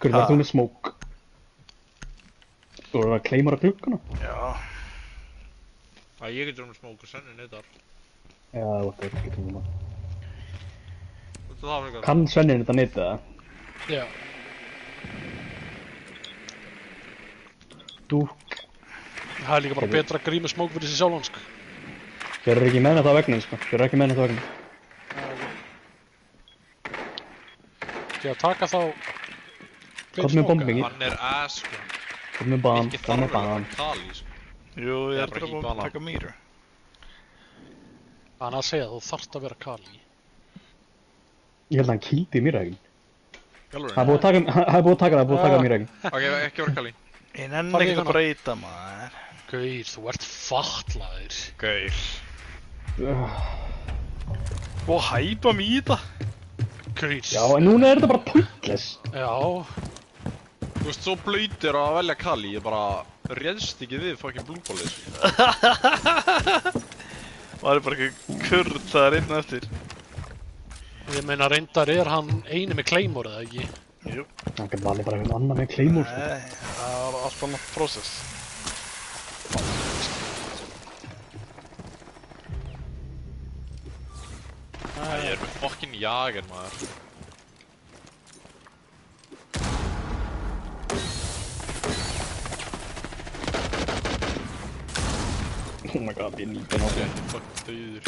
Hvernig var þú með smók? Þú voru að kleimara gluggana?
Já.
Ég getur með smók og senni neytar.
Já, það er ekki það.
Þetta það fyrir
Kann Svennin þetta neyta það?
Já.
Þú
Það er líka bara betra að gríma smók fyrir sig sjálfan, sko.
Þeir eru ekki með þetta á vegnin, sko. Þeir eru ekki með þetta á vegnin.
Því að taka þá...
Hvað með bombingi?
Hann er ass, sko.
Hvað með ban?
Ekki
Hvað með
þarf
ban?
að Kali, sko.
Jú, ég
Það er
er
bara
bara
ekki
búin að
bana.
taka mýru.
Hann að segja að þú þarft að vera Kali.
Ég held að hann kýldi mýrægin.
Jálfurinn.
Það er búið að taka mýrægin.
Ok, ekki vera Kali.
Ég nenni
Farðu í
ekkert að
hana.
breyta, maður.
Gauir, þú ert fatlaður.
Gaur.
Og hæpa mig í þetta.
Gauir.
Já, en núna er þetta bara pointless.
Já.
Þú veist, svo blöytir að velja Kali, ég bara réðst ekki við fucking blúbólið, sko.
Það er bara ekki kurr það einn og eftir.
Ég meina reyndar er hann eini með Claymore, eða ekki?
Jú.
Það getur valið bara einhvern annan með Claymore, sko.
Nei, það var allt annað process.
Ég er með fucking jager, maður.
Oh my god, ég er nýtt að
Ég
náttúrulega.
er fucking dauður.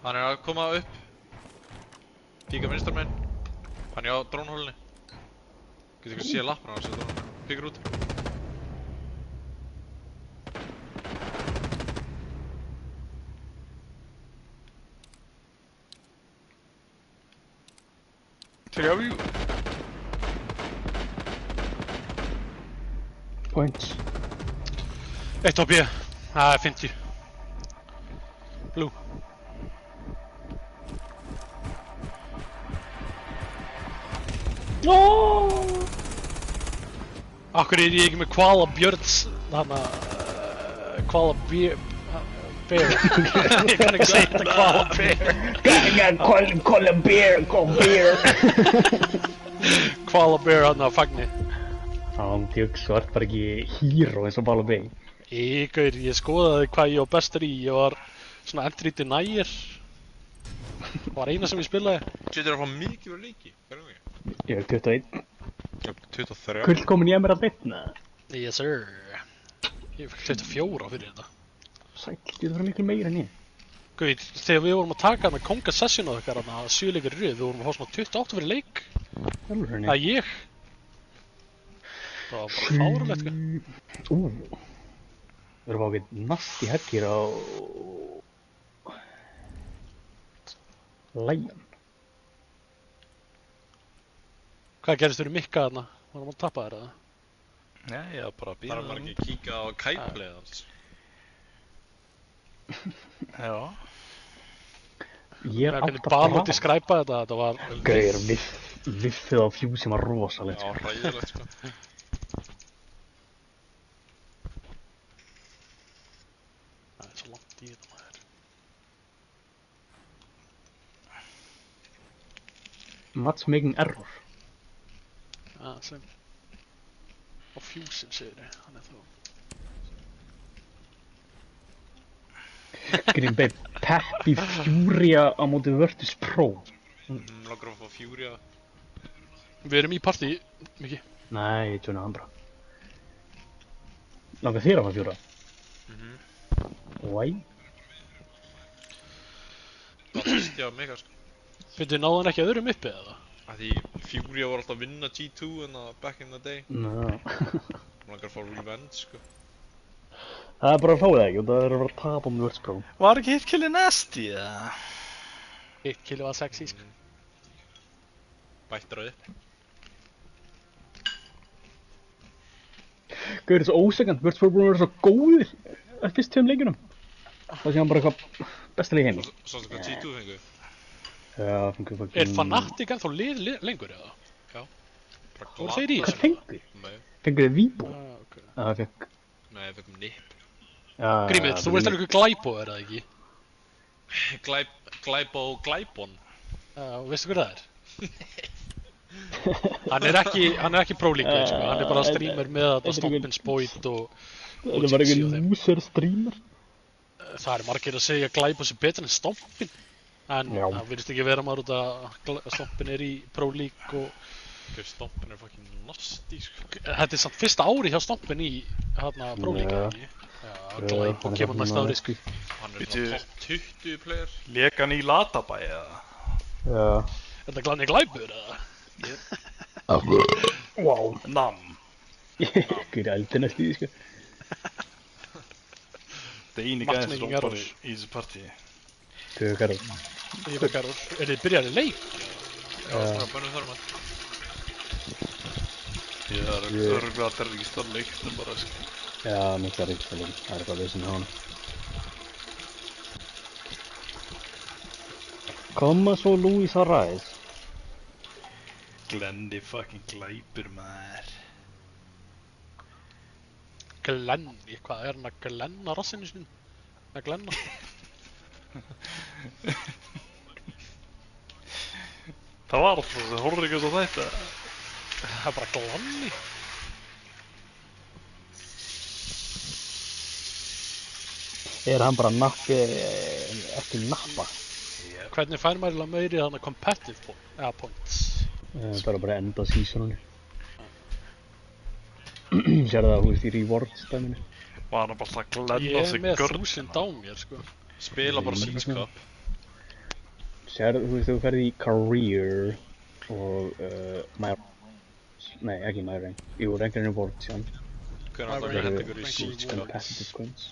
Hann er að koma upp. Píka vinstar meginn. Hann er á drónhólunni. Getur ekki að sé lappana á þessu drónhólunni. Píkar út.
Tjekka view.
Points.
Eitt á B. Það er 50. Blue. Akkur er ég ekki með Koala Björns, þarna, Koala Bear, ég kann ekki segja þetta Koala Bear.
Call a beer.
Koala Bear hann að fagni.
Án tjóks, þú ert bara ekki hero eins og Bala Bay.
Gaur, ég skoðaði hvað ég var bestur í, ég var svona entry denier. Það var eina sem ég spilaði.
Þetta er að fá mikið verið leiki. Hvernig ekki?
Ég er 21.
23.
Kull komin ég að mér að bitna.
Yes sir. Ég fikk 24 fyrir þetta.
Sæll, getur verið miklu meira en ég.
Gauð, þegar við vorum að taka með konga sessionað okkar þarna, 7 leikir í röð, við vorum að fá svona 28 fyrir leik.
Alveg
Það er ég. Það var bara fárulegt, sko.
Við erum ákveð nasty hekkir á Lion.
Hvað gerist fyrir Mikka þarna? Varum að tappa þér, eða?
Nei, ég var bara að
Það
býða
er maður ekki að kíka á kæpleið hans.
Já.
Ég er
Hvernig
átt að
Balóti skræpa þetta, þetta var...
Gauðir, viffið á fjú sem var rosalegt.
Já, hræðilegt, sko.
Það er svo langt í þetta, maður.
Matchmaking error.
Já, sem... Á Fusion, segir ég, hann er þá...
Green Bay, Peppi Furia á móti Virtus Pro.
Langar að fá Fury að...
Við erum í partí, Mikki.
Nei, ég tjóna hann bara. Langar þér að fá Fjóra? Why?
Það fyrst ég að mega, sko.
Finnst þið náðan ekki öðrum uppi, eða?
Af því Fury var alltaf að vinna G2 en back in the day.
Ná.
Langar að fá revenge, sko.
Það er bara að fá það ekki og það er að vera að tapa um Virtus Pro.
Var ekki hitt killi nasty, eða?
1 kilo var sexy, sko.
Bættir á upp.
Gauður, þessu ósegant, Virtus Pro búin að vera svo góðir fyrst 2 leikjunum. Það sé hann bara eitthvað besta leik heimi.
Sástu hvað G2 fengu?
Já, fengur fucking...
Er Fnatic ennþá lengur eða?
Bara
Voru þeir í
Hvað
þessu?
fengur?
Nei,
Fengur þið Víbó?
Ok.
Já, það fekk...
nei, við fengum nipp.
Já,
Grímur, þú veist alveg hvað glæpó er það ekki?
Glæbon.
Já, veistu hvað það er? Hann er ekki pro-league, sko. Hann er bara streamer með þetta Stompin Spoit og
Það var
Jinx í og
einhver
þeim.
loser streamer.
Það er margir að segja að glæpó sé betur en Stompin. En
Já.
það virðist ekki vera maður út að Stompin er í pro-league og
Hver Stompin er fucking nasty, sko.
þetta er samt fyrsta ári hjá Stompin í hérna pro-league,
Já.
ekki? Já, glæpó kemur næsta ári, sko.
Hann er
Bíddu.
svona top 20 player.
Lék hann í Latabæ eða?
Já.
Er þetta glanni glæpur, eða?
Wow.
Nam.
Ykkur eldin eftir því, sko.
Það er eini gæðin sem
Matchmaking
rompar
error.
í þessu partíi.
Hvað er
Ég veit hvað er þið byrjaði leik?
Já, bara bönnum þar mann.
Ég er
Ég-
örgulega að rísta leiknum bara, sko.
Já, mikla ríkstælum. Það er eitthvað vissin á hana. Koma svo Luis Arraez.
Glenni fucking glæpur, maður.
Glenni, hvað er hann að glenna rassinu sinni? Að glenna?
Það var alltaf þessi horfður ekki á þetta.
Það er bara glanni.
Er hann bara nappi eftir nappa?
Hvernig fær maður eiginlega meiri þannig competitive points?
Bara enda seasoninu. Sér það, þú veist, í rewards dæminu.
Var hann bara alltaf að glenna
Ég er
sig
með
görn.
1000 á mér, sko.
Spila bara Seas Cup.
Sér, þú veist, þú ferð í career og my... Nei, ekki my rank. Jú, rankin rewards, já.
Hvernig alltaf
Rank
verið ykkur í
Rank
Seas Cup?
Competitive coins.